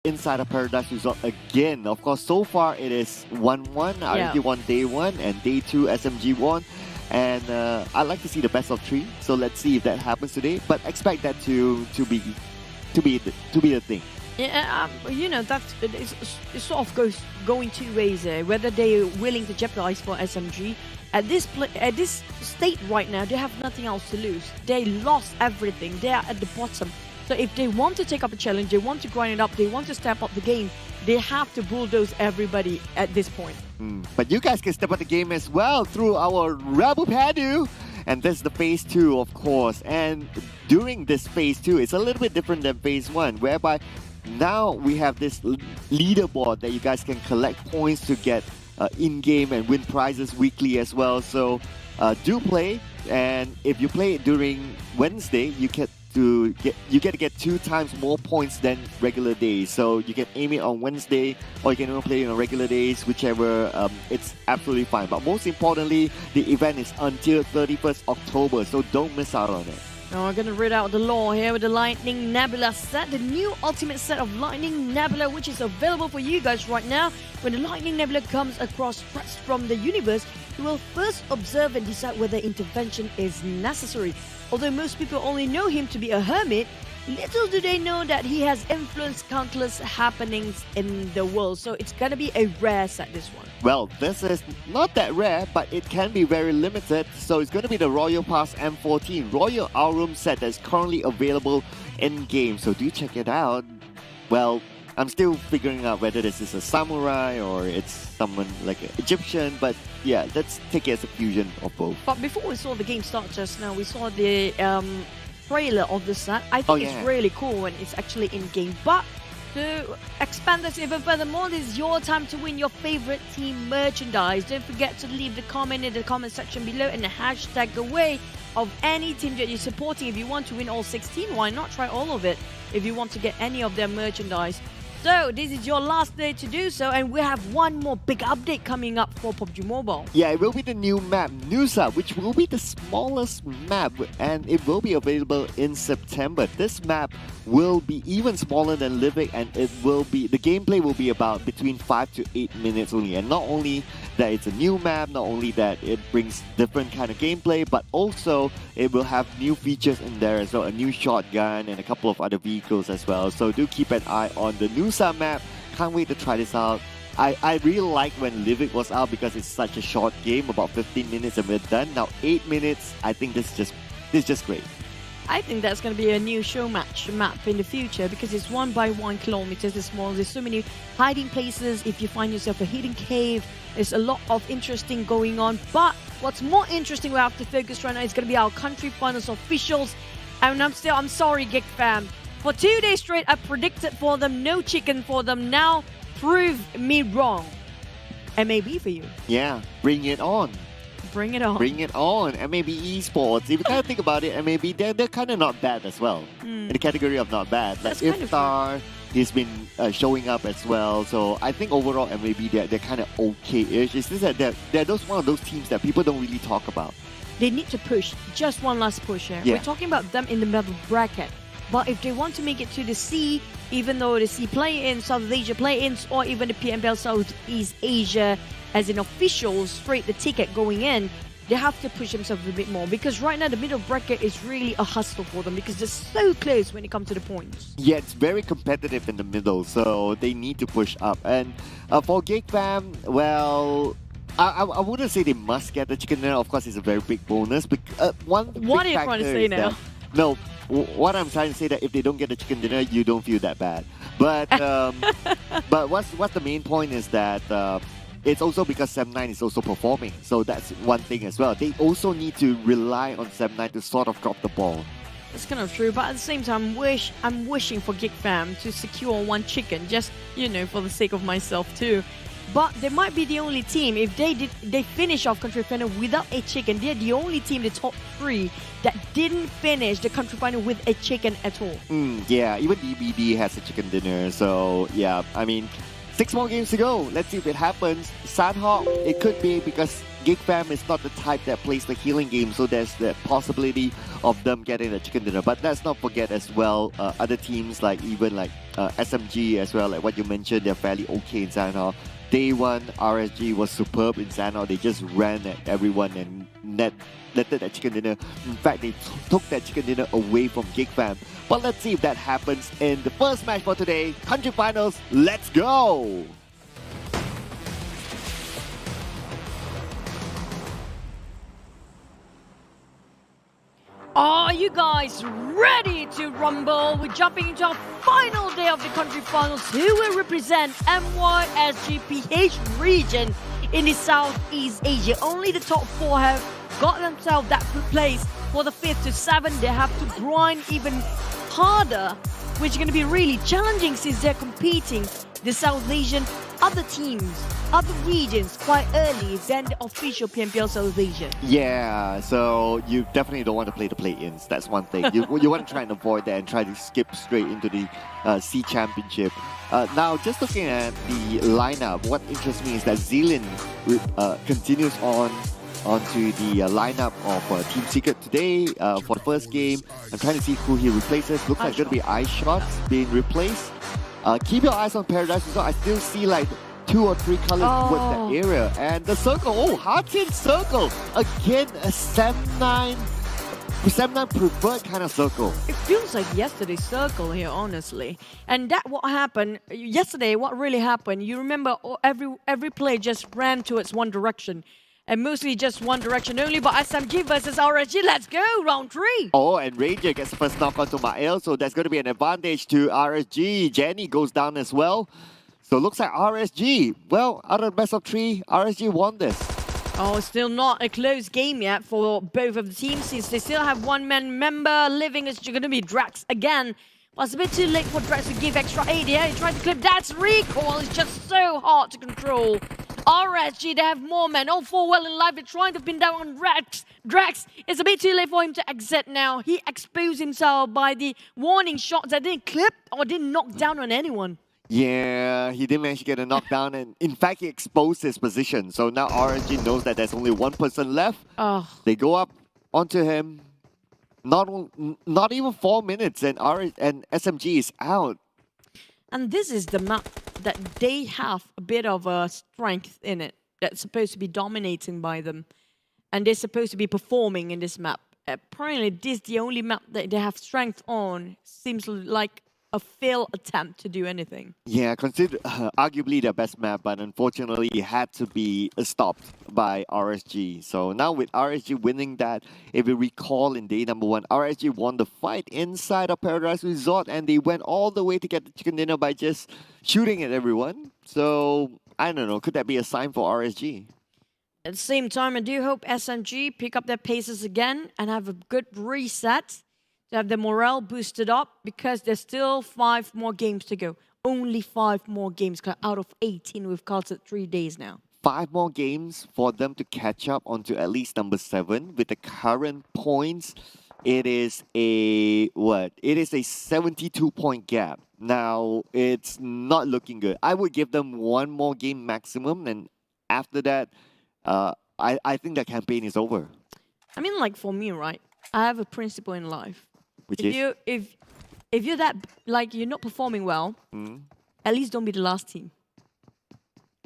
inside of Paradise Resort again. Of course, so far it is 1-1. RNG won day 1 and day 2 SMG won. And I'd like to see the best of 3. So let's see if that happens today. But expect that to be the thing. Yeah, you know, it sort of going two ways there. Whether they're willing to jeopardize for SMG. At this state right now, they have nothing else to lose. They lost everything. They are at the bottom. So if they want to take up a challenge, they want to grind it up, they want to step up the game, they have to bulldoze everybody at this point. But you guys can step up the game as well through our Rabu Padu. And this is the phase 2, of course. And during this phase 2, it's a little bit different than phase 1, whereby now we have this leaderboard that you guys can collect points to get in-game and win prizes weekly as well. So do play, and if you play it during Wednesday, you get to get 2 times more points than regular days. So you can aim it on Wednesday, or you can even play it on regular days, whichever. It's absolutely fine. But most importantly, the event is until 31st October, so don't miss out on it. Now we're going to read out the lore here with the Lightning Nebula set, the new ultimate set of Lightning Nebula, which is available for you guys right now. When the Lightning Nebula comes across threats from the universe, you will first observe and decide whether intervention is necessary. Although most people only know him to be a hermit, little do they know that he has influenced countless happenings in the world. So it's going to be a rare set, this one. Well, this is not that rare, but it can be very limited. So it's going to be the Royal Pass M14 Royal Aurum set that's currently available in-game. So do check it out. Well, I'm still figuring out whether this is a samurai or it's someone like an Egyptian, but yeah, let's take it as a fusion of both. But before we saw the game start just now, we saw the trailer of the set. I think it's really cool when it's actually in-game. But to expand this even furthermore, this is your time to win your favorite team merchandise. Don't forget to leave the comment in the comment section below and hashtag away of any team that you're supporting. If you want to win all 16, why not try all of it if you want to get any of their merchandise. So this is your last day to do so, and we have one more big update coming up for PUBG Mobile. Yeah, it will be the new map, Nusa, which will be the smallest map, and it will be available in September. This map will be even smaller than Livik, and the gameplay will be about between 5 to 8 minutes only. And not only that it's a new map, not only that it brings different kind of gameplay, but also it will have new features in there as well, a new shotgun and a couple of other vehicles as well. So do keep an eye on the Nusa map. Can't wait to try this out. I really liked when Livik was out because it's such a short game, about 15 minutes and we're done. Now 8 minutes, I think this is just great. I think that's going to be a new show match map in the future because it's 1 by 1 kilometers. It's small. There's so many hiding places. If you find yourself a hidden cave, there's a lot of interesting going on. But what's more interesting we have to focus right now is going to be our country finals officials. And I'm sorry, Geek Fam. For 2 days straight, I predicted for them, no chicken for them. Now, prove me wrong. MAB for you. Yeah, bring it on. Bring it on. Bring it on. MAB Esports. If you kind of think about it, MAB, they're kind of not bad as well. In the category of not bad. Like Iftar, he's been showing up as well. So I think overall, MAB, they're kind of okay-ish. It's just that they're one of those teams that people don't really talk about. They need to push. Just one last push here. Yeah. We're talking about them in the middle bracket. But if they want to make it to the C, even though the C play-ins, South Asia play-ins, or even the PMPL Southeast Asia as an official straight the ticket going in, they have to push themselves a bit more. Because right now, the middle bracket is really a hustle for them because they're so close when it comes to the points. Yeah, it's very competitive in the middle, so they need to push up. And for Geek Fam, well, I wouldn't say they must get the chicken dinner. Of course, it's a very big bonus. But what are you trying to say now? No, what I'm trying to say that if they don't get the chicken dinner, you don't feel that bad. But but what's the main point is that it's also because 7-9 is also performing. So that's one thing as well. They also need to rely on 7-9 to sort of drop the ball. It's kind of true, but at the same time, I'm wishing for Geek Fam to secure one chicken, just, you know, for the sake of myself too. But they might be the only team, if they finish off country final without a chicken, they're the only team, the top 3, that didn't finish the country final with a chicken at all. Yeah, even DBD has a chicken dinner, so yeah, I mean, 6 more games to go. Let's see if it happens. Sadhawk, it could be because Geek Fam is not the type that plays the healing game, so there's the possibility of them getting the chicken dinner. But let's not forget as well, other teams like even like SMG as well, like what you mentioned, they're fairly okay in Sanhao. Day one, RSG was superb in Sanhao. They just ran at everyone and netted that chicken dinner. In fact, they took that chicken dinner away from Geek Fam. But let's see if that happens in the first match for today. Country Finals, let's go! Are you guys ready to rumble? We're jumping into our final day of the country finals. Who will represent MYSGPH region in the Southeast Asia? Only the top 4 have got themselves that place for the 5th to 7th. They have to grind even harder, which is going to be really challenging since they're competing the South Asian other teams, other regions quite early than the official PMPL South Asia. Yeah, so you definitely don't want to play the play-ins. That's one thing. You want to try and avoid that and try to skip straight into the C Championship. Now, just looking at the lineup, what interests me is that Zealand continues onto the lineup of Team Secret today for the first game. I'm trying to see who he replaces. Looks like it's going to be iShots being replaced. Keep your eyes on Paradise Resort. I still see like 2 or 3 colors with that area. And the circle, Heartin circle. Again, a 7-9 preferred kind of circle. It feels like yesterday's circle here, honestly. And that what happened yesterday, what really happened, you remember every play just ran towards one direction. And mostly just one direction only, but SMG versus RSG, let's go, round 3. Oh, and Ranger gets the first knock onto Mael, so that's going to be an advantage to RSG. Jenny goes down as well. So looks like RSG, well, out of the best of 3, RSG won this. Oh, still not a close game yet for both of the teams, since they still have one-man member living. It's going to be Drax again. Well, it's a bit too late for Drax to give extra aid here. He tried to clip. That's recoil. It's just so hard to control. RSG, they have more men. All 4 well in life. They're trying to pin down on Drax. It's a bit too late for him to exit now. He exposed himself by the warning shots that didn't clip or didn't knock down on anyone. Yeah, he didn't manage to get a knockdown, and in fact, he exposed his position. So now RSG knows that there's only one person left. They go up onto him. Not even 4 minutes, and SMG is out. And this is the map that they have a bit of a strength in it. That's supposed to be dominating by them. And they're supposed to be performing in this map. Apparently, this is the only map that they have strength on. Seems like a failed attempt to do anything. Yeah, consider arguably their best map, but unfortunately it had to be stopped by RSG. So now with RSG winning that, if you recall in day number 1, RSG won the fight inside of Paradise Resort, and they went all the way to get the chicken dinner by just shooting at everyone. So I don't know, could that be a sign for RSG? At the same time, I do hope SMG pick up their paces again and have a good reset to have the morale boosted up, because there's still 5 more games to go. Only 5 more games out of 18 we've called it 3 days now. 5 more games for them to catch up onto at least number 7. With the current points, it is a 72-point gap. Now, it's not looking good. I would give them 1 more game maximum, and after that, I think the campaign is over. I mean, like for me, right? I have a principle in life. Which if you're that, like, you're not performing well, at least don't be the last team.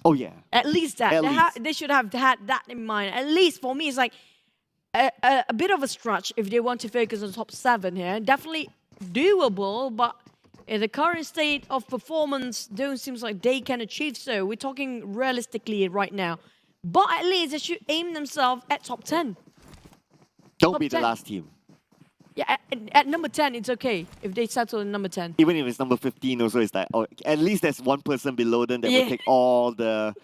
Oh yeah. At least that. They should have had that in mind. At least for me, it's like a bit of a stretch if they want to focus on the top 7 here. Definitely doable, but in the current state of performance, don't seem like they can achieve so. We're talking realistically right now. But at least they should aim themselves at top 10. Don't be the last team. Yeah, at number 10, it's okay if they settle in number 10. Even if it's number 15 also, it's like, oh, at least there's one person below them that will take all the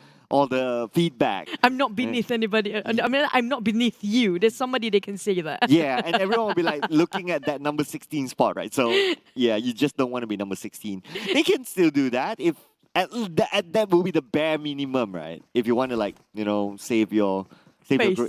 feedback. I'm not beneath anybody. I mean, I'm not beneath you. There's somebody they can say that. Yeah, and everyone will be like looking at that number 16 spot, right? So, yeah, you just don't want to be number 16. They can still do that if that will be the bare minimum, right? If you want to, like, you know, save your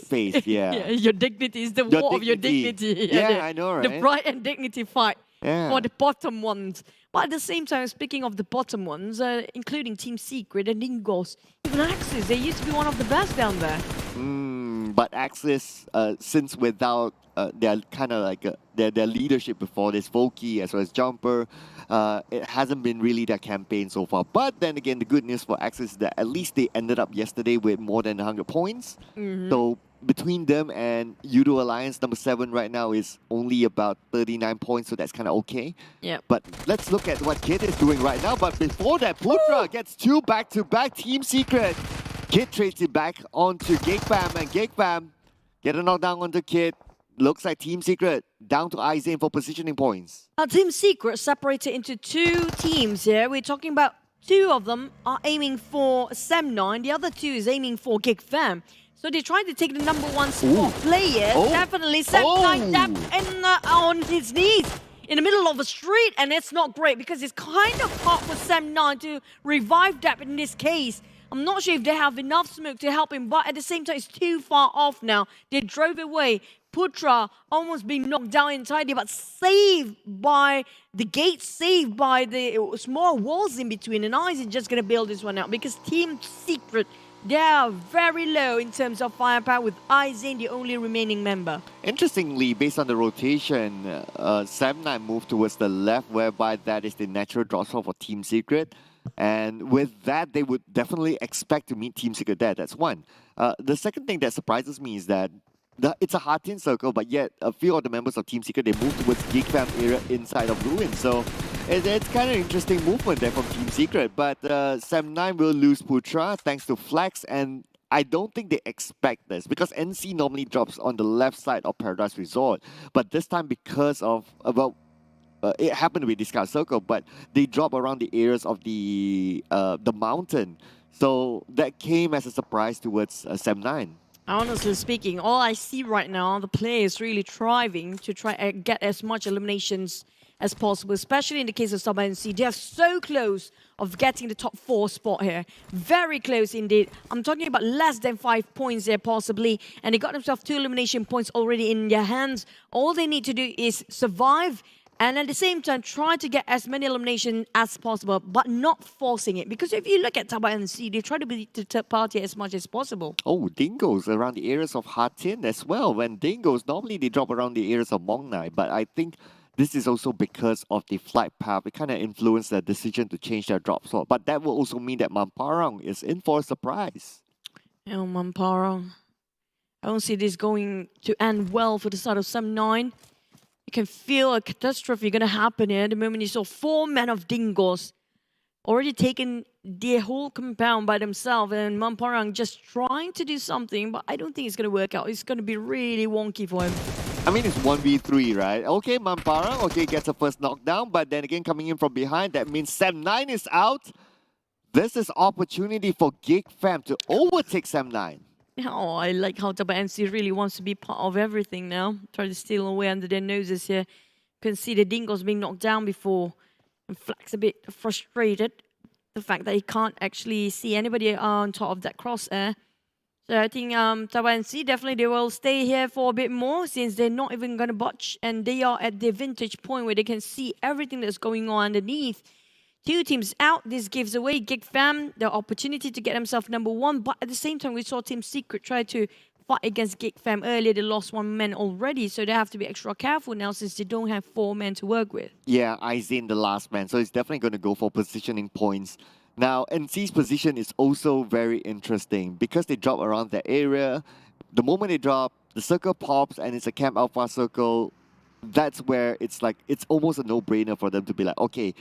face, yeah. Yeah. Your dignity is the war of your dignity. Yeah, I know, right? The pride and dignity fight for the bottom ones. But at the same time, speaking of the bottom ones, including Team Secret and Dingoz, even Axis, they used to be one of the best down there. But Axis, since without their kind of like their leadership before this, Volky as well as Jumper, it hasn't been really their campaign so far. But then again, the good news for Axis is that at least they ended up yesterday with more than 100 points. So between them and Yoodo Alliance, number 7 right now is only about 39 points, so that's kind of okay. Yeah. But let's look at what Kid is doing right now. But before that, Putra gets 2 back-to-back Team Secret. Kid trades it back onto Geek Fam, and Geek Fam get a knockdown onto Kid. Looks like Team Secret down to Izane for positioning points. Team Secret separated into 2 teams here. We're talking about 2 of them are aiming for Sem9. The other 2 is aiming for Geek Fam. So they're trying to take the number 1 spot player. Definitely Sem9 on his knees in the middle of a street, and it's not great because it's kind of hard for Sem9 to revive Dap in this case. I'm not sure if they have enough smoke to help him, but at the same time, it's too far off now. They drove away. Putra almost being knocked down entirely, but saved by the gate, saved by the small walls in between. And Ice is just going to build this one out because Team Secret, they are very low in terms of firepower with Izane the only remaining member. Interestingly, based on the rotation, Sem9 moved towards the left, whereby that is the natural drop spot for Team Secret. And with that, they would definitely expect to meet Team Secret there. That's one. The second thing that surprises me is that it's a hard-tin circle, but yet a few of the members of Team Secret, they move towards Geek Fam area inside of Ruin. So it's kind of interesting movement there from Team Secret. But Sem9 will lose Putra thanks to Flex, and I don't think they expect this because NC normally drops on the left side of Paradise Resort. But this time, because of it happened to be Discard Circle, but they drop around the areas of the mountain. So that came as a surprise towards Sem9. Honestly speaking, all I see right now, the player is really thriving to try and get as much eliminations as possible, especially in the case of TABAH NC. They are so close of getting the top 4 spot here. Very close indeed. I'm talking about less than 5 points there possibly, and they got themselves 2 elimination points already in their hands. All they need to do is survive and at the same time try to get as many eliminations as possible, but not forcing it. Because if you look at TABAH NC, they try to beat the third party as much as possible. Oh, Dingoz around the areas of Hard-Tin as well. When Dingoz, normally they drop around the areas of Mongnai, but I think this is also because of the flight path. It kind of influenced their decision to change their drop slot. But that will also mean that Mamparang is in for a surprise. Oh, Mamparang. I don't see this going to end well for the side of Sem9. You can feel a catastrophe going to happen here. The moment you saw 4 men of Dingoz already taken the whole compound by themselves, and Mamparang just trying to do something, but I don't think it's going to work out. It's going to be really wonky for him. I mean, it's 1v3, right? Okay, Mamparang, okay, gets a first knockdown, but then again, coming in from behind, that means Sem9 is out. This is opportunity for Geek Fam to overtake Sem9. Oh, I like how TABAH NC really wants to be part of everything now. Try to steal away under their noses here. You can see the Dingoz being knocked down before. And Flax a bit frustrated. The fact that he can't actually see anybody on top of that crosshair. So I think TABAH NC definitely they will stay here for a bit more since they're not even going to botch. And they are at the vintage point where they can see everything that's going on underneath. 2 teams out. This gives away Geek Fam the opportunity to get themselves number 1. But at the same time, we saw Team Secret try to fight against Geek Fam earlier. They lost 1 man already, so they have to be extra careful now since they don't have 4 men to work with. Yeah, Izane the last man, so he's definitely going to go for positioning points. Now, NC's position is also very interesting because they drop around that area. The moment they drop, the circle pops and it's a Camp Alpha circle. That's where it's like, it's almost a no-brainer for them to be like, okay,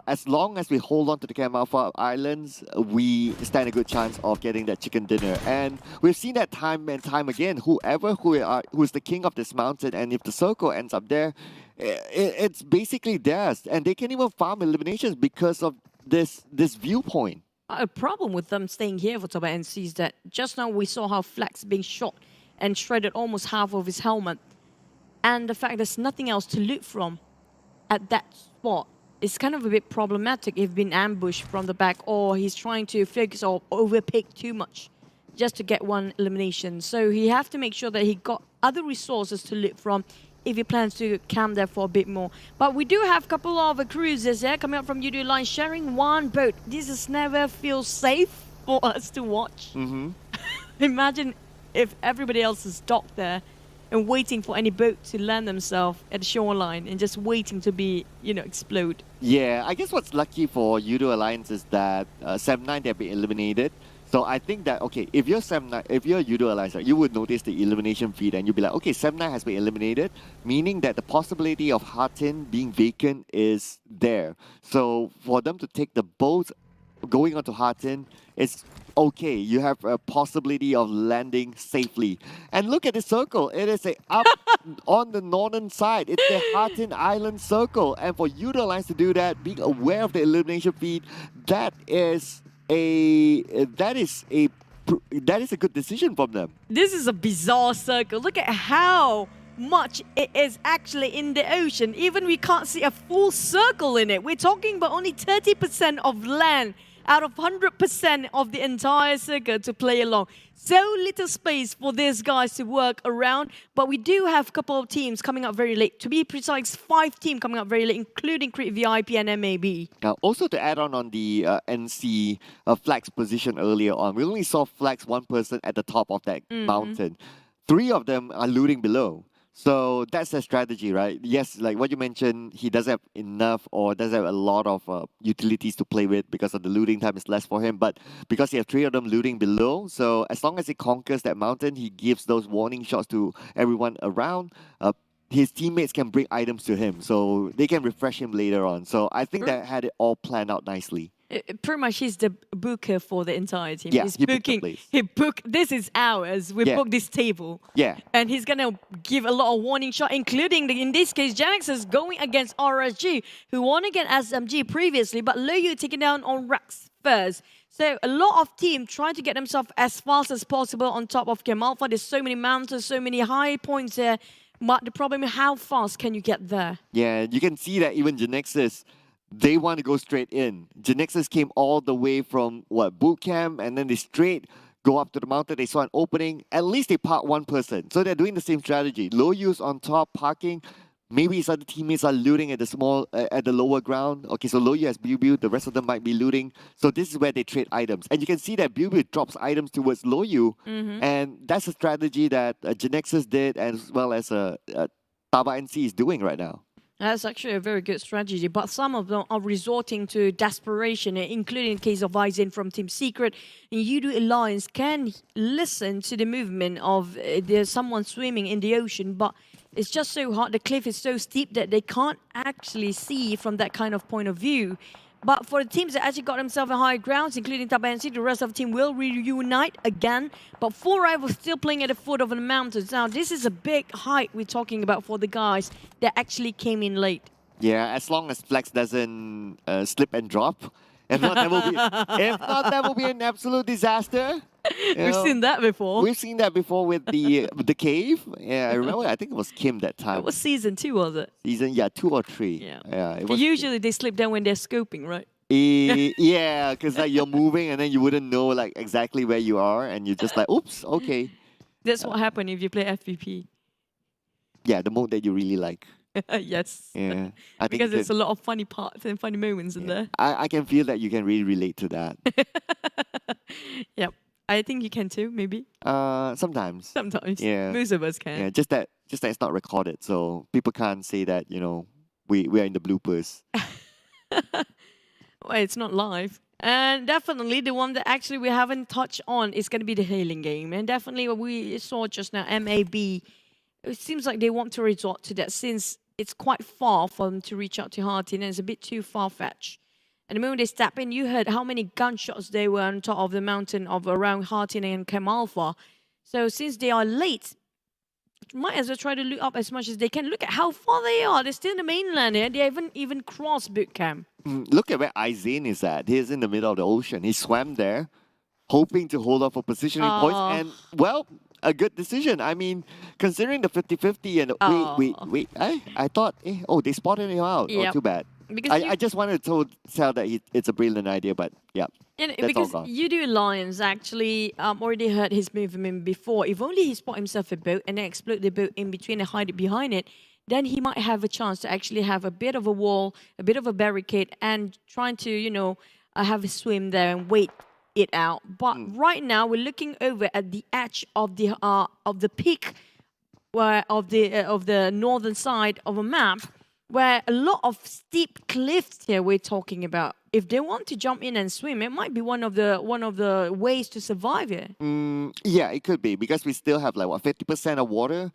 as long as we hold on to the Camp Alpha Islands, we stand a good chance of getting that chicken dinner. And we've seen that time and time again. Who is the king of this mountain, and if the circle ends up there, it's basically theirs. And they can even farm eliminations because of this viewpoint. A problem with them staying here for TABAH NC is that just now we saw how Flex being shot and shredded almost half of his helmet. And the fact there's nothing else to loot from at that spot. It's kind of a bit problematic if been ambushed from the back, or he's trying to focus or overpick too much just to get 1 elimination. So he have to make sure that he got other resources to loot from if he plans to camp there for a bit more. But we do have a couple of cruisers there coming up from Yoodo Alliance, sharing 1 boat. This is never feels safe for us to watch. Imagine if everybody else is docked there and waiting for any boat to land themselves at the shoreline and just waiting to be, explode. Yeah, I guess what's lucky for Yoodo Alliance is that 7-9, they've been eliminated. So I think that, okay, if you're 7-9, if you're Yoodo Alliance, you would notice the elimination feed and you'll be like, okay, 7-9 has been eliminated, meaning that the possibility of Hartin being vacant is there. So for them to take the boat going onto Hartin, it's okay. You have a possibility of landing safely. And look at the circle. It is up on the northern side. It's the Hartin Island circle. And for Yoodo Alliance to do that, being aware of the elimination feed, that is a good decision from them. This is a bizarre circle. Look at how much it is actually in the ocean. Even we can't see a full circle in it. We're talking about only 30% of land out of 100% of the entire circle to play along. So little space for these guys to work around, but we do have a couple of teams coming up very late. To be precise, 5 teams coming up very late, including Crit VIP and MAB. Now, also to add on the NC flags position earlier on, we only saw flags one person at the top of that mountain. 3 of them are looting below. So that's a strategy, right? Yes, like what you mentioned, he doesn't have enough or doesn't have a lot of utilities to play with because of the looting time is less for him. But because he has 3 of them looting below, so as long as he conquers that mountain, he gives those warning shots to everyone around. His teammates can bring items to him, so they can refresh him later on. So I think that had it all planned out nicely. Pretty much he's the booker for the entire team. Yeah, he's he booking. He booked, this is ours. We booked this table. Yeah. And he's going to give a lot of warning shot, including, in this case, Genexus going against RSG, who won against SMG previously, but Loyu taking down on Rex first. So a lot of teams trying to get themselves as fast as possible on top of Chem Alpha. There's so many mountains, so many high points there. But the problem is, how fast can you get there? Yeah, you can see that even Genexus, they want to go straight in. Genexus came all the way from, boot camp, and then they straight go up to the mountain. They saw an opening. At least they park one person. So they're doing the same strategy. Low use on top, parking. Maybe his other teammates are looting at the lower ground. Okay, so Loyu has Biu, the rest of them might be looting. So this is where they trade items. And you can see that Biu drops items towards Loyu. And that's a strategy that Genexus did as well as TABAH NC is doing right now. That's actually a very good strategy, but some of them are resorting to desperation, including the case of Aizen from Team Secret. And Yoodo Alliance can listen to the movement of there's someone swimming in the ocean, but it's just so hard. The cliff is so steep that they can't actually see from that kind of point of view. But for the teams that actually got themselves in high grounds, including TABAH NC, the rest of the team will reunite again. But 4 rivals still playing at the foot of the mountains. Now, this is a big height we're talking about for the guys that actually came in late. Yeah, as long as Flex doesn't slip and drop. If not, that will be an absolute disaster. We've seen that before. We've seen that before with the cave. Yeah, I remember. I think it was Kim that time. It was season 2, was it? Season 2 or 3. Yeah. It was usually they slip down when they're scoping, right? Yeah, because like you're moving and then you wouldn't know like exactly where you are, and you're just like, oops, okay. That's what happened if you play FPP. Yeah, the mode that you really like. Yes. Yeah. Because there's a lot of funny parts and funny moments in there. I can feel that you can really relate to that. Yep. I think you can too, maybe. Sometimes. Sometimes. Yeah. Most of us can. Yeah, just that it's not recorded, so people can't say that, we are in the bloopers. Well, it's not live. And definitely the one that actually we haven't touched on is going to be the hailing game. And definitely what we saw just now, MAB, it seems like they want to resort to that since it's quite far for them to reach out to Hartin and it's a bit too far-fetched. And the moment they step in, you heard how many gunshots they were on top of the mountain of around Hartin and Chem Alpha. So since they are late, might as well try to loot up as much as they can. Look at how far they are. They're still in the mainland here. They haven't even crossed boot camp. Look at where Aizen is at. He's in the middle of the ocean. He swam there, hoping to hold off for positioning points. And, well, a good decision. I mean, considering the 50-50 and wait. I thought, they spotted him out. Yep. Oh, too bad. Because I just wanted to tell that it's a brilliant idea, but yeah. And because Yoodo Alliance actually already heard his movement before. If only he spot himself a boat and then explode the boat in between and hide it behind it, then he might have a chance to actually have a bit of a wall, a bit of a barricade, and trying to, have a swim there and wait it out. But right now we're looking over at the edge of the peak, where of the northern side of a map, where a lot of steep cliffs here we're talking about. If they want to jump in and swim, it might be one of the ways to survive here. Yeah, it could be, because we still have like what 50% of water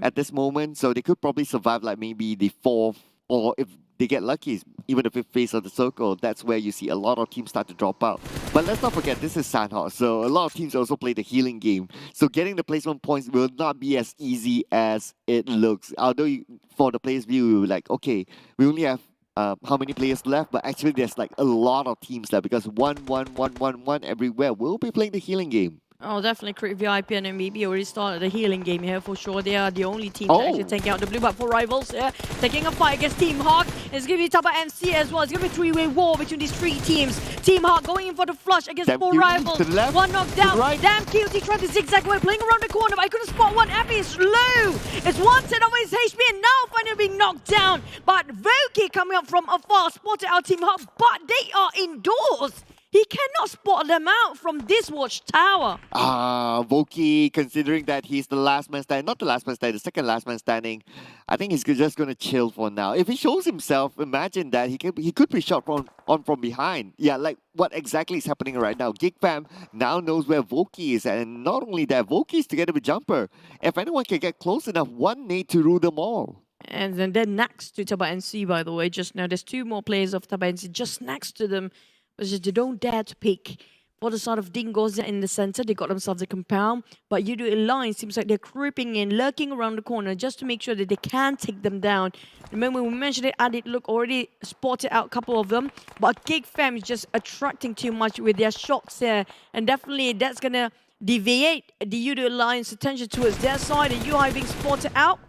at this moment, so they could probably survive like maybe the fourth, or if they get lucky, even the fifth phase of the circle. That's where you see a lot of teams start to drop out. But let's not forget, this is Sandhawk, so a lot of teams also play the healing game. So getting the placement points will not be as easy as it looks. Although for the player's view, like, okay, we only have how many players left, but actually there's like a lot of teams left, because 1-1-1-1-1 everywhere will be playing the healing game. Oh, definitely. Crit VIP and MAB already started the healing game here for sure. They are the only team to actually take out the blue. But for rivals, taking a fight against Team Hawk. It's going to be TABAH and NSEA as well. It's going to be a three-way war between these three teams. Team Hawk going in for the flush against four rivals. One knockdown. Damn, QT tried to zigzag away, playing around the corner, but I couldn't spot one. Epi is low. It's one set over his HP, and now finally being knocked down. But Voki coming up from afar, spotted out Team Hawk, but they are indoors. He cannot spot them out from this watchtower. Voki, considering that he's the last man standing, not the last man standing, the second last man standing, I think he's just going to chill for now. If he shows himself, imagine that he could be shot from behind. Yeah, like what exactly is happening right now. Geek Fam now knows where Voki is, and not only that, Voki is together with Jumper. If anyone can get close enough, one need to rule them all. And then they're next to TABAH NC, by the way. Just now, there's two more players of TABAH NC just next to them. But they don't dare to pick. For the side of Dingoz in the center, they got themselves a compound. But Yoodo Alliance seems like they're creeping in, lurking around the corner just to make sure that they can take them down. The moment we mentioned it, Adit look already spotted out a couple of them. But Geek Fam is just attracting too much with their shots there. And definitely that's going to deviate the Yoodo Alliance attention towards their side. And UI being spotted out.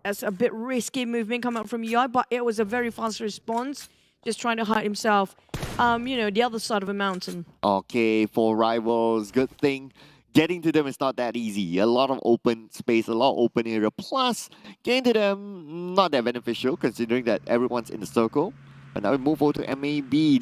That's a bit risky movement coming out from UI, but it was a very fast response. Just trying to hide himself, you know, the other side of a mountain. Okay, for rivals, good thing. Getting to them is not that easy. A lot of open space, a lot of open area. Plus, getting to them, not that beneficial, considering that everyone's in the circle. But now we move over to MAB.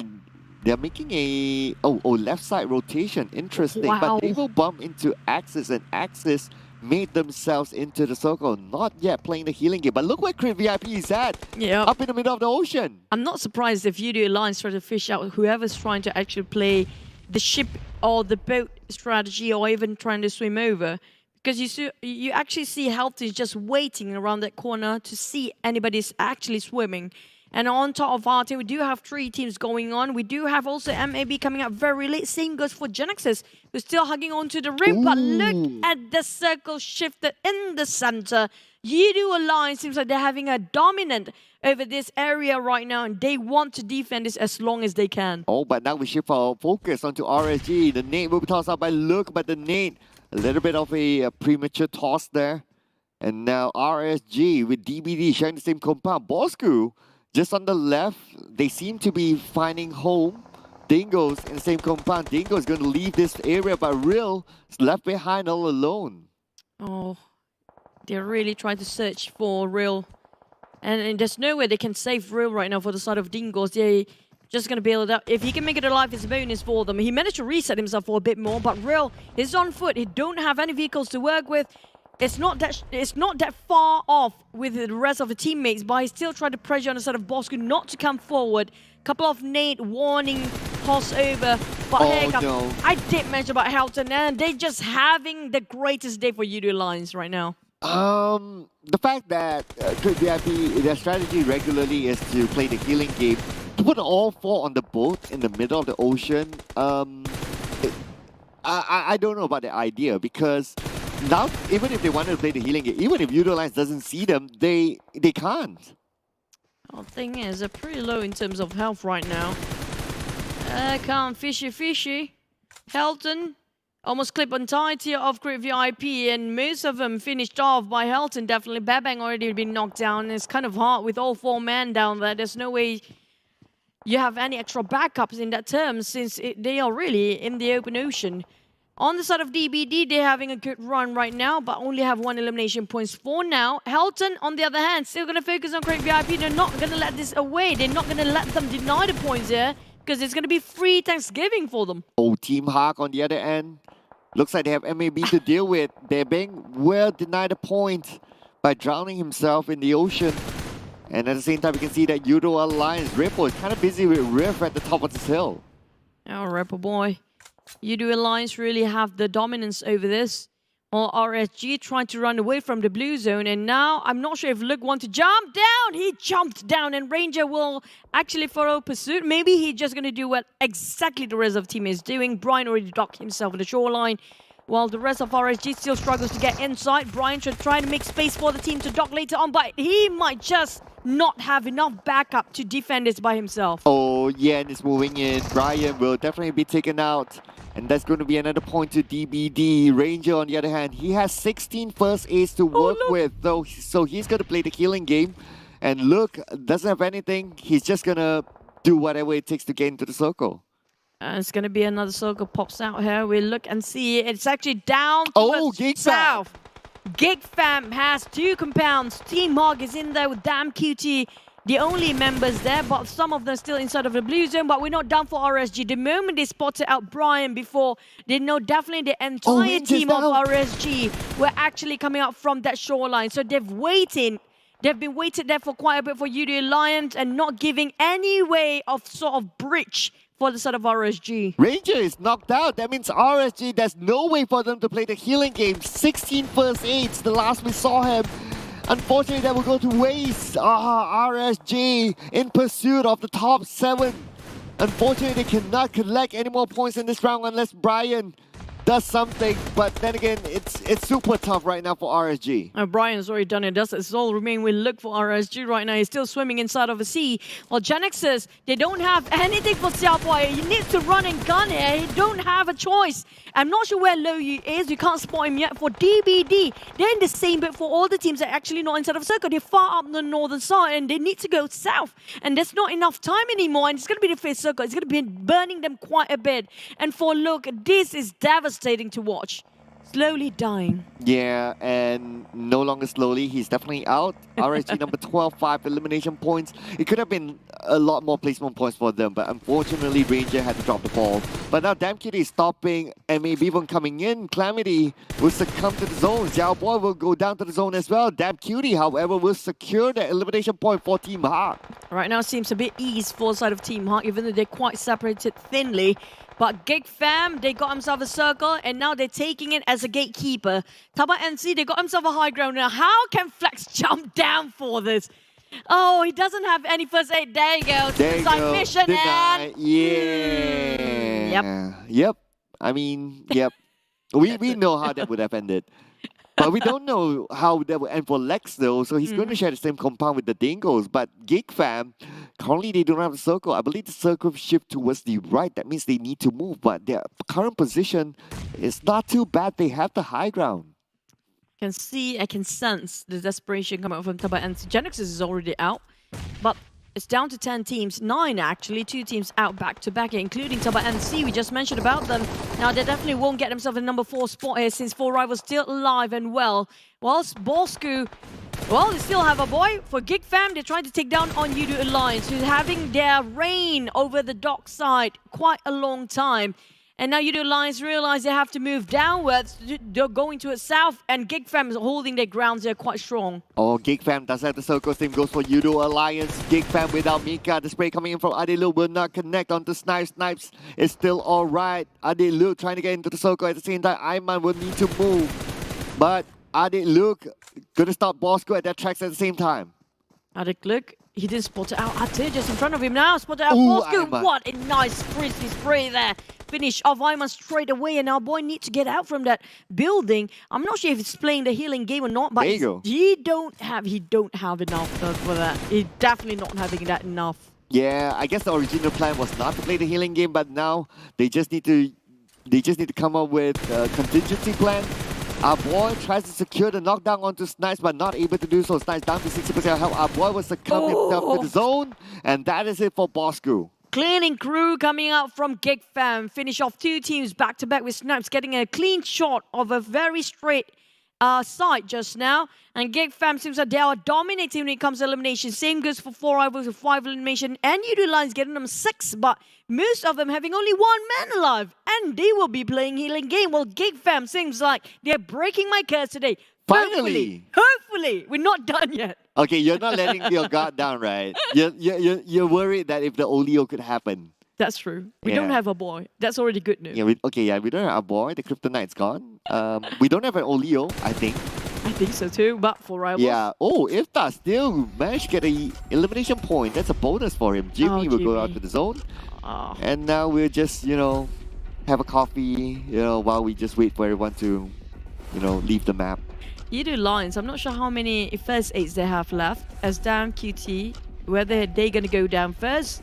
They're making a left side rotation. Interesting. Wow. But they will bump into Axis, and Axis made themselves into the circle. Not yet playing the healing game. But look where Crit VIP is at. Yeah. Up in the middle of the ocean. I'm not surprised if Yoodo Alliance try to fish out whoever's trying to actually play the ship or the boat strategy, or even trying to swim over. Because you actually see Healthy just waiting around that corner to see anybody's actually swimming. And on top of our team, we do have three teams going on. We do have also MAB coming up very late. Same goes for Genexus, who's still hugging onto the rim. Ooh. But look at the circle shifted in the center. Yoodo Alliance seems like they're having a dominant over this area right now, and they want to defend this as long as they can. Oh, but now we shift our focus onto RSG. The nade will be tossed out by Look, but the nade, a little bit of a premature toss there. And now RSG with DBD sharing the same compound. Bosskurr just on the left, they seem to be finding home. Dingoz in the same compound. Dingoz is going to leave this area, but Real is left behind all alone. Oh, they're really trying to search for Real. And there's no way they can save Real right now for the side of Dingoz. They're just going to bail it out. If he can make it alive, it's a bonus for them. He managed to reset himself for a bit more, but Real is on foot. He don't have any vehicles to work with. It's not that far off with the rest of the teammates, but he still tried to pressure on the side of Bosskurr not to come forward. Couple of nade warning toss over, but no. I did mention about Helton, and they're just having the greatest day for Yoodo Alliance right now. The fact that VIP, their strategy regularly is to play the healing game, to put all four on the boat in the middle of the ocean, I don't know about the idea, because now, even if they want to play the healing game, even if Yoodo Alliance doesn't see them, they can't. Well, the thing is, they're pretty low in terms of health right now. Can't fishy. Helton almost clip entirety of Crit VIP, and most of them finished off by Helton. Definitely, Babang already been knocked down. It's kind of hard with all four men down there. There's no way you have any extra backups in that term, since they are really in the open ocean. On the side of DBD, they're having a good run right now, but only have 1 elimination points for now. Helton, on the other hand, still going to focus on Crit VIP. They're not going to let this away. They're not going to let them deny the points here. because it's going to be free Thanksgiving for them. Oh, Team Hawk on the other end. Looks like they have MAB to deal with. They're being well denied a point by drowning himself in the ocean. And at the same time, you can see that Yoodo Alliance, Ripple, is kind of busy with Riff at the top of this hill. Oh, Ripple boy. Yoodo Alliance really have the dominance over this. While RSG tried to run away from the blue zone, and now I'm not sure if Luke wants to jump down. He jumped down, and Ranger will actually follow pursuit. Maybe he's just going to do what exactly the rest of the team is doing. Brian already docked himself at the shoreline, while the rest of RSG still struggles to get inside. Brian should try to make space for the team to dock later on, but he might just not have enough backup to defend this by himself. Oh, Yen is moving in. Brian will definitely be taken out. And that's going to be another point to DBD. Ranger, on the other hand, he has 16 first aids to work with, though, so he's going to play the killing game. And Luke doesn't have anything. He's just going to do whatever it takes to get into the circle. It's going to be another circle pops out here. We look and see it's actually down towards Geek south. Geek Fam has 2 compounds. Team Hog is in there with Damn Cutie. The only members there, but some of them still inside of the blue zone, but we're not done for RSG. The moment they spotted out Brian before, they know definitely the entire team of RSG were actually coming out from that shoreline. So they've been waiting there for quite a bit for Yoodo Alliance and not giving any way of sort of breach for the side of RSG. Ranger is knocked out. That means RSG, there's no way for them to play the healing game. 16 first aids, the last we saw him. Unfortunately, that will go to waste. RSG in pursuit of the top 7. Unfortunately, they cannot collect any more points in this round unless Brian does something. But then again, it's super tough right now for RSG. Brian's already done it. It's all remaining. We look for RSG right now. He's still swimming inside of a sea. While Genexus, they don't have anything for Xiaoboy. He needs to run and gun here. He don't have a choice. I'm not sure where Lo Yu is. You can't spot him yet. For DBD, they're in the same boat for all the teams that are actually not inside of a circle. They're far up the northern side and they need to go south. And there's not enough time anymore. And it's going to be the fifth circle. It's going to be burning them quite a bit. And for Luke, this is devastating to watch. Slowly dying. Yeah, and no longer slowly. He's definitely out. RSG number 12, 5 elimination points. It could have been a lot more placement points for them, but unfortunately, Ranger had to drop the ball. But now Damn Kitty is stopping MAB from coming in. Calamity will succumb to the zone. Xiao Boy will go down to the zone as well. Damn Cutie, however, will secure the elimination point for Team Hawk. Right now, it seems a bit easy for the side of Team Hawk, even though they're quite separated thinly. But Geek Fam, they got themselves a circle, and now they're taking it as a gatekeeper. TABAH NC, they got themselves a high ground. Now, how can Flex jump down for this? Oh, he doesn't have any first aid. There you go. Suicide mission. And... Yeah. Yep. I mean, yep. We know how that would have ended. But we don't know how that will end for Lex, though. So he's going to share the same compound with the Dingoz. But Geek Fam, currently they don't have a circle. I believe the circle shift towards the right. That means they need to move. But their current position is not too bad. They have the high ground. I can sense the desperation coming out from TABAH, and Genexus is already out. But it's down to 10 teams, 9 actually, 2 teams out back-to-back, including TABAH NC. We just mentioned about them. Now they definitely won't get themselves a number 4 spot here since 4 rivals still alive and well. Whilst Bosskurr, well, they still have a boy. For Geek Fam, they're trying to take down on Yoodo Alliance, who's having their reign over the dock side quite a long time. And now Yoodo Alliance realize they have to move downwards. They're going to the south, and Geek Fam is holding their grounds. They're quite strong. Oh, Geek Fam does have the circle. Same goes for Yoodo Alliance. Geek Fam without Mika. The spray coming in from Adilu will not connect onto Snipes. Snipes is still all right. Adilu trying to get into the circle at the same time. Ayman will need to move. But Adilu going to stop Bosskurr at their tracks at the same time. Adilu, he didn't spot it out. Ate just in front of him now. Spotted out Bosskurr. What a nice frisbee spray there. Finish off Ayman straight away, and our boy needs to get out from that building. I'm not sure if he's playing the healing game or not, but he don't have enough for that. He's definitely not having that enough. Yeah, I guess the original plan was not to play the healing game, but now they just need to come up with a contingency plan. Our boy tries to secure the knockdown onto Snipes, but not able to do so. Snipes down to 60% health. Our boy will succumb himself to the zone, and that is it for Bosskurr. Cleaning crew coming out from Geek Fam. Finish off 2 teams back-to-back with Snipes getting a clean shot of a very straight side just now. And Geek Fam seems like they are dominating when it comes to elimination. Same goes for 4 rivals with 5 elimination. And Yoodo Alliance getting them 6, but most of them having only 1 man alive. And they will be playing healing game. Well, Geek Fam seems like they're breaking my curse today. Finally! Hopefully! We're not done yet. Okay, you're not letting your guard down, right? You're worried that if the Olio could happen. That's true. We don't have a boy. That's already good news. Yeah, we don't have a boy. The Kryptonite's gone. We don't have an Olio, I think. I think so too, but for rivals. Yeah. Oh, Ifta still managed to get a elimination point. That's a bonus for him. Jimmy will go out to the zone. And now we'll just, have a coffee, while we just wait for everyone to, leave the map. Yoodo Alliance, I'm not sure how many first aids they have left. As down QT, whether they're going to go down first.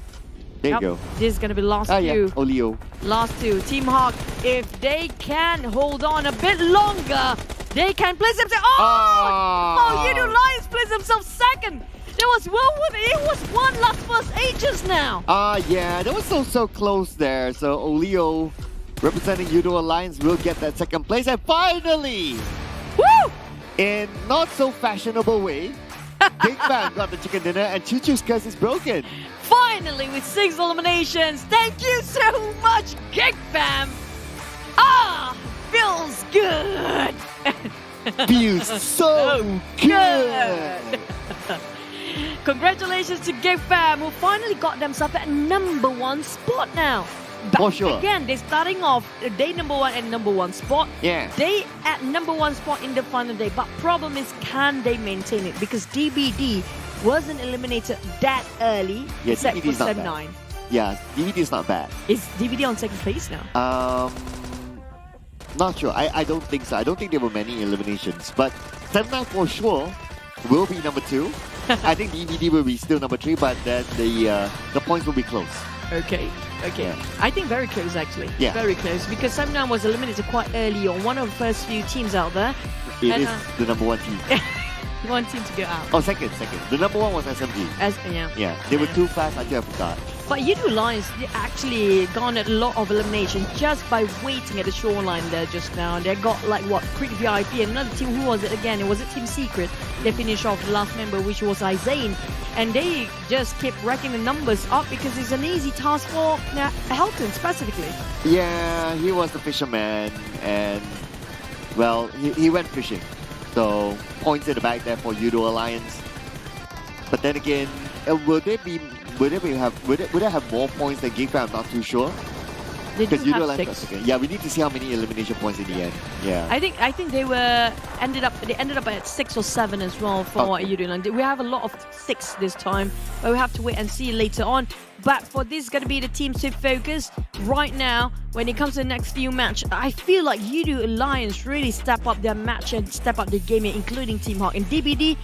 There you go. This is going to be last two. Yeah, Olio. Last two. Team Hawk, if they can hold on a bit longer, they can place themselves. Oh, Yoodo Alliance placed themselves second. There was it was one last first aid just now. Yeah, that was so close there. So Olio, representing Yoodo Alliance, will get that second place. And finally, woo! In not so fashionable way, Geek Fam got the chicken dinner and Choo Choo's curse is broken. Finally, with 6 eliminations. Thank you so much, Geek Fam. Feels good. Feels so good. Congratulations to Geek Fam, who finally got themselves at #1 spot now. But for sure. Again, they're starting off day #1 and #1 spot. Yeah. They at #1 spot in the final day. But problem is, can they maintain it? Because DBD wasn't eliminated that early, except for Sem9. Yeah, DVD is not bad. Is DVD on second place now? Not sure. I don't think so. I don't think there were many eliminations. But Sem9 for sure will be #2. I think DVD will be still #3, but then the points will be close. Okay. Yeah. I think very close actually. Yeah. Very close because Sem9 was eliminated quite early on, one of the first few teams out there. It is the #1 team. One team to go out. Oh, second. The #1 was SMG. Yeah, they were too fast until I forgot. But Yoodo Alliance actually garnered a lot of elimination just by waiting at the shoreline there just now. And they got Creek VIP and another team. Who was it again? It was a Team Secret. They finished off the last member, which was Izane. And they just kept racking the numbers up because it's an easy task for Helton specifically. Yeah, he was the fisherman and, well, he went fishing. So, points in the back there for Yoodo Alliance. But then again, would they have more points than Geek Fam? I'm not too sure. They do have 6. Yeah, we need to see how many elimination points in the end. Yeah. I think they ended up at 6 or 7 as well for Yoodo Alliance. We have a lot of 6 this time, but we have to wait and see later on. But for this is going to be the team to focus right now. When it comes to the next few match, I feel like Yoodo Alliance really step up their match and step up their game, including Team Hawk. In DBD,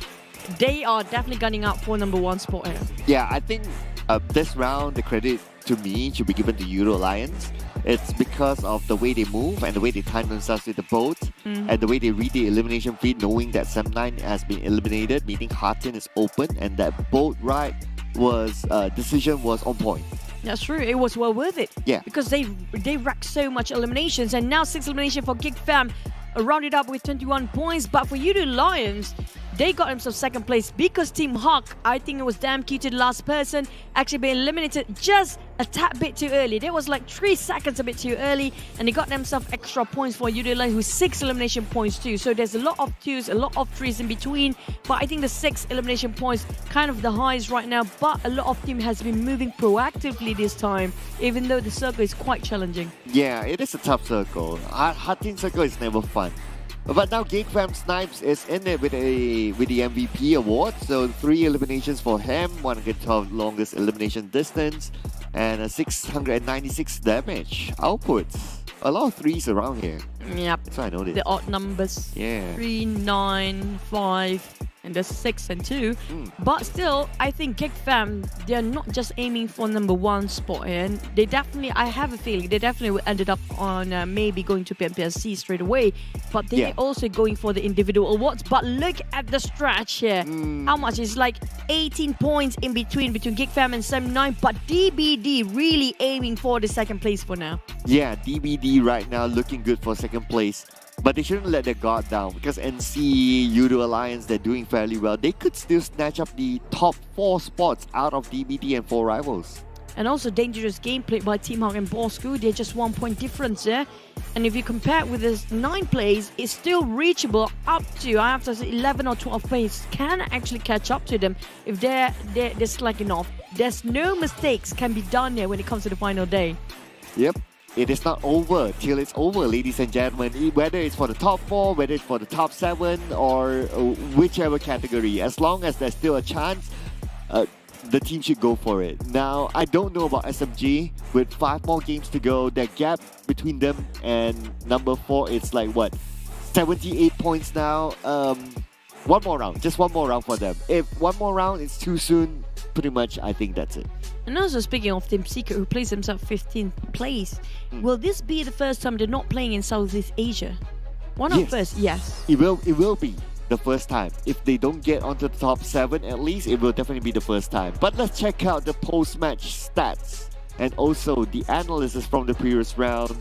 they are definitely gunning out for #1 spot here. Yeah, I think this round, the credit to me should be given to Yoodo Alliance. It's because of the way they move and the way they time themselves with the boat and the way they read the elimination feed, knowing that Sem9 has been eliminated, meaning Hartin is open, and that boat ride decision was on point. That's true. It was well worth it. Yeah. Because they racked so much eliminations, and now 6 elimination for Geek Fam, rounded up with 21 points. But for Yoodo Alliance, they got themselves second place because Team Hawk, I think it was damn cute to the last person, actually been eliminated just a tad bit too early. There was 3 seconds a bit too early, and they got themselves extra points for Yoodo Alliance with 6 elimination points too. So there's a lot of 2s, a lot of 3s in between, but I think the 6 elimination points kind of the highest right now. But a lot of team has been moving proactively this time, even though the circle is quite challenging. Yeah, it is a tough circle. Hartin circle is never fun. But now Geek Fam Snipes is in it with the MVP award. So 3 eliminations for him, 112 longest elimination distance, and a 696 damage output. A lot of 3s around here. Yep. That's why I know this. The odd numbers. Yeah. 3, 9, 5. And there's 6 and 2. But still, I think Geek Fam, they're not just aiming for #1 spot here. And they definitely, I have a feeling, they definitely ended up on maybe going to PMPLC straight away. But they're also going for the individual awards. But look at the stretch here. How much? It's 18 points in between Geek Fam and Sem9. But DBD really aiming for the second place for now. Yeah, DBD right now looking good for second place. But they shouldn't let their guard down because NSEA, Yoodo Alliance, they're doing fairly well. They could still snatch up the top 4 spots out of DBT and 4 rivals. And also dangerous gameplay by Team Hawk and Bosskurr. They're just 1 point difference there. And if you compare it with this 9 plays, it's still reachable up to, I have to say, 11 or 12 plays can actually catch up to them if they're slacking off. There's no mistakes can be done there when it comes to the final day. Yep. It is not over till it's over, ladies and gentlemen. Whether it's for the top 4, whether it's for the top 7, or whichever category. As long as there's still a chance, the team should go for it. Now, I don't know about SMG. With 5 more games to go, the gap between them and number 4, it's like what? 78 points now. One more round, just one more round for them. If one more round is too soon, pretty much I think that's it. And also speaking of Team Secret, who plays themselves 15th place, will this be the first time they're not playing in Southeast Asia? One of first, yes. It will be the first time. If they don't get onto the top 7, at least it will definitely be the first time. But let's check out the post-match stats and also the analysis from the previous round.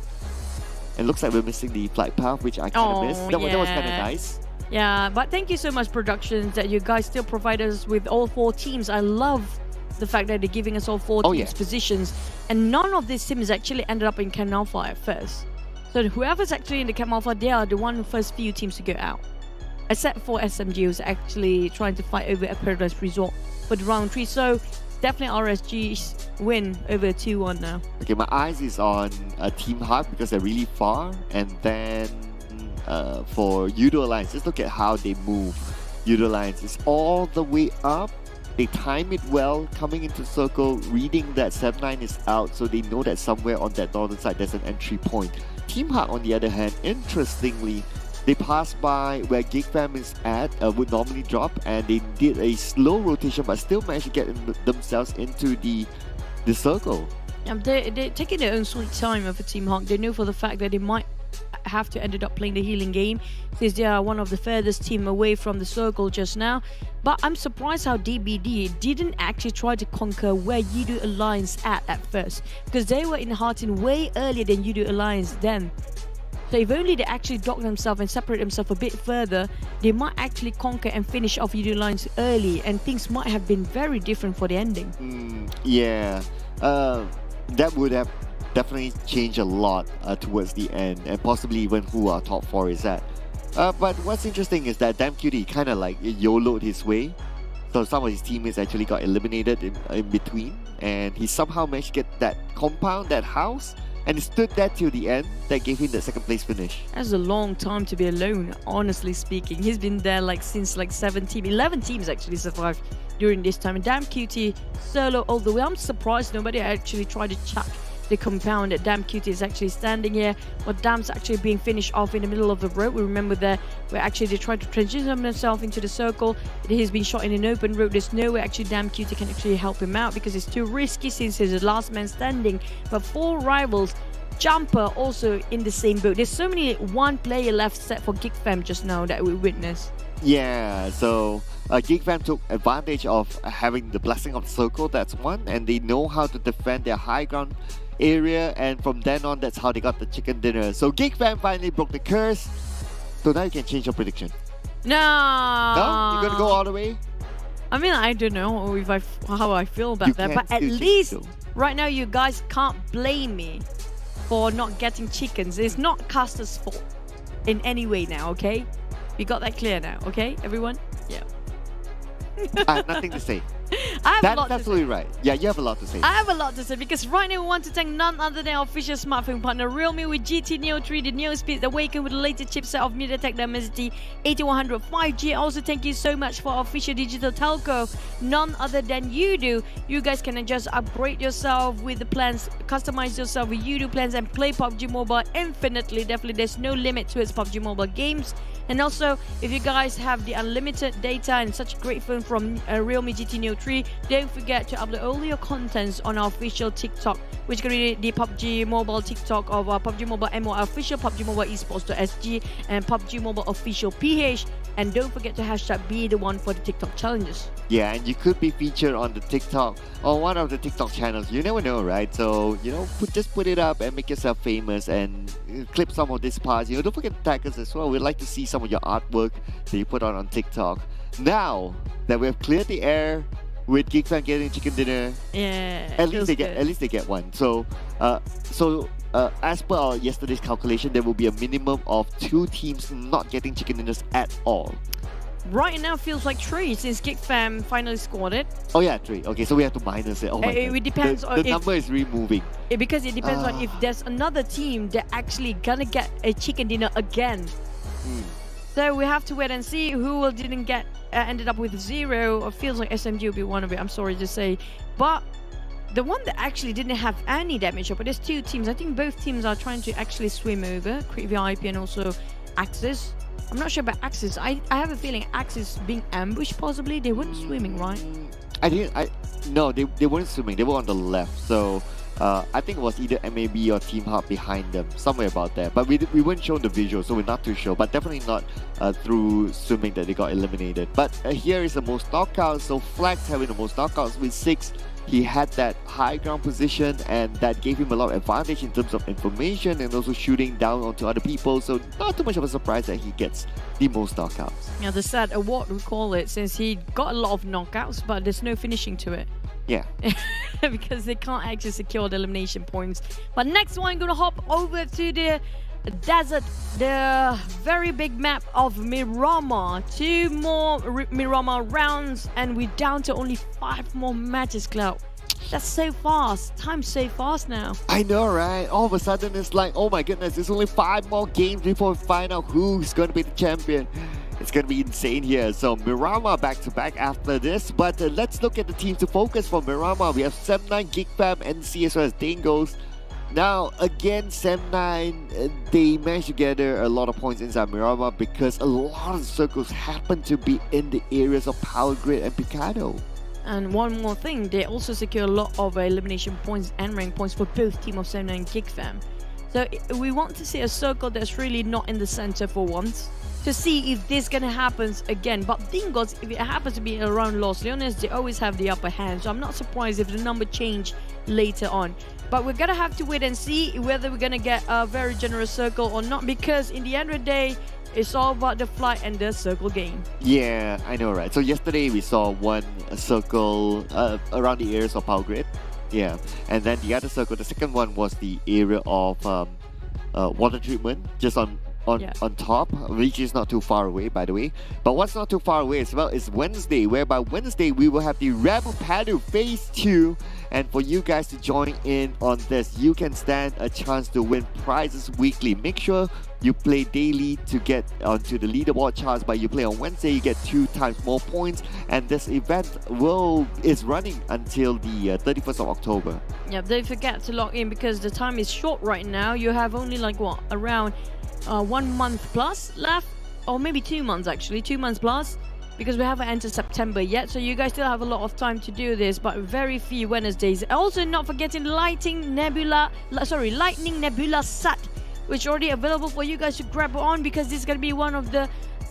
And looks like we're missing the flight path, which I kind of missed. That was kind of nice. Yeah, but thank you so much, Productions, that you guys still provide us with all 4 teams. I love the fact that they're giving us all 4 teams positions, and none of these teams actually ended up in Camp Alpha at first. So whoever's actually in the Camp Alpha, they are the first few teams to go out. Except for SMG, who's actually trying to fight over a Paradise Resort for the round 3. So definitely RSG's win over 2-1 now. Okay, my eyes is on Team Hawk because they're really far, and then for Yoodo Alliance, just look at how they move. Yoodo Alliance is all the way up. They time it well, coming into the circle, reading that 7-9 is out, so they know that somewhere on that northern side there's an entry point. Team Hawk, on the other hand, interestingly, they passed by where Geek Fam is at, would normally drop, and they did a slow rotation but still managed to get themselves into the circle. They're taking their own sweet time over Team Hawk. They know for the fact that they might have to end up playing the healing game since they are one of the furthest team away from the circle just now. But I'm surprised how DBD didn't actually try to conquer where Yoodo Alliance at first, because they were in Heartin way earlier than Yoodo Alliance then. So if only they actually dock themselves and separate themselves a bit further, they might actually conquer and finish off Yoodo Alliance early, and things might have been very different for the ending. Yeah, that would have definitely changed a lot towards the end, and possibly even who our top 4 is at. But what's interesting is that Damn Cutie kind of like YOLO'd his way. So some of his teammates actually got eliminated in between, and he somehow managed to get that compound, that house, and he stood there till the end. That gave him the 2nd place finish. That's a long time to be alone, honestly speaking. He's been there since 11 teams actually survived during this time. And Damn Cutie solo all the way. I'm surprised nobody actually tried to chuck the compound that Damn Cutie is actually standing here, but Dam's actually being finished off in the middle of the road. We remember there where actually they tried to transition himself into the circle. He's been shot in an open road. There's no way actually Damn Cutie can actually help him out because it's too risky since he's the last man standing. But 4 rivals, Jumper also in the same boat. There's so many 1 player left set for Geek Fam just now that we witnessed. Yeah, so Geek Fam took advantage of having the blessing of the circle, that's one, and they know how to defend their high ground area, and from then on that's how they got the chicken dinner. So Geek Fam finally broke the curse. So now you can change your prediction. No, you're gonna go all the way. I mean, I don't know how I feel about that, but at least right now you guys can't blame me for not getting chickens. It's not Caster's fault in any way now, okay? We got that clear now, okay, everyone? Yeah. I have nothing to say. That's absolutely right. Yeah, you have a lot to say. I have a lot to say because right now we want to thank none other than our official smartphone partner Realme with GT Neo 3, the newest speed awakened with the latest chipset of MediaTek Dimensity 8100 5G. Also, thank you so much for our official digital telco, none other than Yoodo. You guys can just upgrade yourself with the plans, customize yourself with Yoodo plans, and play PUBG Mobile infinitely. Definitely, there's no limit to its PUBG Mobile games. And also, if you guys have the unlimited data and such a great phone from Realme GT Neo 3, don't forget to upload all your contents on our official TikTok, which can be the PUBG Mobile TikTok of our PUBG Mobile MY official, PUBG Mobile Esports.sg, and PUBG Mobile official PH. And don't forget to hashtag BE THE1 for the TikTok challenges. Yeah, and you could be featured on the TikTok or one of the TikTok channels. You never know, right? So, you know, just put it up and make yourself famous and clip some of these parts. You know, don't forget to tag us as well. We'd like to see some of your artwork that you put on TikTok. Now that we have cleared the air with Geek Fam getting chicken dinner, yeah, at least they get one. So, as per our yesterday's calculation, there will be a minimum of 2 teams not getting chicken dinners at all. Right now feels like 3 since Geek Fam finally scored it. Oh yeah, 3. Okay, so we have to minus it. Oh my God. It depends on the number is removing. Because it depends on if there's another team that actually gonna get a chicken dinner again. So we have to wait and see who didn't get ended up with 0. It feels like SMG will be one of it. I'm sorry to say, but the one that actually didn't have any damage, but there's 2 teams. I think both teams are trying to actually swim over Creep VIP and also Axis. I'm not sure about Axis. I have a feeling Axis being ambushed possibly. They weren't swimming, right? No, they weren't swimming. They were on the left. So I think it was either MAB or Team Hub behind them, somewhere about there. But we weren't shown the visual, so we're not too sure. But definitely not through swimming that they got eliminated. But here is the most knockouts. So Flax having the most knockouts with 6. He had that high ground position and that gave him a lot of advantage in terms of information and also shooting down onto other people. So not too much of a surprise that he gets the most knockouts. Yeah, the sad award we call it, since he got a lot of knockouts, but there's no finishing to it. Yeah. Because they can't actually secure the elimination points. But next one, gonna hop over to the desert, the very big map of Miramar. 2 more Miramar rounds and we're down to only 5 more matches, Cloud. That's so fast. Time's so fast now. I know, right? All of a sudden it's like, oh my goodness, there's only 5 more games before we find out who's going to be the champion. It's going to be insane here. So Miramar back-to-back after this. But let's look at the teams to focus for Miramar. We have Sem9, Geek Fam, NSEA as well as Dingoz. Now, again, Sem9, they managed to gather a lot of points inside Miramar because a lot of circles happen to be in the areas of Power Grid and Picado. And one more thing, they also secure a lot of elimination points and rank points for both team of Sem9 and Geek Fam. So we want to see a circle that's really not in the center for once, to see if this gonna happen again. But Dingoz, if it happens to be around Los Leones, they always have the upper hand. So I'm not surprised if the number change later on. But we're gonna have to wait and see whether we're gonna get a very generous circle or not, because in the end of the day, it's all about the flight and the circle game. Yeah, I know, right? So yesterday we saw one circle around the areas of Power Grid. Yeah, and then the other circle, the second one was the area of water treatment, just on top, which is not too far away, by the way. But what's not too far away as well is Wednesday, whereby Wednesday we will have the Rebel Padu Phase 2. And for you guys to join in on this, you can stand a chance to win prizes weekly. Make sure you play daily to get onto the leaderboard charts. But you play on Wednesday, you get 2 times more points. And this event is running until the 31st of October. Yeah, don't forget to log in because the time is short right now. You have only like what, around 1 month plus left, or maybe 2 months actually, 2 months plus, because we haven't entered September yet. So you guys still have a lot of time to do this, but very few Wednesdays. Also, not forgetting Lightning Nebula Sat, which already available for you guys to grab on, because this is gonna be one of the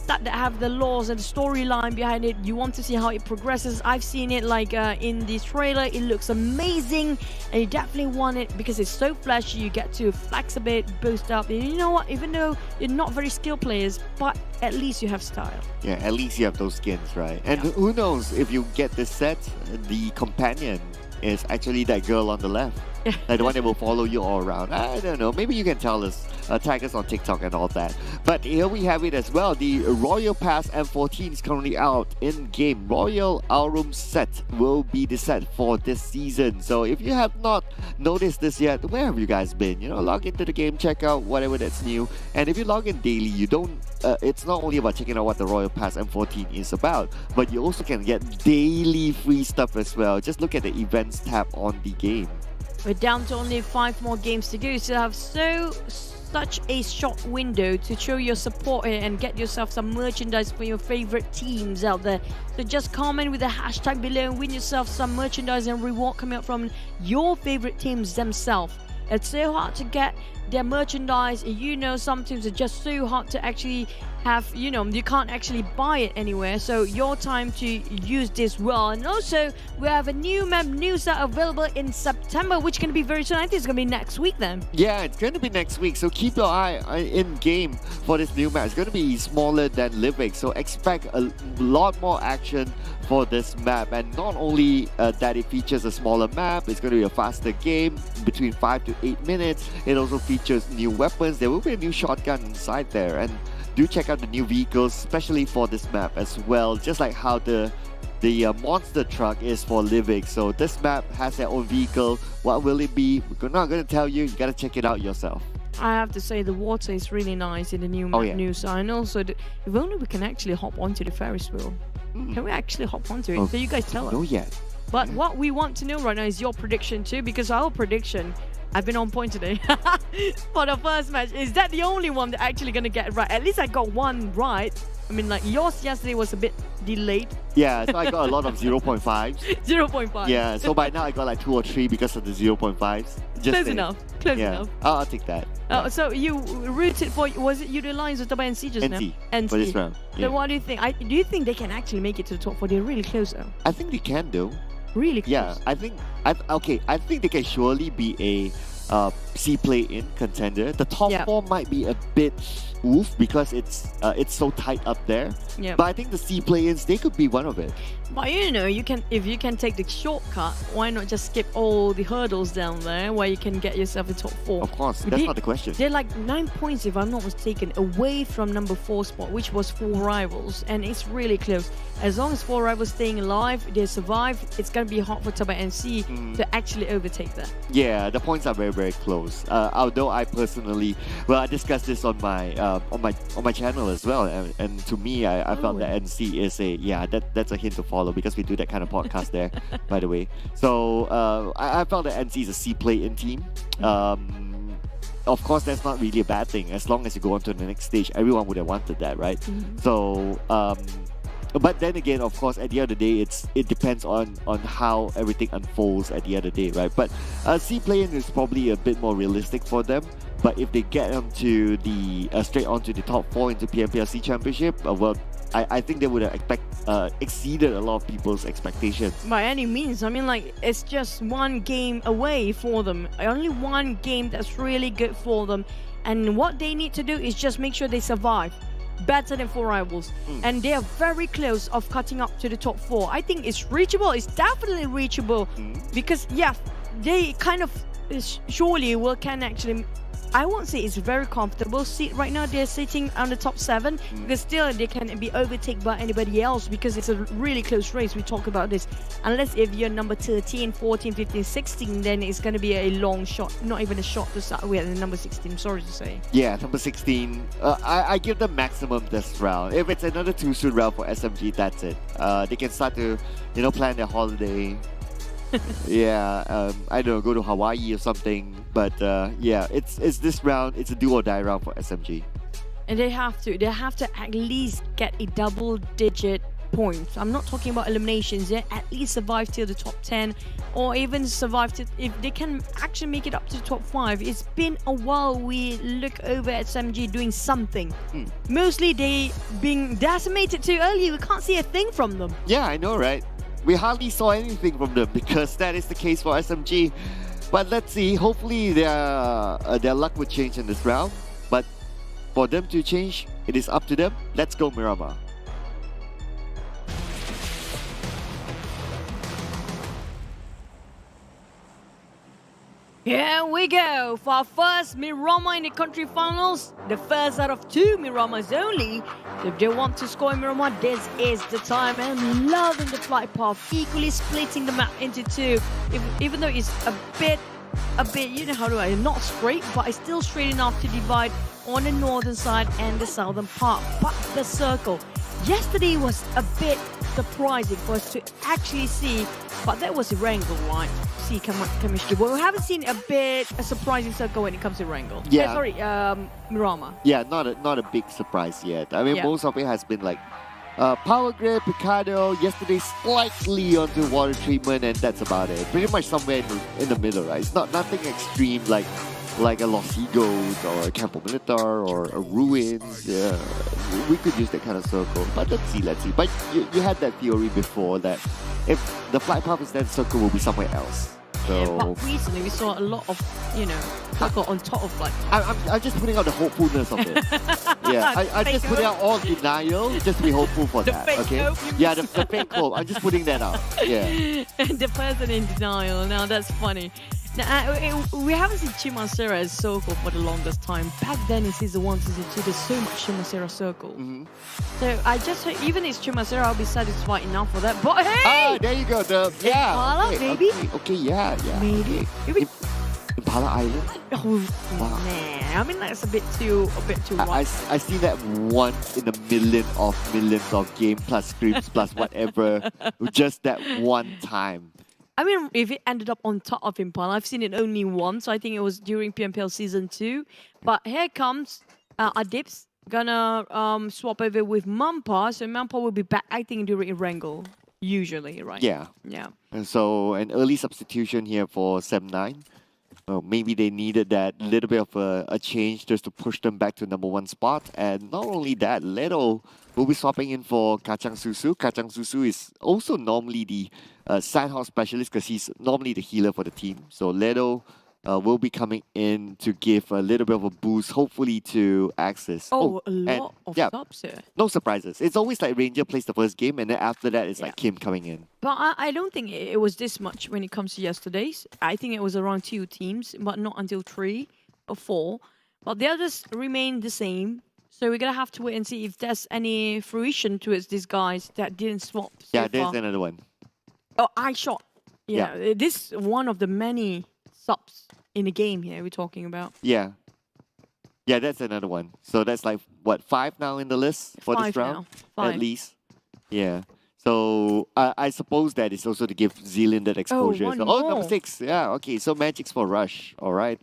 that have the laws and the storyline behind it. You want to see how it progresses. I've seen it like in the trailer. It looks amazing, and you definitely want it because it's so flashy. You get to flex a bit, boost up, and you know what, even though you're not very skilled players, but at least you have style. Yeah, at least you have those skins, right? And who knows, if you get this set, the companion is actually that girl on the left. Like the one that will follow you all around. I don't know. Maybe you can tell us, tag us on TikTok and all that. But here we have it as well. The Royal Pass M14 is currently out in game. Royal Aurum set will be the set for this season. So if you have not noticed this yet, where have you guys been? You know, log into the game, check out whatever that's new. And if you log in daily, you don't. It's not only about checking out what the Royal Pass M14 is about, but you also can get daily free stuff as well. Just look at the events tab on the game. We're down to only 5 more games to go. You still have such a short window to show your support here and get yourself some merchandise for your favorite teams out there. So just comment with the hashtag below and win yourself some merchandise and reward coming up from your favorite teams themselves. It's so hard to get their merchandise. You know, sometimes it's just so hard to actually have, you know, you can't actually buy it anywhere. So your time to use this well. And also, we have a new map news that are available in September, which can be very soon. I think it's going to be next week then. Yeah, it's going to be next week. So keep your eye in game for this new map. It's going to be smaller than Livik. So expect a lot more action for this map. And not only that it features a smaller map, it's going to be a faster game between 5 to 8 minutes. It also features new weapons. There will be a new shotgun inside there. And do check out the new vehicles, especially for this map as well, just like how the monster truck is for Livik. So this map has their own vehicle. What will it be? We're not going to tell you. You got to check it out yourself. I have to say the water is really nice in the new map news. And also, if only we can actually hop onto the Ferris wheel. Can we actually hop onto it? So you guys tell us. No yet. But what we want to know right now is your prediction too, because our prediction, I've been on point today for the first match. Is that the only one that actually going to get it right? At least I got one right. I mean, like yours yesterday was a bit delayed. Yeah, so I got a lot of 0.5s. 0.5. Yeah, so by now I got like 2 or 3 because of the 0.5s. Close enough. Close enough. I'll take that. So you rooted for, was it Yoodo Alliance or TABAH NC just now? NC. For this round. So what do you think? Do you think they can actually make it to the top 4? They're really close though. I think they can though. Really close. Yeah, I think they can surely be a C play-in contender. The top 4 might be a bit oof because it's so tight up there. Yeah. But I think the C play-ins, they could be one of it. But you know, if you can take the shortcut, why not just skip all the hurdles down there where you can get yourself a top 4? Of course, that's not the question. They're like 9 points, if I'm not mistaken, away from number 4 spot, which was 4 rivals, and it's really close. As long as 4 rivals staying alive, they survive, it's going to be hard for TABAH NC to actually overtake that. Yeah, the points are very, very close. Although I personally, I discussed this on my channel as well, and to me, I felt that NC is that's a hint to follow because we do that kind of podcast there, by the way. So I felt that NC is a C play-in team. Of course, that's not really a bad thing as long as you go on to the next stage. Everyone would have wanted that, right? So. But then again, of course, at the end of the day, it depends on how everything unfolds at the end of the day, right? But C play-in is probably a bit more realistic for them. But if they get them to the straight onto the top 4 into PMPL Championship, I think they would have exceeded a lot of people's expectations. By any means, I mean, like, it's just one game away for them. Only one game that's really good for them. And what they need to do is just make sure they survive. Better than 4 rivals, and they are very close of cutting up to the top 4. I think it's reachable. It's definitely reachable because they kind of surely can actually. I won't say it's very comfortable seat right now. They're sitting on the top 7 because still they can be overtaken by anybody else because it's a really close race. We talk about this. Unless if you're number 13, 14, 15, 16, then it's going to be a long shot. Not even a shot to start with. Number 16, sorry to say. Yeah, number 16. I give them maximum this round. If it's another 2-suit round for SMG, that's it. They can start to, plan their holiday. I don't know, go to Hawaii or something. But it's this round. It's a do or die round for SMG. And they have to at least get a double-digit points. I'm not talking about eliminations. They at least survive till the top 10, or even survive to, if they can actually make it up to the top 5. It's been a while we look over at SMG doing something. Mostly they being decimated too early. We can't see a thing from them. Yeah, I know, right? We hardly saw anything from them because that is the case for SMG. But let's see, hopefully their luck would change in this round. But for them to change, it is up to them. Let's go, Miramar. Here we go for our first Miramar in the country finals. The first out of 2 Miramars only. So if they want to score in Miramar, this is the time. And loving the flight path, equally splitting the map into 2. Even though it's a bit, not straight, but it's still straight enough to divide on the northern side and the southern part. But the circle, yesterday was a bit surprising for us to actually see, but that was a wrangle, right? See chemistry, but we haven't seen a surprising circle when it comes to wrangle. Yeah. Miramar. Yeah, not a big surprise yet. I mean, most of it has been like Power Grid, Picardo, yesterday slightly onto water treatment, and that's about it. Pretty much somewhere in the middle, right? It's not nothing extreme like a Los Eagles or a Campo Militar or a Ruins. Yeah, we could use that kind of circle. But let's see. But you had that theory before that if the flight path is then circle will be somewhere else. So, yeah, but recently we saw a lot of, circle on top of like. I'm just putting out the hopefulness of it. Yeah, I'm just putting out all denial just to be hopeful for that. Okay. Hope, yeah, the fake hope. I'm just putting that out. Yeah. The person in denial. Now that's funny. Now, we haven't seen Chimacera as circle for the longest time. Back then in Season 1, Season 2, there's so much Chimacera circle. So I just hope, even if it's Chimacera, I'll be satisfied enough for that. But hey! Ah, there you go. Impala, maybe? Okay, yeah. Maybe. Impala Island? Oh, wow. Man. I mean, that's a bit too I see that once in a millions of game plus scripts plus whatever. Just that one time. I mean, if it ended up on top of Impala, I've seen it only once. So I think it was during PMPL Season 2. But here comes Adips. Gonna swap over with Mampa. So Mampa will be back, I think, during Wrangle. Usually, right? Yeah. And so an early substitution here for Sem 9. Well, maybe they needed that little bit of a change just to push them back to #1 spot. And not only that, Leto will be swapping in for Kacang Susu. Kacang Susu is also normally the side house specialist because he's normally the healer for the team. So Leto will be coming in to give a little bit of a boost, hopefully to Axis. A lot of subs here. No surprises. It's always like Ranger plays the first game, and then after that, it's like Kim coming in. But I don't think it was this much when it comes to yesterday's. I think it was around 2 teams, but not until 3 or 4. But the others remain the same. So we're going to have to wait and see if there's any fruition towards these guys that didn't swap so there's far. another one. Oh, iShot. Yeah, this is one of the many subs in the game here we're talking about. Yeah, that's another one. So that's like, what, 5 now in the list for this round? 5. At least. Yeah. So I suppose that is also to give Zealand that exposure. Number 6. Yeah, okay. So Magic's for Rush. All right.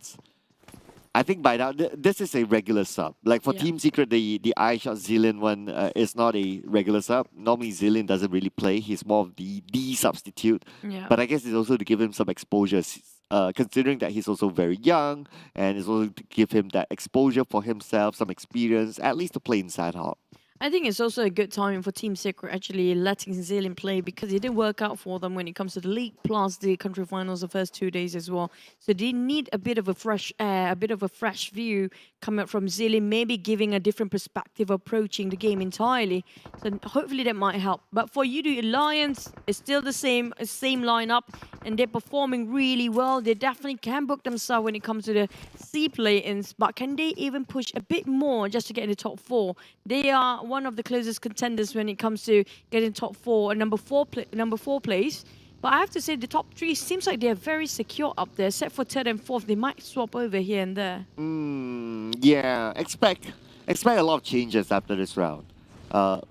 I think by now, this is a regular sub. Like for Team Secret, the iShot Zealand one is not a regular sub. Normally, Zealand doesn't really play. He's more of the substitute. Yeah. But I guess it's also to give him some exposure, considering that he's also very young, and it's also to give him that exposure for himself, some experience, at least to play inside hop. I think it's also a good timing for Team Secret actually letting Zealand play because it didn't work out for them when it comes to the league plus the country finals the first 2 days as well. So they need a bit of a fresh air, a bit of a fresh view coming up from Zealand, maybe giving a different perspective, approaching the game entirely. So hopefully that might help. But for Yoodo Alliance, it's still the same lineup and they're performing really well. They definitely can book themselves when it comes to the C play-ins, but can they even push a bit more just to get in the top 4? They are one of the closest contenders when it comes to getting top 4 and number 4 place. But I have to say the top 3 seems like they're very secure up there, except for 3rd and 4th. They might swap over here and there. Yeah, expect a lot of changes after this round.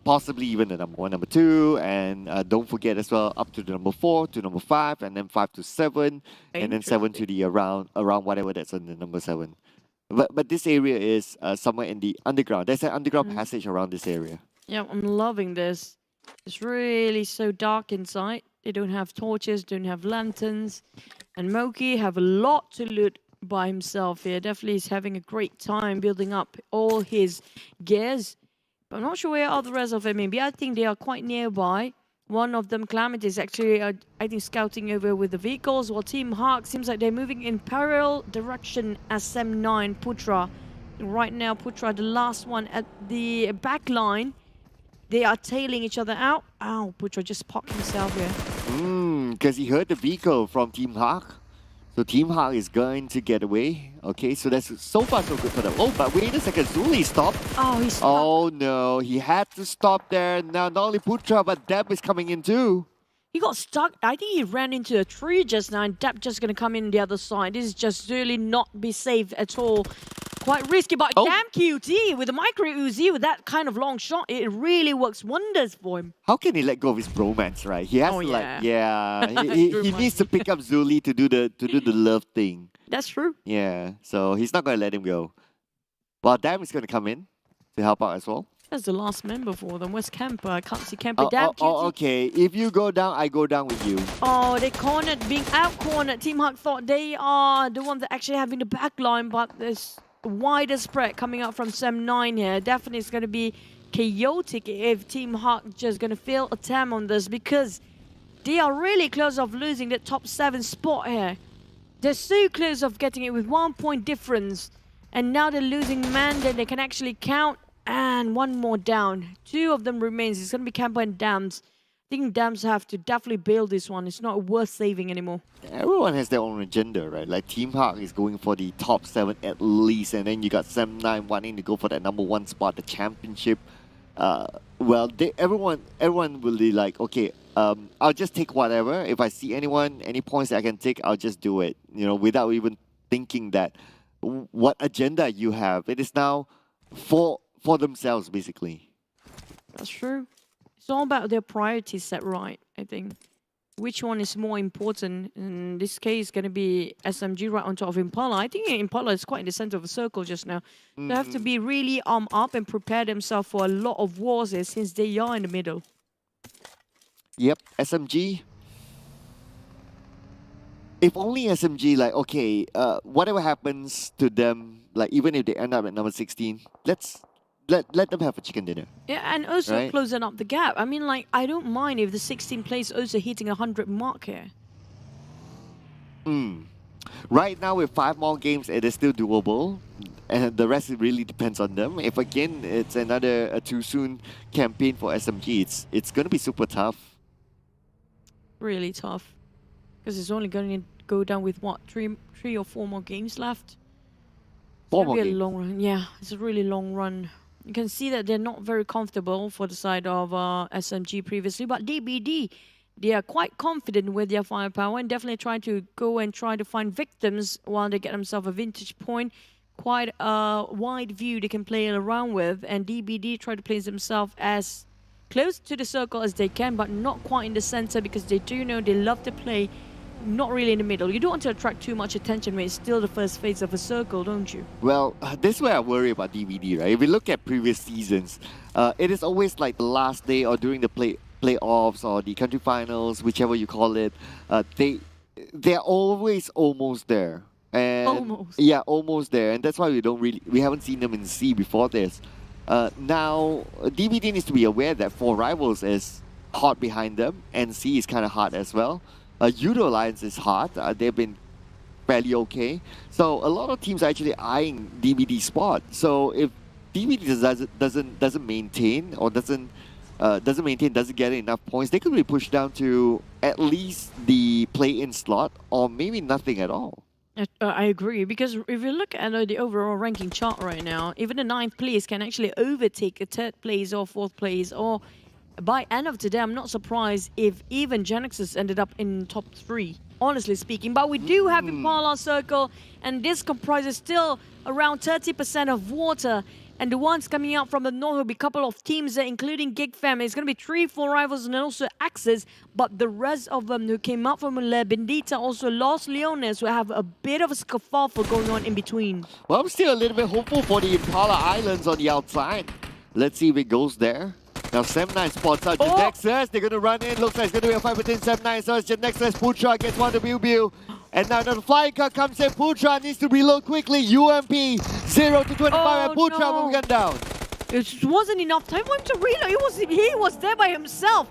Possibly even the #1, #2, and don't forget as well up to the number 4 to number 5, and then 5 to 7, and then 7 to the around whatever that's on the number 7. But this area is somewhere in the underground. There's an underground passage around this area. Yeah, I'm loving this. It's really so dark inside. They don't have torches, don't have lanterns. And Moki have a lot to loot by himself here. Definitely is having a great time building up all his gears. But I'm not sure where all the rest of them may be. I think they are quite nearby. One of them, Calamity, is actually, I think, scouting over with the vehicles, while Team Hawk seems like they're moving in parallel direction as SM9 Putra. Right now, Putra, the last one at the back line. They are tailing each other out. Ow, Putra just popped himself here. Because he heard the vehicle from Team Hawk. So Team Hawk is going to get away. Okay, so that's so far so good for them. Oh, but wait a second, Zuli stopped. Oh, he stopped. Oh no, he had to stop there. Now not only Putra, but Deb is coming in too. He got stuck. I think he ran into a tree just now, and Deb just going to come in the other side. This is just really not be safe at all. Quite risky, but damn QT with a micro Uzi with that kind of long shot, it really works wonders for him. How can he let go of his bromance, right? He has to he needs to pick up Zuli to do the love thing. That's true. Yeah, so he's not going to let him go. Well, Dam is going to come in to help out as well. That's the last member for them. Where's Camper? I can't see Camper down. Okay. If you go down, I go down with you. Oh, they cornered, being out-cornered. Team Hawk thought they are the ones that actually having the back line, but there's wider spread coming out from Sem9 here. Definitely it's going to be chaotic if Team Hawk just going to fail attempt on this, because they are really close of losing the top 7 spot here. They're so close of getting it with 1 point difference. And now they're losing man, then they can actually count. And one more down. 2 of them remains. It's going to be Camper and Dams. I think Dams have to definitely bail this one. It's not worth saving anymore. Everyone has their own agenda, right? Like Team Hawk is going for the top 7 at least, and then you got Sem9 wanting to go for that #1 spot, the championship. Well, everyone will be like, okay, I'll just take whatever. If I see any points that I can take, I'll just do it. You know, without even thinking that what agenda you have. It is now for themselves, basically. That's true. It's all about their priorities set right, I think. Which one is more important? In this case, going to be SMG right on top of Impala. I think Impala is quite in the center of the circle just now. They have to be really armed up and prepare themselves for a lot of wars here, since they are in the middle. Yep, SMG. If only SMG, like, okay, whatever happens to them, like even if they end up at number 16, let them have a chicken dinner. Yeah, and also right? Closing up the gap. I mean, like, I don't mind if the 16 plays also hitting 100 mark here. Right now, with 5 more games, it is still doable. And the rest, it really depends on them. If, again, it's another too soon campaign for SMG, it's going to be super tough. Really tough. Because it's only going to go down with, what, 3 or 4 more games left? 4 more games. A long run. Yeah, it's a really long run. You can see that they're not very comfortable for the side of SMG previously, but DBD, they are quite confident with their firepower and definitely trying to go and try to find victims while they get themselves a vintage point. Quite a wide view they can play around with, and DBD try to place themselves as close to the circle as they can, but not quite in the center, because they do know they love to play not really in the middle. You don't want to attract too much attention when it's still the first phase of a circle, don't you? Well, this is where I worry about DVD, right? If we look at previous seasons, it is always like the last day or during the playoffs or the country finals, whichever you call it. They're always almost there. And almost. Yeah, almost there. And that's why we haven't seen them in C before this. Now, DVD needs to be aware that 4 Rivals is hot behind them, and C is kind of hot as well. Yoodo Alliance is hot. They've been fairly okay. So a lot of teams are actually eyeing DBD's spot. So if DBD doesn't maintain or doesn't get enough points, they could be pushed down to at least the play-in slot or maybe nothing at all. I agree, because if you look at the overall ranking chart right now, even the 9th place can actually overtake the 3rd place or 4th place, or by end of today, I'm not surprised if even Genexus ended up in top 3, honestly speaking. But we do have Impala Circle, and this comprises still around 30% of water. And the ones coming out from the north will be a couple of teams there, including Geek Fam. It's going to be 3, 4 Rivals and also Axis. But the rest of them who came out from La Bendita, also Los Leones, will have a bit of a scuffle going on in between. Well, I'm still a little bit hopeful for the Impala Islands on the outside. Let's see if it goes there. Now Sem9 spots out Genexus. They're going to run in. Looks like it's going to be a fight between Sem9. So it's Genexus. Putra gets one to Biu. And now the flying car comes in. Putra needs to reload quickly. UMP 0 to 25 and Putra moving gun down. It wasn't enough time for him to reload. He was there by himself.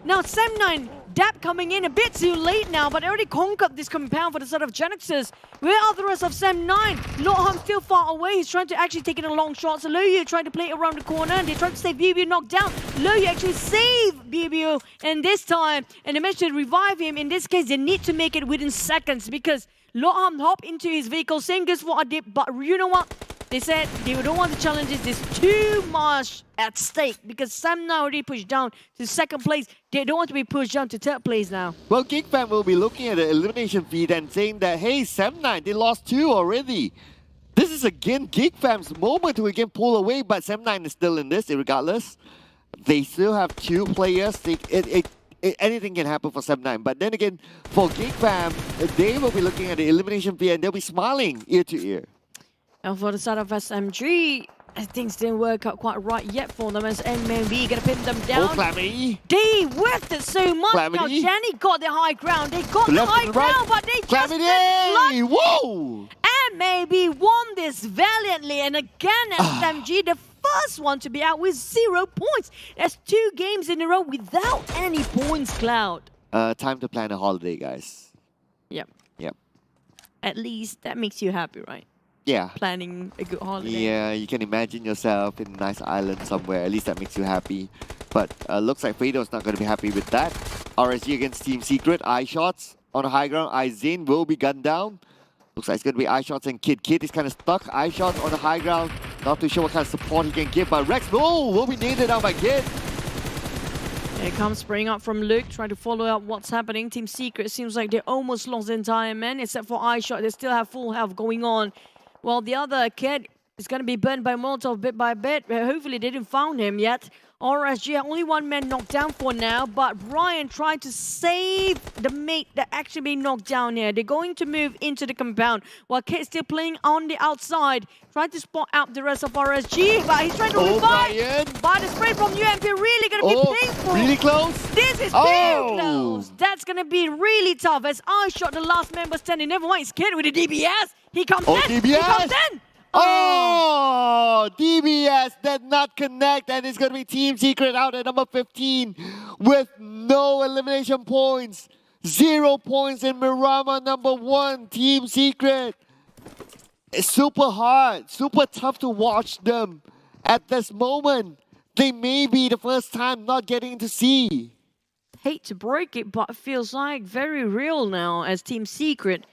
Now Sem9, Dap coming in a bit too late now, but already conquered this compound for the side of Genexus. Where are the rest of Sem9? Lotham still far away. He's trying to actually take in a long shot. So Loyu trying to play around the corner, and they trying to save BBU knocked down. Loyu actually saved BBU, and this time, and they managed to revive him. In this case, they need to make it within seconds, because Lotham hopped into his vehicle, saying this for a dip, but you know what? They said they don't want the challenges. There's too much at stake, because Sam now already pushed down to 2nd place. They don't want to be pushed down to 3rd place now. Well, Geek Fam will be looking at the elimination feed and saying that, hey, Sem9, they lost 2 already. This is again Geek Fam's moment to again pull away, but Sem9 is still in this regardless. They still have 2 players. Anything can happen for Sem9. But then again, for Geek Fam, they will be looking at the elimination feed and they'll be smiling ear to ear. And for the side of SMG, Things didn't work out quite right yet for them as MAB gonna pin them down. Oh, Calamity. They whiffed it so much. Calamity. Now Jenny got the high ground. They got the high ground, but they Calamity. just didn't flush. Whoa! And maybe won this valiantly. And again, SMG, the first one to be out with 0 points. That's 2 games in a row without any points, Cloud. Time to plan a holiday, guys. Yep. Yep. At least that makes you happy, right? Yeah. Planning a good holiday. Yeah, you can imagine yourself in a nice island somewhere. At least that makes you happy. But looks like Fredo's not going to be happy with that. RSG against Team Secret. Eye shots on the high ground. Izane will be gunned down. Looks like it's going to be eye shots and Kid. Kid is kind of stuck. Eye shots on the high ground. Not too sure what kind of support he can give. But Rex, will be nailed down by Kid. Here comes spraying up from Luke, trying to follow up what's happening. Team Secret seems like they almost lost the entire men, except for eye shot. They still have full health going on. Well, the other kid is going to be burned by Molotov bit by bit. Hopefully they didn't found him yet. RSG, only 1 man knocked down for now, but Ryan tried to save the mate that actually being knocked down here. They're going to move into the compound while Kid's still playing on the outside. Trying to spot out the rest of RSG, but he's trying to revive. But the spray from UMP really going to be painful. Really close? This is very close. That's going to be really tough as I shot the last member standing. Never mind, it's Kid with the DBS. He comes in. DBS. He comes in. Oh, DBS did not connect, and it's going to be Team Secret out at number 15 with no elimination points. 0 points in Miramar number 1, Team Secret. It's super hard, super tough to watch them at this moment. They may be the first time not getting to see. Hate to break it, but it feels like very real now as Team Secret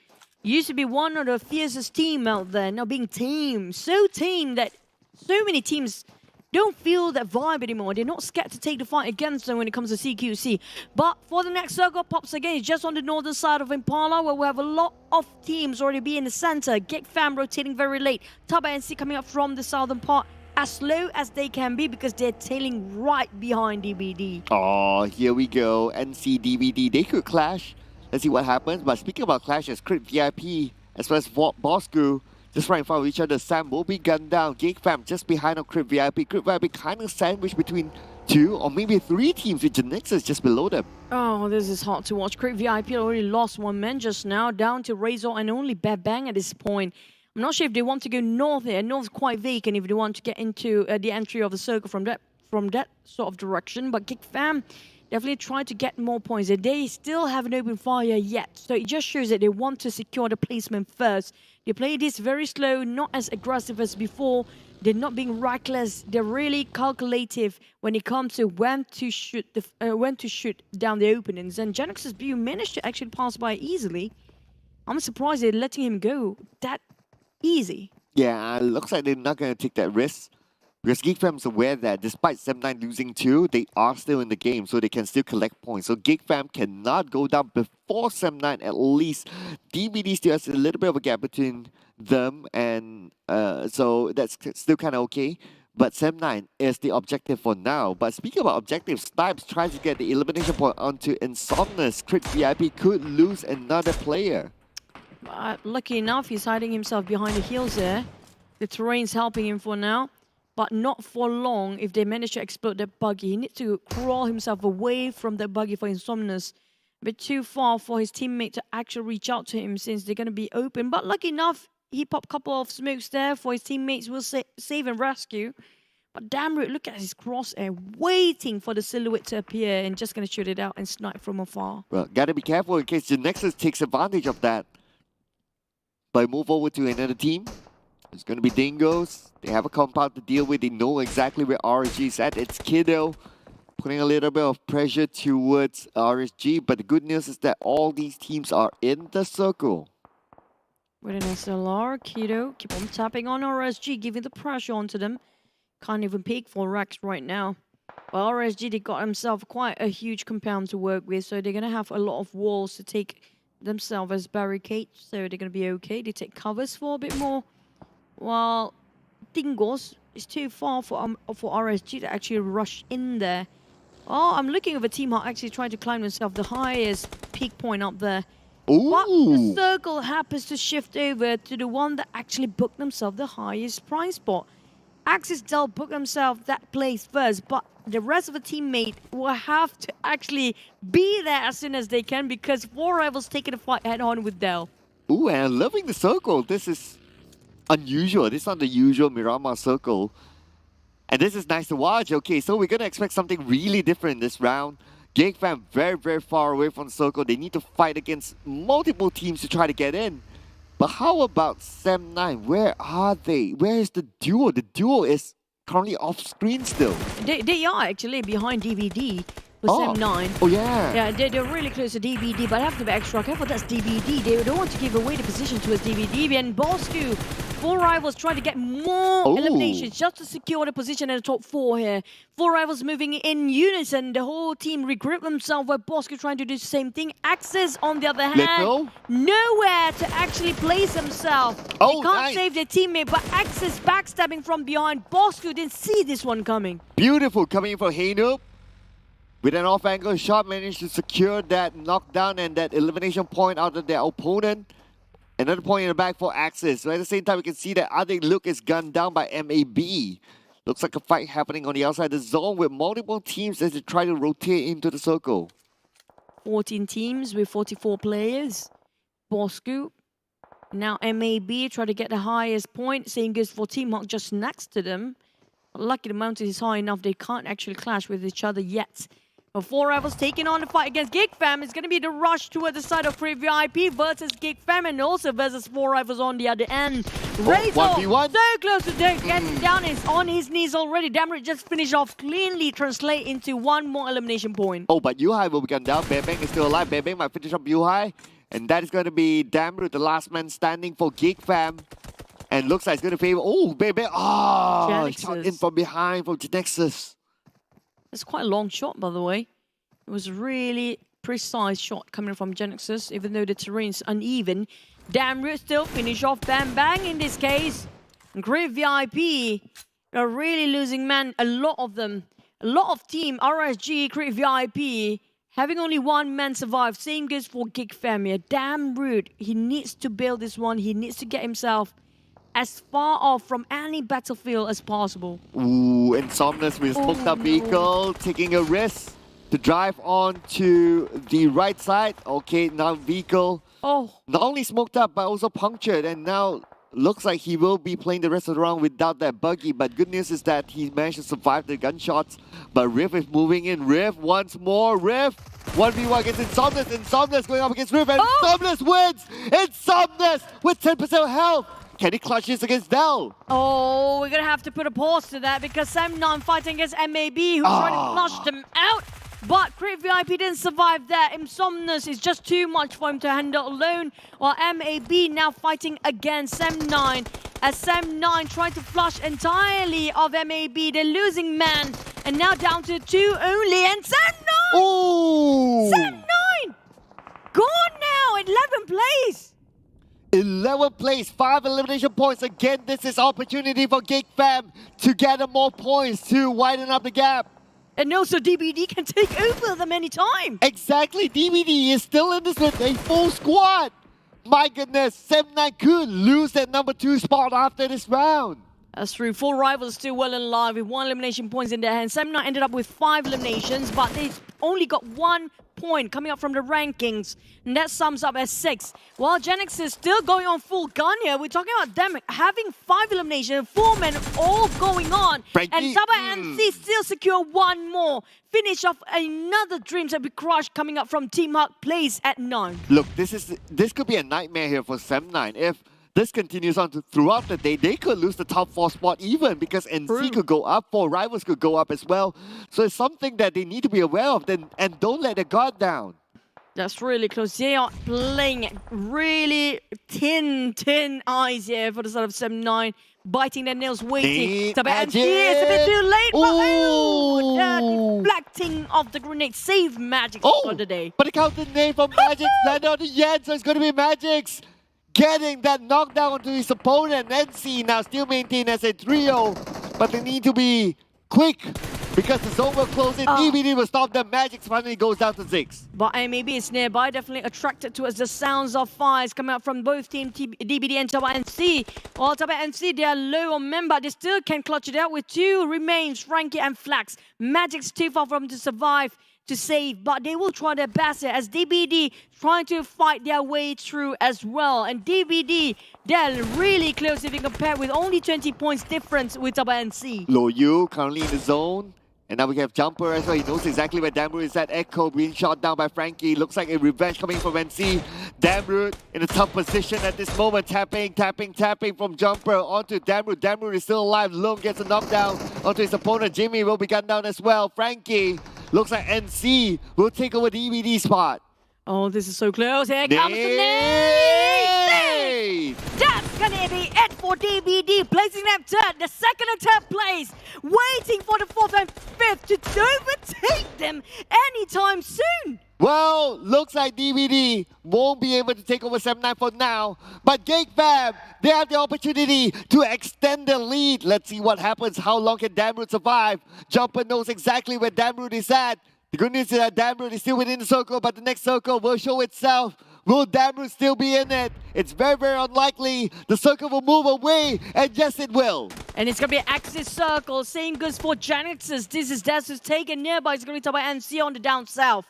used to be one of the fiercest team out there, now being team. So team that so many teams don't feel that vibe anymore. They're not scared to take the fight against them when it comes to CQC. But for the next circle pops again, it's just on the northern side of Impala where we have a lot of teams already be in the center. Geek Fam rotating very late. TABAH and NSEA coming up from the southern part as slow as they can be because they're tailing right behind DBD. Oh, here we go. NC DBD, they could clash. Let's see what happens. But speaking about clashes, Crit VIP as well as Bosskurr just right in front of each other. Sam will be gunned down. Geek Fam just behind on Crit VIP. Crit VIP kind of sandwiched between 2 or maybe 3 teams with Genexus just below them. Oh, this is hard to watch. Crit VIP already lost 1 man just now, down to Razor and only Bang at this point. I'm not sure if they want to go north here. North's quite vacant if they want to get into the entry of the circle from that sort of direction. But Geek Fam definitely try to get more points. They still haven't opened fire yet. So it just shows that they want to secure the placement first. They play this very slow, not as aggressive as before. They're not being reckless. They're really calculative when it comes to when to shoot down the openings. And Genexus BU managed to actually pass by easily. I'm surprised they're letting him go that easy. Yeah, looks like they're not going to take that risk. Because Geek Fam is aware that despite Sem9 losing 2, they are still in the game, so they can still collect points. So Geek Fam cannot go down before Sem9 at least. DBD still has a little bit of a gap between them, and so that's still kind of okay. But Sem9 is the objective for now. But speaking about objectives, Snipes tries to get the elimination point onto Insomnus. Crit VIP could lose another player. Lucky enough, he's hiding himself behind the hills there. The terrain's helping him for now. But not for long if they manage to explode that buggy. He needs to crawl himself away from that buggy for Insomnus. A bit too far for his teammate to actually reach out to him since they're going to be open. But lucky enough, he popped a couple of smokes there for his teammates will save and rescue. But damn it, look at his crosshair, waiting for the silhouette to appear and just going to shoot it out and snipe from afar. Well, gotta be careful in case Genexus takes advantage of that. But move over to another team. It's going to be Dingoz. They have a compound to deal with. They know exactly where RSG is at. It's Kiddo putting a little bit of pressure towards RSG. But the good news is that all these teams are in the circle. With an SLR, Kiddo keep on tapping on RSG, giving the pressure onto them. Can't even peek for Rex right now. Well, RSG, they got themselves quite a huge compound to work with. So they're going to have a lot of walls to take themselves as barricades. So they're going to be okay. They take covers for a bit more. While Dingoz is too far for RSG to actually rush in there. Oh, I'm looking at a team who actually trying to climb themselves the highest peak point up there. Ooh. But the circle happens to shift over to the one that actually booked themselves the highest prize spot. Axis Dell booked himself that place first, but the rest of the teammate will have to actually be there as soon as they can because 4 rivals taking the fight head-on with Dell. Ooh, and I'm loving the circle. This is unusual. This is not the usual Miramar circle. And this is nice to watch. Okay, so we're going to expect something really different this round. Geek Fam very, very far away from the circle. They need to fight against multiple teams to try to get in. But how about Sem9? Where are they? Where is the duo? The duo is currently off screen still. They are actually behind DVD with Sem9. Oh yeah. Yeah, they're really close to DVD, but I have to be extra careful. That's DVD. They don't want to give away the position towards DVD. And Bosskurr, 4 rivals trying to get more eliminations just to secure the position in the top 4 here. 4 rivals moving in unison. The whole team regroup themselves while Bosskurr trying to do the same thing. Axis, on the other hand, nowhere to actually place himself. They can't save their teammate, but Axis backstabbing from behind. Bosskurr didn't see this one coming. Beautiful coming from Hainoop. With an off-angle shot, managed to secure that knockdown and that elimination point out of their opponent. Another point in the back for Axis. So at the same time, we can see that Ade Luke is gunned down by MAB. Looks like a fight happening on the outside of the zone with multiple teams as they try to rotate into the circle. 14 teams with 44 players. Bosskurr. Now MAB try to get the highest point. Same goes for Team Hawk just next to them. Lucky the mountain is high enough, they can't actually clash with each other yet. But 4 rivals taking on the fight against Geek Fam. It's going to be the rush toward the side of Free VIP versus Geek Fam and also versus 4 rivals on the other end. Razor, 1v1. so close to getting down, is on his knees already. Damrit just finished off cleanly, translate into 1 more elimination point. Oh, but Yuhai will be gunned down. Bebeng is still alive. Bebeng might finish up Yuhai. And that is going to be Damrit, the last man standing for Geek Fam. And looks like it's going to favor. Oh, Bebeng. Oh, shot in from behind from Genexus. It's quite a long shot, by the way. It was a really precise shot coming from Genexus, even though the terrain's uneven. Damrit still finish off Bam Bang in this case. And Great VIP are really losing man, a lot of them. A lot of team, RSG, Great VIP, having only 1 man survive. Same goes for Geek Fam here. Damrit, he needs to build this one. He needs to get himself as far off from any battlefield as possible. Ooh, Insomnus with smoked up vehicle, taking a risk to drive on to the right side. Okay, now vehicle not only smoked up but also punctured, and now looks like he will be playing the rest of the round without that buggy. But good news is that he managed to survive the gunshots. But Riff is moving in. Riff once more. Riff 1v1 against Insomnus. Insomnus going up against Riff, and Insomnus wins. Insomnus with 10% health. Can he clutch this against Dell? Oh, we're going to have to put a pause to that because Sem9 fighting against MAB, who's trying to flush them out. But Great VIP didn't survive that. Insomnus is just too much for him to handle alone. While MAB now fighting against Sem9. As Sem9 trying to flush entirely of MAB. They're losing man. And now down to 2 only. And Sem9! Ooh! Sem9! Gone now, 11th place. 11th place, 5 elimination points. Again, this is opportunity for Geek Fam to gather more points to widen up the gap. And also DVD can take over them anytime. Exactly, DVD is still in this with a full squad. My goodness, Sem9 could lose that number 2 spot after this round. That's true. 4 rivals still well in live with 1 elimination points in their hands. Sem9 ended up with 5 eliminations, but they only got 1 point coming up from the rankings. And that sums up as 6. While Genexus is still going on full gun here. We're talking about them having 5 eliminations, 4 men all going on. Frankie, and TABAH and NSEA still secure 1 more. Finish off another Dreams that we crushed coming up from Team Hawk plays at 9. Look, this could be a nightmare here for Sem9. If this continues on throughout the day, they could lose the top 4 spot even because NSEA could go up, 4 rivals could go up as well. So it's something that they need to be aware of and don't let their guard down. That's really close. They are playing really thin eyes here for the side of Sem9. Biting their nails, waiting. TABAH it's a bit too late, but the deflecting of the grenade saved Magic for the day. But the counter name from Magic landed on the Yen, so it's going to be Magic's getting that knockdown onto his opponent. NSEA now still maintained as a trio, but they need to be quick because the zone will close in. DBD will stop them. Magic finally goes down to 6. But MAB is nearby, definitely attracted towards the sounds of fires coming out from both team DBD and TABAH NC. Well, TABAH NC, they are low on men, but they still can clutch it out with 2 remains, Frankie and Flax. Magic's too far from to survive, to save, but they will try their best here as DBD trying to fight their way through as well. And DBD, they're really close if you compare with only 20 points difference with TABAH NC. Low Yu currently in the zone. And now we have Jumper as well. He knows exactly where Damroot is at. Echo being shot down by Frankie. Looks like a revenge coming from NC. Damroot in a tough position at this moment. Tapping from Jumper onto Damroot. Damroot is still alive. Lung gets a knockdown onto his opponent. Jimmy will be gunned down as well. Frankie, looks like NC will take over the EBD spot. Oh, this is so close. Here comes the nade! That's gonna be it for DBD, placing them third, the second and third place, waiting for the fourth and fifth to overtake them anytime soon. Well, looks like DBD won't be able to take over 7-9 for now. But Geek Fam, they have the opportunity to extend the lead. Let's see what happens. How long can Damroot survive? Jumper knows exactly where Damroot is at. The good news is that Damroot is still within the circle, but the next circle will show itself. Will Damroot still be in it? It's very, very unlikely. The circle will move away, and yes, it will. And it's going to be an Axis circle. Same goes for Genexus. This is Desus taken nearby. It's going to be TABAH NC on the down south.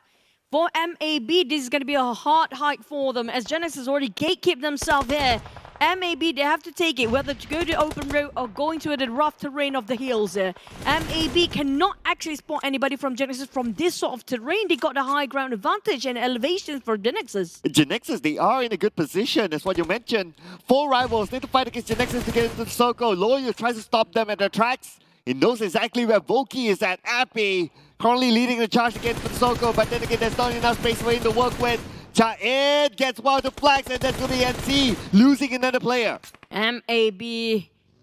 For MAB, this is going to be a hard hike for them as Genexus already gatekeep themselves here. MAB, they have to take it, whether to go to open road or going to the rough terrain of the hills. MAB cannot actually spot anybody from Genexus from this sort of terrain. They got the high ground advantage and elevation for Genexus. Genexus, they are in a good position, that's what you mentioned. 4 rivals need to fight against Genexus to get into the circle. Loyal tries to stop them at their tracks. He knows exactly where Voki is at. Appy currently leading the charge against the circle, but then again, there's not enough space for him to work with. Chaed gets one of the flags, and that's going to be NC losing another player. MAB,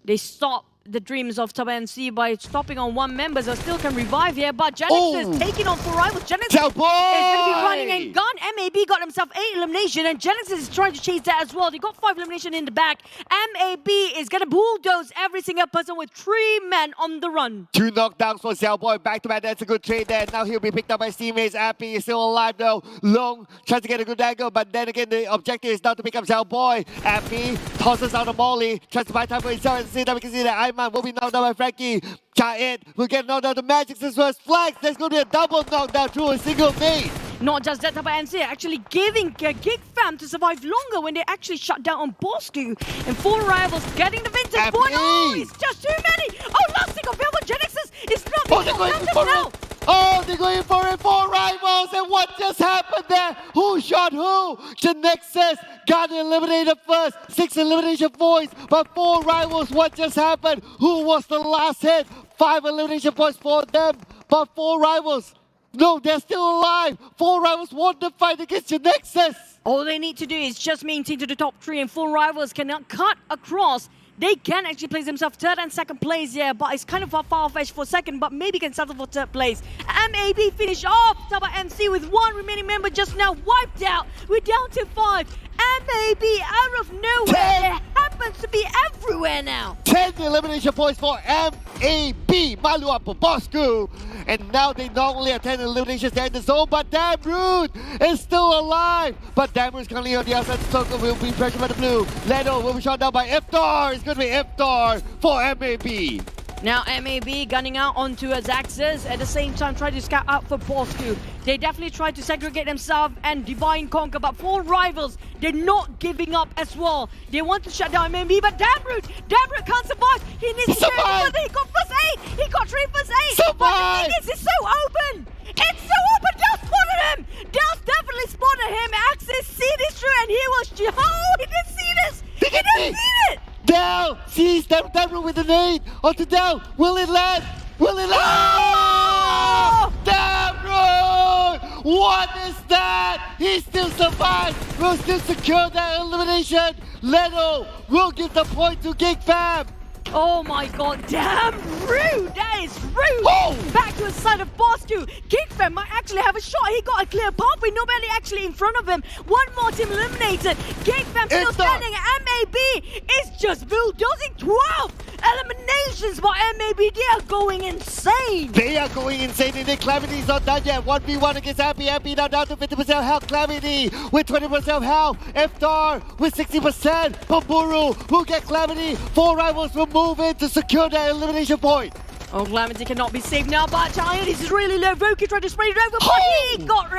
they stop the dreams of TABAH NC by stopping on one member, so still can revive here, but Genexus taking on 4 rivals. Genexus is going to be running and gun. MAB got himself 8 elimination, and Genexus is trying to chase that as well. They got 5 elimination in the back. MAB is going to bulldoze every single person with 3 men on the run. 2 knockdowns for Xiaoboy, back to back. That's a good trade there. Now he'll be picked up by his teammates. Appy is still alive though. Long tries to get a good angle, but then again the objective is now to pick up Xiaoboy. Appy tosses out a molly, tries to buy time for himself. At the same time, we can see that Ayman will be knocked down by Frankie. Chaed will get knocked down. The Magic's first flags. There's going to be a double knockdown through a single nade. Not just that, TABAH NC actually giving Geek Fam to survive longer when they actually shut down on Bosskurr. And 4 rivals getting the vintage point. Oh, it's just too many. Oh, last single fail for Genexus. It's not going to now. Oh, they're going for it. 4 rivals. And what just happened there? Who shot who? Genexus got eliminated first. 6 elimination points. But 4 rivals. What just happened? Who was the last hit? 5 elimination points for them. But 4 rivals. No, they're still alive. 4 rivals won the fight against Genexus. All they need to do is just maintain to the top 3, and 4 rivals cannot cut across. They can actually place themselves 3rd and 2nd place here, but it's kind of a far-fetched for 2nd, but maybe can settle for 3rd place. MAB finish off TABAH NC with 1 remaining member just now wiped out. We're down to 5. MAB out of nowhere. It happens to be everywhere now. 10 elimination points for MAB. Malu up for Bosskurr. And now they not only have 10 eliminations there in the zone, but Damroot is still alive. But Damroot is currently on the outside circle. Will be pressured by the blue. Leto will be shot down by Iftar. It's going to be Iftar for MAB. Now MAB gunning out onto Axis, at the same time trying to scout out for Bosskurr. They definitely tried to segregate themselves and divine conquer, but 4 rivals, they're not giving up as well. They want to shut down MAB, but Damroot can't survive. He needs to survive. He got first 8. He got 3 first 8. Survive. But the thing is, it's so open. It's so open. Dell spotted him. Dell's definitely spotted him. Axis see this through, and he was. Oh, he didn't see this. He didn't see it. Dell sees Damroot with the nade onto Dell. Will it land? Will it land? Oh! Damroot! What is that? He still survives. Will still secure that elimination. Leto will give the point to Geek Fam. Oh my god, damn rude! That is rude! Oh! Back to the side of Bosskurr. Geek Fam might actually have a shot. He got a clear pathway, nobody actually in front of him. 1 more team eliminated. Geek Fam still standing. MAB is just bulldozing 12. eliminations by MAB. They are going insane. They are going insane, and the Calamity's not done yet. 1v1 against Happy. Happy now down to 50% health. Calamity with 20% health. Iftar with 60%. Pamburu who get Calamity. 4 rivals will move in to secure that elimination point. Oh, Calamity cannot be saved now by Giant. This is really low. Voki tried to spray it over, but he got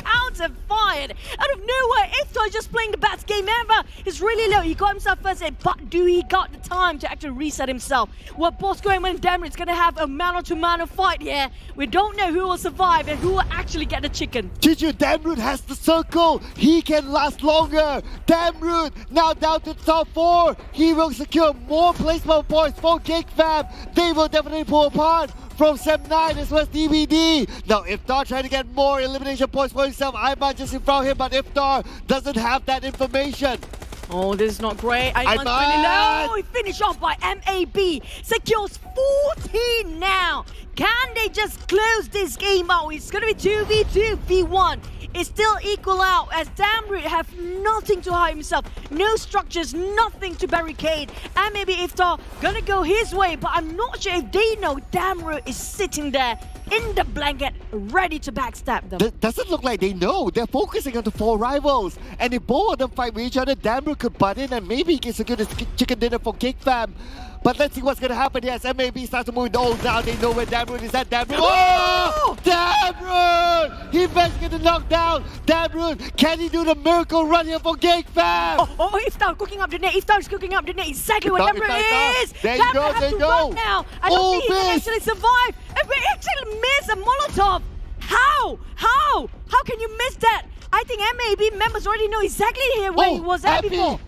counter-fired out of nowhere. Iftar is just playing the best game ever. It's really low. He got himself first hit, but do he got the time to actually reset himself? Well, Bosskurr and Damrud's going to have a mano-to-mano fight here. We don't know who will survive and who will actually get the chicken. Chichu, Damrud has the circle. He can last longer. Damrud now down to the top 4. He will secure more placement points for Geek Fam. They will definitely pull apart from Sem9 as well as DVD. Now Iftar trying to get more elimination points for himself. Iman just in front of him, but Iftar doesn't have that information. Oh, this is not great. Iman's really low. He finished off by MAB. Secures 14 now. Can they just close this game out? It's going to be 2v2 v1. It's still equal out as Damrud have nothing to hide himself. No structures, nothing to barricade. And maybe Iftar gonna go his way, but I'm not sure if they know Damrud is sitting there in the blanket, ready to backstab them. Doesn't look like they know. They're focusing on the 4 rivals. And if both of them fight with each other, Damrud could butt in and maybe get a good chicken dinner for Geek Fam. But let's see what's going to happen here as MAB starts to move. Oh, now they know where Damrud is at. Damrud. Oh! Damrud! He managed to get the knockdown. Damrud, can he do the miracle run here for Geek Fam? Oh, Iftar cooking up the net. Iftar is cooking up the net. Exactly what Damrud is. There you go, there you go. Now. I don't think he can actually survive. If we actually miss a Molotov. How? How can you miss that? I think MAB members already know exactly here where he was at before.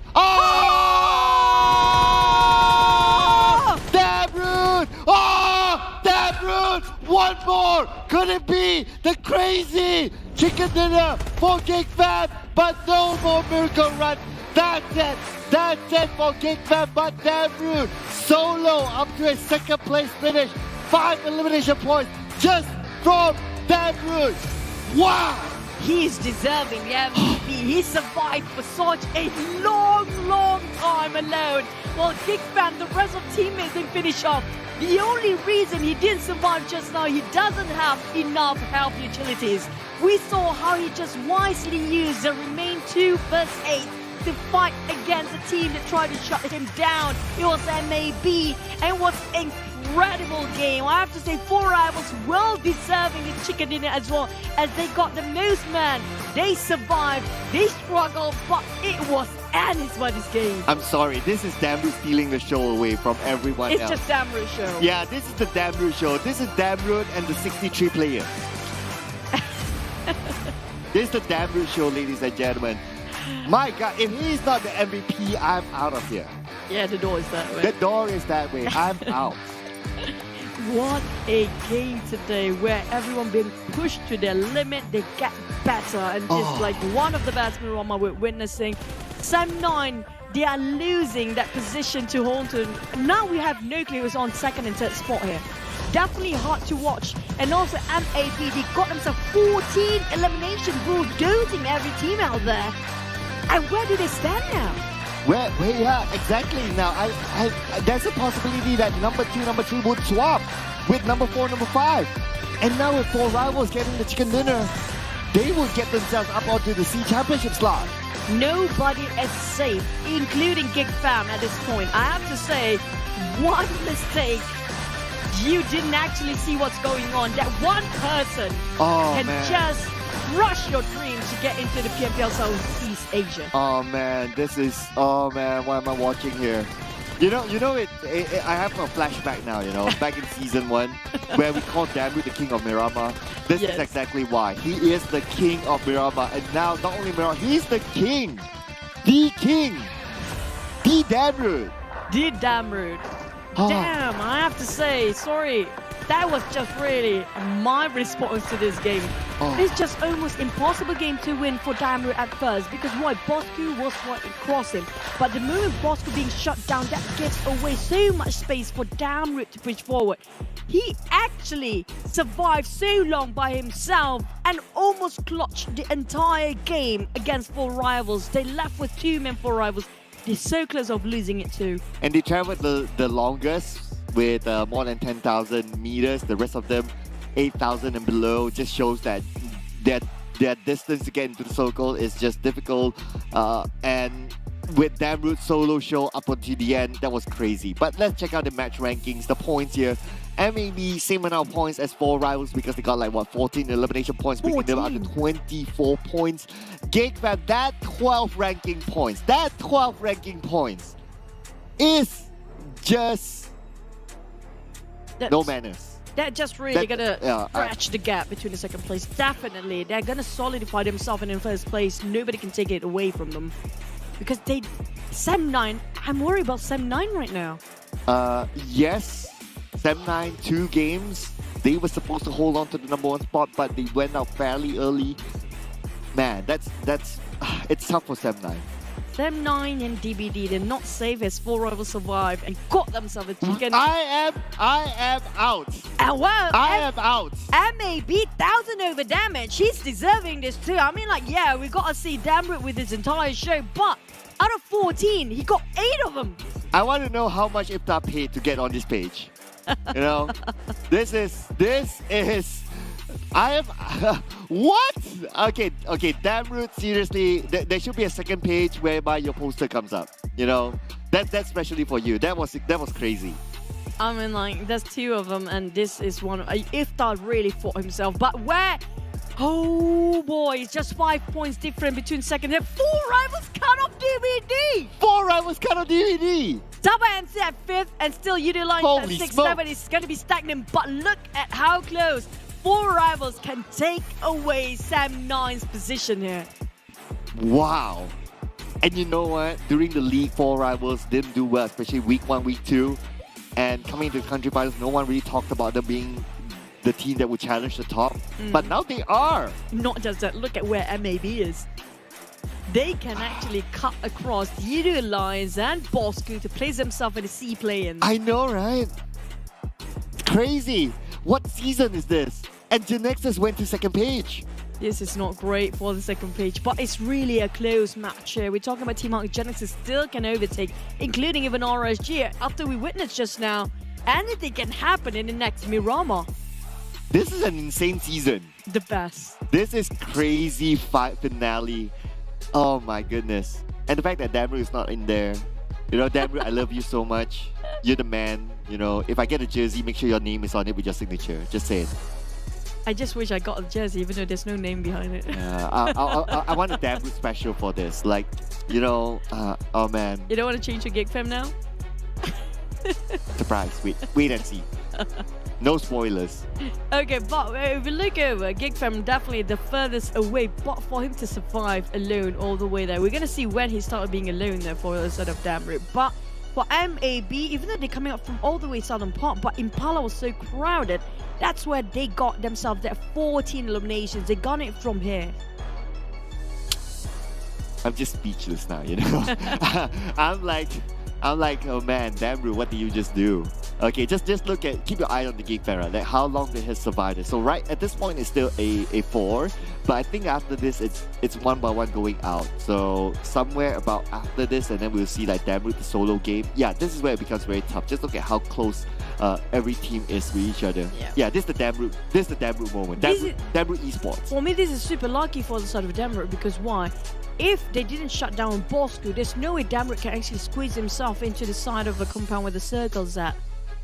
Damrud! Oh! Damrud! One more! Could it be the crazy chicken dinner for Geek Fam? But no more miracle run. That's it. That's it for Geek Fam. But Damrud solo up to a 2nd place finish. 5 elimination points just from Damrud. Wow! He is deserving the MVP. He survived for such a long time alone. While Geek Fam, the rest of teammates didn't finish off. The only reason he didn't survive just now, he doesn't have enough health utilities. We saw how he just wisely used the remaining 2 first aids to fight against a team that tried to shut him down. It was MAB and it was incredible game. I have to say 4 rivals well deserving the chicken dinner as well as they got the most man. They survived, they struggled, but it was anybody's game. I'm sorry, this is Damrud stealing the show away from everyone else. It's just Damrud's show. Yeah, this is the Damrud show. This is Damrud and the 63 players. This is the Damrud show, ladies and gentlemen. My God, if he's not the MVP, I'm out of here. Yeah, the door is that way. The door is that way. I'm out. What a game today where everyone been pushed to their limit. They get better and just like one of the best Miramar we're witnessing. Sem9, they are losing that position to Haunton. Now we have Nuclear who's on 2nd and 3rd spot here. Definitely hard to watch. And also MAB, they got themselves 14 eliminations, bulldozing every team out there. And where do they stand now? Where yeah, exactly. Now, there's a possibility that number 2, number 3 would swap with number 4, number 5. And now with 4 rivals getting the chicken dinner, they will get themselves up onto the C Championship slot. Nobody is safe, including Geek Fam at this point. I have to say, one mistake. You didn't actually see what's going on. That one person can just crush your dreams to get into the PMPL Southeast Asia. Oh man, this is, what am I watching here? You know, I have a flashback now, back in season 1, where we called Damrud the king of Miramar. This is exactly why. He is the king of Miramar, and now not only Miramar, he's the king. The king. The Damrud. The Damrud. Damn, I have to say, sorry. That was just really my response to this game. It's just almost impossible game to win for Damrud at first because Bosskurr was right across him. But the moment Bosskurr being shut down, that gives away so much space for Damrud to push forward. He actually survived so long by himself and almost clutched the entire game against 4 rivals. They left with 2 men, 4 rivals. They're so close of losing it too. And they traveled the longest with more than 10,000 meters. The rest of them 8,000 and below. Just shows that their distance to get into the circle is just difficult. And with Damroot solo show up until the end, that was crazy. But let's check out the match rankings, the points here. MAB, same amount of points as 4 rivals because they got like what, 14 elimination points, bringing them up to 24 points. Geek Fam, that 12 ranking points is just no manners. They're just really gonna stretch the gap between the second place. Definitely, they're gonna solidify themselves in first place. Nobody can take it away from them. Because Sem9, I'm worried about Sem9 right now. Yes. Sem9, 2 games. They were supposed to hold on to the #1 spot, but they went out fairly early. Man, it's tough for Sem9. Sem9 and DBD, they're not safe as 4 rivals survived and got themselves a chicken. I am out. I am out. MAB 1,000 over damage. He's deserving this too. I mean, like, yeah, we got to see Damroot with his entire show, but out of 14, he got 8 of them. I want to know how much Iftar paid to get on this page. You know, this is, I am, what? Okay, Damroot, seriously, there should be a second page whereby your poster comes up. You know, that's especially for you. That was crazy. I mean, like, there's 2 of them, and this is one. Iftar really fought himself, but where? Oh boy, it's just 5 points different between second and 4 rivals cut off DVD. 4 rivals cut off DVD. TABAH NC at 5th, and still Yoodo Alliance at 6th, 7th. It's going to be stagnant, but look at how close 4 rivals can take away Sem9's position here. Wow. And you know what? During the league, 4 rivals didn't do well, especially week 1, week 2. And coming into the country finals, no one really talked about them being the team that would challenge the top. But now they are. Not just that, look at where MAB is. They can actually cut across Yoodo Alliance and Bosskurr to place themselves in the C play-in. I know, right? Crazy. What season is this? And Genexus went to second page. This is not great for the second page, but it's really a close match here. We're talking about Team Arc. Genexus still can overtake, including even RSG, after we witnessed just now. Anything can happen in the next Miramar. This is an insane season. The best. This is crazy fight finale. Oh my goodness. And the fact that Damroot is not in there. You know, Damroot, I love you so much. You're the man. You know, if I get a jersey, make sure your name is on it with your signature. Just say it. I just wish I got a jersey, even though there's no name behind it. Yeah, I want a Damroot special for this. Like, you know, oh man. You don't want to change your Geek Fam now? Surprise. Wait and see. No spoilers. Okay, but if we look over, Geek Fam definitely the furthest away, but for him to survive alone all the way there, we're going to see when he started being alone there for the side of Damroot. But for MAB, even though they're coming up from all the way southern part, but Impala was so crowded, that's where they got themselves their 14 eliminations. They got it from here. I'm just speechless now, you know. I'm like, oh man, Damroot, what did you just do? Okay, just look at, keep your eye on the Geek Fam, like how long they have survived it. So right at this point, it's still a 4, but I think after this, it's 1 by 1 going out. So somewhere about after this, and then we'll see like Damroot, the solo game. Yeah, this is where it becomes very tough. Just look at how close every team is with each other. Yeah, this is the Damroot moment. Damroot Esports. For me, this is super lucky for the side of Damroot, because why? If they didn't shut down Bosskurr, there's no way Damroot can actually squeeze himself into the side of a compound where the circle's at.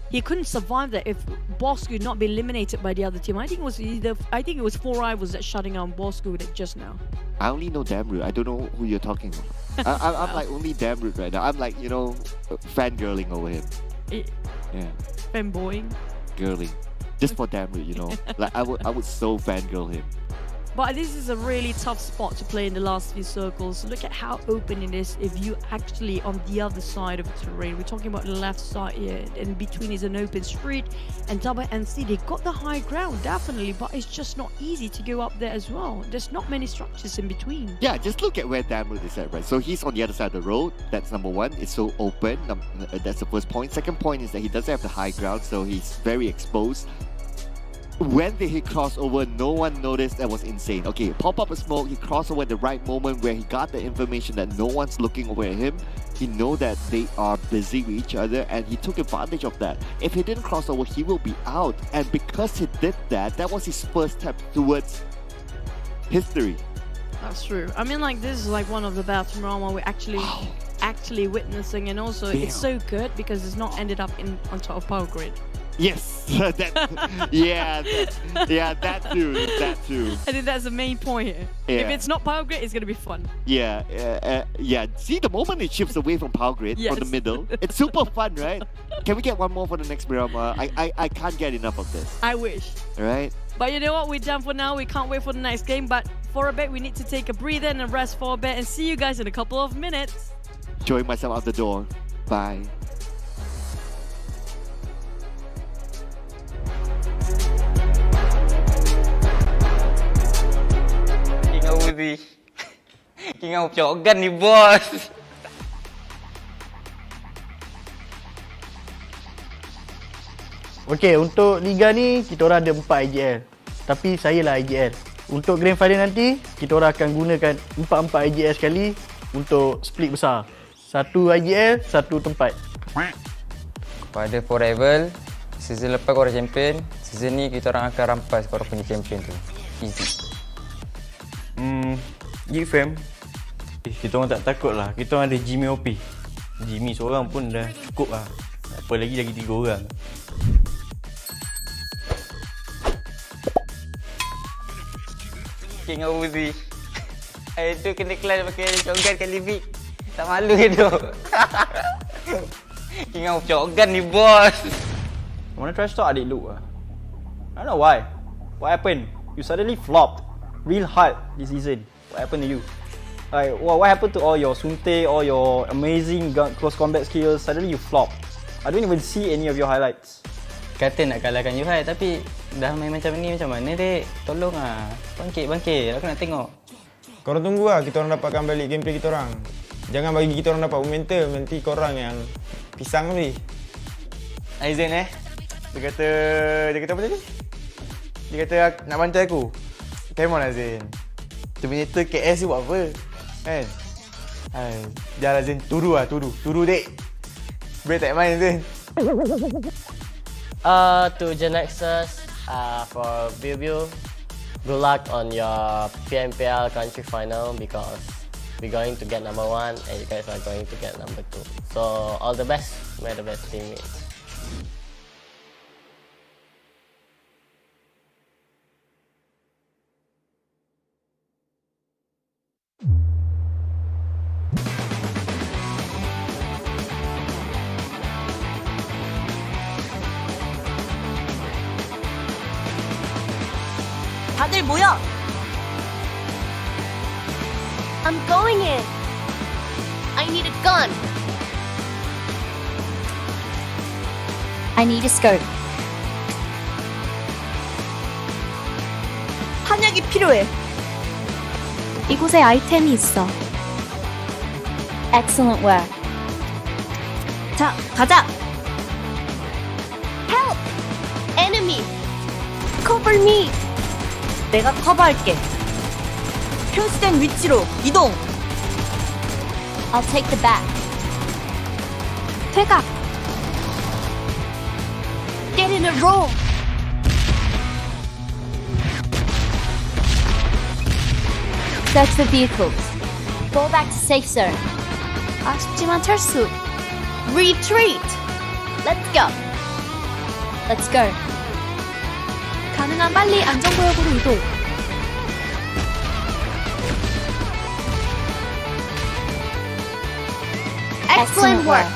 He couldn't survive that if Bosskurr not be eliminated by the other team. I think it was 4 rivals that shutting down Bosskurr just now. I only know Damroot. I don't know who you're talking about. I'm like only Damroot right now. I'm like, you know, fangirling over him. Yeah. Fanboying. Girling. Just for Damroot, you know. Like I would so fangirl him. But this is a really tough spot to play in the last few circles. Look at how open it is if you actually on the other side of the terrain. We're talking about the left side here. In between is an open street. And TABAH NC, they got the high ground, definitely. But it's just not easy to go up there as well. There's not many structures in between. Yeah, just look at where Damroot is at, right? So he's on the other side of the road. That's number 1. It's so open. That's the first point. Second point is that he doesn't have the high ground, so he's very exposed. when did he cross over? No one noticed. That was insane. Okay, pop up a smoke. He crossed over at the right moment where he got the information that no one's looking over at him. He know that they are busy with each other, and he took advantage of that. If he didn't cross over, he will be out. And because he did that, that was his first step towards history. That's true. I mean, like, this is like one of the best drama we're actually witnessing, and also it's so good because it's not ended up on top of Power Grid. Yes, that too. I think that's the main point here. Yeah. If it's not Power Grid, it's gonna be fun. Yeah. See, the moment it shifts away from Power Grid, from the middle, it's super fun, right? Can we get one more for the next drama? I can't get enough of this. I wish. All right. But you know what? We're done for now. We can't wait for the next game. But for a bit, we need to take a breather and a rest for a bit, and see you guys in a couple of minutes. Join myself out the door. Bye. King of Jogan ni bos. Okey, untuk Liga ni kita orang ada 4 IGL. Tapi saya lah IGL. Untuk Grand Final nanti, kita orang akan gunakan 4 IGL sekali untuk split besar. 1 IGL, 1 tempat. Pada Forever, season lepas korang champion, season ni kita orang akan rampas korang punya champion tu. Easy. Geek Fam. Kita orang tak takut lah. Kita orang ada Jimmy OP. Jimmy seorang pun dah cukup lah. Apa lagi 3 orang. King of Uzi. Itu kena kelas pakai shotgun kali big. Tak malu ke tu? King of shotgun ni bos. Wanna trash talk adik Luke lah. I don't know why. What happened? You suddenly flopped. Real hard this season. What happened to you? Like, what happened to all your Sunte, all your amazing close combat skills? Suddenly you flop. I don't even see any of your highlights. Kata nak kalahkan Yuhai tapi dah main macam ni macam mana dek? Tolong ah. Bangkit. Aku nak tengok. Korang tunggu lah kita orang dapatkan balik gameplay kita orang. Jangan bagi kita orang dapat momentum, nanti korang yang pisang ni. Aizen Dia kata apa tadi? Dia kata nak bantai aku. Come on Aizen. Terminator KS ni buat apa? Kan? Jangan Aizen, turu dek. Boleh tak main Aizen? To Genexus, for Biu, good luck on your PMPL country final because we're going to get number 1 and you guys are going to get number 2. So all the best, may the best teammates. 다들 모여! I'm going in! I need a gun! I need a scope. 탄약이 필요해. 이곳에 아이템이 있어. Excellent work. 자, 가자! Help! Enemy! Cover me! 내가 커버할게. 표시된 위치로 이동. I'll take the back. 퇴각. Get in a row. Search the vehicles. Go back to safe zone. 아쉽지만 철수. Retreat. Let's go. Let's go. 가능한 빨리 안전구역으로 이동. Excellent work.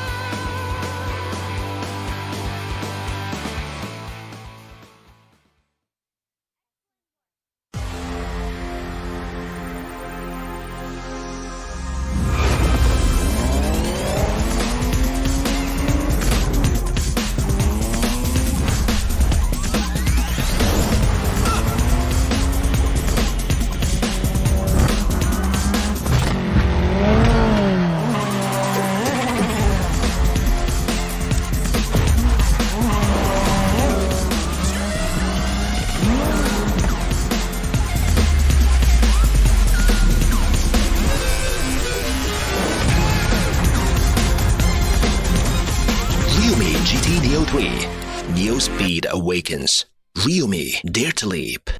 awakens. Real me, dare to leap.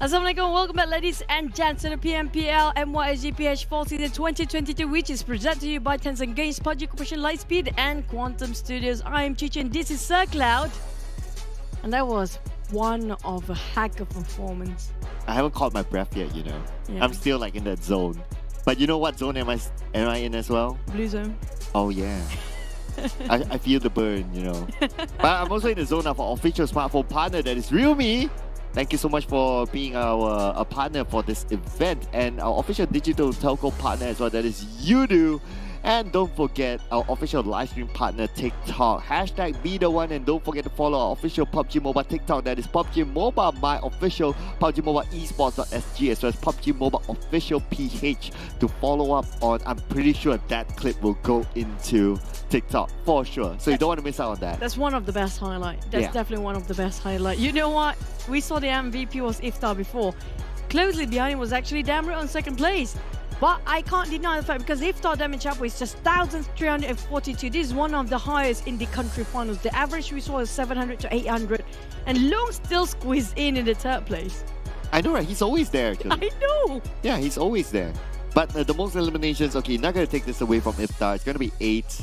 Assalamualaikum, welcome back ladies and gents to the PMPL MYSGPH Fall Season 2022, which is presented to you by Tencent Games, PUBG Corporation Lightspeed and Quantum Studios. I am Chichi and this is Sir Cloud. And that was one of a heck of a performance. I haven't caught my breath yet, you know. Yeah. I'm still like in that zone. But you know what zone am I in as well? Blue zone. Oh yeah. I feel the burn, you know. But I'm also in the zone of our official smartphone partner, that is Realme. Thank you so much for being our partner for this event, and our official digital telco partner as well, that is Yoodo. And don't forget our official livestream partner TikTok, hashtag Be The One, and don't forget to follow our official PUBG Mobile TikTok, that is PUBG Mobile My Official, PUBG Mobile Esports.sg, as well as PUBG Mobile Official PH to follow up on. I'm pretty sure that clip will go into TikTok for sure, so you don't want to miss out on that. That's one of the best highlights. That's definitely one of the best highlights. You know what? We saw the MVP was Iftar before. Closely behind him was actually Damrit on second place. But I can't deny the fact, because Iftar damage up is just 1,342. This is one of the highest in the country finals. The average we saw is 700 to 800. And Long still squeezed in the third place. I know, right? He's always there, actually. I know. Yeah, he's always there. But the most eliminations, okay, not going to take this away from Iftar. It's going to be 8.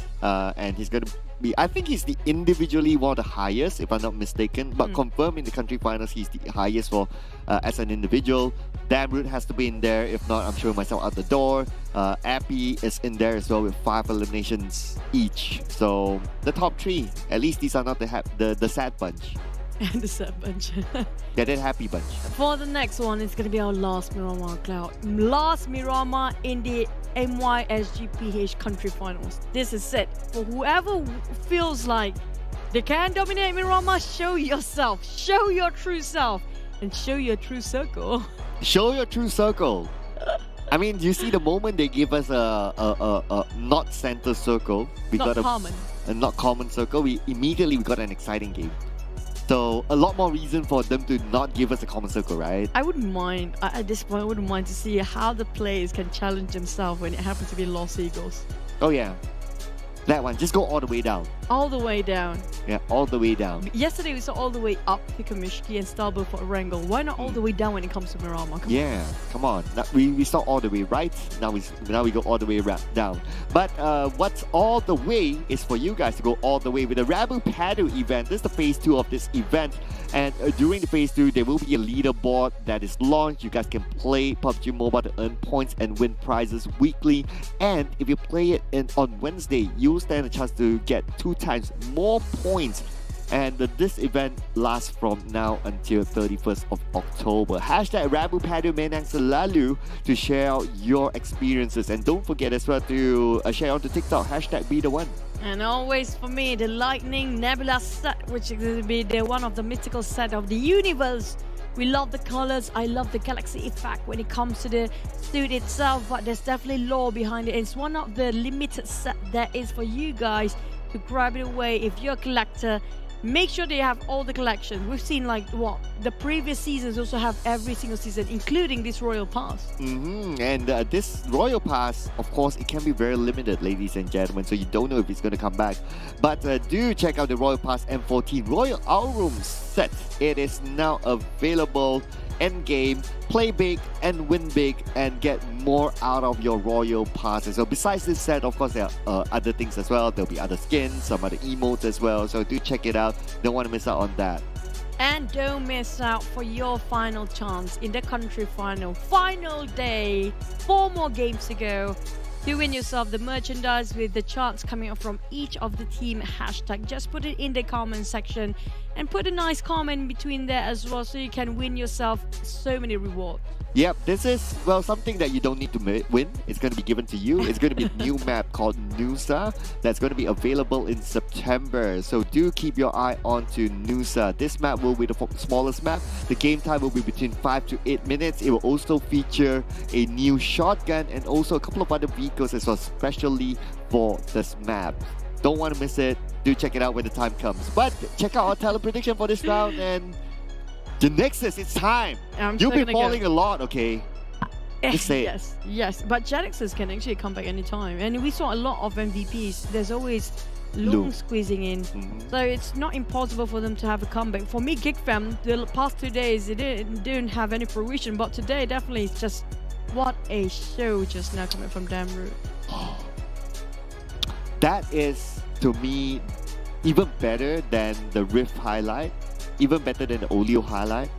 And he's going to be, I think he's the individually one of the highest, if I'm not mistaken. But confirmed in the country finals, he's the highest for as an individual. Damrit has to be in there. If not, I'm showing myself out the door. Appy is in there as well with 5 eliminations each. So the top 3, at least these are not the sad bunch. And the sad bunch. Yeah, they're happy bunch. For the next one, it's going to be our last Miramar, Cloud. Last Miramar in the MYSGPH country finals. This is it. For whoever feels like they can dominate Miramar, show yourself. Show your true self. And show your true circle. Show your true circle. I mean, you see the moment they give us a not center circle, we not got common. a not common circle. We got an exciting game. So a lot more reason for them to not give us a common circle, right? I wouldn't mind, at this point, I wouldn't mind to see how the players can challenge themselves when it happens to be Lost Eagles. Oh yeah. That one, just go all the way down. All the way down. Yeah, all the way down. Yesterday we saw all the way up to Kamishki and Starbow for Wrangle. Why not all the way down when it comes to Miramar? Come on. We saw all the way right. Now we go all the way down. But what's all the way is for you guys to go all the way with the Rabu Padu event. This is the phase 2 of this event. And during the phase 2, there will be a leaderboard that is launched. You guys can play PUBG Mobile to earn points and win prizes weekly. And if you play it on Wednesday, you'll stand a chance to get 2 times more points. And this event lasts from now until 31st of October. Hashtag Rabu Padu Menang Selalu to share out your experiences. And don't forget as well to share onto TikTok. Hashtag Be The One. And always for me, the Lightning Nebula set, which is going to be one of the mythical set of the universe. We love the colors. I love the galaxy effect when it comes to the suit itself, but there's definitely lore behind it. It's one of the limited set that is for you guys to grab it away if you're a collector. Make sure they have all the collections. We've seen like what the previous seasons also have every single season, including this Royal Pass. And this Royal Pass, of course, it can be very limited, ladies and gentlemen, so you don't know if it's going to come back. But do check out the Royal Pass M14 Royal Our Room set. It is now available endgame. Play big and win big and get more out of your Royal Passes. So besides this set, of course, there are other things as well. There'll be other skins, some other emotes as well. So do check it out. Don't want to miss out on that. And don't miss out for your final chance in the country final day. 4 more games to go to win yourself the merchandise with the charts coming up from each of the team hashtag. Just put it in the comment section and put a nice comment between there as well, so you can win yourself so many rewards. Yep, this is, well, something that you don't need to win. It's going to be given to you. It's going to be a new map called NSEA that's going to be available in September. So do keep your eye on to NSEA. This map will be the smallest map. The game time will be between 5 to 8 minutes. It will also feature a new shotgun and also a couple of other vehicles as well, especially for this map. Don't want to miss it. Do check it out when the time comes. But check out our talent prediction for this round, and Genexus, it's time. You've been falling a lot, okay? Just say it. Yes. But Genexus can actually come back anytime. And we saw a lot of MVPs. There's always long squeezing in. So it's not impossible for them to have a comeback. For me, Geek Fam, the past 2 days, it didn't have any fruition. But today, definitely, it's just what a show just now coming from Damroot. That is, to me, even better than the Rift highlight. Even better than the Olio highlight.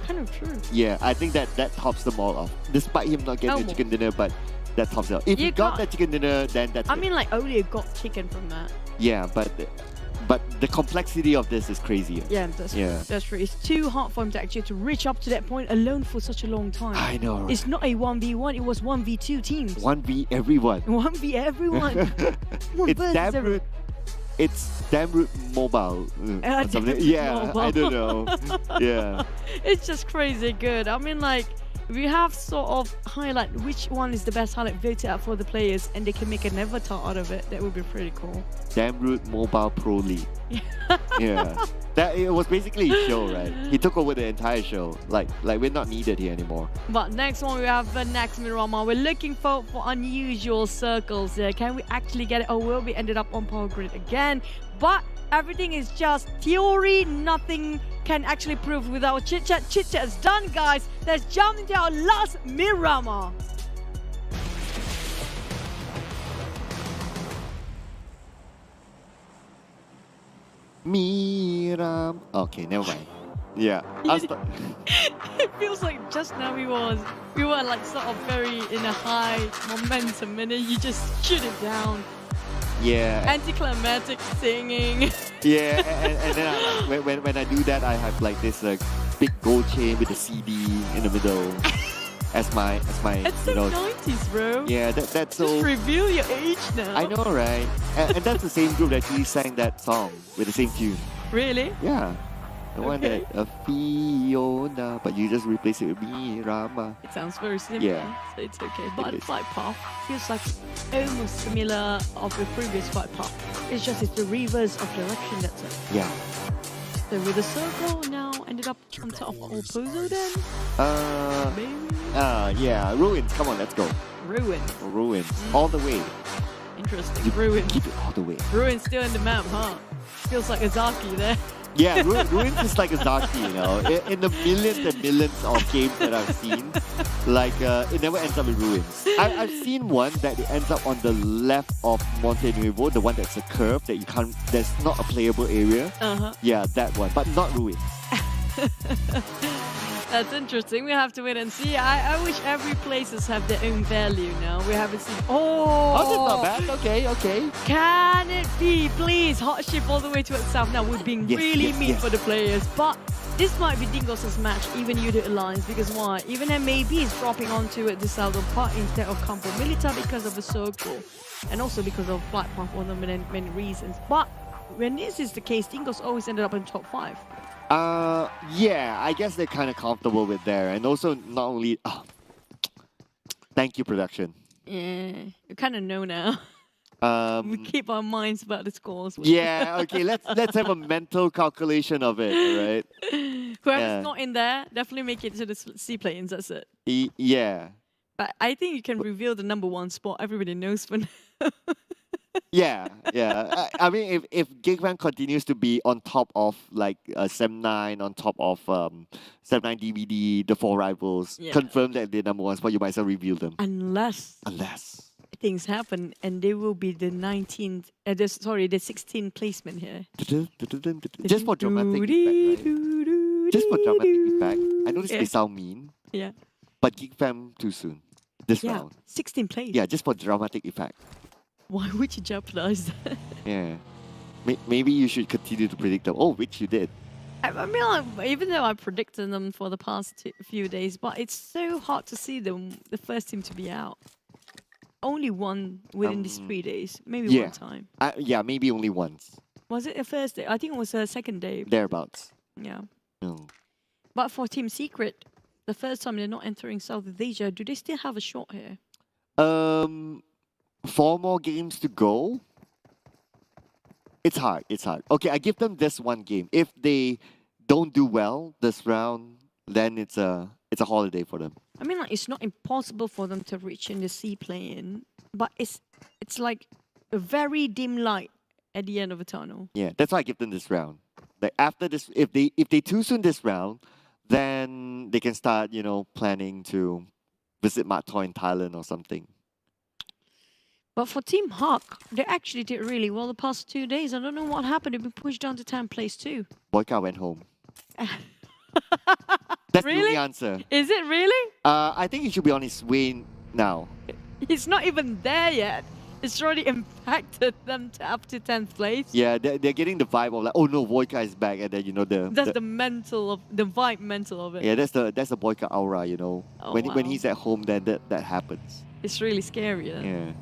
Kind of true. Yeah, I think that tops them all off. Despite him not getting the chicken dinner, but that tops it off. If you got that chicken dinner, then that's I mean, like, Olio got chicken from that. Yeah, but the complexity of this is crazier. Yeah, that's true. It's too hard for him to actually reach up to that point alone for such a long time. I know. It's not a 1v1, it was 1v2 teams. 1v everyone. 1v everyone. It's Damroot Mobile or something. Yeah, Mobile. I don't know. Yeah. It's just crazy good. I mean, like, we have sort of highlight which one is the best highlight voted out for the players, and they can make an avatar out of it. That would be pretty cool. Damroot Mobile Pro League. Yeah. It was basically a show, right? He took over the entire show. Like we're not needed here anymore. But next one, we have the next Mirama. We're looking for unusual circles there. Can we actually get it? Or will we ended up on Power Grid again? But everything is just theory. Nothing can actually prove with our chit-chat. Chit-chat is done, guys. Let's jump into our last Mirama. Miram. Okay, never mind. Yeah. It feels like just now we were like sort of very in a high momentum, and then you just shoot it down. Yeah. Anticlimactic singing. Yeah, and then when I do that, I have like this big gold chain with a CD in the middle. As my It's so 90s, bro. Yeah, that's so. Just reveal your age now. I know, right? And that's the same group that actually sang that song with the same tune. Really? Yeah. The one that Fiona, but you just replace it with Mirama. It sounds very similar, yeah. So it's okay. But the flight path feels like almost similar of the previous flight path. It's just it's the reverse of direction, that's it. Yeah. So with the circle now ended up on top of Opozo then? Maybe? Yeah, Ruins, come on, let's go. Ruins. All the way. Interesting, Ruins. Keep it all the way. Ruins still in the map, huh? Feels like Azaki there. Yeah, Ruins is like Azaki, you know. In the millions and millions of games that I've seen, like it never ends up in Ruins. I've seen one that it ends up on the left of Monte Nuevo, the one that's a curve that you can't. That's not a playable area. Yeah, that one, but not Ruins. That's interesting. We have to wait and see. I wish every places have their own value now. We haven't seen. Oh, that's not bad. Okay. Can it be, please? Hot ship all the way to itself. Now we're being really mean for the players, but this might be Dingoz's match, even Yoodo Alliance, because why? Even MAB is dropping onto the southern part instead of Campo Militar because of the circle, and also because of flight path, one of the many reasons. But when this is the case, Dingoz always ended up in top 5. Yeah, I guess they're kind of comfortable with there, and also not only. Thank you, production. Yeah, you kind of know now. We keep our minds about the scores. Yeah, okay, let's have a mental calculation of it, right? Whoever's not in there, definitely make it to the seaplanes, that's it. Yeah. But I think you can reveal the #1 spot. Everybody knows for now. Yeah. I mean, if Geek Fam continues to be on top of like Sem9, on top of Sem9 DVD, the 4 rivals, confirm that they're #1 spot, you might as well reveal them. Unless things happen and they will be the 19th, the 16th placement here. Just for dramatic effect, right? Just for dramatic effect. I know this may sound mean. Yeah. But Geek Fam too soon. This round. 16th place. Yeah, just for dramatic effect. Why would you jeopardize that? Yeah. Maybe you should continue to predict them. Oh, which you did. I mean, like, even though I predicted them for the past few days, but it's so hard to see them, the first team to be out. Only one within these 3 days. Maybe one time. Yeah, maybe only once. Was it a first day? I think it was a second day. Thereabouts. Yeah. No. But for Team Secret, the first time they're not entering Southeast Asia, do they still have a shot here? 4 more games to go. It's hard. Okay, I give them this one game. If they don't do well this round, then it's a holiday for them. I mean, like, it's not impossible for them to reach in the seaplane, but it's like a very dim light at the end of a tunnel. Yeah, that's why I give them this round. Like after this, if they too soon this round, then they can start, planning to visit Matoi in Thailand or something. But for Team Huck, they actually did really well the past 2 days. I don't know what happened. They've been pushed down to 10th place too. Boyka went home. That's the only answer. Is it really? I think he should be on his way now. He's not even there yet. It's already impacted them to up to 10th place. Yeah, they're getting the vibe of like, oh no, Boyka is back, and then that's the vibe mental of it. Yeah, that's the Boyka aura, Oh, when he's at home, then that happens. It's really scary. Yeah.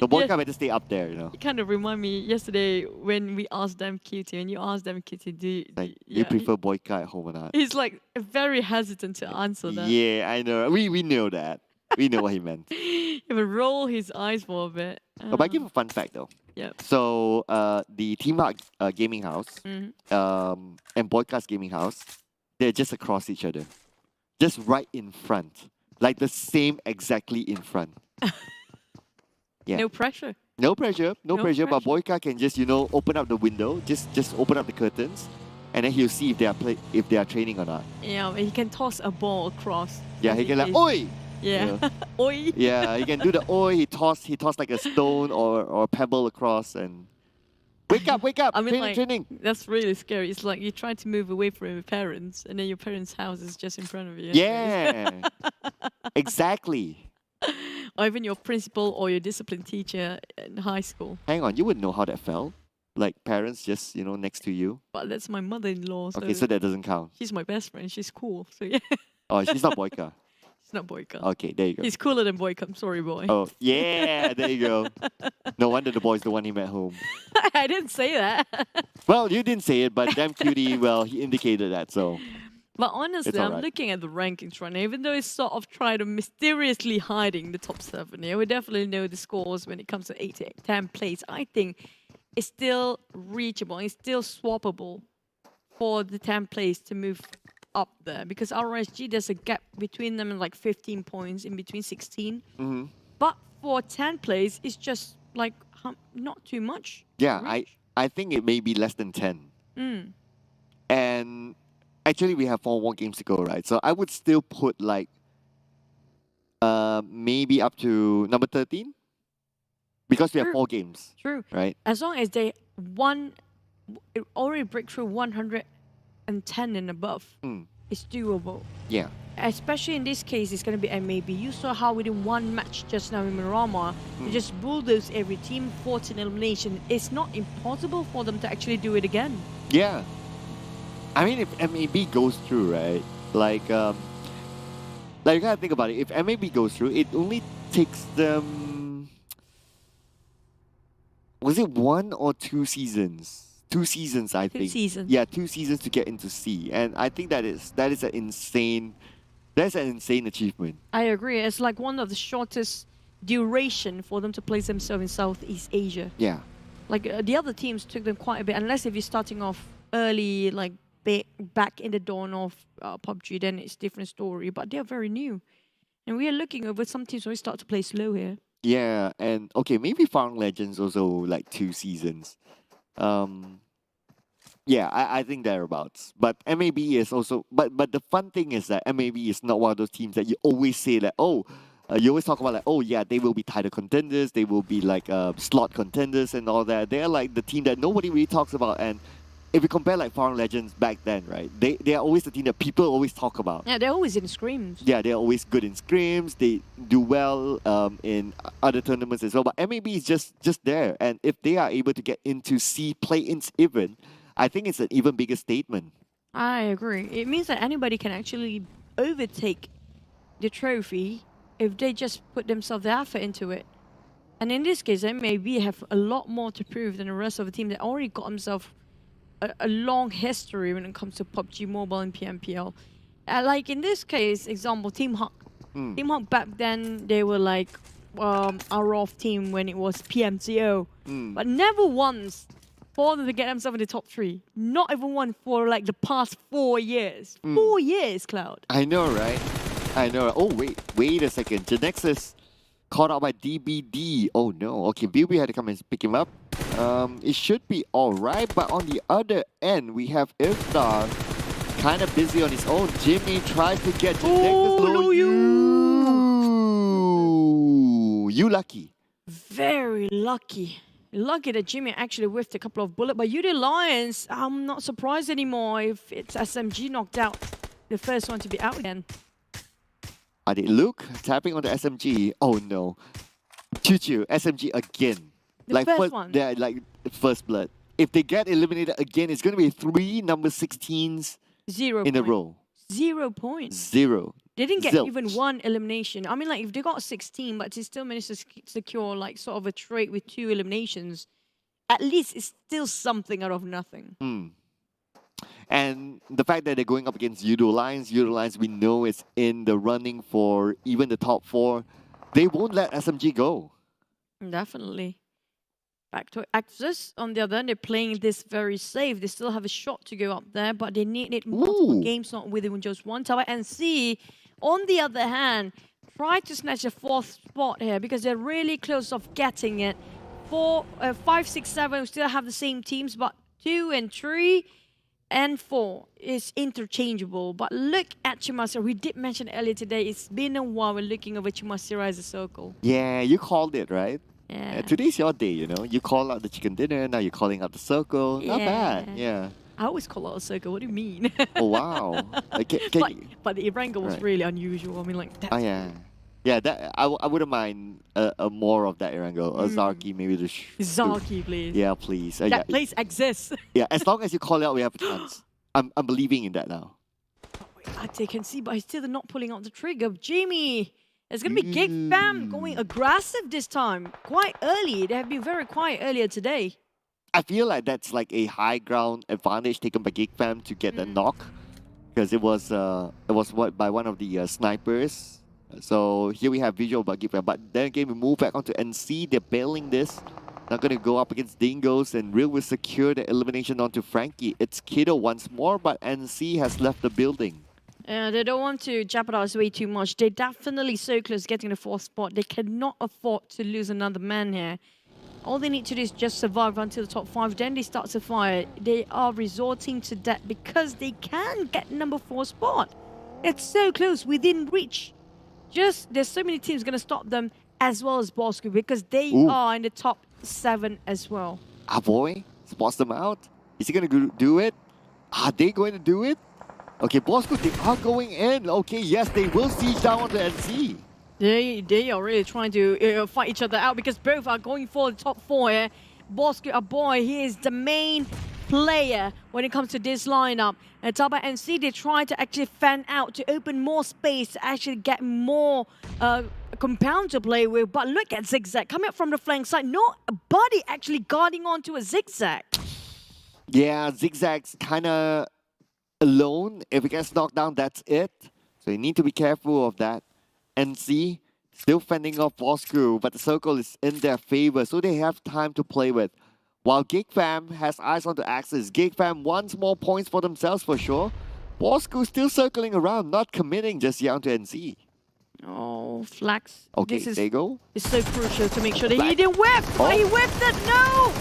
The Boyka better stay up there, It kind of remind me yesterday when we asked them QT, and you asked them QT, you prefer Boyka at home or not? He's like very hesitant to answer that. Yeah, I know. We know that. We know what he meant. He would roll his eyes for a bit. But I give a fun fact though. Yeah. So the Team Huck gaming house and Boyka's gaming house, they're just across each other, just right in front, like the same exactly in front. Yeah. No pressure. No pressure. But Boyka can just open up the window, just open up the curtains, and then he'll see if they are training or not. Yeah, he can toss a ball across. Yeah, he can like oi. Yeah, oi. Yeah, he can do the oi. He toss like a stone or a pebble across and wake up. I mean, training. That's really scary. It's like you try to move away from your parents, and then your parents' house is just in front of you. Yeah, exactly. Or even your principal or your discipline teacher in high school. Hang on, you wouldn't know how that felt. Like parents just, next to you. But that's my mother-in-law. Okay, so that doesn't count. She's my best friend. She's cool. So yeah. Oh, she's not Boyka. She's not Boyka. Okay, there you go. He's cooler than Boyka. I'm sorry, boy. Oh, yeah, there you go. No wonder the boy's the one he met home. I didn't say that. Well, you didn't say it, but damn cutie, well, he indicated that, so... But honestly, I'm looking at the rankings right now. Even though it's sort of trying to mysteriously hiding the top 7 here, we definitely know the scores when it comes to 8 to 10 place. I think it's still reachable. It's still swappable for the 10 place to move up there. Because RSG, there's a gap between them in like 15 points, in between 16. Mm-hmm. But for 10 place, it's just like not too much. Yeah, I think it may be less than 10. And... actually, we have 4 more games to go, right? So I would still put like maybe up to number 13 because we have 4 games. True. Right? As long as they already break through 110 and above, it's doable. Yeah. Especially in this case, it's going to be MAB. You saw how within 1 match just now in Miramar, they just bulldoze every team, 14 elimination. It's not impossible for them to actually do it again. Yeah. I mean, if MAB goes through, right? Like you gotta think about it. If MAB goes through, it only takes them... Was it 1 or 2 seasons? 2 seasons, I think. 2 seasons. Yeah, 2 seasons to get into C, and I think that is an insane achievement. I agree. It's like one of the shortest duration for them to place themselves in Southeast Asia. Yeah. Like the other teams took them quite a bit, unless if you're starting off early, like back in the dawn of PUBG, then it's a different story. But they're very new. And we are looking over some teams already start to play slow here. Yeah, and okay, maybe Found Legends also like 2 seasons. Yeah, I think thereabouts. But MAB is also, but the fun thing is that MAB is not one of those teams that you always say that, oh, you always talk about like, oh yeah, they will be title contenders, they will be like slot contenders and all that. They're like the team that nobody really talks about. And if you compare like Foreign Legends back then, right, they are always the team that people always talk about. Yeah, they're always in scrims. Yeah, they're always good in scrims. They do well in other tournaments as well. But MAB is just there. And if they are able to get into C play-ins even, I think it's an even bigger statement. I agree. It means that anybody can actually overtake the trophy if they just put themselves the effort into it. And in this case, they maybe have a lot more to prove than the rest of the team that already got themselves a long history when it comes to PUBG Mobile and PMPL. Like in this case, example, Team Hawk. Team Hawk back then, they were like our off team when it was PMCO. But never once for them to get themselves in the top 3. Not even one for like the past 4 years. 4 years, Cloud. I know, right? I know. Oh, wait a second. Genexus caught out by DBD. Oh no. Okay, BB had to come and pick him up. It should be alright, but on the other end, we have Iftar kind of busy on his own. Jimmy tried to get Genexus low. You lucky. Very lucky. Lucky that Jimmy actually whiffed a couple of bullets, but Yoodo Alliance, I'm not surprised anymore if it's SMG knocked out. The first one to be out again. Are they Luke tapping on the SMG? Oh no. Choo-choo, SMG again. The first one. Yeah, like first blood. If they get eliminated again, it's going to be 3 number 16s 0 in a point. row. 0 points. 0. They didn't get Zilch. even 1 elimination. I mean, like, if they got 16, but they still managed to secure, like, sort of a trait with 2 eliminations, at least it's still something out of nothing. And the fact that they're going up against Yoodo Alliance we know is in the running for even the top 4. They won't let SMG go. Definitely. Back to Axis. On the other hand, they're playing this very safe. They still have a shot to go up there, but they needed multiple games, not within just one tower. And see, on the other hand, try to snatch a 4th spot here because they're really close of getting it. 5, 6, 7, we still have the same teams, but 2 and 3 and 4 is interchangeable. But look at Chimasira. We did mention earlier today, it's been a while we're looking over Chimasira as a circle. Yeah, you called it, right? Yeah. Today's your day, you know. You call out the chicken dinner, now you're calling out the circle. Not bad, yeah. I always call out a circle. What do you mean? Oh, wow. But the Irango was really unusual. I mean, like, that's... Oh, yeah. Yeah, that I wouldn't mind more of that Irango. A Zarky, maybe the... Zarky, please. Yeah, please. That place exists. Yeah, as long as you call it out, we have a chance. I'm believing in that now. I can see, but still they're not pulling out the trigger. Jimmy! It's going to be Geek Fam going aggressive this time. Quite early. They have been very quiet earlier today. I feel like that's like a high ground advantage taken by Geek Fam to get the knock. Because it was by one of the snipers. So here we have visual about Geek Fam. But then again, we move back onto NC. They're bailing this. Not going to go up against Dingoz. And Real will secure the elimination onto Frankie. It's Kiddo once more, but NC has left the building. They don't want to jeopardize way too much. They're definitely so close getting the 4th spot. They cannot afford to lose another man here. All they need to do is just survive until the top 5. Then they start to fire. They are resorting to that because they can get number 4 spot. It's so close, within reach. Just, there's so many teams going to stop them as well as Bosskurr because they are in the top 7 as well. Ah, boy, spots them out. Is he going to do it? Are they going to do it? Okay, Bosskurr, they are going in. Okay, yes, they will siege down on the NC. They are really trying to fight each other out because both are going for the top 4 here. Bosskurr, boy, he is the main player when it comes to this lineup. And TABAH NC, they try to actually fan out to open more space to actually get more compound to play with. But look at Zigzag coming up from the flank side. Nobody actually guarding onto a Zigzag. Yeah, Zigzag's kind of alone. If it gets knocked down, that's it. So you need to be careful of that. NC Still fending off Bosskurr, but the circle is in their favor, so they have time to play with. While Geek Fam has eyes on the axis, Geek Fam wants more points for themselves for sure. Bosskurr still circling around, not committing just yet onto NC. Oh, Flax. Okay, this there you go. It's so crucial to make sure that he didn't whip. Oh. He whipped it. No.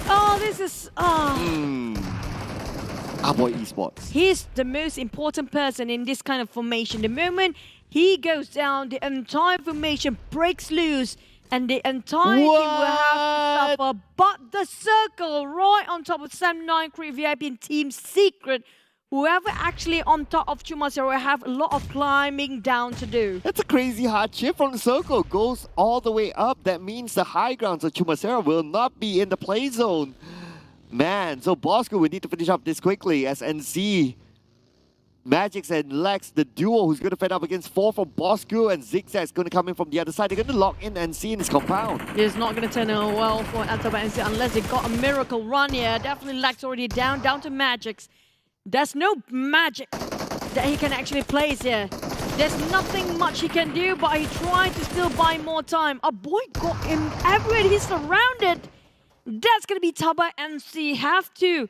Oh, this is. MAB Esports. He's the most important person in this kind of formation. The moment he goes down, the entire formation breaks loose, and the entire team will have to suffer. But the circle right on top of Sam9, Cree VIP, and Team Secret. Whoever actually on top of Chumacero will have a lot of climbing down to do. That's a crazy hardship from the circle. Goes all the way up. That means the high grounds of Chumacero will not be in the play zone. Man, so Bosskurr will need to finish up this quickly as NC. Magix and Lex, the duo who's going to fend up against 4 from Bosskurr, and Zigzag's going to come in from the other side. They're going to lock in NC in his compound. It's not going to turn out well for TABAH NC unless they got a miracle run here. Definitely Lex already down to Magix. There's no magic that he can actually place here. There's nothing much he can do, but he tried to still buy more time. A boy got him everywhere. He's surrounded. That's going to be TABAH NC. Have to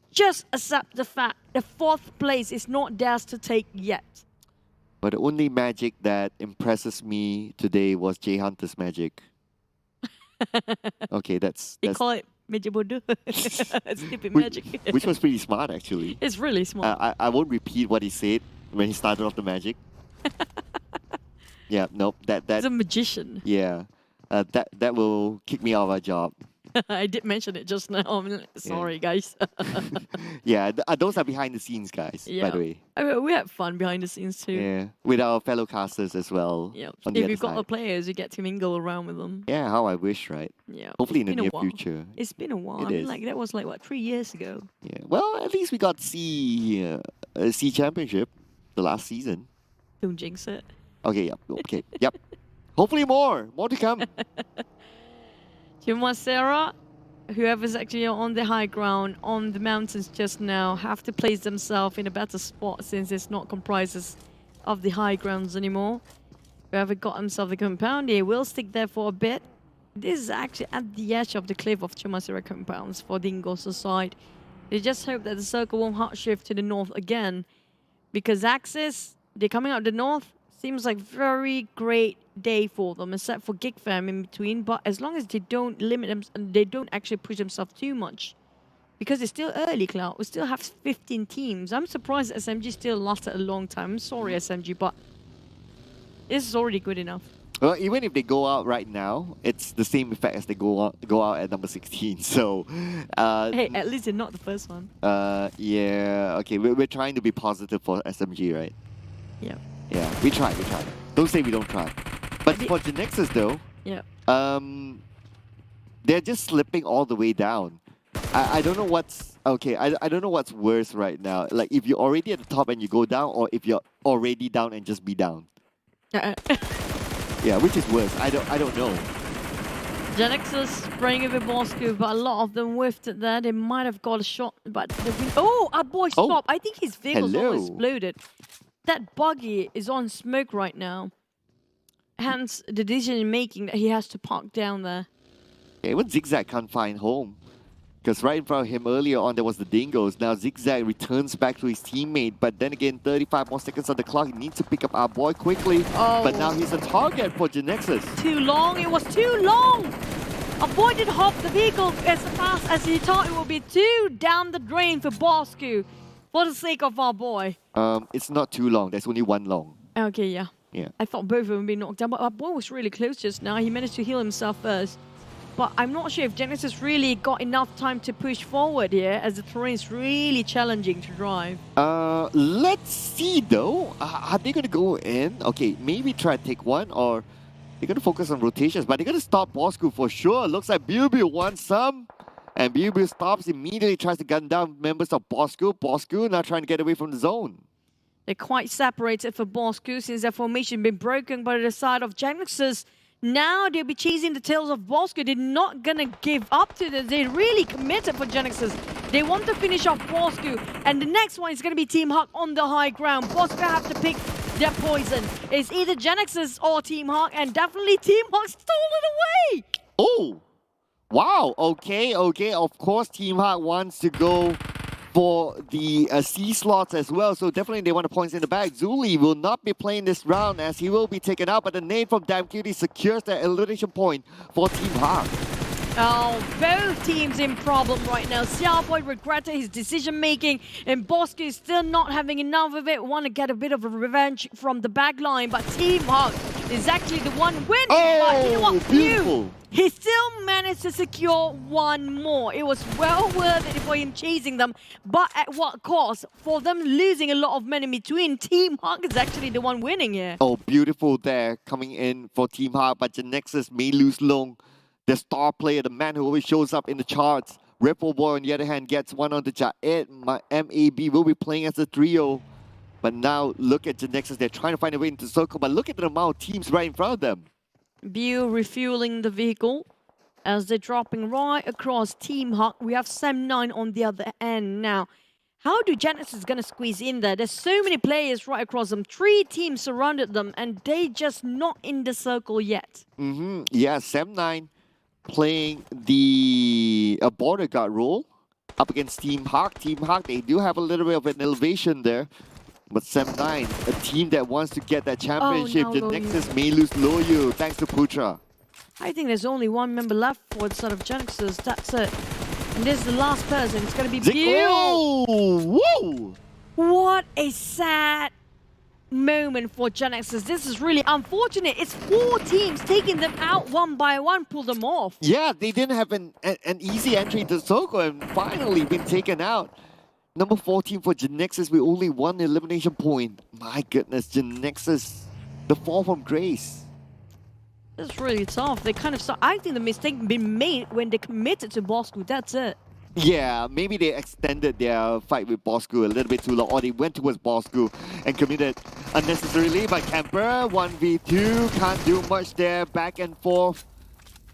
just accept the fact the 4th place is not theirs to take yet. But the only magic that impresses me today was Jay Hunter's magic. Okay, that's... They call it Magic Bodoh. Stupid magic. Which was pretty smart, actually. It's really smart. I won't repeat what he said when he started off the magic. Yeah, nope. He's a magician. Yeah. That will kick me out of our job. I did mention it just now. I'm sorry, guys. Yeah, those are behind the scenes, guys, by the way. I mean, we had fun behind the scenes too. Yeah, with our fellow casters as well. Yeah, if you've got the players, you get to mingle around with them. Yeah, how I wish, right? Yeah. Hopefully in the near future. It's been a while. I mean, like that was like what, 3 years ago. Yeah. Well, at least we got C Championship the last season. Don't jinx it. Okay. Yep. Okay. Yep. Hopefully more to come. Chumacero, whoever's actually on the high ground, on the mountains just now, have to place themselves in a better spot since it's not comprises of the high grounds anymore. Whoever got himself the compound, he will stick there for a bit. This is actually at the edge of the cliff of Chumacero compounds for Dingoz's side. They just hope that the circle won't hard shift to the north again. Because Axis, they're coming out the north, seems like very great day for them, except for Geek Fam in between. But as long as they don't limit them, they don't actually push themselves too much. Because it's still early, Cloud. We still have 15 teams. I'm surprised SMG still lasted a long time. I'm sorry, SMG, but this is already good enough. Well, even if they go out right now, it's the same effect as they go out at number 16. So, hey, at least they're not the first one. Yeah. Okay, we're trying to be positive for SMG, right? Yeah. Yeah, we try. Don't say we don't try. But for Genexus though, they're just slipping all the way down. I don't know what's I don't know what's worse right now. Like if you're already at the top and you go down, or if you're already down and just be down. Yeah, which is worse? I don't know. Genexus spraying over Bosskurr, but a lot of them whiffed it there. They might have got a shot, but our boy stopped. I think his vehicle's almost exploded. That buggy is on smoke right now. Hence the decision making that he has to park down there. Yeah, even Zigzag can't find home. Because right in front of him earlier on there was the Dingoz. Now Zigzag returns back to his teammate. But then again, 35 more seconds on the clock. He needs to pick up our boy quickly. Oh. But now he's a target for Genexus. Too long. It was too long. Our boy did hop the vehicle as fast as he thought it would be too down the drain for Bosskurr. For the sake of our boy. It's not too long. There's only one long. Okay, yeah. Yeah. I thought both of them would be knocked down, but our boy was really close just now. He managed to heal himself first. But I'm not sure if Genexus really got enough time to push forward here, as the terrain is really challenging to drive. Let's see though. Are they going to go in? Okay, maybe try to take one, or they're going to focus on rotations, but they're going to stop Bosskurr for sure. Looks like Biubiu wants some. And Biubiu stops, immediately tries to gun down members of Bosskurr. Bosskurr now trying to get away from the zone. They're quite separated for Bosskurr since their formation been broken by the side of Genexus. Now they'll be chasing the tails of Bosskurr. They're not gonna give up to this. They're really committed for Genexus. They want to finish off Bosskurr. And the next one is gonna be Team Huck on the high ground. Bosskurr have to pick their poison. It's either Genexus or Team Hawk, and definitely Team Hawk stole it away. Oh, wow. Okay. Of course, Team Hawk wants to go for the C slots as well, so definitely they want the points in the bag. Zuli will not be playing this round as he will be taken out, but the nade from Damn Cutie secures the elimination point for Team Hawk. Oh, both teams in problem right now. Xiaoboy regretted his decision making, and Bosskurr is still not having enough of it. Want to get a bit of a revenge from the back line, but Team Hawk is actually the one winning. But you know what? Beautiful. He still managed to secure one more. It was well worth it for him chasing them, but at what cost? For them losing a lot of men in between, Team Hawk is actually the one winning here. Oh, beautiful there coming in for Team Hawk, but Genexus may lose Long, the star player, the man who always shows up in the charts. Ripple Boy, on the other hand, gets one on the Jaed. MAB will be playing as a trio. But now look at Genexus. They're trying to find a way into the circle, but look at the amount of teams right in front of them. Bew refueling the vehicle as they're dropping right across Team Hawk. We have Sam9 on the other end now. How do Genexus gonna squeeze in there? There's so many players right across them. 3 teams surrounded them, and they just not in the circle yet. Yeah, Sam9 playing the border guard role up against Team Hawk. Team Hawk, they do have a little bit of an elevation there. But Sam9, a team that wants to get that championship, Genexus may lose Loyu thanks to Putra. I think there's only one member left for the sort of Genexus. That's it. And this is the last person. It's going to be Bew. Oh, whoa! What a sad moment for Genexus. This is really unfortunate. It's 4 teams taking them out one by one, pull them off. Yeah, they didn't have an easy entry to Soko and finally been taken out. Number 14 for Genexus with only 1 elimination point. My goodness, Genexus, the fall from grace. It's really tough. They kind of saw. I think the mistake been made when they committed to Bosskurr. That's it. Yeah, maybe they extended their fight with Bosskurr a little bit too long, or they went towards Bosskurr and committed unnecessarily. But Camper, 1v2, can't do much there, back and forth.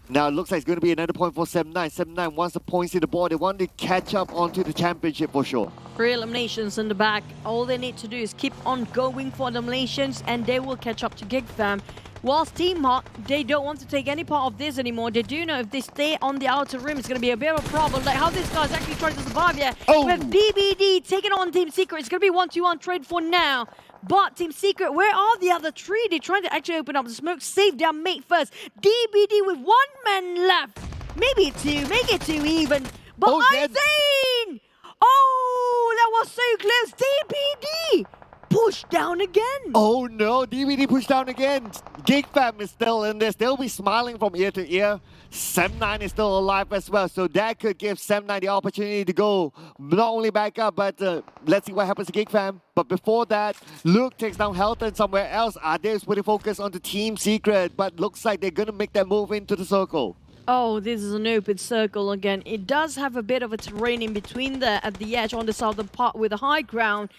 Now it looks like it's going to be another point for Sam9. Sam9 wants the points in the board. They want to catch up onto the championship for sure. 3 eliminations in the back. All they need to do is keep on going for eliminations, and they will catch up to Geek Fam. Whilst Team Hawk, they don't want to take any part of this anymore. They do know if they stay on the outer rim, it's going to be a bit of a problem. Like how this guy's actually trying to survive here. With DBD taking on Team Secret. It's going to be 1-2-1 trade for now. But Team Secret, where are the other 3? They're trying to actually open up the smoke, save their mate first. DBD with 1 man left. Maybe 2, make it 2 even. But Izane! Oh, that was so close. DBD pushed down again. Oh no, DBD pushed down again. Geek Fam is still in this. They'll be smiling from ear to ear. Sam9 is still alive as well, so that could give Sam9 the opportunity to go not only back up, but let's see what happens to Geek Fam. But before that, Luke takes down Helton somewhere else. Adev's putting focus on the Team Secret, but looks like they're gonna make that move into the circle. Oh, this is an open circle again. It does have a bit of a terrain in between there at the edge on the southern part with a high ground.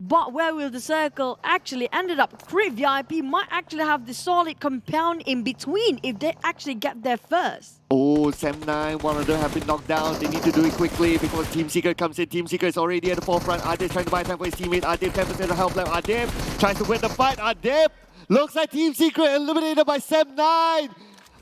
But where will the circle actually ended up? Crit VIP might actually have the solid compound in between if they actually get there first. Oh, Sam9, one of them have been knocked down. They need to do it quickly because Team Secret comes in. Team Secret is already at the forefront. Adev trying to buy time for his teammate. Adev 10% of help left. Adev tries to win the fight. Adev looks like Team Secret eliminated by Sam9.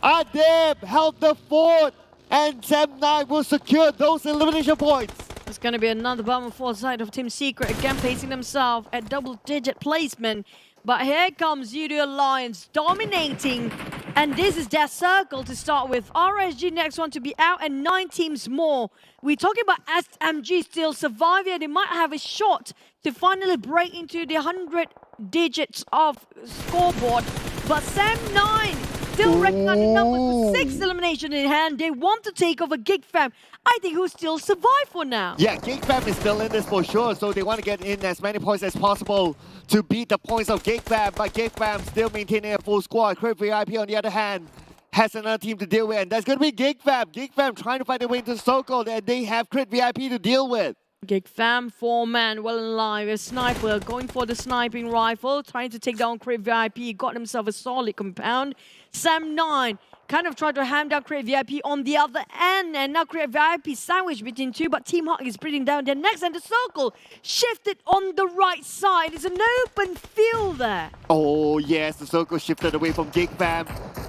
Adev held the fort and Sam9 will secure those elimination points. It's going to be another bummer for the side of Team Secret, again placing themselves at double-digit placement. But here comes Yoodo Alliance dominating, and this is their circle to start with. RSG next one to be out, and 9 teams more. We're talking about SMG still surviving. They might have a shot to finally break into the 100 digits of scoreboard. But Sam9 still racking up the numbers with 6 eliminations in hand. They want to take over Geek Fam. I think who still survive for now. Yeah, Geek Fam is still in this for sure, so they want to get in as many points as possible to beat the points of Geek Fam, but Geek Fam still maintaining a full squad. Crit VIP on the other hand has another team to deal with, and that's going to be Geek Fam. Geek Fam trying to find their way into the circle, and they have Crit VIP to deal with. Geek Fam, 4-man, well in line. A sniper going for the sniping rifle, trying to take down Crit VIP. Got himself a solid compound. Sam9 kind of tried to ham down Create VIP on the other end, and now Create VIP sandwiched between two, but Team Hawk is breathing down their necks, and the circle shifted on the right side. It's an open field there. Oh yes, the circle shifted away from Geek Fam.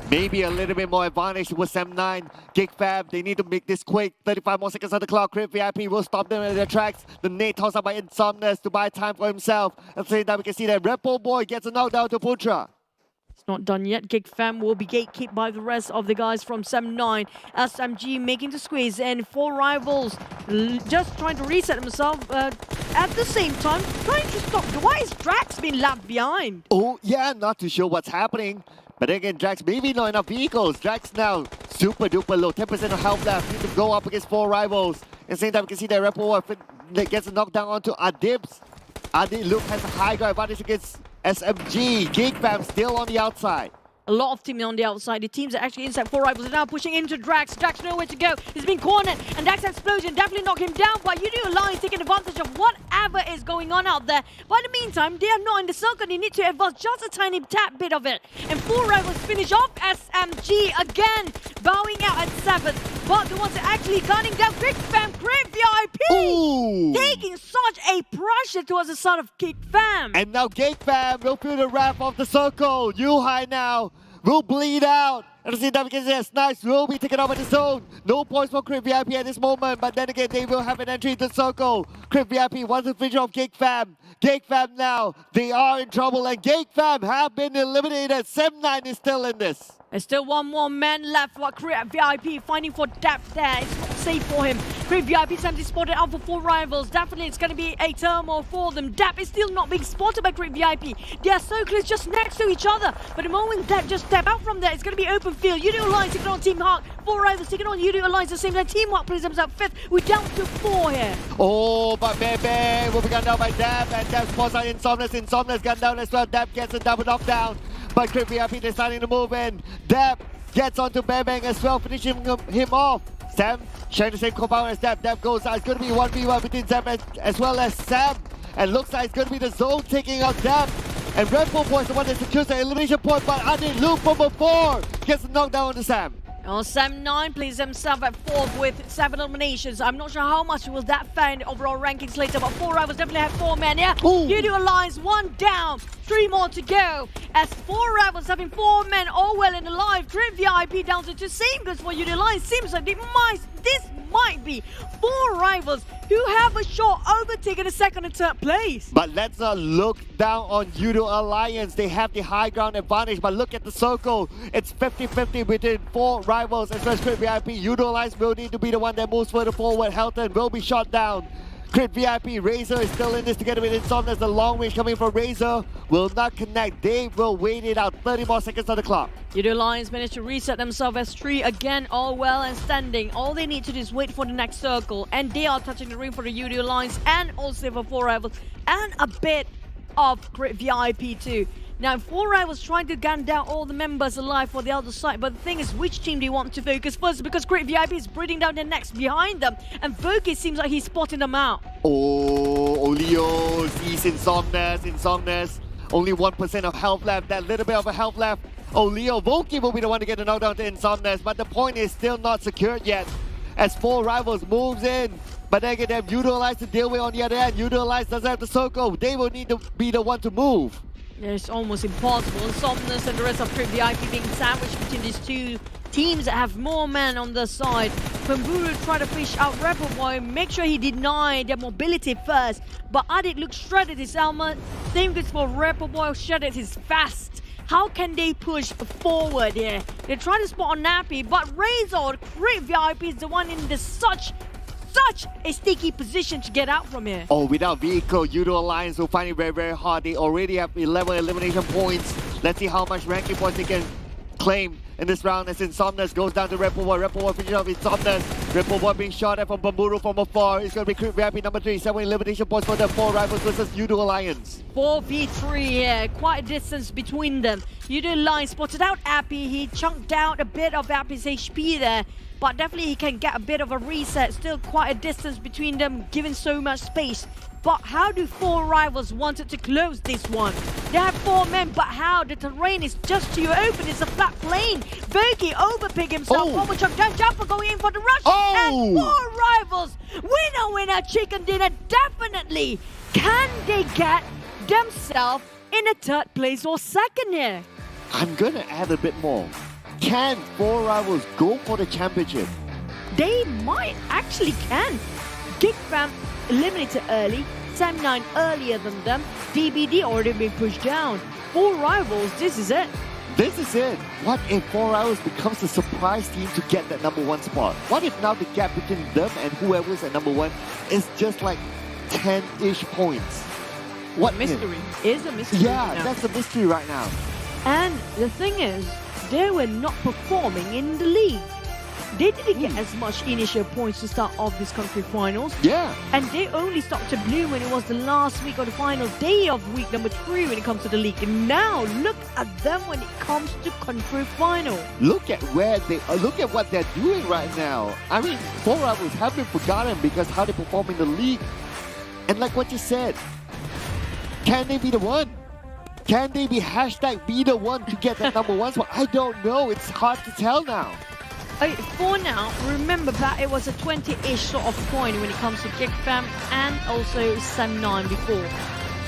Maybe a little bit more advantage with Sam9. Geek Fam, they need to make this quick. 35 more seconds on the clock. Create VIP will stop them at their tracks. The nade tossed up by Insomnus to buy time for himself. At the same time, we can see that Red Bull Boy gets a knockdown to Putra. Not done yet. Geek Fam will be gatekept by the rest of the guys from Sam9. SMG making the squeeze, and 4 rivals just trying to reset themselves. At the same time, trying to stop. Why is Drax being left behind? Oh yeah, not too sure what's happening. But again, Drax, maybe not enough vehicles. Drax now super duper low, 10% of health left. Need to go up against 4 rivals. At the same time, we can see that Repo gets a knockdown onto Adibs. Adib Luke has a high ground advantage against SMG. Geek Fam still on the outside. A lot of teams on the outside. The teams are actually inside. 4 rivals are now pushing into Drax. Drax nowhere to go. He's been cornered, and Drax explosion definitely knocked him down. But Yoodo Alliance taking advantage of whatever is going on out there. But in the meantime, they are not in the circle. They need to advance just a tiny tad bit of it. And 4 rivals finish off SMG again, bowing out at 7th. But the ones that are actually gunning down Geek Fam, Create VIP, Ooh. taking such a pressure towards the side of Geek Fam. And now Geek Fam will feel the wrath of the circle. Yuhai now will bleed out. And the same time, Snipes will be taken over the zone. No points for Create VIP at this moment, but then again, they will have an entry into the circle. Create VIP wants to finish off Geek Fam. Geek Fam now, they are in trouble, and Geek Fam have been eliminated. Sam9 is still in this. There's still one more man left for Create VIP, fighting for depth there. It's not safe for him. Create VIP is empty spotted out for 4 rivals. Definitely it's going to be a turmoil for them. Dap is still not being spotted by Create VIP. They are so close, just next to each other. But the moment Dap just step out from there, it's going to be open field. Yoodo Alliance taking on Team Hawk. 4 rivals taking on Yoodo Alliance at the same time. Team Hawk plays themselves 5th. We're down to 4 here. Oh, but Bebe will be gunned down by Dap, and Dap spots out Insomnus. Insomnus gunned down as well. Dap gets a double knockdown. But Create VIP deciding to move in. Dap gets onto Bebang as well, finishing him off. Sam sharing the same compound as Dap. Dap goes out. It's going to be 1v1 between Sam as well as Sam. And looks like it's going to be the zone taking out Dap. And Red Bull Boy is the one that secures the elimination point, but Adit Luke number 4 gets a knockdown onto Sam. Oh, Sam9 plays himself at 4th with 7 eliminations. I'm not sure how much will that fare in the overall rankings later, but 4 rivals definitely have 4 men, yeah? Yoodo Alliance, 1 down, 3 more to go. As 4 rivals having 4 men all well and alive. Create VIP down to 2. Same goes for Yoodo Alliance. Seems like this might be 4 rivals who have a shot overtaking the 2nd and 3rd place. But let's not look down on Yoodo Alliance. They have the high ground advantage, but look at the circle. It's 50-50 between 4 rivals as well as Create VIP. Yoodo Alliance will need to be the one that moves further forward. Helton will be shot down. Create VIP, Razor is still in this together with Insomnus. The long range coming from Razor will not connect. They will wait it out. 30 more seconds on the clock. Yoodo Alliance managed to reset themselves as 3 again, all well and standing. All they need to do is wait for the next circle, and they are touching the ring for the Yoodo Alliance and also for 4 rivals and a bit of Create VIP too. Now, 4 rivals trying to gun down all the members alive for the other side, but the thing is, which team do you want to focus first? Because Create VIP is breathing down their necks behind them, and Focus seems like he's spotting them out. Oh, Olio sees Insomnus. Only 1% of health left, that little bit of a health left. Olio, Volky will be the one to get the knockdown to Insomnus, but the point is still not secured yet. As 4 rivals moves in, but then again, they have Yoodo Alliance to deal with on the other end. Yoodo Alliance doesn't have the circle. They will need to be the one to move. It's almost impossible. Insomnus and the rest of Create VIP being sandwiched between these 2 teams that have more men on the side. Pamburu tried to fish out Rebel Boy, make sure he denied their mobility first. But Adit looks shredded his helmet. Same goes for Rebel Boy, shredded his fast. How can they push forward here? They're trying to spot on Nappy, but Razor, Create VIP is the one in such a sticky position to get out from here. Oh, without vehicle, Yoodo Alliance will find it very, very hard. They already have 11 elimination points. Let's see how much ranking points they can claim in this round as Insomnus goes down to Red Bull Boy. Red Bull Boy finishes off Insomnus. Red Bull Boy being shot at from Bamburu from afar. It's going to be Create VIP number 3. 7 elimination points for the 4 rivals versus Yoodo Alliance. 4v3 here, quite a distance between them. Yoodo Alliance spotted out Appy. He chunked out a bit of Appy's HP there. but definitely he can get a bit of a reset. Still quite a distance between them, given so much space. But how do 4 rivals wanted to close this one? They have 4 men, but how? The terrain is just too open. It's a flat plane. Voki overpick himself. Oh. Overchop, jumper going in for the rush. Oh. And 4 rivals. Winner, chicken dinner. Definitely. Can they get themselves in a 3rd place or 2nd here? I'm gonna add a bit more. Can 4 rivals go for the championship? They might actually can. Geek Fam eliminated early, Sam9 earlier than them, DBD already been pushed down. 4 rivals, this is it. This is it. What if 4 rivals becomes the surprise team to get that number 1 spot? What if now the gap between them and whoever's at number 1 is just like 10-ish points? What Mystery is a mystery. Yeah, now. that's a mystery right now. And the thing is, they were not performing in the league. They didn't get as much initial points to start off this country finals. Yeah. And they only started to bloom when it was the last week of the final day of week number 3 when it comes to the league. And now look at them when it comes to country final. Look at where they look at what they're doing right now. I mean, 4 rivals have been forgotten because how they perform in the league. And like what you said, can they be the one? Can they be #be the one to get that number 1 spot? I don't know. It's hard to tell now. For now, remember that it was a 20-ish sort of point when it comes to Geek Fam and also Sam9 before.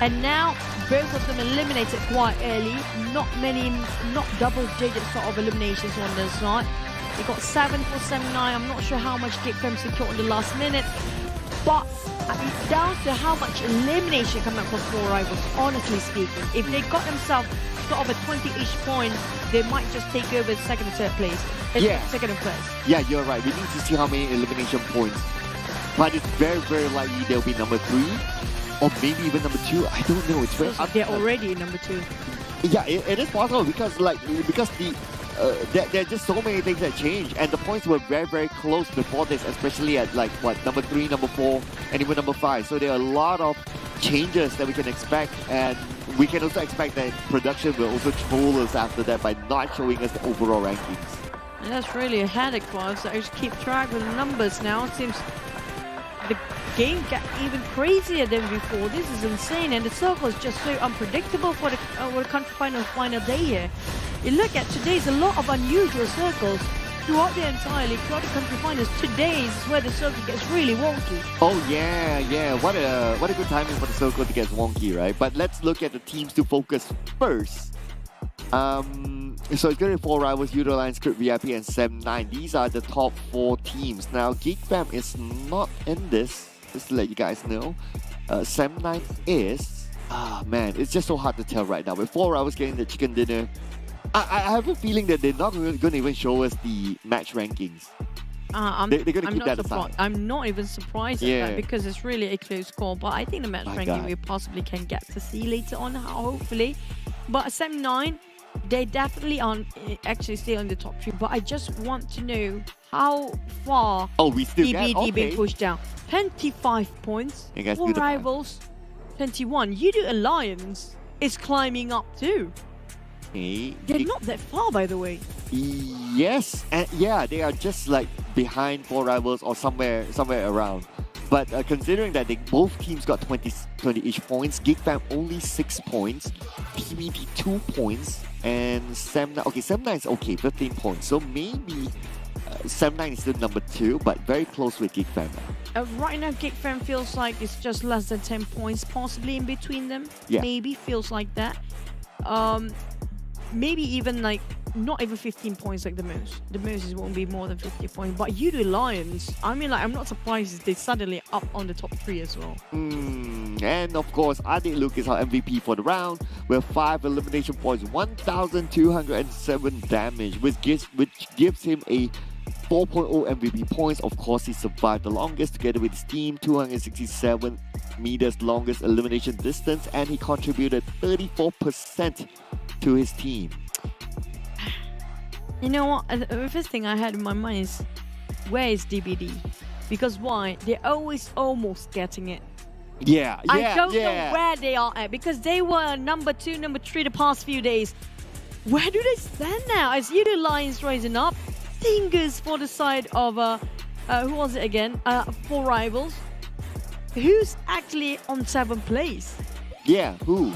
And now, both of them eliminated quite early. Not double-digit sort of eliminations on their side. They got 7 for Sam9. I'm not sure how much Geek Fam secured in the last minute. But it's down to how much elimination coming up for 4 rivals, honestly speaking. If they got themselves sort of a 20-ish point, they might just take over 2nd and 3rd place. Yeah. 2nd and 1st. Yeah, you're right. We need to see how many elimination points. But it's very, very likely they'll be number 3. Or maybe even number 2. I don't know. It's very They're already number 2. Yeah, it is possible because the there are just so many things that change, and the points were very, very close before this, especially at like number 3, number 4, and even number 5. So there are a lot of changes that we can expect, and we can also expect that production will also troll us after that by not showing us the overall rankings. And that's really a headache for us. I just keep track of the numbers now. It seems the game got even crazier than before. This is insane, and the circle is just so unpredictable for the country final day here. You look at today's a lot of unusual circles throughout the entire league, throughout the country finals. Today is where the circle gets really wonky. Oh yeah. What a good timing for the circle to get wonky, right? But let's look at the teams to focus first. So it's going to be 4 rivals, Yoodo Alliance, Crypt VIP, and Sam9. These are the top 4 teams. Now, Geek Fam is not in this, just to let you guys know. Sam9 is... man, it's just so hard to tell right now. With 4 rivals getting the chicken dinner, I have a feeling that they're not going to even show us the match rankings. They're going to keep that aside. I'm not even surprised at that because it's really a close call. But I think the match ranking we possibly can get to see later on, hopefully. But Sam9, they definitely aren't actually still in the top 3. But I just want to know how far we still DBD been pushed down. 25 points. 4 rivals, 21. Yoodo Alliance is climbing up too. They're not that far, by the way. Yes, and yeah, they are just like behind 4 rivals or somewhere around. But considering that both teams got 20-ish points, Geek Fam only 6 points, DBD 2 points, and Sam9. Okay, Sam9 is okay, 15 points. So maybe Sam9 is still number 2, but very close with Geek Fam. Right now, Geek Fam feels like it's just less than 10 points, possibly in between them. Yeah. Maybe feels like that. Maybe even like not even 15 points like the most. The most won't be more than 50 points. But Yoodo Alliance, I mean, like, I'm not surprised if they suddenly up on the top 3 as well. And of course, Adi Luke is our MVP for the round with 5 elimination points, 1,207 damage, which gives him a 4.0 MVP points. Of course, he survived the longest together with his team, 267 meters longest elimination distance, and he contributed 34% to his team. You know what? The first thing I had in my mind is, where is DBD? Because why? They're always almost getting it. Yeah. I don't know where they are at, because they were number 2, number 3 the past few days. Where do they stand now? Is Yoodo Alliance rising up? Dingoz for the side of who was it again? 4 rivals. Who's actually on 7th place? Yeah, who?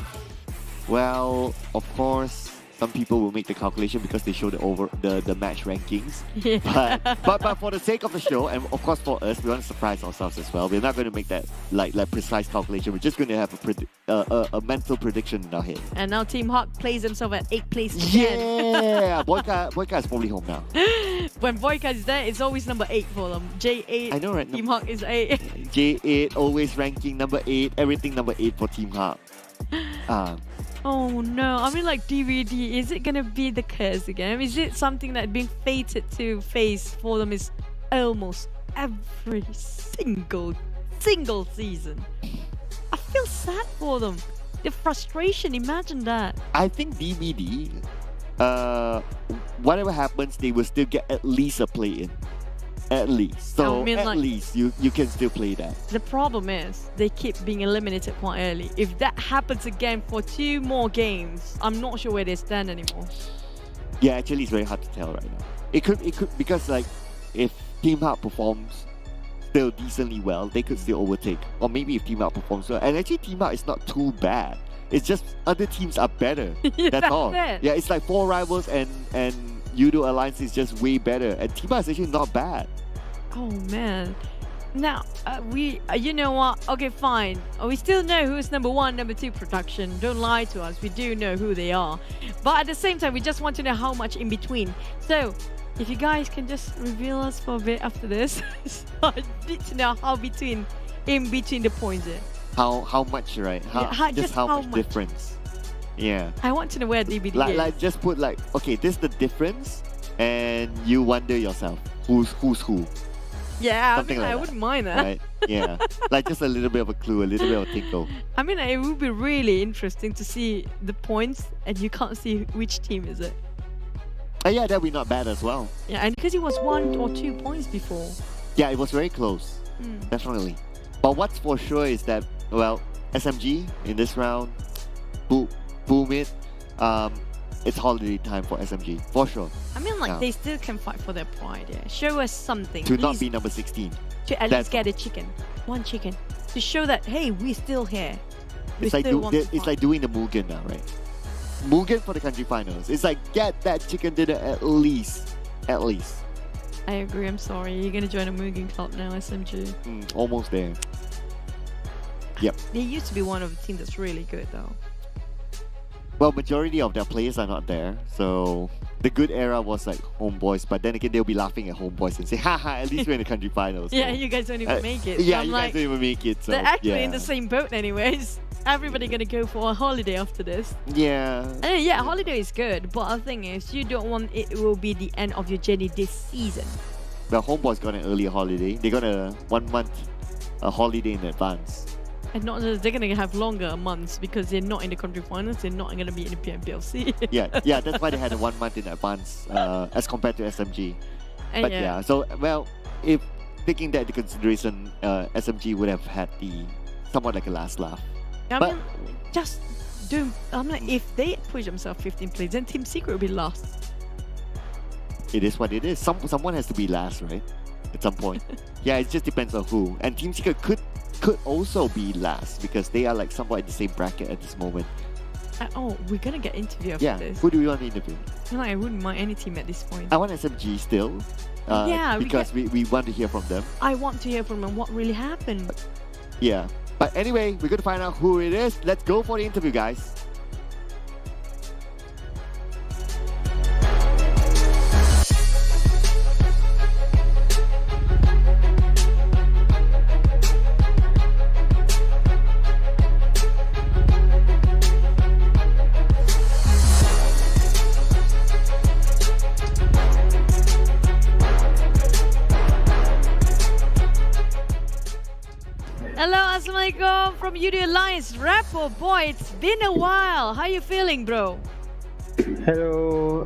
Well, of course, some people will make the calculation because they show the match rankings. Yeah. But for the sake of the show, and of course for us, we want to surprise ourselves as well. We're not going to make that like precise calculation. We're just going to have a mental prediction in our head. And now Team Hawk plays themselves at 8th place again. Yeah, Boyka is probably home now. When Boyka is there, it's always number 8 for them. J8. I know, right? Team Hawk is 8. J8 always ranking number 8. Everything number 8 for Team Hawk. Oh no, I mean like DVD, is it gonna be the curse again? Is it something that being fated to face for them is almost every single season? I feel sad for them. The frustration, imagine that. I think DVD, whatever happens, they will still get at least a play-in. At least. So I mean, at like, least you can still play that. The problem is they keep being eliminated quite early. If that happens again for 2 more games, I'm not sure where they stand anymore. Yeah, actually it's very hard to tell right now. It could because like if Team Hawk performs still decently well, they could still overtake. Or maybe if Team Hawk performs well. And actually Team Hawk is not too bad. It's just other teams are better. That's all. It. Yeah, it's like 4 rivals and Yoodo Alliance is just way better. And Team Hawk is actually not bad. Oh man. Now, you know what? Okay, fine. We still know who's number 1, number 2 production. Don't lie to us. We do know who they are. But at the same time, we just want to know how much in between. So, if you guys can just reveal us for a bit after this. So I need to know how in between the points is. How much, right? Just how much difference. Yeah. I want to know where DVD is. Like just put like, okay, this is the difference, and you wonder yourself who's who. Yeah, Something like I that, wouldn't mind that. Right? Yeah. Like just a little bit of a clue, a little bit of a tinkle. I mean, it would be really interesting to see the points and you can't see which team is it. Yeah, that'd be not bad as well. Yeah, and because it was 1 or 2 points before. Yeah, it was very close. Definitely. But what's for sure is that, well, SMG in this round, boom it. It's holiday time for SMG, for sure. I mean, like, they still can fight for their pride, yeah. Show us something. To not be number 16. To at least get a chicken. 1 chicken. To show that, hey, we're still here. It's like doing the Mugen now, right? Mugen for the country finals. It's like, get that chicken dinner at least. At least. I agree, I'm sorry. You're going to join a Mugen club now, SMG. Almost there. Yep. They used to be one of the teams that's really good, though. Well, majority of their players are not there, so the good era was like Homeboys, but then again they'll be laughing at Homeboys and say, haha, at least we're in the country finals. Yeah, so, you guys don't even make it. Yeah, so you guys don't even make it. So, they're actually in the same boat anyways. Everybody gonna go for a holiday after this. Yeah. Yeah, holiday is good, but the thing is, you don't want it will be the end of your journey this season. The Homeboys got an early holiday. They got a 1 month holiday in advance. And not just, they're going to have longer months because they're not in the country finals, they're not going to be in the PMPLC. yeah, that's why they had a 1 month in advance as compared to SMG. But yeah, so, well, if taking that into consideration, SMG would have had somewhat like a last laugh. I mean, just do, if they push themselves 15 plays, then Team Secret will be last. It is what it is. Someone has to be last, right? At some point. Yeah, it just depends on who. And Team Secret could also be last because they are like somewhat in the same bracket at this moment. We're gonna get interview after this. Who do we want to interview? I wouldn't mind any team at this point. I want SMG still. Because we want to hear from them. I want to hear from them what really happened. Yeah. But anyway, we're going to find out who it is. Let's go for the interview, guys. Hello, Assalamualaikum from Yoodo Alliance. Rapper boy, it's been a while. How you feeling, bro? Hello.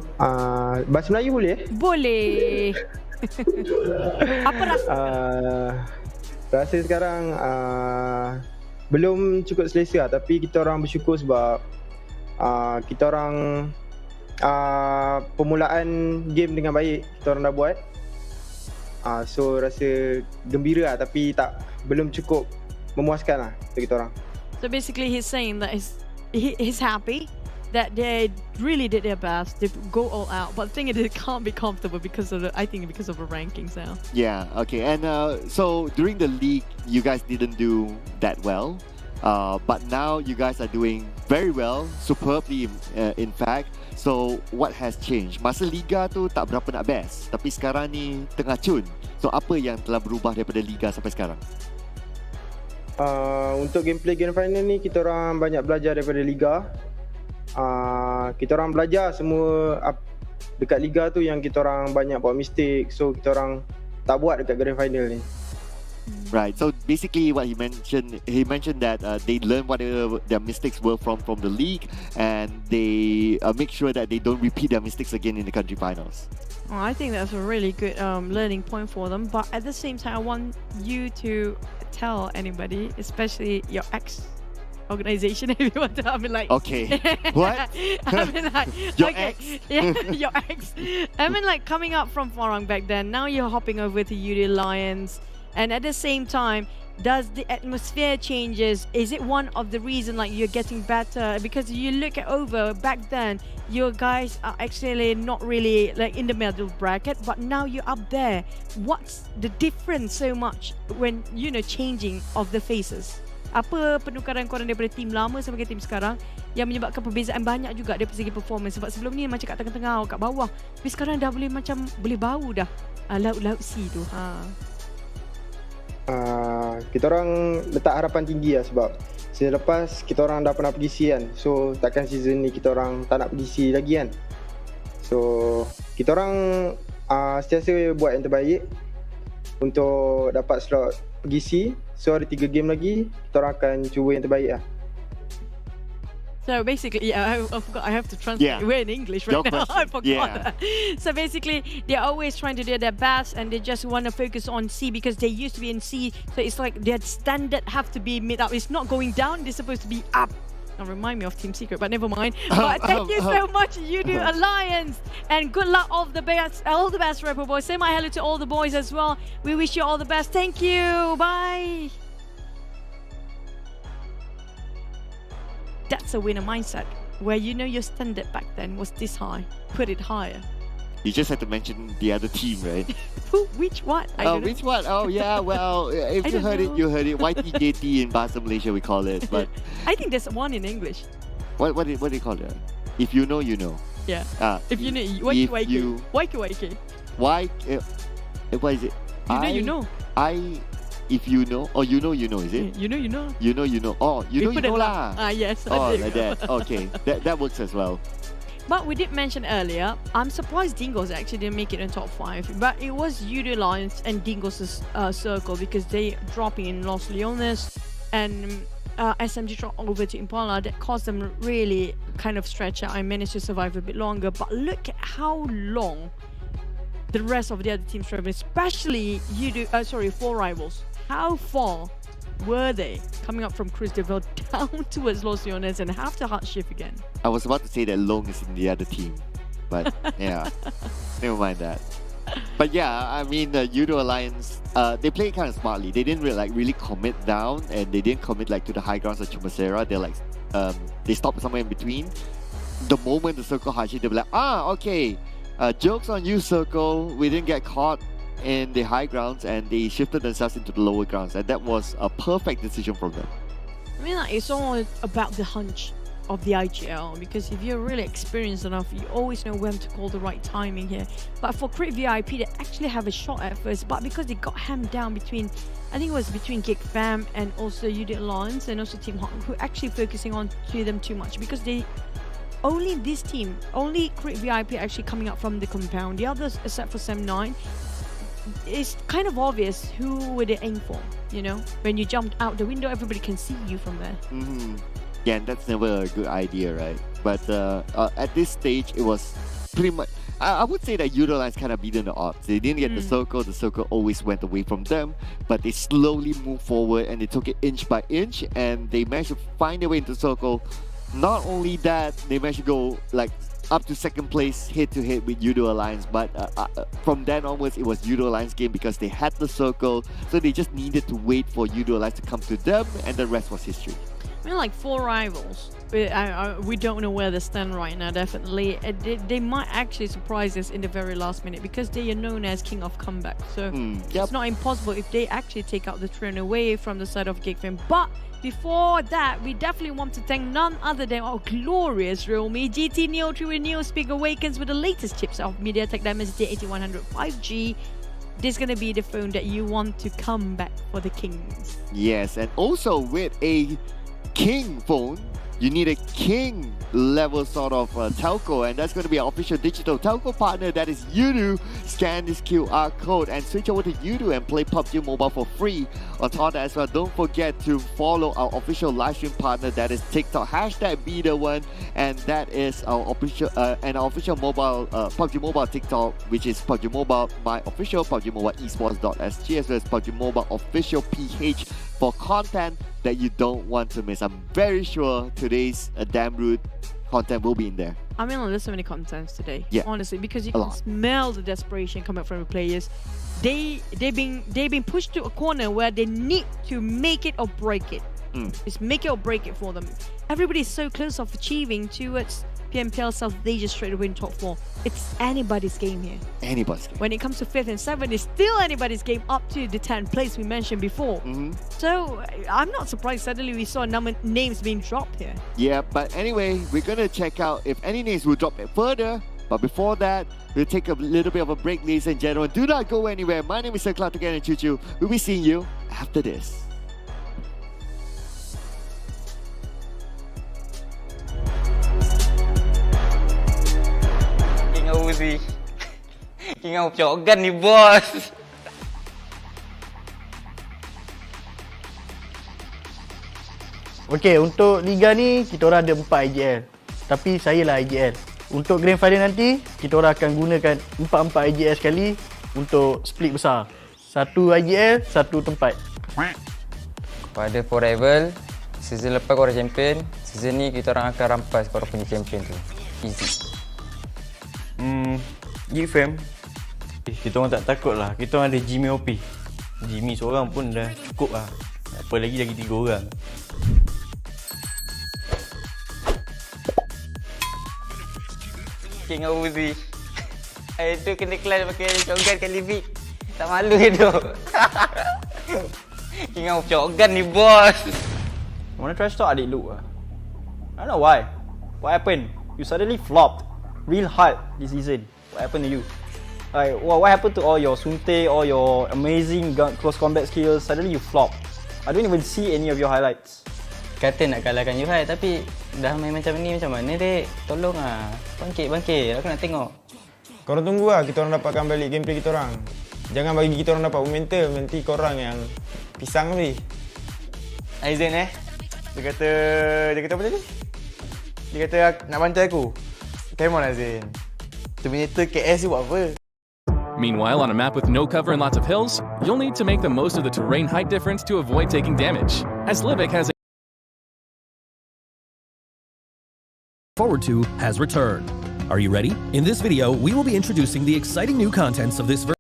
Bahasa Melayu boleh? Boleh. Apa rasa? Rasa sekarang belum cukup selesa, tapi kita orang bersyukur sebab kita orang permulaan game dengan baik kita orang dah buat. So rasa gembira lah, tapi belum cukup memuaskan lah untuk kita orang. So basically he's saying that he's happy that they really did their best, they go all out, but the thing is it can't be comfortable because of the rankings now. Yeah, okay. And so during the league you guys didn't do that well, but now you guys are doing very well, superbly in fact. So what has changed? Masa Liga tu tak berapa nak best, tapi sekarang ni tengah cun. So apa yang telah berubah daripada Liga sampai sekarang? Untuk gameplay Grand Final ni kita orang banyak belajar daripada Liga. Kita orang belajar semua dekat Liga tu yang kita orang banyak buat mistake. So kita orang tak buat dekat Grand Final ni. Right. So basically, what he mentioned that they learn what their mistakes were from the league, and they make sure that they don't repeat their mistakes again in the country finals. Oh, I think that's a really good learning point for them. But at the same time, I want you to tell anybody, especially your organization, if you want to. I mean, like, okay, what? I mean, like, your okay, ex? yeah, your ex. I mean, like, coming up from Farang back then, now you're hopping over to Yoodo Alliance. And at the same time, does the atmosphere changes? Is it one of the reason like you're getting better? Because you look at over back then, your guys are actually not really like in the middle bracket, but now you're up there. What's the difference so much when changing of the faces? Apa penukaran korang daripada tim lama sampai ke tim sekarang yang menyebabkan perbezaan banyak juga dari segi performance? Sebab sebelum ni macam kat tengah-tengah, kat bawah, tapi sekarang dah boleh bau dah laut si tu. Kita orang letak harapan tinggi lah sebab season lepas kita orang dah pernah pergi C kan. So takkan season ni kita orang tak nak pergi C lagi kan. So kita orang sentiasa buat yang terbaik untuk dapat slot pergi C. So ada 3 game lagi, kita orang akan cuba yang terbaik lah. So basically, yeah, I forgot I have to translate. Yeah. We're in English right Your now. question. I forgot. Yeah. So basically, they're always trying to do their best and they just want to focus on C because they used to be in C. So it's like their standard have to be mid up. It's not going down, they're supposed to be up. Now remind me of Team Secret, but never mind. But thank you so much, Yoodo Alliance, and good luck, all the best, Rebel boys. Say my hello to all the boys as well. We wish you all the best. Thank you. Bye. That's a winner mindset, where your standard back then was this high. Put it higher. You just had to mention the other team, right? Which what? Which one? Oh yeah, well, if you heard it, you heard it. YTJT in Bahasa Malaysia we call it, but I think there's one in English. What do you call it? If you know, you know. Yeah. If you know, What is it? You know. If you know, or you know, is it? You know. Oh, you know lah. Yes. Oh, like that. Okay, that works as well. But we did mention earlier, I'm surprised Dingoz actually didn't make it in top 5. But it was Yoodo Alliance and Dingoz's circle because they dropping in Los Leones and SMG dropped over to Impala. That caused them really kind of stretch out and managed to survive a bit longer. But look at how long the rest of the other teams traveled, especially Four Rivals. How far were they coming up from Cruz Deville down towards Los Leones and have to hard shift again? I was about to say that Long is in the other team, but yeah, never mind that. But yeah, I mean, the Yoodo Alliance, they played kind of smartly. They didn't really commit down, and they didn't commit like to the high grounds of Chumasera. They're like, they stopped somewhere in between. The moment the circle hard shift, they were like, okay, jokes on you, circle. We didn't get caught in the high grounds, and they shifted themselves into the lower grounds, and that was a perfect decision from them. I mean, like, it's all about the hunch of the IGL, because if you're really experienced enough, you always know when to call the right timing here. But for Crit VIP, they actually have a shot at first, but because they got hammed down between, I think it was between Geek Fam and also Yoodo Alliance and also Team Hawk, who actually focusing on to them too much, because they only Crit VIP actually coming up from the compound. The others, except for Sem9, it's kind of obvious who would they aim for, when you jumped out the window, everybody can see you from there. Yeah, and that's never a good idea, right? But at this stage, it was pretty much, I would say that Yoodo Alliance kind of beaten the odds. They didn't get the circle always went away from them, but they slowly moved forward and they took it inch by inch, and they managed to find their way into the circle. Not only that, they managed to go like up to second place head-to-head with Yoodo Alliance, but from then onwards it was Yoodo Alliance game because they had the circle, so they just needed to wait for Yoodo Alliance to come to them, and the rest was history. I mean, like 4 rivals. We don't know where they stand right now, definitely. They might actually surprise us in the very last minute because they are known as King of Comeback. So it's not impossible if they actually take out the throne away from the side of Geek Fam. But before that, we definitely want to thank none other than our glorious Realme GT Neo 3 with Neo Speak Awakens with the latest chips of MediaTek Dimensity 8100 5G. This is going to be the phone that you want to come back for the kings. Yes, and also with a King phone, you need a King level sort of telco, and that's going to be our official digital telco partner, that is Yoodo. Scan this QR code and switch over to Yoodo and play PUBG Mobile for free. On top of that as well, don't forget to follow our official livestream partner, that is TikTok, hashtag BE THE1, and that is our official mobile PUBG Mobile TikTok, which is PUBG Mobile My Official, PUBG Mobile Esports.sg, as well as PUBG Mobile Official PH for content that you don't want to miss. I'm very sure today's Damn Rude content will be in there. I mean, there's so many contents today, honestly, because you A can lot. smell the desperation coming from the players. They've been pushed to a corner where they need to make it or break it. It's make it or break it for them. Everybody's so close of achieving towards PMPL South Asia straight away in top 4. It's anybody's game here. Anybody's game. When it comes to 5th and 7th, it's still anybody's game up to the 10th place we mentioned before. So I'm not surprised suddenly we saw names being dropped here. Yeah, but anyway, we're gonna check out if any names will drop it further. But before that, we'll take a little bit of a break, ladies and gentlemen. Do not go anywhere. My name is Sir Clark again and Choo Choo. We'll be seeing you after this. King of Uzi. King of shotgun ni bos. Okay, untuk Liga ni, kita orang ada 4 IGL. Tapi saya lah IGL. Untuk Grand Final nanti, kita orang akan gunakan 4 IGL sekali untuk split besar. 1 IGL, 1 tempat. Pada 4 rival, season lepas korang champion, season ni kita orang akan rampas korang punya champion tu. Easy. Geek Fam, kita orang tak takut lah. Kita orang ada Jimmy OP. Jimmy seorang pun dah cukup lah. Apa lagi 3 orang. King of Uzi. Itu kena kelas pakai shotgun kali big. Tak malu ke tu? King of shotgun ni bos. Wanna trash talk adik Luke lah. I don't know why. What happened? You suddenly flopped real hard this season. What happened to you? Like, what happened to all your sunte, all your amazing close combat skills? Suddenly you flopped. I don't even see any of your highlights. Kata nak kalahkan Yuhai, tapi dah main macam ni macam mana dek? Tolong lah. Bangkit. Aku nak tengok. Korang tunggu lah kita orang dapatkan balik gameplay kita orang. Jangan bagi kita orang dapat momentum, nanti korang yang pisang ni. Aizen Dia kata apa tadi? Dia kata nak bantai aku. Come on Aizen. Terminator KS ni buat apa? Meanwhile, on a map with no cover and lots of hills, you'll need to make the most of the terrain height difference to avoid taking damage, as Livic has forward to has returned. Are you ready? In this video, we will be introducing the exciting new contents of this version.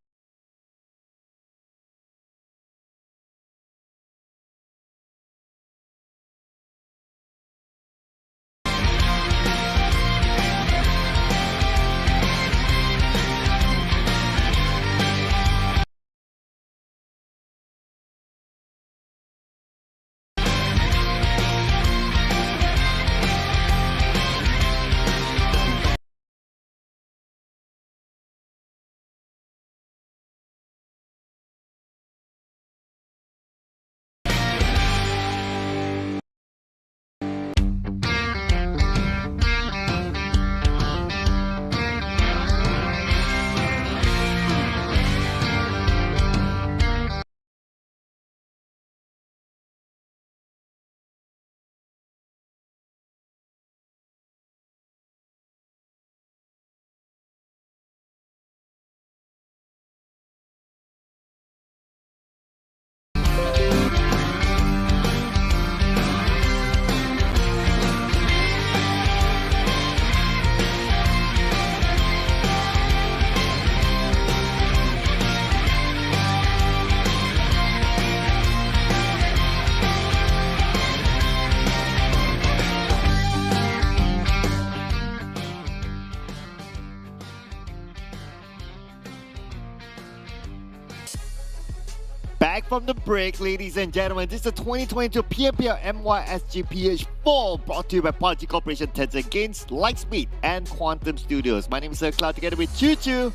back from the break, ladies and gentlemen. This is the 2022 PMPL MYSGPH 4 brought to you by Prodigy Corporation, Tencent Games, Lightspeed, and Quantum Studios. My name is Sir Cloud together with Choo Choo.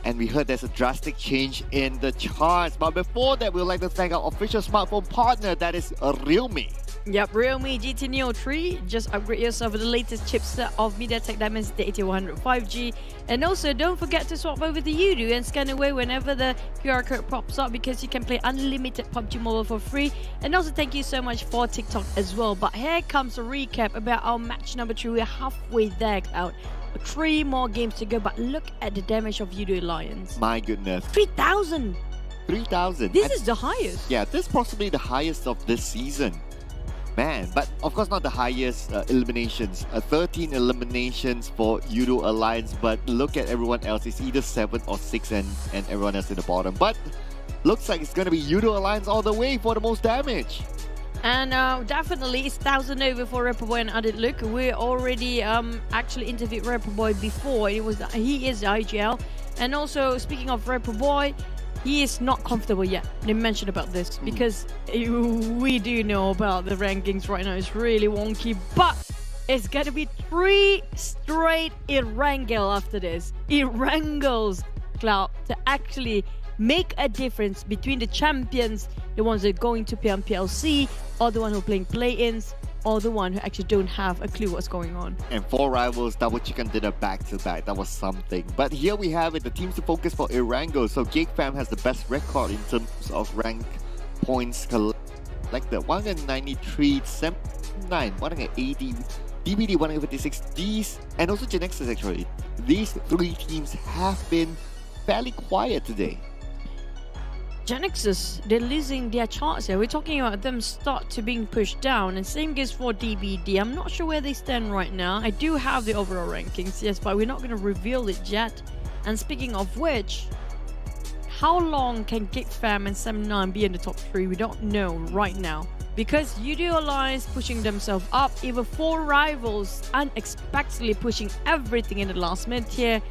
And we heard there's a drastic change in the charts. But before that, we'd like to thank our official smartphone partner, that is Realme. Yep, Realme GT Neo 3. Just upgrade yourself with the latest chipset of MediaTek Dimensity 8100 5G. And also, don't forget to swap over to Yoodo and scan away whenever the QR code pops up, because you can play unlimited PUBG Mobile for free. And also, thank you so much for TikTok as well. But here comes a recap about our match number 3. We're halfway there out. 3 more games to go, but look at the damage of Yoodo Alliance. My goodness. 3,000! 3,000. This is the highest. Yeah, this is possibly the highest of this season. Man, but of course not the highest eliminations. 13 eliminations for Yoodo Alliance, but look at everyone else. It's either 7 or 6 and everyone else at the bottom. But looks like it's going to be Yoodo Alliance all the way for the most damage. And definitely it's 1,000 over for Rapperboy and Adit Luke. We already actually interviewed Rapperboy before. He is the IGL. And also, speaking of Rapperboy, he is not comfortable yet. They mentioned about this because we do know about the rankings right now. It's really wonky, but it's gonna be 3 straight Erangel after this. Erangels, Cloud, to actually make a difference between the champions, the ones that are going to PMPLC, or the one who are playing play-ins, or the one who actually don't have a clue what's going on. And 4 rivals, double chicken dinner back-to-back. That was something. But here we have it, the teams to focus for Erangel. So Geek Fam has the best record in terms of rank points collected. 193, 79, 180, DBD 156. These, and also Genexus actually. These 3 teams have been fairly quiet today. Genexus, they're losing their charts here. We're talking about them start to being pushed down, and same goes for DBD. I'm not sure where they stand right now. I do have the overall rankings, yes, but we're not going to reveal it yet. And speaking of which, how long can Geek Fam and 79 be in the top 3? We don't know right now. Because Yoodo Alliance pushing themselves up, even 4 rivals unexpectedly pushing everything in the last minute here.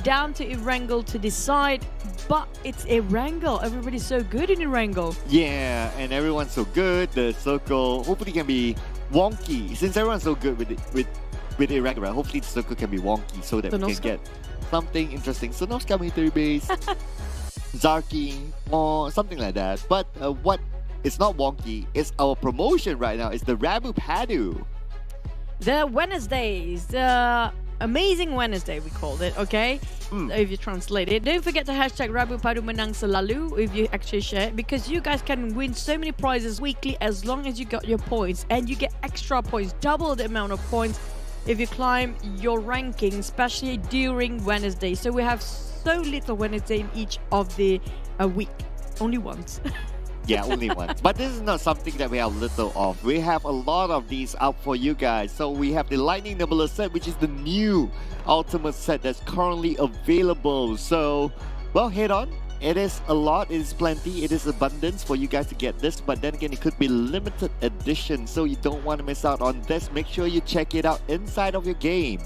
Down to Erangel to decide, but it's Erangel. Everybody's so good in Erangel. Yeah, and everyone's so good. The circle hopefully can be wonky. Since everyone's so good with Erangel, right? Hopefully the circle can be wonky so that we can get something interesting. So no military base, Zarky, or something like that. But what is not wonky is our promotion right now. It's the Rabu Padu. The Wednesdays, the Amazing Wednesday, we called it, okay? If you translate it. Don't forget to hashtag Rabu Padu Menang Selalu if you actually share it, because you guys can win so many prizes weekly as long as you got your points, and you get extra points, double the amount of points if you climb your ranking, especially during Wednesday. So we have so little Wednesday in each of the week. Only once. Yeah, only once. But this is not something that we have little of. We have a lot of these out for you guys. So we have the Lightning Nebula set, which is the new ultimate set that's currently available. So, well, head on. It is a lot, it is plenty, it is abundance for you guys to get this. But then again, it could be limited edition. So you don't want to miss out on this. Make sure you check it out inside of your game.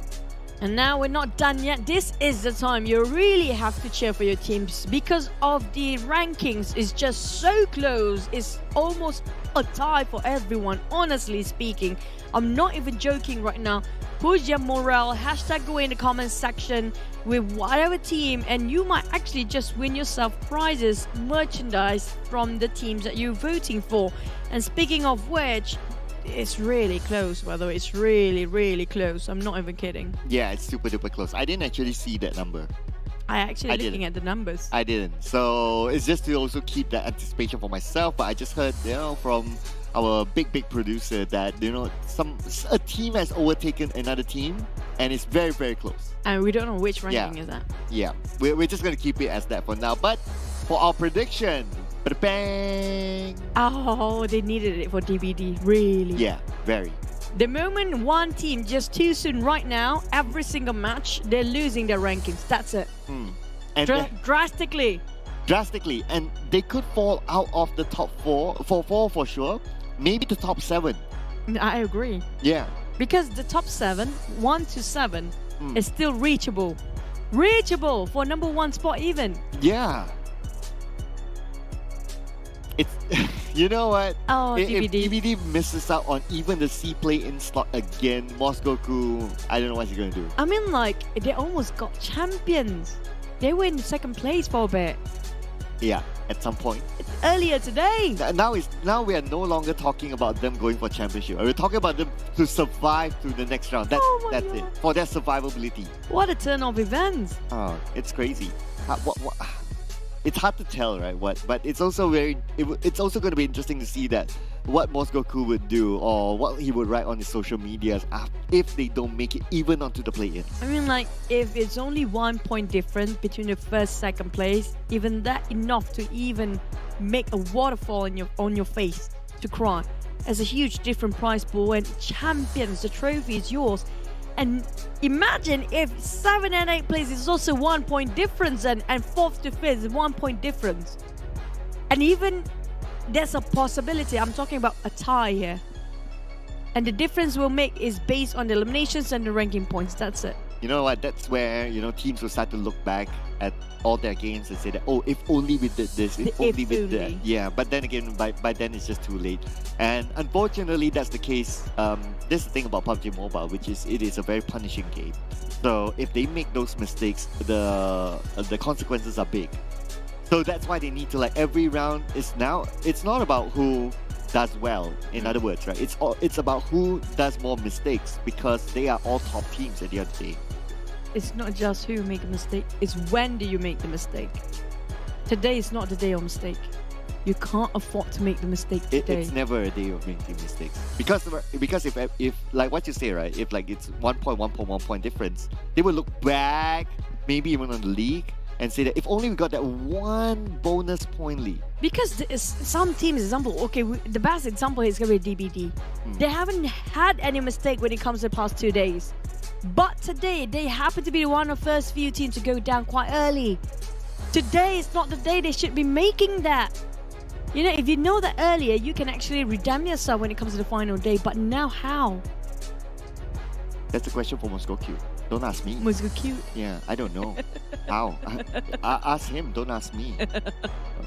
And now we're not done yet. This is the time you really have to cheer for your teams, because of the rankings is just so close. It's almost a tie for everyone, honestly speaking. I'm not even joking right now. Push your morale, hashtag go in the comments section with whatever team, and you might actually just win yourself prizes, merchandise from the teams that you're voting for. And speaking of which, it's really close, by the way. It's really, really close. I'm not even kidding. Yeah, it's super duper close. I didn't actually see that number. I actually looking at the numbers. I didn't. So it's just to also keep that anticipation for myself. But I just heard, from our big producer that, a team has overtaken another team, and it's very, very close. And we don't know which ranking is that. Yeah, we're just going to keep it as that for now. But for our prediction, bang! Oh, they needed it for DBD, really. Yeah, very. The moment one team just too soon right now, every single match, they're losing their rankings. That's it. And drastically. Drastically. And they could fall out of the top 4 for sure. Maybe the top 7. I agree. Yeah. Because the top 7, 1 to 7, is still reachable. Reachable for number 1 spot even. Yeah. You know what? Oh, If DVD. DVD misses out on even the C play-in slot again, Bosskurr, I don't know what he's going to do. I mean, like, they almost got champions. They were in second place for a bit. Yeah, at some point. Earlier today. Now we are no longer talking about them going for championship. We're talking about them to survive to the next round. That's it. For their survivability. What a turn of events. Oh, it's crazy. It's hard to tell, right? But it's also it's also going to be interesting to see that what Bosskurr would do or what he would write on his social medias if they don't make it even onto the play-in. I mean, like, if it's only 1 point difference between the first, second place, even that enough to even make a waterfall on your face to cry. As a huge different prize pool and champions, the trophy is yours. And imagine if 7 and 8 places is also 1 point difference and 4th to 5th is 1 point difference. And even there's a possibility, I'm talking about a tie here. And the difference we'll make is based on the eliminations and the ranking points. That's it. You know what? That's where, teams will start to look back at all their games and say that, oh, if only we did this, if only we did that. Yeah, but then again, by then it's just too late. And unfortunately, that's the case. This is the thing about PUBG Mobile, which is it is a very punishing game. So if they make those mistakes, the consequences are big. So that's why they need to, like, every round is now, it's not about who does well, in other words, right? It's about who does more mistakes because they are all top teams at the end of the day. It's not just who make a mistake, it's when do you make the mistake. Today is not the day of mistake. You can't afford to make the mistake today. It's never a day of making mistakes. Because if like what you say, right? If like it's 1 point difference, they will look back, maybe even on the league, and say that if only we got that 1 bonus point lead. Because some teams, example, okay, the best example is going to be DBD. They haven't had any mistake when it comes to the past 2 days. But today, they happen to be one of the first few teams to go down quite early. Today is not the day they should be making that. You know, if you know that earlier, you can actually redeem yourself when it comes to the final day. But now how? That's a question for Bosskurr. Don't ask me. Bosskurr? Yeah, I don't know. How? Ask him, don't ask me.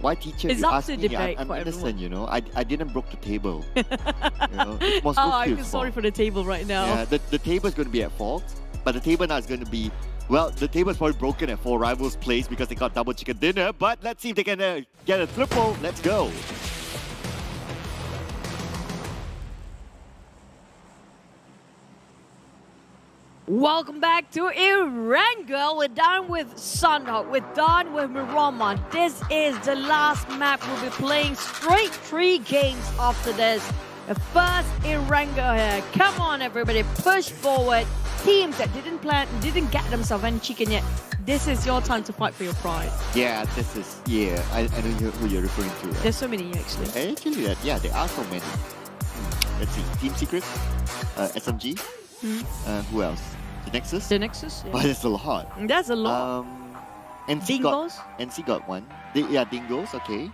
Why teacher? It's you up ask to me. debate I'm for innocent, everyone. I didn't broke the table. It's I feel sorry for the table right now. Yeah, the table is going to be at fault, but the table now is going to be, well, the table is probably broken at 4 rivals' place because they got double chicken dinner, but let's see if they can get a triple. Let's go. Welcome back to Erangel. We're done with Sundog. We're done with Mirama. This is the last map. We'll be playing straight 3 games after this. The first Erangel here. Come on, everybody. Push forward. Teams that didn't get themselves any chicken yet. This is your time to fight for your pride. Yeah, this is, I know who you're referring to. Right? There's so many, actually. Actually, yeah, there are so many. Let's see. Team Secret, SMG. Who else? Genexus? Genexus? Yeah. Oh, that's a lot. That's a lot. Dingoz? NC got one. Dingoz, okay.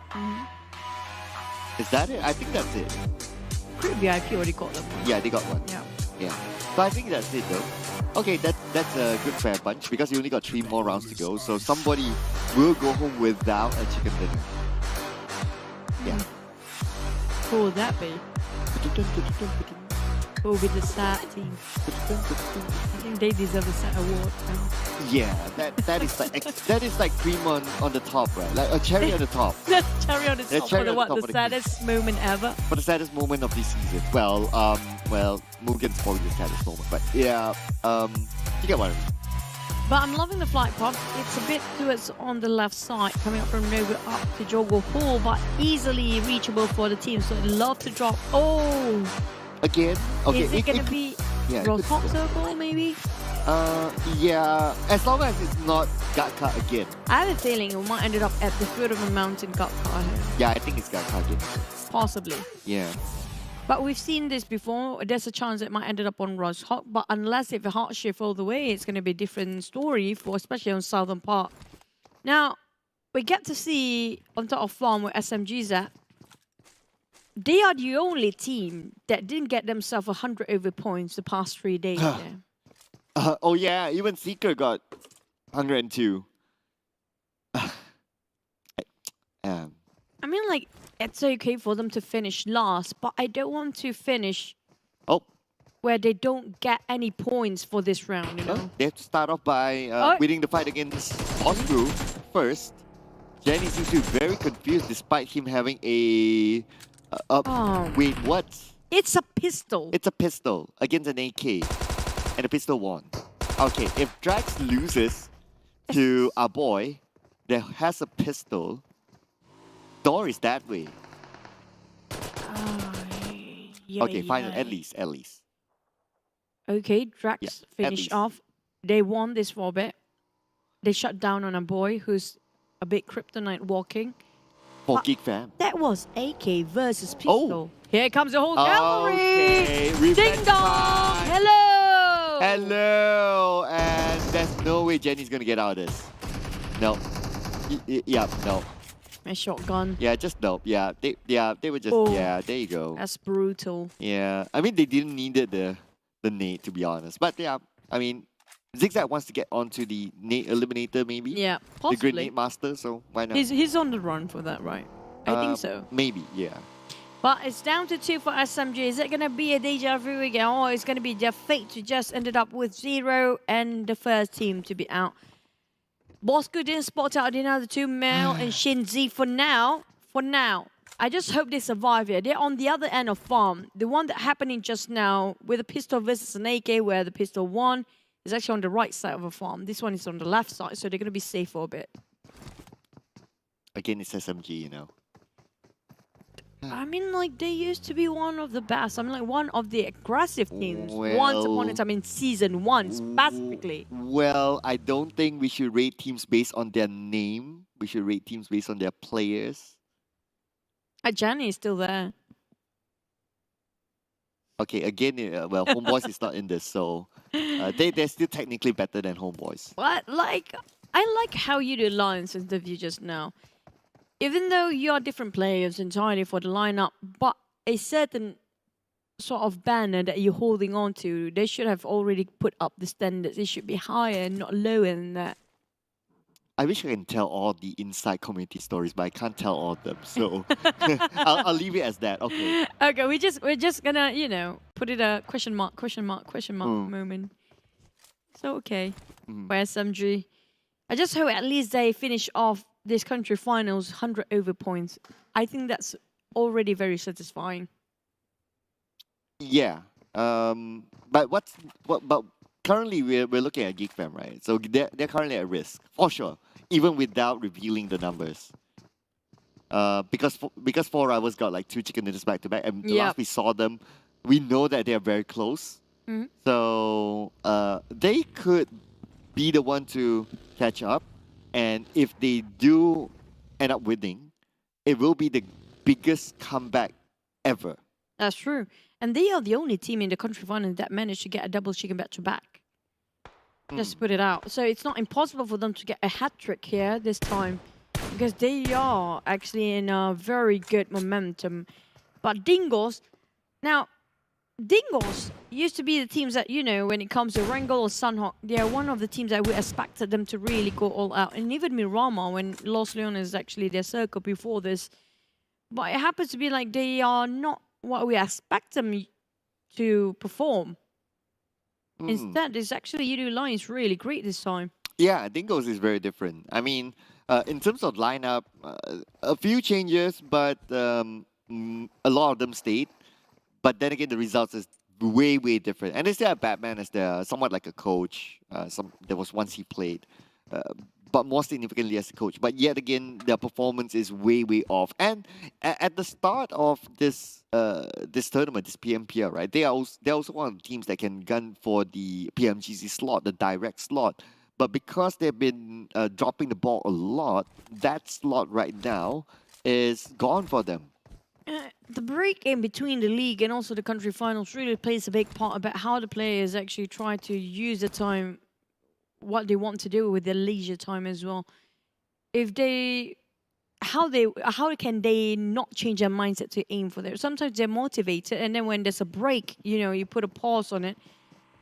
Is that it? I think that's it. Crit VIP already got them. Yeah, they got one. Yeah. So I think that's it though. Okay, that's a good fair bunch because you only got 3 more rounds to go. So somebody will go home without a chicken dinner. Yeah. Who would that be? Who will be the sad team? I think they deserve a sad award. Yeah, that is like cream on the top, right? Like a cherry on the top. That's cherry on the top for the saddest moment ever. For the saddest moment of this season. Well, Mugen's probably the saddest moment, but yeah, you get what I mean. But I'm loving the flight pod. It's a bit towards on the left side, coming up from Nova up to Jogo Hall, but easily reachable for the team. So I'd love to drop. Oh. Again? Okay. Is it going to be Roadhog Circle, maybe? Yeah, as long as it's not Gatka again. I have a feeling it might end up at the foot of a mountain Gatka here. Yeah, I think it's Gatka again. Possibly. Yeah. But we've seen this before. There's a chance it might end up on Roadhog, but unless if a heart shift all the way, it's going to be a different story, for especially on southern part. Now, we get to see on top of farm where SMG's at. They are the only team that didn't get themselves 100 over points the past 3 days. Oh yeah, even Seeker got 102. I mean, like, it's okay for them to finish last, but I don't want to finish where they don't get any points for this round, you know? They have to start off by winning the fight against Bosskurr first. Jenny seems to be very confused despite him having a... wait, what? It's a pistol. It's a pistol against an AK. And the pistol won. Okay, if Drax loses to our boy that has a pistol, door is that way. Okay, fine, at least. Okay, Drax finished off. They won this for a bit. They shut down on a boy who's a bit kryptonite walking. For Geek Fam. That was AK versus pistol. Here comes the whole gallery. Okay, Ding dong. Hello. Hello. And there's no way Jenny's gonna get out of this. No. No. A shotgun. Yeah, just no. Yeah, they were just there you go. That's brutal. Yeah, I mean they didn't need the nade to be honest, but yeah, I mean Zigzag wants to get onto the nade eliminator maybe. Yeah, possibly. The grenade master, so why not? He's on the run for that, right? I think so. Maybe, yeah. But it's down to 2 for SMG. Is it going to be a deja vu again, or it's going to be their fate to just ended up with 0 and the first team to be out? Bosskurr didn't spot out the other two, Mel and Shinzi for now. I just hope they survive here. They're on the other end of farm. The one that happening just now with a pistol versus an AK where the pistol won is actually on the right side of a farm. This one is on the left side, so they're going to be safe for a bit. Again, it's SMG, you know. I mean, like, they used to be one of the best. I mean, like, one of the aggressive teams once upon a time in Season 1, specifically. Well, I don't think we should rate teams based on their name. We should rate teams based on their players. Johnny is still there. Okay, again, well, Homeboys is not in this, so they're still technically better than Homeboys. But, like, I like how you do Alliance interview just now. Even though you are different players entirely for the lineup, but a certain sort of banner that you're holding on to, they should have already put up the standards. It should be higher and not lower than that. I wish I can tell all the inside community stories, but I can't tell all of them. So I'll leave it as that. Okay. Okay, we're just gonna, you know, put it a question mark moment. So okay. For SMG. I just hope at least they finish off this country finals 100 over points. I think that's already very satisfying. Yeah. But but currently we're looking at Geek Fam, right? So they're currently at risk for sure, even without revealing the numbers. Because 4 Rivals got like 2 chicken dinners back to back, and the last we saw them, we know that they are very close. So they could be the one to catch up, and if they do end up winning, it will be the biggest comeback ever. That's true. And they are the only team in the country final that managed to get a double chicken back to back. Just to put it out. So it's not impossible for them to get a hat trick here this time, because they are actually in a very good momentum. But Dingoz, now, Dingoz used to be the teams that, you know, when it comes to Wrangle or Sunhawk, they are one of the teams that we expected them to really go all out. And even Miramar, when Los Leones is actually their circle before this. But it happens to be like they are not what we expect them to perform. Instead, it's actually Yoodo Alliance really great this time. Yeah, Dingoz is very different. I mean, in terms of lineup, a few changes, but a lot of them stayed. But then again, the results is way, way different. And they still have Batman as somewhat like a coach. There was once he played. But more significantly as a coach. But yet again, their performance is way, way off. And at the start of this tournament, this PMPL, right? They're also one of the teams that can gun for the PMGC slot, the direct slot. But because they've been dropping the ball a lot, that slot right now is gone for them. The break in between the league and also the country finals really plays a big part about how the players actually try to use the time, what they want to do with their leisure time as well. If they, how can they not change their mindset to aim for that? Sometimes they're motivated, and then when there's a break, you know, you put a pause on it,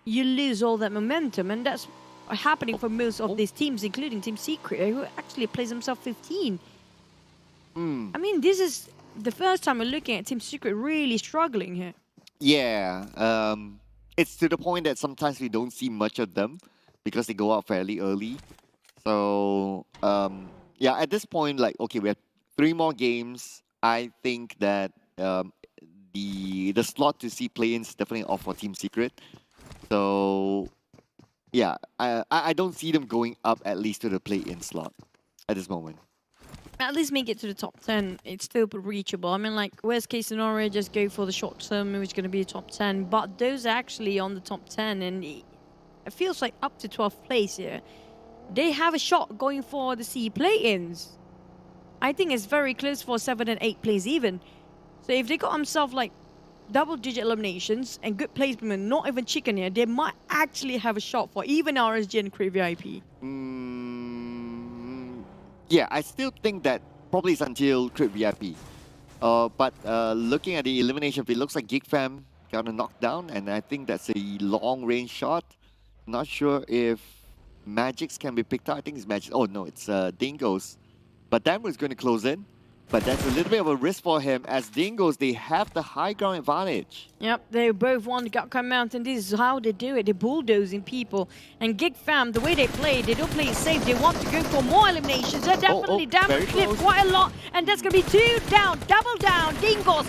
you lose all that momentum, and that's happening for most of these teams, including Team Secret, who actually plays himself 15. I mean, this is the first time we're looking at Team Secret really struggling here. Yeah, it's to the point that sometimes we don't see much of them because they go out fairly early. So, yeah, at this point, like, okay, we have 3 more games. I think that the slot to see play-ins is definitely off for Team Secret. So, yeah, I don't see them going up at least to the play-in slot at this moment. At least make it to the top 10. It's still reachable. I mean, like, worst case scenario, just go for the short term, which is going to be a top 10. But those are actually on the top 10, and it feels like up to 12th place here. They have a shot going for the C play-ins. I think it's very close for 7 and 8 place even. So if they got themselves like double-digit eliminations and good placement, not even chicken here, they might actually have a shot for even RSG and Crave VIP. Yeah, I still think that probably it's until Crit VIP. But looking at the elimination, it looks like Geek Fam got a knockdown, and I think that's a long-range shot. Not sure if Magics can be picked up. I think it's Magic. Oh no, it's Dingoz. But Damru is going to close in. But that's a little bit of a risk for him, as Dingoz, they have the high ground advantage. Yep, they both want to come Mountain. This is how they do it. They're bulldozing people. And Geek Fam, the way they play, they don't play it safe. They want to go for more eliminations. They're definitely down the cliff quite a lot. And that's going to be 2 down, double down. Dingoz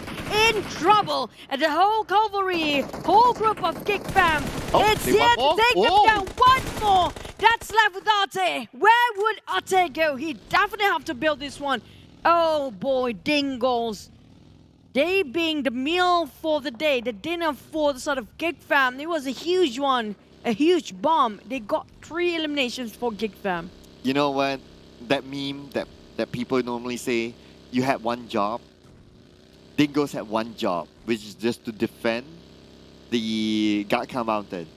in trouble. And the whole cavalry, whole group of Geek Fam, it's here to take them down. One more. That's left with Ate. Where would Ate go? He definitely have to build this one. Oh boy, Dingoz. They being the meal for the day, the dinner for the sort of Geek Fam. It was a huge one, a huge bomb. They got 3 eliminations for Geek Fam. You know what? That meme that people normally say, you had one job. Dingoz had one job, which is just to defend the Gatka Mountain.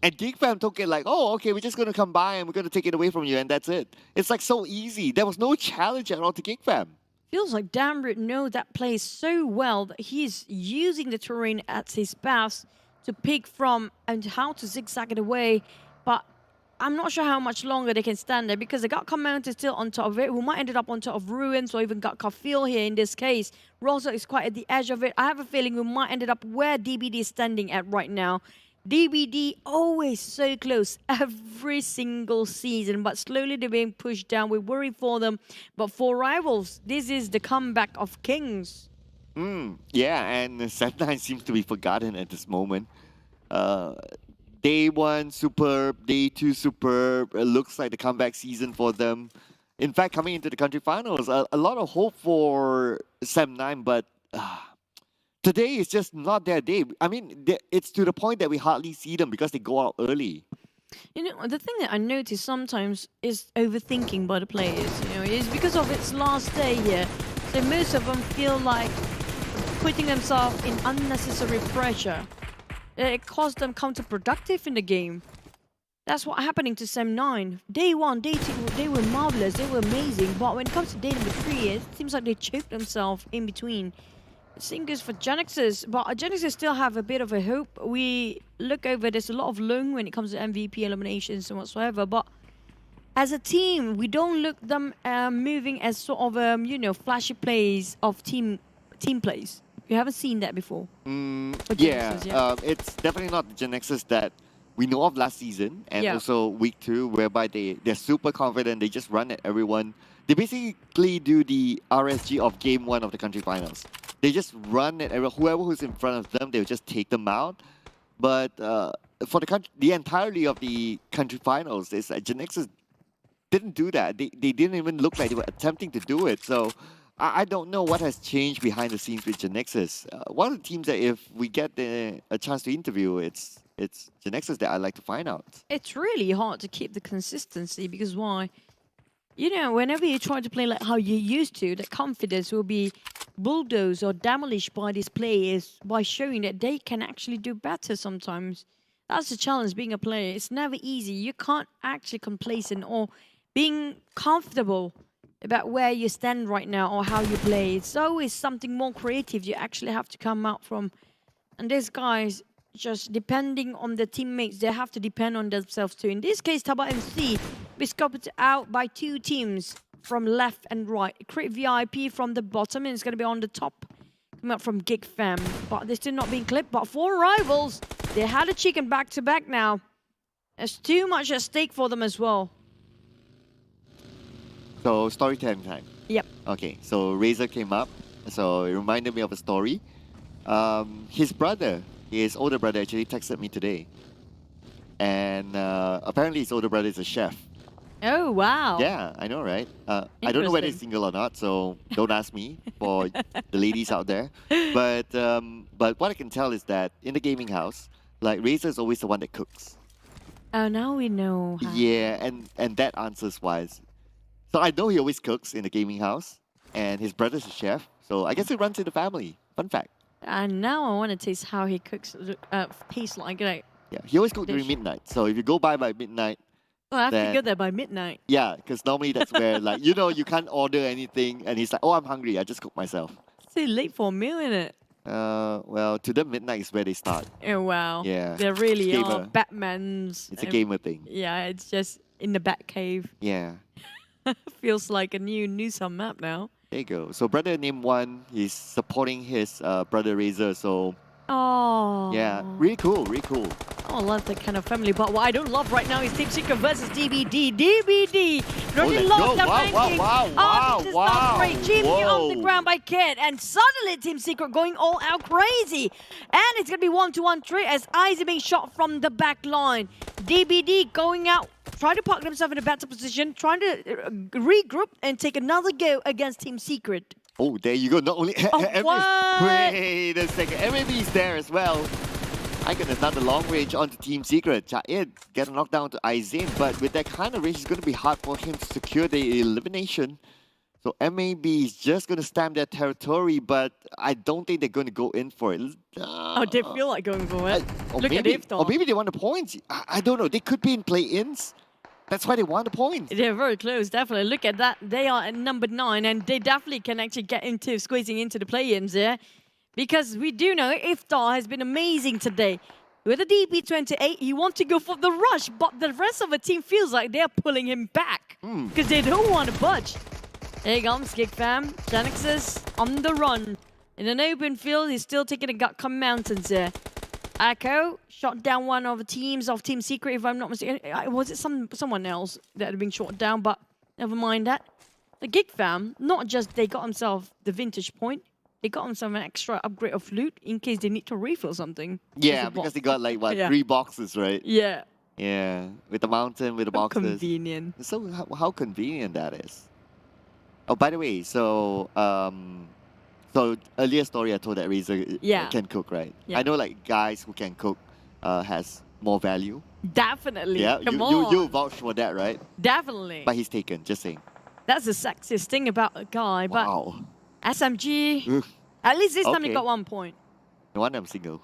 And Geek Fam took it like, oh, okay, we're just going to come by and we're going to take it away from you, and that's it. It's like so easy. There was no challenge at all to Geek Fam. Feels like Damru knows that place so well that he's using the terrain at his best to pick from and how to zigzag it away. But I'm not sure how much longer they can stand there, because the Gatka Mountain is still on top of it. We might end up on top of Ruins or even Gatka Field here in this case. Rosa is quite at the edge of it. I have a feeling we might end up where DBD is standing at right now. DBD always so close every single season, but slowly they're being pushed down. We worry for them. But for rivals, this is the comeback of kings. Yeah, and Set9 seems to be forgotten at this moment. Day 1, superb. Day 2, superb. It looks like the comeback season for them. In fact, coming into the country finals, a lot of hope for Set9, but today is just not their day. I mean, it's to the point that we hardly see them because they go out early. You know, the thing that I notice sometimes is overthinking by the players. You know, it's because of its last day here. So most of them feel like putting themselves in unnecessary pressure. It caused them counterproductive in the game. That's what happening to Sem9. Day 1, day 2, they were marvelous, they were amazing. But when it comes to day number 3, it seems like they choked themselves in between. Same goes for Genexus, but Genexus still have a bit of a hope. We look over, there's a lot of lung when it comes to MVP eliminations and whatsoever, but as a team, we don't look them moving as sort of, you know, flashy plays of team plays. You haven't seen that before. Yeah, it's definitely not the Genexus that we know of last season, and also week 2, whereby they're super confident, they just run at everyone. They basically do the RSG of game 1 of the country finals. They just run at everyone. Whoever who's in front of them, they'll just take them out. But for the entirety of the country finals, Genexus didn't do that. They didn't even look like they were attempting to do it. So I don't know what has changed behind the scenes with Genexus. One of the teams that if we get a chance to interview, it's Genexus that I'd like to find out. It's really hard to keep the consistency, because why? You know, whenever you try to play like how you used to, the confidence will be bulldozed or demolished by these players by showing that they can actually do better sometimes. That's the challenge being a player. It's never easy. You can't actually complacent or being comfortable about where you stand right now or how you play. It's always something more creative you actually have to come out from. And these guys, just depending on the teammates, they have to depend on themselves too. In this case, TABAH MC is scoped out by 2 teams. from left and right. Create VIP from the bottom, and it's going to be on the top. Coming up from Geek Fam, but they're still not being clipped. But 4 rivals, they had a chicken back-to-back now. There's too much at stake for them as well. So, story time. Yep. Okay, so Razor came up. So, it reminded me of a story. His brother, his older brother, actually texted me today. And apparently his older brother is a chef. Oh, wow. Yeah, I know, right? I don't know whether he's single or not, so don't ask me for the ladies out there. But what I can tell is that in the gaming house, like Razor is always the one that cooks. Oh, now we know. Yeah, and that answers why. So I know he always cooks in the gaming house, and his brother's a chef, so I guess it runs in the family. Fun fact. And now I want to taste how he cooks. Tastes like it. Yeah, he always cooks during midnight. So if you go by midnight, I have to go there by midnight. Yeah, because normally that's where, like, you know, you can't order anything, and he's like, oh, I'm hungry, I just cook myself. It's too late for a meal, isn't it? Well, to them, midnight is where they start. Oh, wow. Yeah. They really Gamer. are Batman's. It's a gamer thing. Yeah, it's just in the Batcave. Yeah. Feels like a new sub map now. There you go. So brother named One, he's supporting his brother Razor, so... Oh. Yeah, really cool, really cool. Oh, I love that kind of family. But what I don't love right now is Team Secret versus DBD. DBD really lost their ranking. Wow. Not great. Jimmy on the ground by Kid. And suddenly Team Secret going all out crazy. And it's going to be 1-1 trade as Izzy being shot from the back line. DBD going out, trying to park themselves in a better position, trying to regroup and take another go against Team Secret. Oh, there you go. Not only... Wait a second. MAB is there as well. I got another long range onto Team Secret. Jaid get a knockdown to Aizen, but with that kind of range, it's going to be hard for him to secure the elimination. So MAB is just going to stamp their territory, but I don't think they're going to go in for it. Oh, they feel like going for it. Look at Iftar. Or maybe they want the points. I don't know. They could be in play-ins. That's why they want the points. They're very close, definitely. Look at that. They are at number 9, and they definitely can actually get into squeezing into the play-ins there. Because we do know Iftar has been amazing today. With a DP28, he wants to go for the rush, but the rest of the team feels like they're pulling him back. Because they don't want to budge. Here comes Geek Fam. Genexus on the run. In an open field, he's still taking the Gutcom Mountains there. Echo shot down one of the teams of Team Secret, if I'm not mistaken. Was it someone else that had been shot down, but never mind that. The Geek Fam, not just they got themselves the vintage point, they got themselves an extra upgrade of loot in case they need to refill something. Yeah, because they got like, what, 3 boxes, right? Yeah. Yeah, with the mountain, with the boxes. Convenient. So how convenient that is. Oh, by the way, so earlier story I told that Razor can cook, right? Yeah. I know like guys who can cook has more value. Definitely. Yeah, Come on. You vouch for that, right? Definitely. But he's taken, just saying. That's the sexiest thing about a guy. Wow. But SMG, at least this time he got 1 point. No wonder I'm single.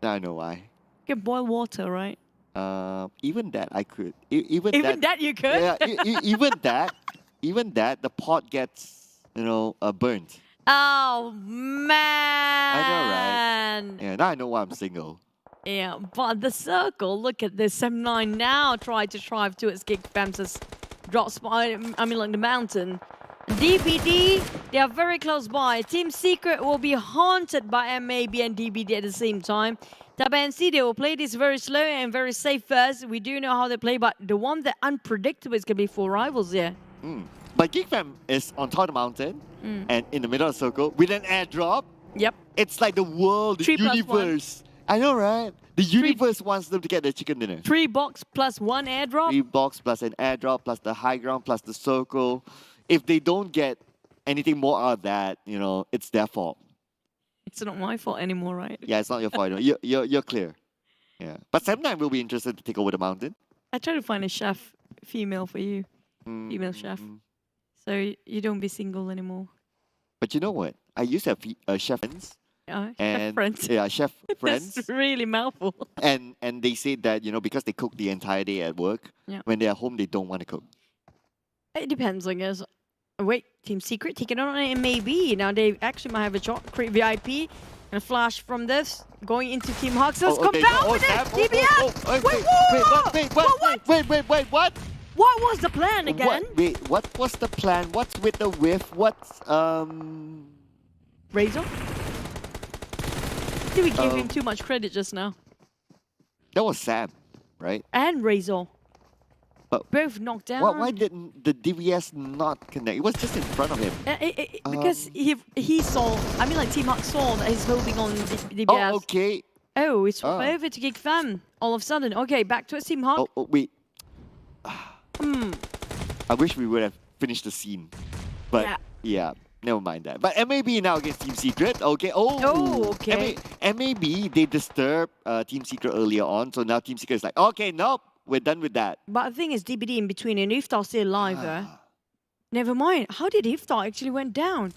Now I know why. You can boil water, right? Even that I could. Even that you could? Yeah, even that, the pot gets, burnt. Oh, man. I know, right? Yeah, now I know why I'm single. Yeah, but the circle, look at this. M9 now try to drive towards Geek Fam's drop spot, I mean like the mountain. DBD, they are very close by. Team Secret will be haunted by MAB and DBD at the same time. TABAH and NSEA, they will play this very slow and very safe first. We do know how they play, but the one that unpredictable is going to be 4 rivals here. But Geek Fam is on top of the mountain and in the middle of the circle with an airdrop. Yep. It's like the world, the universe. I know, right? The universe wants them to get their chicken dinner. 3 box plus 1 airdrop? 3 box plus an airdrop plus the high ground plus the circle. If they don't get anything more out of that, it's their fault. It's not my fault anymore, right? Yeah, it's not your fault. You're clear. Yeah. But Sam9 will be interested to take over the mountain. I try to find a chef female for you. Female chef. So you don't be single anymore. But you know what? I used to have chef friends. Chef friends. Yeah, chef friends. That's really mouthful. And they said that, because they cook the entire day at work, when they're home, they don't want to cook. It depends, I guess. Wait, Team Secret taking on MAB. Now they actually might have a shot. Create VIP. And flash from this. Going into Team Huxers. Compound with it! DBS! Wait, what? What was the plan again? What was the plan? What's with the whiff? What's Razor? Did we give him too much credit just now? That was Sam, right? And Razor. But both knocked down. Why didn't the DVS not connect? It was just in front of him. Because he saw, I mean like Team Hawk saw that he's holding on DVS. Oh, okay. Oh, it's over to Geek Fam all of a sudden. Okay, back to Team Hawk. Oh, wait. I wish we would have finished the scene. But yeah, never mind that. But MAB now against Team Secret. Okay. Okay. MAB, they disturbed Team Secret earlier on. So now Team Secret is like, okay, nope. We're done with that. But the thing is, DBD in between, and Iftar's still alive. Never mind. How did Iftar actually went down?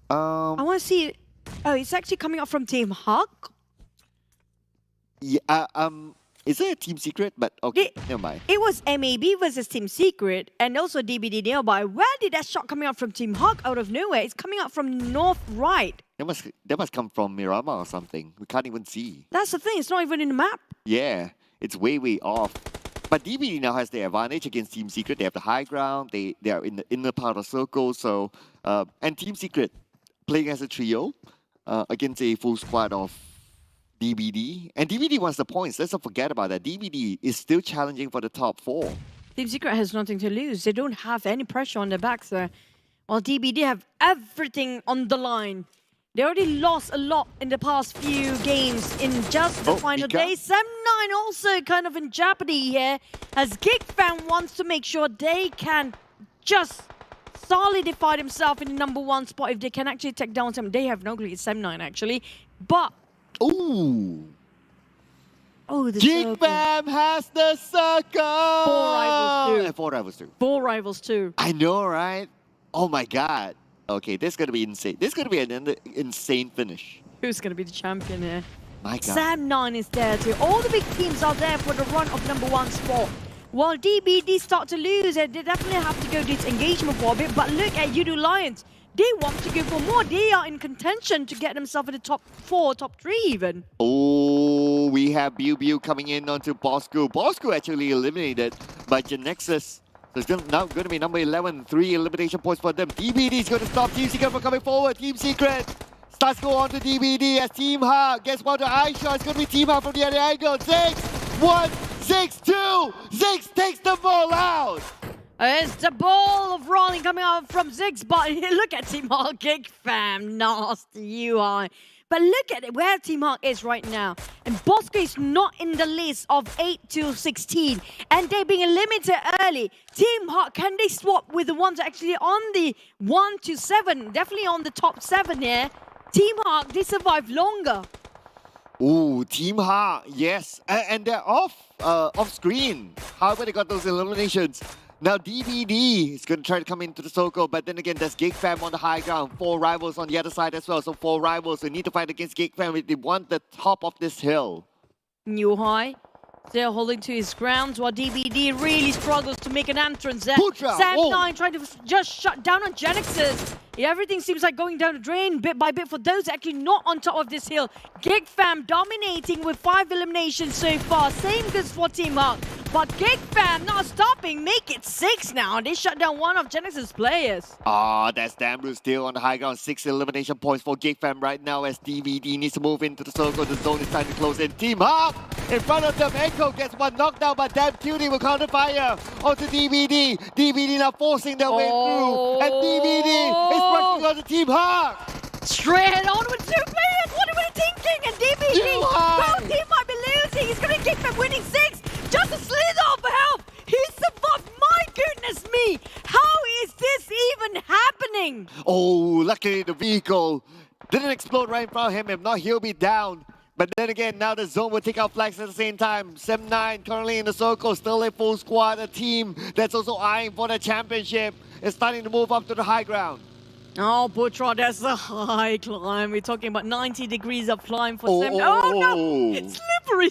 I want to see. Oh, it's actually coming up from Team Hawk. Yeah. Is it a Team Secret? But okay, never mind. It was MAB versus Team Secret, and also DBD nearby. Where did that shot coming up from Team Hawk out of nowhere? It's coming up from north right. That must come from Miramar or something. We can't even see. That's the thing. It's not even in the map. Yeah, it's way off. But DBD now has the advantage against Team Secret. They have the high ground. They are in the inner part of the circle. So, and Team Secret playing as a trio against a full squad of DBD. And DBD wants the points. Let's not forget about that. DBD is still challenging for the top 4. Team Secret has nothing to lose. They don't have any pressure on their backs there. While DBD have everything on the line. They already lost a lot in the past few games in just the final day. Sem9 also kind of in jeopardy here, as Geek Fam wants to make sure they can just solidify themselves in the #1 spot if they can actually take down Sem. They have no clue, it's Sem9 actually, but... Oh, the Geek Fam has the circle! 4 rivals too. And 4 rivals too. 4 rivals too. I know, right? Oh my god. Okay, this is going to be insane. This is going to be an insane finish. Who's going to be the champion here? My god. Sem9 is there too. All the big teams are there for the run of #1 spot. While DBD start to lose, they definitely have to go this engagement for a bit. But look at Yoodo Alliance. They want to go for more. They are in contention to get themselves in the top 4, top 3 even. Oh, we have Biu coming in onto Bosskurr. Bosskurr actually eliminated by Genexus. So it's now going to be number 11, 3 elimination points for them. DBD is going to stop Team Secret from coming forward. Team Secret starts to go on to DBD as Team Hawk gets one to iShot. It's going to be Team Hawk from the other angle. 6-1, 6-2. Ziggs takes the ball out. It's the ball of rolling coming out from Ziggs, but look at Team Hawk, Geek Fam, nasty you are. But look at where Team Hawk is right now. And Bosskurr is not in the list of 8 to 16. And they're being eliminated early. Team Hawk, can they swap with the ones actually on the 1 to 7? Definitely on the top 7 here. Team Hawk, they survive longer. Ooh, Team Hawk, yes. And they're off screen. However, they got those eliminations. Now DBD is going to try to come into the circle, but then again, there's Geek Fam on the high ground. 4 rivals on the other side as well. So 4 rivals who need to fight against Geek Fam if they want the top of this hill. New High still holding to his grounds while DBD really struggles to make an entrance there. Sem9 trying to just shut down on Genexus. Everything seems like going down the drain bit by bit for those actually not on top of this hill. Geek Fam dominating with 5 eliminations so far. Same goes for Team Hawk. But Geek Fam not stopping, make it 6 now. They shut down one of Genexus' players. That's Damru still on the high ground. 6 elimination points for Geek Fam right now as DBD needs to move into the circle. The zone is starting to close in. Team Hawk in front of them. Echo gets one knocked down, but Damn Cutie will counter fire onto DBD. DBD now forcing their way through. And DBD is rushing on the Team Hawk. Straight on with 2 players. What are we thinking? And DBD, both team might be losing. He's going to Geek Fam winning 6. Just a slither of health. He survived. My goodness me. How is this even happening? Oh, luckily the vehicle didn't explode right in front of him. If not, he'll be down. But then again, now the zone will take out flags at the same time. Sem9 currently in the circle, still a full squad. A team that's also eyeing for the championship is starting to move up to the high ground. Oh, Putra, that's a high climb. We're talking about 90 degrees of climb for Sem9. Oh, no. It's slippery.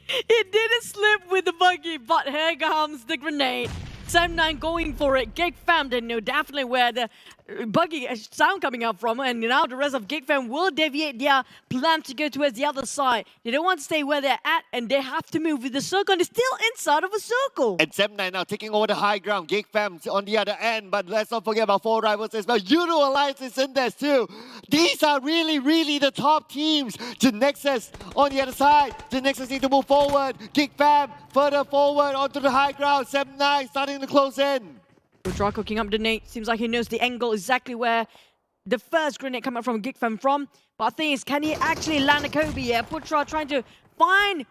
It didn't slip with the buggy, but here comes the grenade. 7-9 going for it. Geek Fam, they know definitely where the buggy sound coming out from, and now the rest of Geek Fam will deviate their plan to go towards the other side. They don't want to stay where they're at, and they have to move with the circle, and they're still inside of a circle. And 7-9 now taking over the high ground. Geek Fam on the other end, but let's not forget about 4 rivals as well. Yoodo Alliance is in there too. These are really the top teams. Genexus on the other side. Genexus need to move forward. Geek Fam further forward onto the high ground. 7-9 starting to close in. Putra cooking up the nade. Seems like he knows the angle exactly where the first grenade coming from Geek Fam from. But the thing is, can he actually land a Kobe? Yeah, Putra trying to find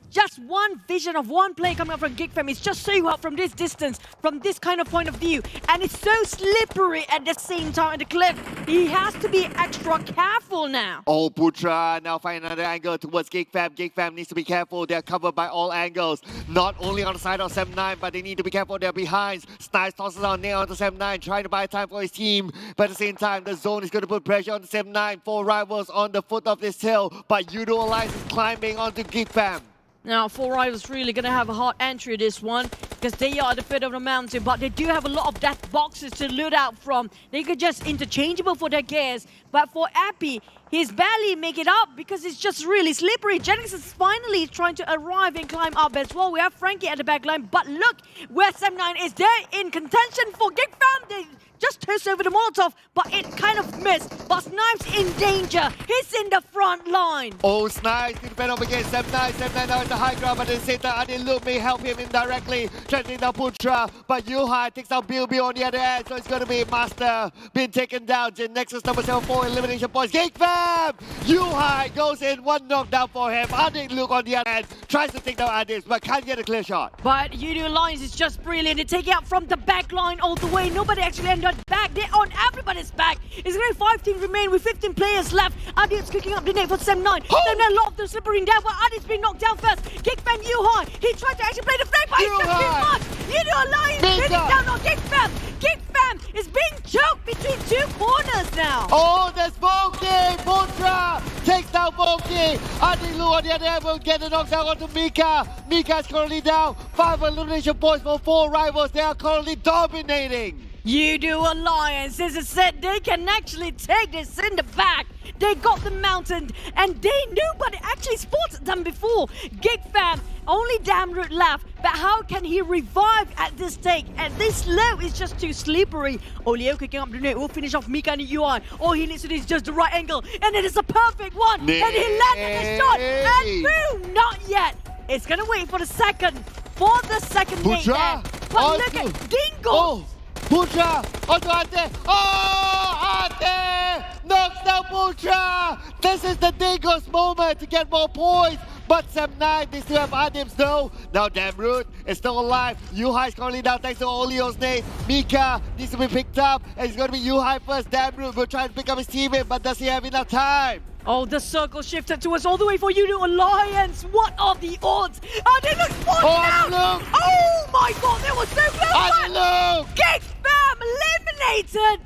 just one vision of one play coming up from Geek Fam. It's just so hard from this distance, from this kind of point of view. And it's so slippery at the same time at the cliff. He has to be extra careful now. Oh, Putra now find another angle towards Geek Fam. Geek Fam needs to be careful. They're covered by all angles. Not only on the side of 7-9, but they need to be careful. They're behind. Snipes tosses on nail onto 7-9, trying to buy time for his team. But at the same time, the zone is going to put pressure on the 7-9. 4 rivals on the foot of this hill. But Yoodo Alliance is climbing onto Geek Fam. Now, 4 rivals really going to have a hard entry this one because they are at the foot of the mountain, but they do have a lot of death boxes to loot out from. They could just interchangeable for their gears, but for Appy, he's barely make it up because it's just really slippery. Genexus is finally trying to arrive and climb up as well. We have Frankie at the back line, but look where 7-9 is there in contention for Geek Fam. They just tossed over the Molotov, but it kind of missed. But Snipes in danger. He's in the front line. Oh, Snipes can defend up against 7-9. 7-9 now at the high ground, but at the same time, Adil Luke may help him indirectly. Trying to take down Putra, but Yuhai takes out Bilby on the other end, so it's going to be Master being taken down. Genexus number 7-4 elimination points. Geek Fam! Yuhai goes in, 1 knockdown for him. Adil Luke on the other end tries to take down Adil, but can't get a clear shot. But Yoodo Alliance is just brilliant. They take it out from the back line all the way. Nobody actually ended up back. They're on everybody's back. It's going to be 5 teams remain with 15 players left. Adil's kicking up the net for 7-9. Then a lot of them slipping down, but Adil's being knocked down first. Geek Fam Yuhai. He tried to actually play the flank, but it's just too much. Yoodo Alliance hitting down on Geek Fam. Geek Fam is being choked between 2 corners now. Oh, there's Boki! Putra takes down Boki. Adil Luke on the other end will get the knockdown onto Mika. Mika is currently down. 5 elimination points for 4 rivals. They are currently dominating. Yoodo Alliance, as I said, they can actually take this in the back. They got the mountain, and nobody actually spotted them before. Geek Fam, only Damroot left, but how can he revive at this take? And this low is just too slippery. Olio kicking up the net will finish off Mika and UI. All he needs to do is just the right angle, and it is a perfect one. And he landed the shot, and boom, not yet. It's gonna wait for the second nade there. But look at Dingoz. Putra onto Ante. Oh, Ante knocks down Putra. This is the Dingoz moment to get more points. But 7-9, they still have Adibs though. Now Damroot is still alive. Yuhai is currently down thanks to Olio's nade. Mika needs to be picked up. And it's going to be Yuhai first. Damroot will try to pick up his teammate, but does he have enough time? Oh, the circle shifted to us all the way for Yoodo Alliance. What are the odds? Adil Luke spotted out. Oh my god, they were so close. Adil Luke! Geek Fam eliminated.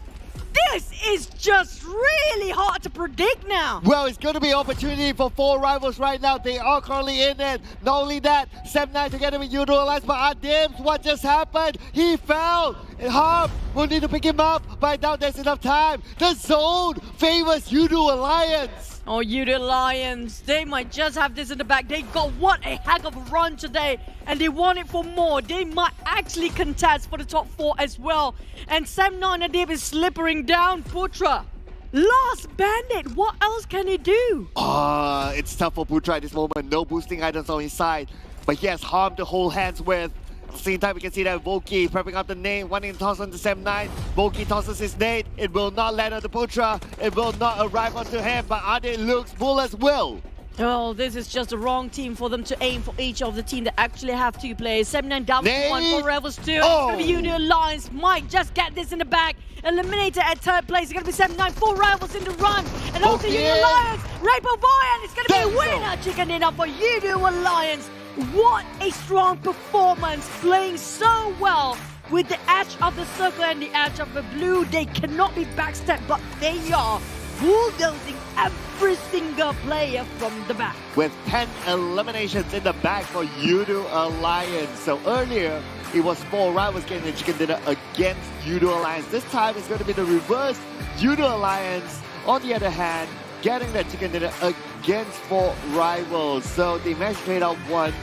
This is just really hard to predict now. Well, it's going to be an opportunity for 4 rivals right now. They are currently in it. Not only that, 7-9 together with Yoodo Alliance, but Adibs, what just happened? He fell. Harm will need to pick him up, but I doubt there's enough time. The zone favors Yoodo Alliance. Oh, Yoodo Alliance, they might just have this in the back. They got what a heck of a run today, and they want it for more. They might actually contest for the top 4 as well. And 7-9 Adib is slipping down. Putra, last bandit, what else can he do? It's tough for Putra at this moment. No boosting items on his side, but he has Harm to hold hands with. At the same time, we can see that Voki prepping up the nade, one in toss on the 7-9. Voki tosses his nade. It will not land on the Putra. It will not arrive onto him, but Adil Luke's bullets will. Oh, this is just the wrong team for them to aim for each of the team that actually have 2 players. 7-9 down to 1 for Rebels 2. Oh. It's going to be Yoodo Alliance. Might just get this in the back. Eliminator at 3rd place. It's going to be 7-9, 4 rivals in the run. And also Yoodo Alliance, Rainbow Boy, and it's going to be a winner. Chicken dinner for Yoodo Alliance. What a strong performance, playing so well with the edge of the circle and the edge of the blue. They cannot be backstabbed, but they are bulldozing every single player from the back. With 10 eliminations in the bag for Yoodo Alliance. So earlier, it was 4 rivals getting the chicken dinner against Yoodo Alliance. This time it's going to be the reverse. Yoodo Alliance, on the other hand, getting that chicken dinner against 4 rivals. So they managed to trade out one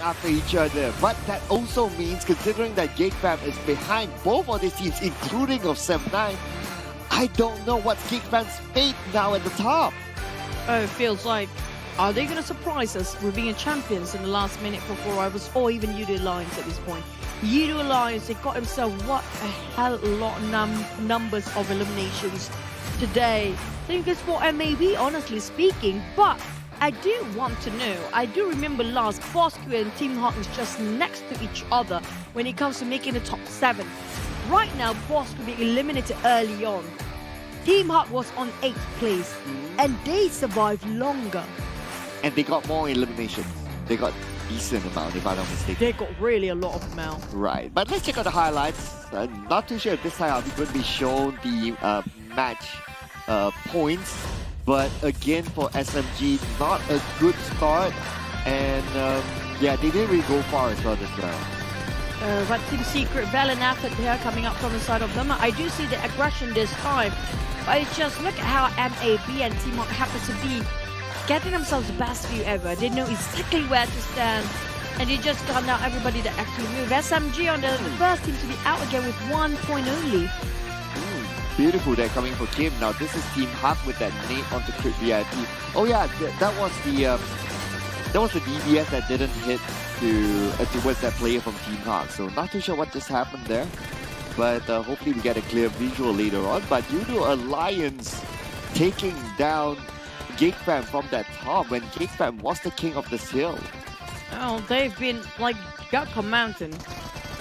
after each other. But that also means, considering that Geek Fam is behind both of these teams, including of 7-9, I don't know what's Geek Fam's fate now at the top. Oh, it feels like, are they going to surprise us with being champions in the last minute for 4 rivals, or even Yoodo Alliance at this point? Yoodo Alliance, they got themselves what a hell of a lot of numbers of eliminations today. I think it's for MAB, honestly speaking, but I do want to know, I do remember last, Bosskurr and Team Hawk was just next to each other when it comes to making the top 7. Right now, Bosskurr being eliminated early on. Team Hawk was on 8th place, and they survived longer. And they got more eliminations. They got decent amount, if I'm not mistaken. They got really a lot of amount. Right, but let's check out the highlights. Not too sure if this time I'm going to be shown the match points. But again, for SMG, not a good start. And yeah, they didn't really go far as well this round. But Team Secret, valiant effort here coming up from the side of them. I do see the aggression this time. But it's just look at how MAB and Team Hawk happens to be getting themselves the best view ever. They know exactly where to stand. And they just got out everybody that actually move. SMG on the first team to be out again with 1 point only. Beautiful there coming for Kim. Now this is Team Hawk with that nade onto Crit VIP. Oh yeah, that was the DBS that didn't hit towards that player from Team Hawk. So not too sure what just happened there. But hopefully we get a clear visual later on. But Yoodo Alliance taking down Geek Fam from that top when Geek Fam was the king of this hill. Oh, they've been like Gakko Mountain.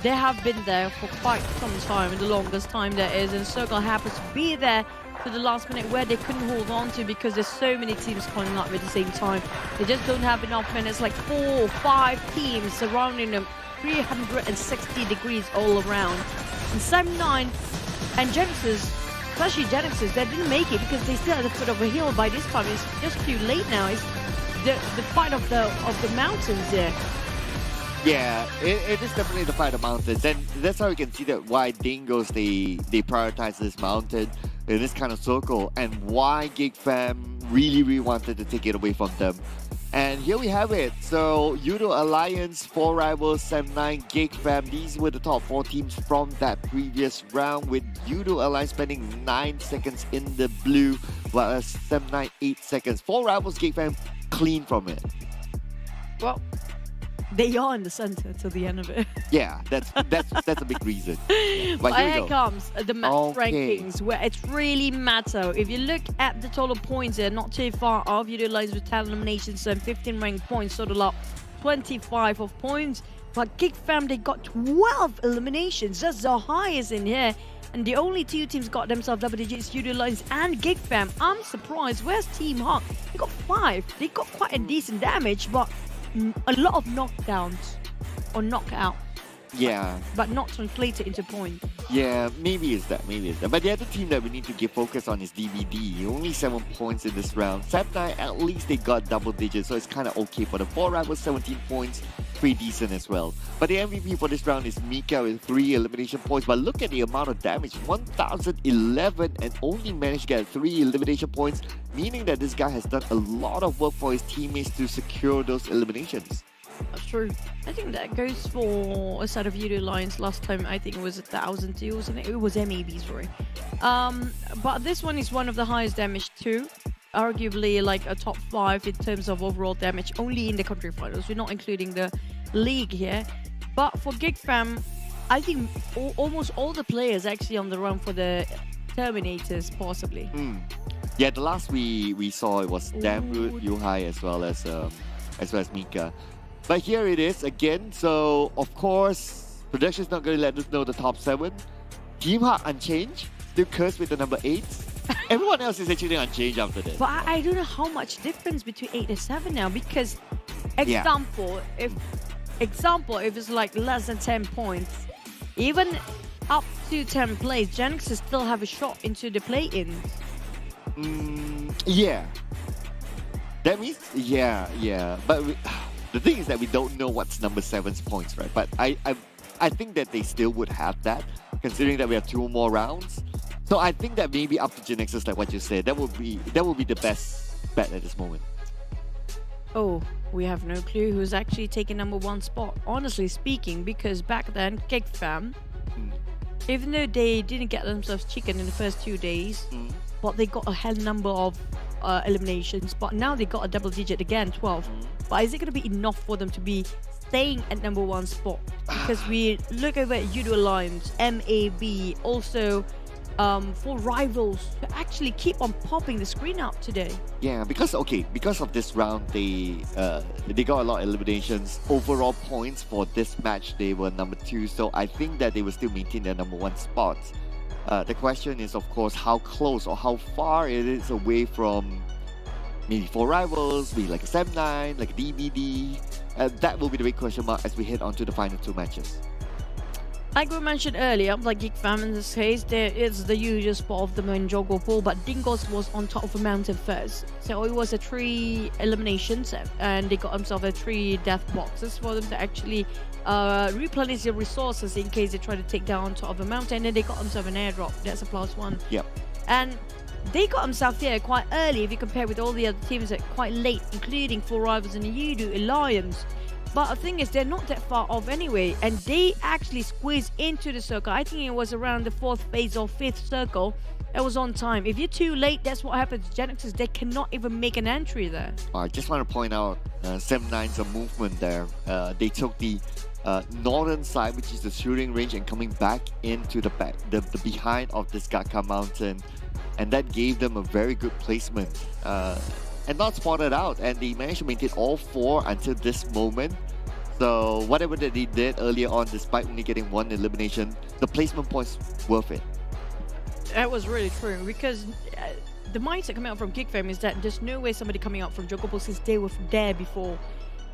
They have been there for quite some time, the longest time there is, and Circle happens to be there to the last minute where they couldn't hold on to because there's so many teams calling up at the same time. They just don't have enough minutes, like 4 or 5 teams surrounding them, 360 degrees all around. And 7-9 and Genexus, especially Genexus, they didn't make it because they still had the foot of a hill by this time. It's just too late now. It's the fight of the mountains there. Yeah, it is definitely the fight of mountains, and that's how you can see that why Dingoz they prioritize this mountain in this kind of circle, and why Geek Fam really wanted to take it away from them. And here we have it. So Yoodo Alliance, 4 rivals, 7-9, Geek Fam. These were the top 4 teams from that previous round, with Yoodo Alliance spending 9 seconds in the blue, while 7-9 8 seconds. 4 rivals, Geek Fam clean from it. Well, they are in the center till the end of it. Yeah, that's a big reason. But here comes the match rankings, where it really matters. If you look at the total points, they're not too far off. Yoodo Alliance with 10 eliminations and 15 ranked points, total up 25 of points. But Geek Fam, they got 12 eliminations. That's the highest in here. And the only 2 teams got themselves double digits, Yoodo Alliance and Geek Fam. I'm surprised. Where's Team Hawk? They got 5. They got quite a decent damage, but a lot of knockdowns or knockout. Yeah. But not translated into points. Yeah, maybe it's that. But the other team that we need to give focus on is DVD. Only 7 points in this round. 7-9, at least they got double digits, so it's kind of okay for the 4 rivals, 17 points. Pretty decent as well. But the MVP for this round is Mika with 3 elimination points. But look at the amount of damage, 1011, and only managed to get 3 elimination points, meaning that this guy has done a lot of work for his teammates to secure those eliminations. That's true. I think that goes for a set of Yoodo Alliance. Last time I think it was 1,002 or something. It was MAB, sorry. But this one is one of the highest damage too. Arguably like a top 5 in terms of overall damage, only in the country finals. We're not including the league here. But for Geek Fam, I think almost all the players actually on the run for the Terminators, possibly. Yeah, the last we saw it was Damroot, Yuhai, as well as Mika. But here it is again. So of course, production's not going to let us know the top 7. Team Hawk unchanged, still cursed with the number 8. Everyone else is actually unchanged after this. But I don't know how much difference between 8 and 7 now, because example, if it's like less than 10 points, even up to 10 plays, Genexus still have a shot into the play-ins. Yeah. That means, yeah. But the thing is that we don't know what's number 7's points, right? But I think that they still would have that, considering that we have 2 more rounds. So I think that maybe up to Genexus, like what you said, that would be the best bet at this moment. Oh, we have no clue who's actually taking #1 spot, honestly speaking, because back then, Geek Fam, even though they didn't get themselves chicken in the first 2 days, but they got a hell number of eliminations, but now they got a double digit again, 12. But is it going to be enough for them to be staying at #1 spot? Because we look over at Yoodo Alliance, MAB, also for rivals to actually keep on popping the screen out today. Yeah, because of this round, they got a lot of eliminations. Overall points for this match, they were #2, so I think that they will still maintain their #1 spots. The question is, of course, how close or how far it is away from maybe 4 rivals, maybe like a 7-9, like a DBD. That will be the big question mark as we head on to the final 2 matches. Like we mentioned earlier, like Geek Fam in this case, there is the usual spot of the main Jogo pool, but Dingoz was on top of a mountain first. So it was a 3 eliminations, and they got themselves 3 death boxes for them to actually replenish their resources in case they try to take down on top of a mountain. And they got themselves an airdrop. That's a +1. Yep. And they got themselves there quite early if you compare with all the other teams that quite late, including 4 rivals in the Yoodo Alliance. But the thing is, they're not that far off anyway, and they actually squeezed into the circle. I think it was around the 4th phase or 5th circle. It was on time. If you're too late, that's what happens to Genexus. They cannot even make an entry there. I just want to point out 7-9's movement there. They took the northern side, which is the shooting range, and coming back into the back, the behind of this Gaka mountain, and that gave them a very good placement. And not spotted out, and they managed to maintain all 4 until this moment. So whatever that they did earlier on, despite only getting 1 elimination, the placement points worth it. That was really true, because the mindset coming out from Geek Fam is that there's no way somebody coming out from Jogopo since they were there before.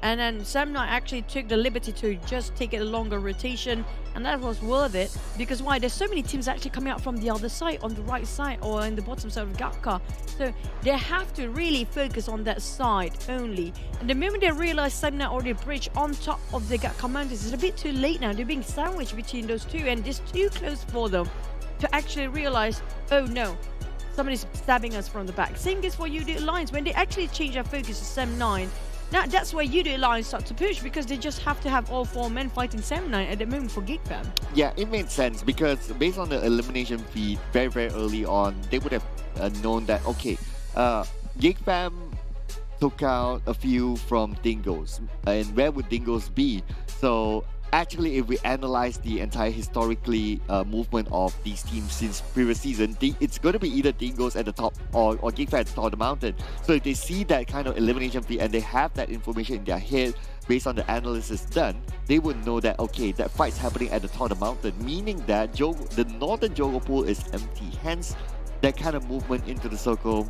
And then Sam Knight actually took the liberty to just take a longer rotation, and that was worth it. Because why? There's so many teams actually coming out from the other side, on the right side or in the bottom side of Gaka. So they have to really focus on that side only. And the moment they realize Sam Knight already bridged on top of the Gaka mountains, it's a bit too late now. They're being sandwiched between those 2, and it's too close for them to actually realize, oh no, somebody's stabbing us from the back. Same goes for Yoodo Alliance. When they actually change their focus to Sam 9, now that's where Yoodo Alliance start to push, because they just have to have all 4 men fighting Sam 9 at the moment for Geek Fam. Yeah, it made sense, because based on the elimination feed very, very early on, they would have known that, okay, Geek Fam took out a few from Dingoz, and where would Dingoz be? So actually, if we analyze the entire historically movement of these teams since previous season, it's going to be either Dingoz at the top or Geek Fam at the top of the mountain. So if they see that kind of elimination feed and they have that information in their head based on the analysis done, they would know that, okay, that fight's happening at the top of the mountain, meaning that the northern Jogo pool is empty. Hence, that kind of movement into the circle,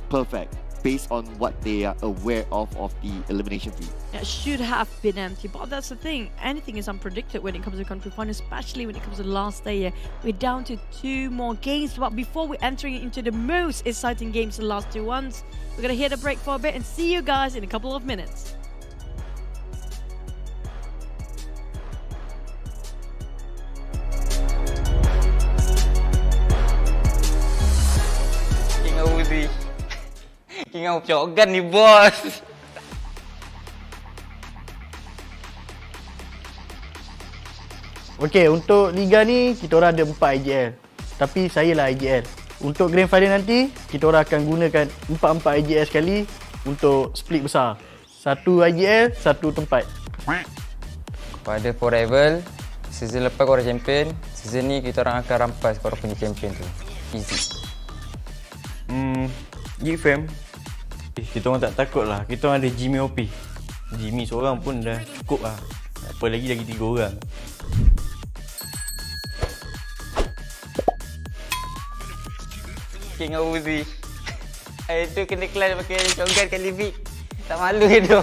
perfect, based on what they are aware of the elimination feed. It should have been empty, but that's the thing. Anything is unpredicted when it comes to country final, especially when it comes to the last day. We're down to 2 more games, but before we're entering into the most exciting games, the last 2 ones, we're going to hit a break for a bit and see you guys in a couple of minutes. King of shotgun ni bos. Okay, untuk Liga ni kita orang ada 4 IGL. Tapi saya lah IGL. Untuk Grand Final nanti, kita orang akan gunakan 4 IGL sekali untuk split besar. 1 IGL, 1 tempat. Pada 4 rival, season lepas korang champion, season ni kita orang akan rampas korang punya champion tu. Easy. Geek Fam, kita orang tak takut lah. Kita orang ada Jimmy OP. Jimmy seorang pun dah cukup lah. Apa lagi 3 orang. King of Uzi. Itu kena kelas pakai shotgun kali big. Tak malu ke tu?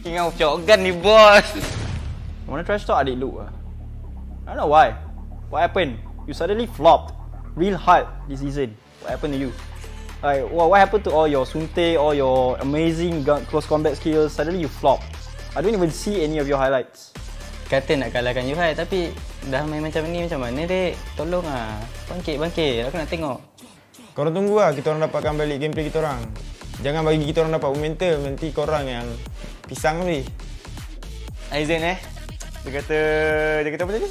King of shotgun ni bos. Wanna trash talk adik Luke lah. I don't know why. What happened? You suddenly flopped real hard this season. What happened to you? Like, what happened to all your Sunte, all your amazing close combat skills? Suddenly you flopped. I don't even see any of your highlights. kata nak kalahkan you hai, tapi dah main macam ni macam mana dek? Tolong ah. Bangkit. Aku nak tengok. Korang tunggu lah kita orang dapatkan balik gameplay kita orang. Jangan bagi kita orang dapat momentum, nanti korang yang pisang ni. Aizin dia kata apa tadi?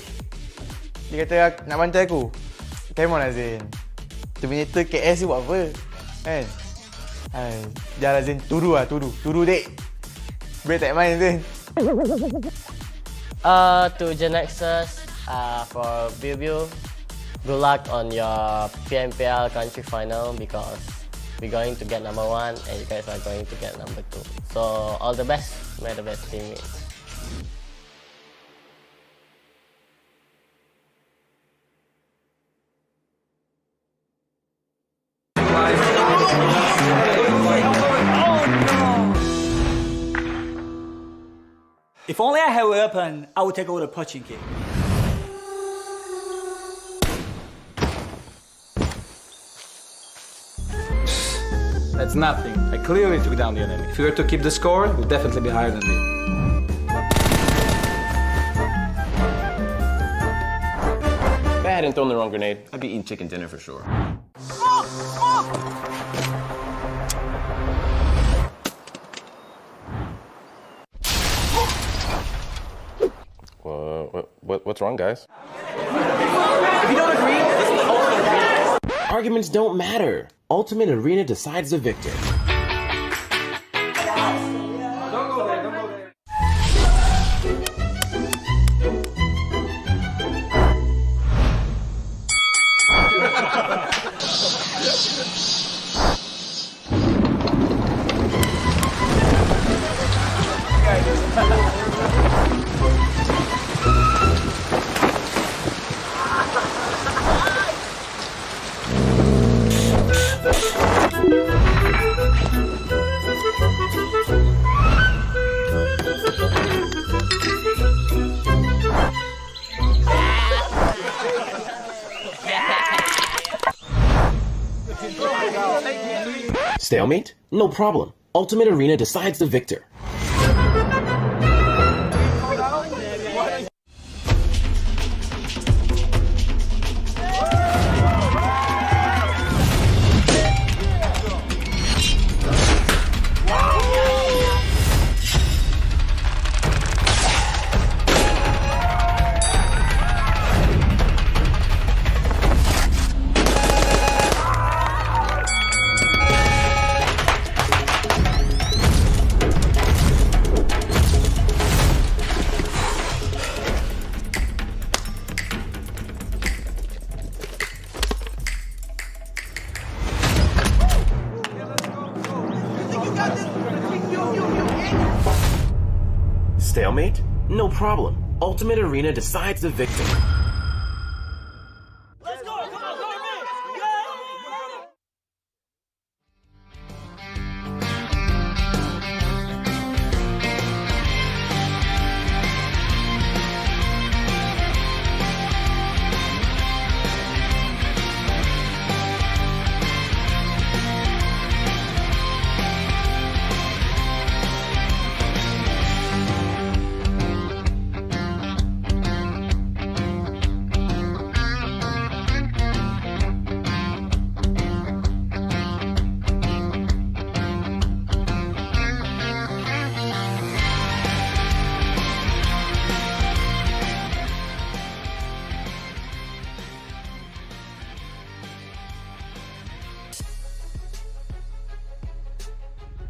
Dia kata nak bantai aku. Come on Aizin. Terminator KS ni buat apa? Kan? Jangan Aizin, turu dek. Boleh tak main Aizin? To Genexus, for BU, good luck on your PMPL country final because we're going to get number 1 and you guys are going to get number 2. So all the best, may the best teammates. If only I had a weapon, I would take over the punching kick. That's nothing. I clearly took down the enemy. If we were to keep the score, we'd definitely be higher than me. If I hadn't thrown the wrong grenade, I'd be eating chicken dinner for sure. What's wrong, guys? If you don't agree, listen to Ultimate Arena. Arguments don't matter. Ultimate Arena decides the victor. Stalemate? No problem. Ultimate Arena decides the victor. Stalemate? No problem. Ultimate Arena decides the victor.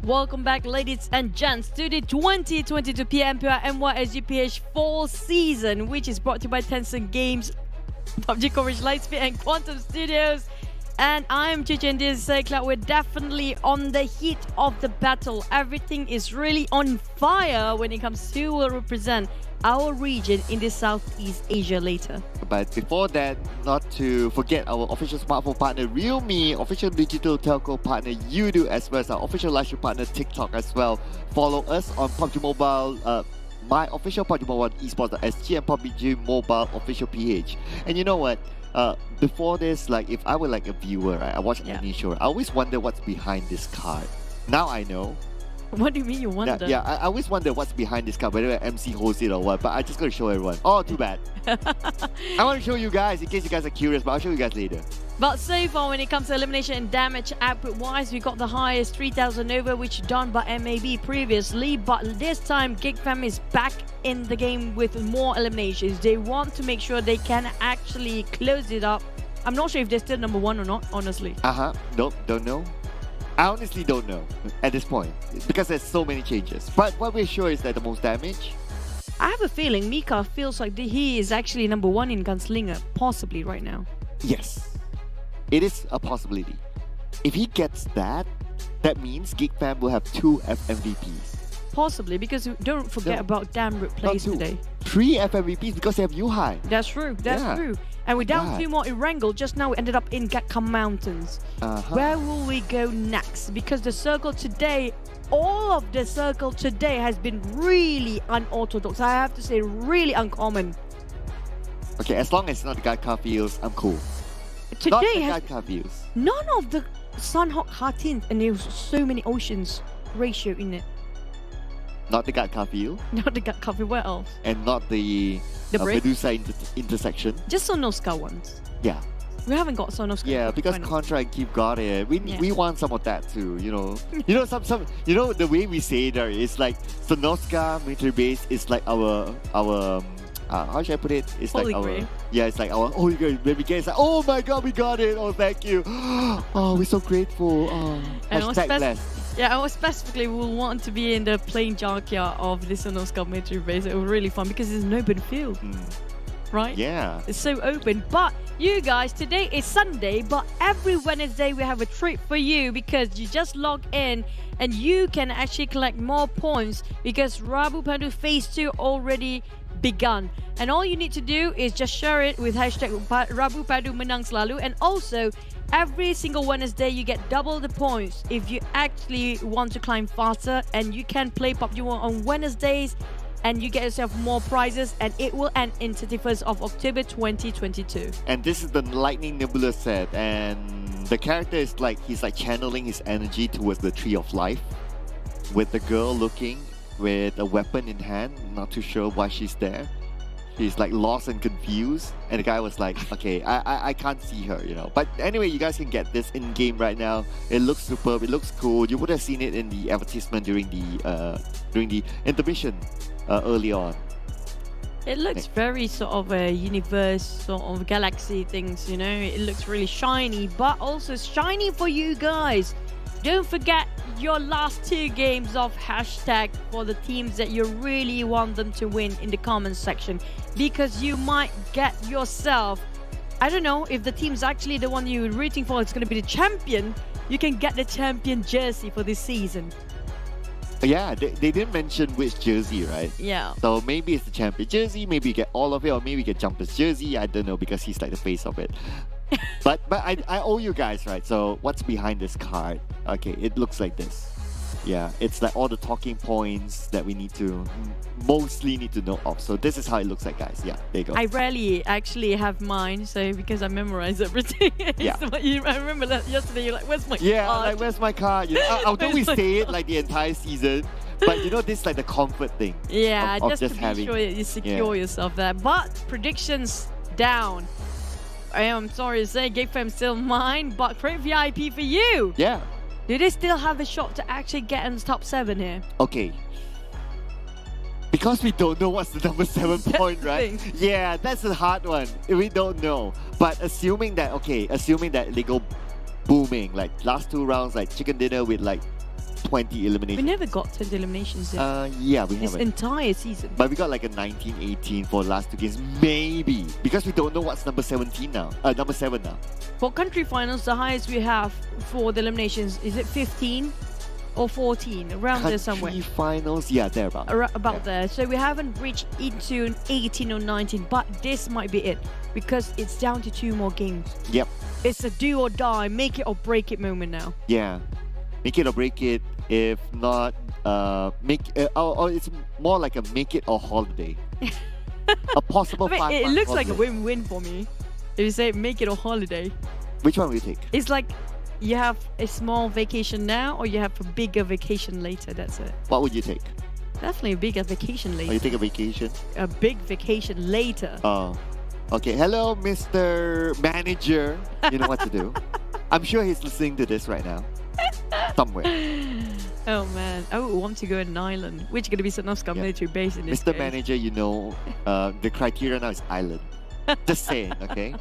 Welcome back, ladies and gents, to the 2022 PMPL MYSGPH fall season, which is brought to you by Tencent Games, PUBG Coverage Lightspeed, and Quantum Studios. And I'm Chichen Cloud. We're definitely on the heat of the battle. Everything is really on fire when it comes to who will represent our region in the Southeast Asia later. But before that, not to forget our official smartphone partner Realme, official digital telco partner Yoodo, as well as our official live stream partner TikTok as well. Follow us on PUBG Mobile, my official PUBG Mobile Esports.sg and PUBG Mobile official PH. And you know what? Before this, like if I were like a viewer, right, I watch any show, I always wonder what's behind this card. Now I know. What do you mean you wonder? Yeah, I always wonder what's behind this card, whether MC holds it or what, but I just gotta show everyone. Oh, too bad. I want to show you guys, in case you guys are curious, but I'll show you guys later. But so far, when it comes to elimination and damage output-wise, we got the highest 3,000 over, which done by MAB previously. But this time, Geek Fam is back in the game with more eliminations. They want to make sure they can actually close it up. I'm not sure if they're still number 1 or not, honestly. Nope, don't know. I honestly don't know at this point, because there's so many changes. But what we're sure is that the most damage... I have a feeling Mika feels like he is actually number 1 in Gunslinger, possibly right now. Yes. It is a possibility. If he gets that, that means Geek Fam will have 2 FMVPs. Possibly, because don't forget about damn root plays today. 3 FMVPs because they have Yuhai. That's true, that's true. And we're down 2 more in Wrangell. Just now we ended up in Gatkam Mountains. Where will we go next? Because the circle today, all of the circle today has been really unorthodox. I have to say, really uncommon. Okay, as long as it's not the Gatkam fields, I'm cool. Today not the Gatkam fields. None of the Sunhawk Hatin, and there was so many oceans ratio in it. Not the Gatkam field. Not the Gatkam field, where else? And not the Medusa intersection. Just Sonoska ones. Yeah. We haven't got Sonoska. Yeah, because Contra and Keep got it. We want some of that too, you know. You know the way we say there is like Sonoska military base is like our how should I put it? It's Holy like Grail. it's like our holy grail. When we get it, it's like, oh my god, we got it! Oh, thank you! Oh, we're so grateful. Oh, hashtag blessed. Yeah, I specifically will want to be in the plain junkyard of this Sonoska military base. It was really fun because there's an open field. Right? Yeah. It's so open. But you guys, today is Sunday, but every Wednesday we have a treat for you because you just log in and you can actually collect more points because Rabu Pandu Phase 2 already begun. And all you need to do is just share it with hashtag Rabu Padu Menang Selalu. And also, every single Wednesday you get double the points if you actually want to climb faster, and you can play PUBG on Wednesdays and you get yourself more prizes, and it will end in 31st of October 2022. And this is the Lightning Nebula set, and the character is like, he's like channeling his energy towards the Tree of Life with the girl looking with a weapon in hand, not too sure why she's there. She's like lost and confused, and the guy was like, okay, I can't see her, you know. But anyway, you guys can get this in game right now. It looks superb, it looks cool. You would have seen it in the advertisement during the intermission early on. It looks very sort of a universe, sort of galaxy things, you know. It looks really shiny, but also shiny for you guys. Don't forget your last 2 games of hashtag for the teams that you really want them to win in the comments section, because you might get yourself, I don't know if the team's actually the one you're rooting for, it's going to be the champion. You can get the champion jersey for this season. Yeah, they didn't mention which jersey, right? Yeah. So maybe it's the champion jersey, maybe you get all of it, or maybe you get Jumper's jersey. I don't know, because he's like the face of it. but I owe you guys, right? So what's behind this card? Okay, it looks like this. Yeah, it's like all the talking points that we mostly need to know of. So this is how it looks like, guys. Yeah, there you go. I rarely actually have mine, so because I memorize everything. Yeah. I remember that yesterday. You're like, "Where's my card?" Yeah, like where's my card? You know, although we say it like the entire season, but you know, this is like the comfort thing. Yeah, of just to be sure that you secure yourself there. But predictions down. I am sorry to say, Geek Fam still mine, but great VIP for you. Yeah. Do they still have a shot to actually get in the top 7 here? Okay. Because we don't know what's the number 7 point, right? Yeah, that's a hard one. We don't know. But assuming that they go booming, like last 2 rounds, like chicken dinner with like 20 eliminations. We never got 20 eliminations yet. Yeah, we this haven't. entire season. But we got like a 19-18 for the last 2 games, maybe. Because we don't know what's number 17 now. Number 7 now. For country finals, the highest we have for the eliminations, is it 15 or 14? Around there somewhere. Country finals, yeah, thereabout. About there. So we haven't reached into 18 or 19, but this might be it. Because it's down to 2 more games. Yep. It's a do or die, make it or break it moment now. Yeah. Make it or break it. If not, it's more like a make it or holiday. A possible 5-month it looks holiday. like a win-win for me. If you say make it or holiday. Which one will you take? It's like You have a small vacation now, or you have a bigger vacation later. That's it. What would you take? Definitely a bigger vacation later. Oh, you take a vacation? A big vacation later. Oh. Okay. Hello, Mr. Manager. You know what to do. I'm sure he's listening to this right now. Somewhere. Oh man, I would want to go in an island, which is going to be Sanovska military base in this Mr. case. Manager, you know, the criteria now is island. Just saying, okay?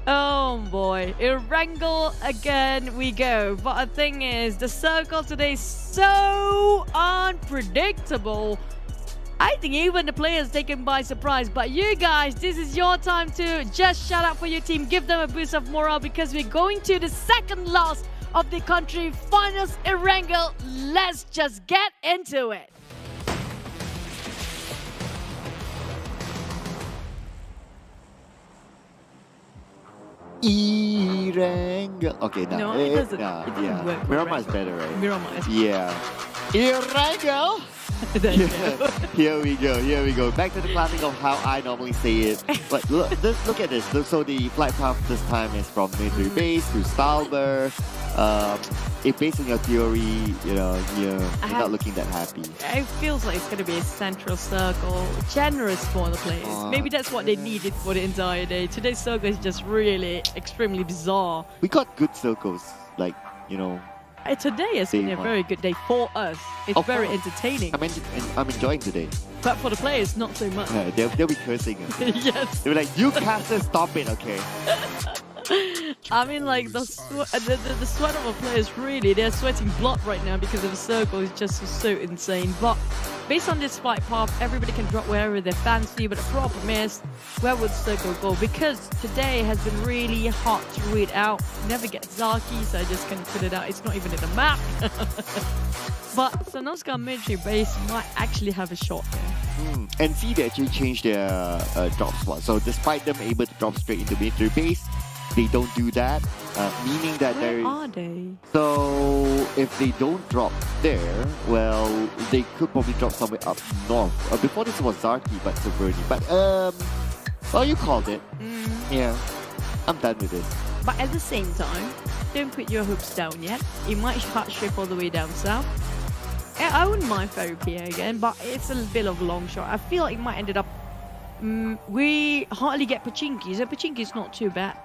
Oh boy, Erangel again we go. But the thing is, the circle today is so unpredictable. I think even the players taken by surprise. But you guys, this is your time to just shout out for your team. Give them a boost of morale because we're going to the second last of the country finals. Erangel, let's just get into it. Erangel. Okay, No, it doesn't. It doesn't work. Miramar is better, right? Miramar is Yeah. Erangel. Here we go. Here we go. Back to the classic of how I normally say it. But look at this. So the flight path this time is from military base to Stalber. If based on your theory, you know, you're not looking that happy. It feels like it's going to be a central circle, generous for the players. Maybe that's what they needed for the entire day. Today's circle is just really extremely bizarre. We got good circles, like, you know. Today has been a very good day for us. It's very entertaining. I'm enjoying today. But for the players, not so much. Yeah, they'll be cursing us. Yes. They'll be like, you casters, stop it, okay? I mean, like, the sweat of our players, really, they're sweating blood right now because of the circle is just so insane. But based on this fight path, everybody can drop wherever they fancy, but the problem is, where would circle go? Because today has been really hard to read out. Never get Zaki, so I just can't put it out. It's not even in the map. But Sanovska military base might actually have a shot here. And see, they actually changed their drop spot. So despite them able to drop straight into military base, they don't do that, meaning that Where are they? So if they don't drop there, well, they could probably drop somewhere up north. Before this was Zarki, but Severny. But well, you called it. Yeah, I'm done with this. But at the same time, don't put your hopes down yet. It might cut ship all the way down south. I wouldn't mind Ferry Pier again, but it's a bit of a long shot. I feel like it might end up. We hardly get Pachinki, so Pachinki is not too bad.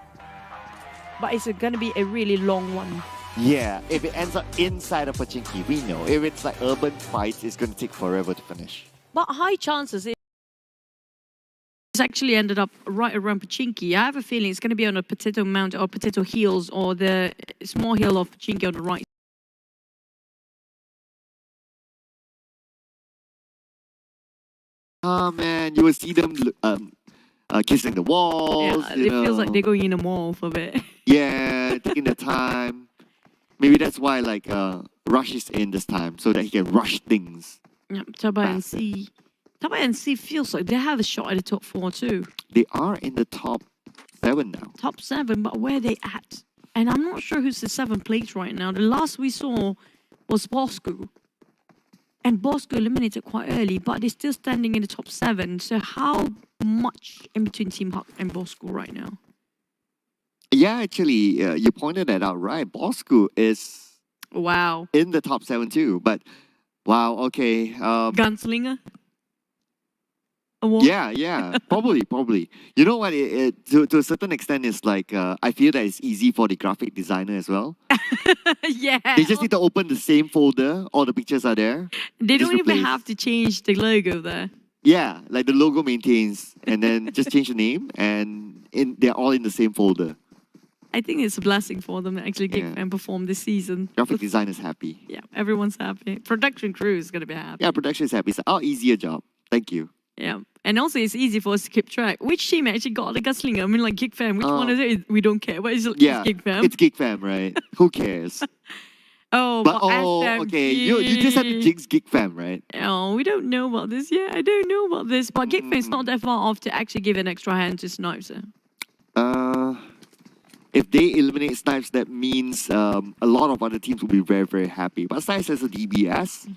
But it's going to be a really long one. Yeah, if it ends up inside of Pachinki, we know. If it's like urban fights, it's going to take forever to finish. But high chances it's actually ended up right around Pachinki. I have a feeling it's going to be on a Potato Mount or Potato Hills or the small hill of Pachinki on the right. Oh man, you will see them kissing the walls. Yeah, it feels like they're going in a mall for a bit. Yeah, taking their time. Maybe that's why like Rush is in this time, so that he can rush things. Yep, TABAH and C. TABAH and C feels like they have a shot at the top 4 too. They are in the top 7 now. Top 7, but where are they at? And I'm not sure who's the 7th place right now. The last we saw was Bosskurr. And Bosskurr eliminated quite early, but they're still standing in the top 7. So how much in between Team Huck and Bosskurr right now? Yeah, actually, you pointed that out right. Bosskurr is in the top 7 too. But wow, okay. Gunslinger? Yeah, probably. You know what? To a certain extent, it's like I feel that it's easy for the graphic designer as well. Yeah. They just need to open the same folder. All the pictures are there. They don't even have to change the logo there. Yeah, like the logo maintains, and then just change the name, and they're all in the same folder. I think it's a blessing for them to actually Geek Fam perform this season. Graphic design is happy. Yeah, everyone's happy. Production crew is going to be happy. Yeah, production is happy. It's our easier job. Thank you. Yeah, and also it's easy for us to keep track. Which team actually got the Gunslinger? I mean, like Geek Fam, which one is it? We don't care. But it's Geek Fam. It's Geek Fam, right? Who cares? Okay. You just have to jinx Geek Fam, right? Oh, we don't know about this yet. I don't know about this. But Geek Fam's not that far off to actually give an extra hand to Snipes. If they eliminate Snipes, that means a lot of other teams will be very, very happy. But Snipes has a DBS.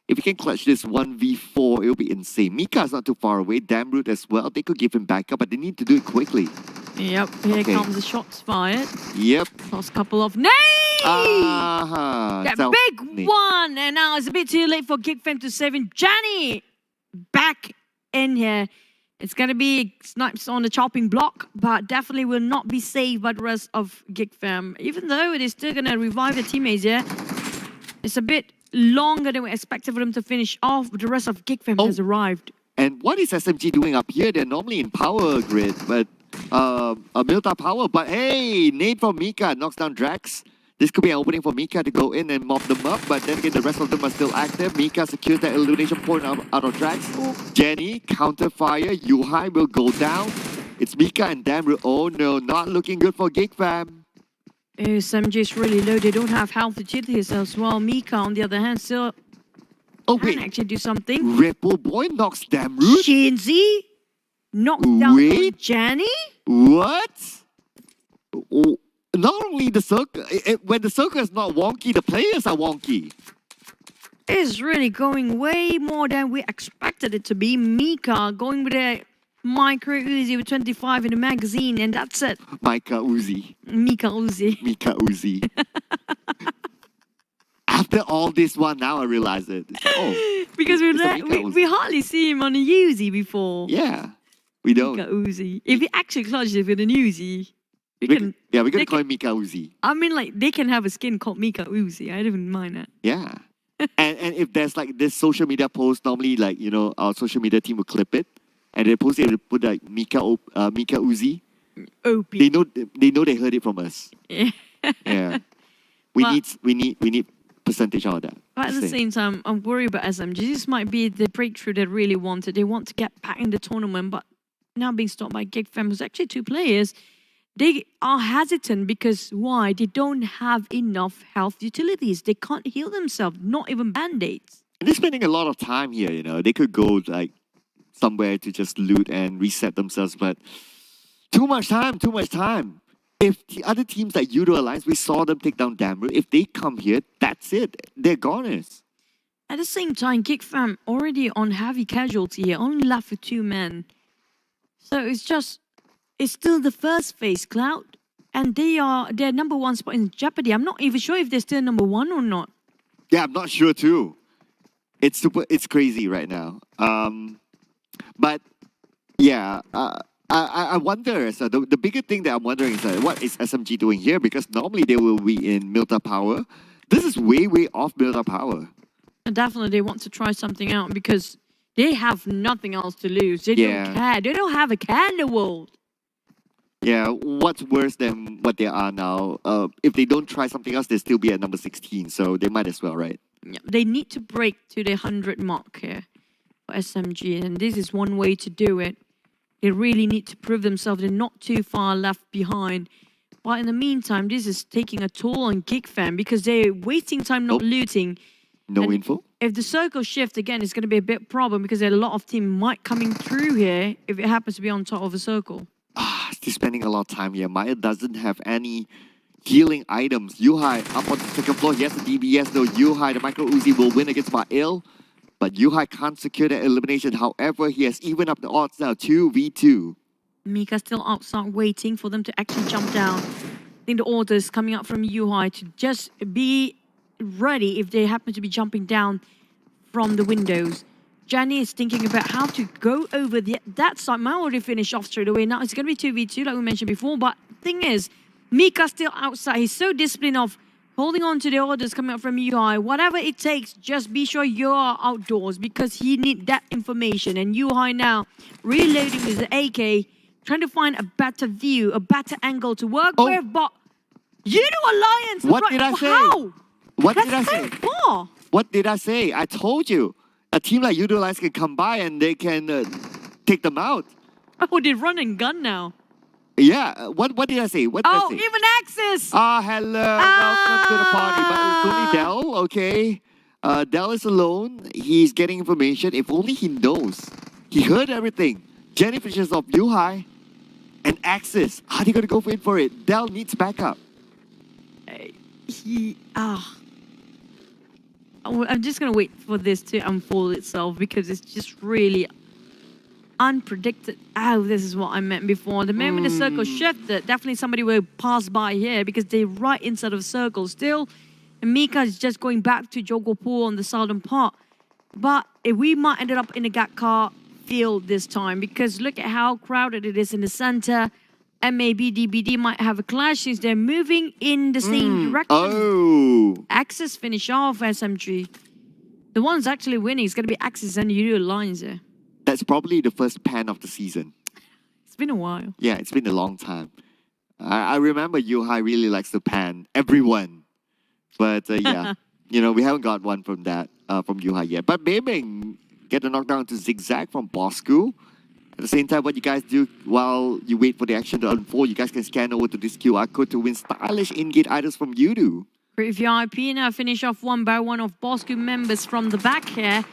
If he can clutch this 1v4, it'll be insane. Mika is not too far away. Damroot as well. They could give him backup, but they need to do it quickly. Yep, here comes the shots fired. Yep. Last couple of names! That big one! And now it's a bit too late for Geek Fam to save him. Johnny back in here. It's going to be snipes on the chopping block, but definitely will not be saved by the rest of Geek Fam. Even though it is still going to revive their teammates here. It's a bit longer than we expected for them to finish off, but the rest of Geek Fam has arrived. And what is SMG doing up here? They're normally in power grid, but a Milta power. But hey, nade from Mika knocks down Drax. This could be an opening for Mika to go in and mop them up, but then again, the rest of them are still active. Mika secures that elimination point out of Drax. Jenny, counterfire, Yuhai will go down. It's Mika and Damru. Oh no, not looking good for Geek Fam. SMG is really low. They don't have health utilities as well. Mika, on the other hand, still can actually do something. Ripple Boy knocks Damru. Shinzi knocked down Jenny. What? Oh. Not only the circle, when the circle is not wonky, the players are wonky. It's really going way more than we expected it to be. Mika going with a micro Uzi with 25 in the magazine, and that's it. Mika Uzi. Mika Uzi. Mika Uzi. After all this one, now I realize it. Oh, because we hardly see him on a Uzi before. Yeah, we don't. Mika Uzi. If he actually clutches it with an Uzi. We're going to call him Mika Uzi. I mean, like, they can have a skin called Mika Uzi. I don't even mind that. Yeah. and if there's like this social media post, normally, like, you know, our social media team will clip it. And they post it, they put like Mika Uzi. OP. They know they heard it from us. Yeah. We need percentage out of that. But at the same time, I'm worried about SMG. This might be the breakthrough they really wanted. They want to get back in the tournament, but now being stopped by Geek Fam, who's actually 2 players. They are hesitant because why? They don't have enough health utilities. They can't heal themselves, not even band-aids. And they're spending a lot of time here, you know. They could go like somewhere to just loot and reset themselves, but too much time. If the other teams like Yoodo Alliance, we saw them take down Damru. If they come here, that's it. They're goners. At the same time, Geek Fam already on heavy casualty here, only left with 2 men. So it's still the first phase, Cloud, and their number 1 spot in jeopardy. I'm not even sure if they're still number 1 or not. Yeah, I'm not sure too. It's crazy right now. But yeah, I wonder. So the bigger thing that I'm wondering is what is SMG doing here? Because normally they will be in Milta Power. This is way off Milta Power. And definitely they want to try something out because they have nothing else to lose. They don't care. They don't have a care in the world. Yeah, what's worse than what they are now? If they don't try something else, they'll still be at number 16, so they might as well, right? Yeah, they need to break to the 100 mark here for SMG, and this is one way to do it. They really need to prove themselves. They're not too far left behind. But in the meantime, this is taking a toll on Geek Fam because they're wasting time not looting. No info? If the circle shift again, it's going to be a big problem because there are a lot of teams might coming through here if it happens to be on top of a circle. Still spending a lot of time here. Maya doesn't have any healing items. Yuhai up on the 2nd floor. He has the DBS though. Yuhai, the micro Uzi, will win against Ma'il. But Yuhai can't secure the elimination. However, he has evened up the odds now. 2v2. Mika still outside waiting for them to actually jump down. I think the order is coming up from Yuhai to just be ready if they happen to be jumping down from the windows. Jenny is thinking about how to go over that side. Might already finish off straight away. Now it's going to be 2v2 like we mentioned before. But thing is, Mika's still outside. He's so disciplined of holding on to the orders coming up from UI. Whatever it takes, just be sure you're outdoors because he needs that information. And UI now reloading with the AK, trying to find a better view, a better angle to work with. But Yoodo Alliance! What did I say? How? What did I say? Far. What did I say? I told you. A team like Yoodo Alliance can come by and they can take them out. Oh, they run and gun now. Yeah, what did I say? What did I say? Even Axis! Hello. Welcome to the party. But it's only Dell, okay? Dell is alone. He's getting information. If only he knows. He heard everything. Jenny fishes off Yuhai and Axis. How are they going to go for it? Dell needs backup. I'm just going to wait for this to unfold itself because it's just really unpredicted. Oh, this is what I meant before. The moment the circle shifted, definitely somebody will pass by here because they're right inside of the circle still. And Mika is just going back to Jogopool on the southern part. But if we might end up in a Gatkar field this time because look at how crowded it is in the center. And maybe DBD might have a clash since they're moving in the same direction. Oh. Axis finish off SMG. The one's actually winning is going to be Axis and Yoodo Alliance here. That's probably the first pan of the season. It's been a while. Yeah, it's been a long time. I remember Yuhai really likes to pan everyone. But yeah, you know, we haven't got one from that, from Yuhai yet. But Beiming get a knockdown to Zigzag from Bosskurr. At the same time, what you guys do while you wait for the action to unfold, you guys can scan over to this QR code to win stylish in-gate items from Yoodo. Great VIP now finish off one by one of Bosskurr members from the back here.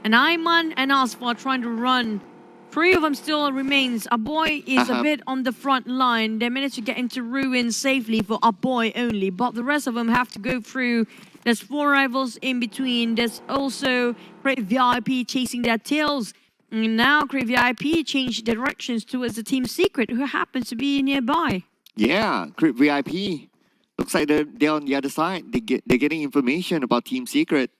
And Ayman and Asfa are trying to run. 3 of them still remains. Aboy is a bit on the front line. They managed to get into ruin safely for Aboy only. But the rest of them have to go through. There's 4 rivals in between. There's also Great VIP chasing their tails. And now Great VIP changed directions towards the Team Secret, who happens to be nearby. Yeah, Great VIP. Looks like they're on the other side. They're getting information about Team Secret.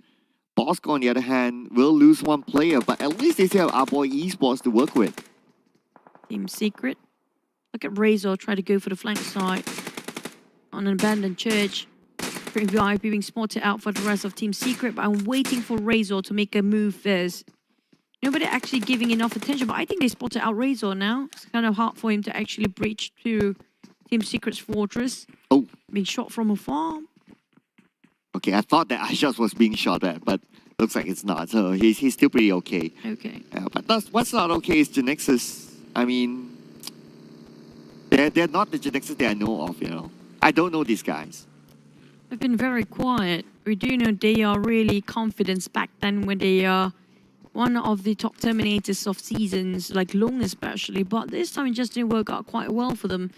Bosskurr, on the other hand, will lose 1 player, but at least they still have MAB Esports to work with. Team Secret. Look at Razor try to go for the flank side on an abandoned church. Great VIP being spotted out for the rest of Team Secret, but I'm waiting for Razor to make a move first. Nobody actually giving enough attention, but I think they spotted out Razor now. It's kind of hard for him to actually breach to Team Secret's fortress. Oh. Being shot from afar. Okay, I thought that Ashas was being shot at, but looks like it's not. So he's still pretty okay. Okay. But what's not okay is Genexus. I mean, they're not the Genexus that I know of, you know. I don't know these guys. They've been very quiet. We do know they are really confident back then when they are one of the top terminators of seasons, like Long especially. But this time it just didn't work out quite well for them.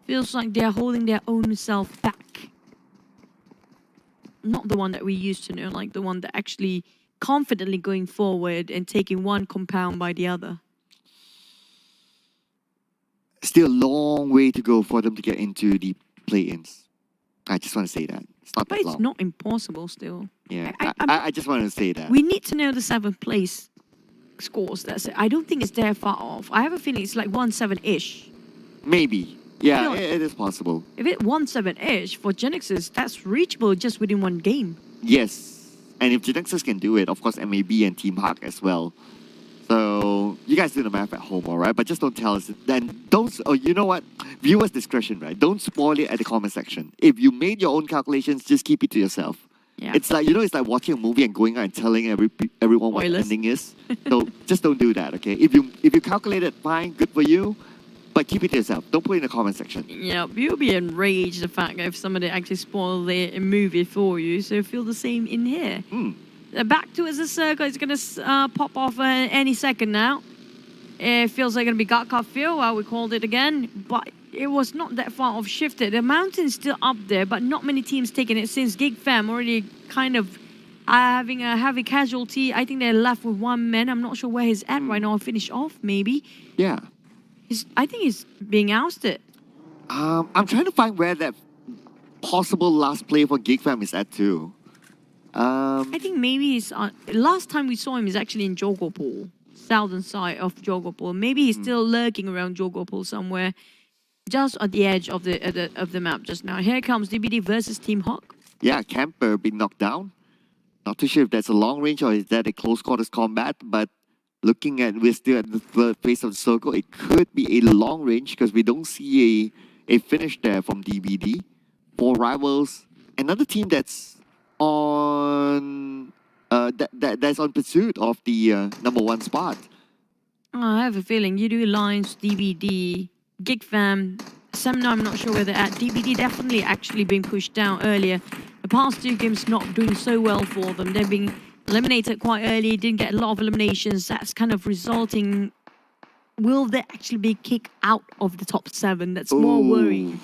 Feels like they're holding their own self back. Not the one that we used to know, like the one that actually confidently going forward and taking one compound by the other. Still a long way to go for them to get into the play-ins. I just want to say that. It's not but that it's long. not impossible still. Yeah, I just want to say that. We need to know the 7th place scores. That's it. I don't think it's that far off. I have a feeling it's like 1-7-ish. Maybe. Yeah, it is possible. If it 1-7-ish for Genexus, that's reachable just within 1 game. Yes. And if Genexus can do it, of course, MAB and Team Hawk as well. So, you guys do the math at home, alright? But just don't tell us. Then don't, oh, you know what? Viewers' discretion, right? Don't spoil it at the comment section. If you made your own calculations, just keep it to yourself. Yeah. It's like, you know, it's like watching a movie and going out and telling everyone what the ending is. So, just don't do that, okay? If you calculate it, fine, good for you. But keep it to yourself. Don't put it in the comment section. Yeah, you'll be enraged the fact that if somebody actually spoiled the movie for you. So feel the same in here. Back towards the circle. It's going to pop off any second now. It feels like it's going to be Gatkar field, well, we called it again. But it was not that far off shifted. The mountain's still up there, but not many teams taking it since Geek Fam already kind of having a heavy casualty. I think they're left with 1 man. I'm not sure where he's at right now. Finish off, maybe. Yeah. I think he's being ousted. I'm trying to find where that possible last play for Geek Fam is at too. I think maybe he's last time we saw him is actually in Jogopool, southern side of Jogopool. Maybe he's still lurking around Jogopool somewhere, just at the edge of the map just now. Here comes DBD versus Team Hawk. Yeah, Camper being knocked down. Not too sure if that's a long range or is that a close quarters combat, but looking at, we're still at the third phase of the circle. It could be a long range because we don't see a finish there from DBD. 4 rivals. Another team that's on that's on pursuit of the #1 spot. I have a feeling Yoodo Alliance, DBD, Geek Fam, Semna, I'm not sure where they're at. DBD definitely actually being pushed down earlier. The past 2 games not doing so well for them. They're being eliminated quite early, didn't get a lot of eliminations. That's kind of resulting... Will they actually be kicked out of the top 7? That's more worrying.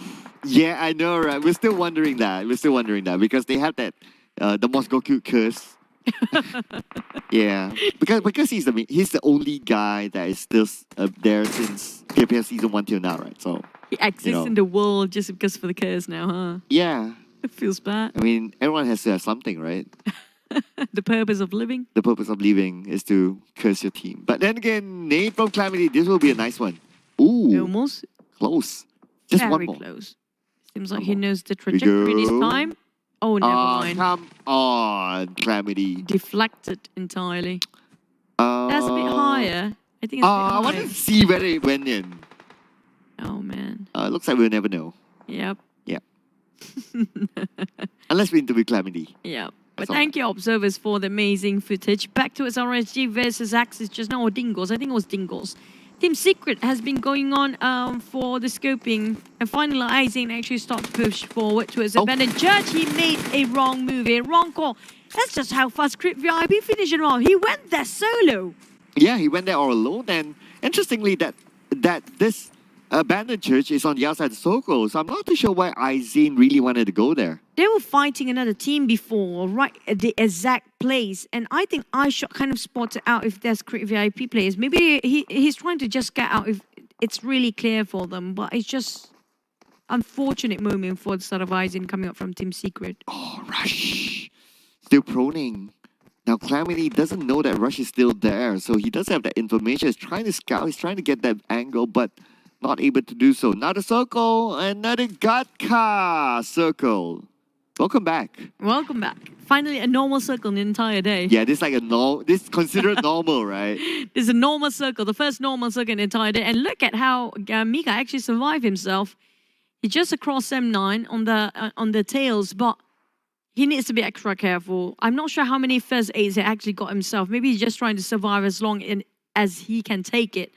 Yeah, I know, right? We're still wondering that. Because they have that, the Moscow curse Yeah, because he's the only guy that is still there since PMPL season 1 till now, right? So he exists in the world just because for the curse now, huh? Yeah. It feels bad. I mean, everyone has to have something, right? The purpose of living. The purpose of living is to curse your team. But then again, Nate from Calamity, this will be a nice one. Ooh, almost close. Just very one more. close. Seems like he knows the trajectory this time. Oh, never mind. Come on, Calamity. Deflected entirely. That's a bit higher. I think it's a bit I higher. wanted to see whether it went in. Oh, man. Looks like we'll never know. Yep. Yep. Unless we interview Calamity. Yep. But thank you, observers, for the amazing footage. Back to its RSG versus Axis just now, or Dingoz. I think it was Dingoz. Team Secret has been going on for the scoping, and finally Aizen actually started to push forward towards the abandoned church. He made a wrong move, a wrong call. That's just how fast Crit VIP finished it off. He went there solo. Yeah, he went there all alone, and interestingly, that this abandoned church is on the outside of the circle, so I'm not too sure why Aizen really wanted to go there. They were fighting another team before, right at the exact place, and I think iShot kind of spotted out if there's Crit VIP players. Maybe he's trying to just get out if it's really clear for them, but it's just unfortunate moment for the start of Aizen coming up from Team Secret. Oh, Rush. Still proning. Now, Calamity doesn't know that Rush is still there, so he doesn't have that information. He's trying to scout, he's trying to get that angle, but not able to do so. Another circle, another Gatka circle. Welcome back. Welcome back. Finally, a normal circle in the entire day. Yeah, this is like this is considered normal, right? This is a normal circle, the first normal circle in the entire day. And look at how Mika actually survived himself. He just across M9 on the tails, but he needs to be extra careful. I'm not sure how many first aids he actually got himself. Maybe he's just trying to survive as long as he can take it.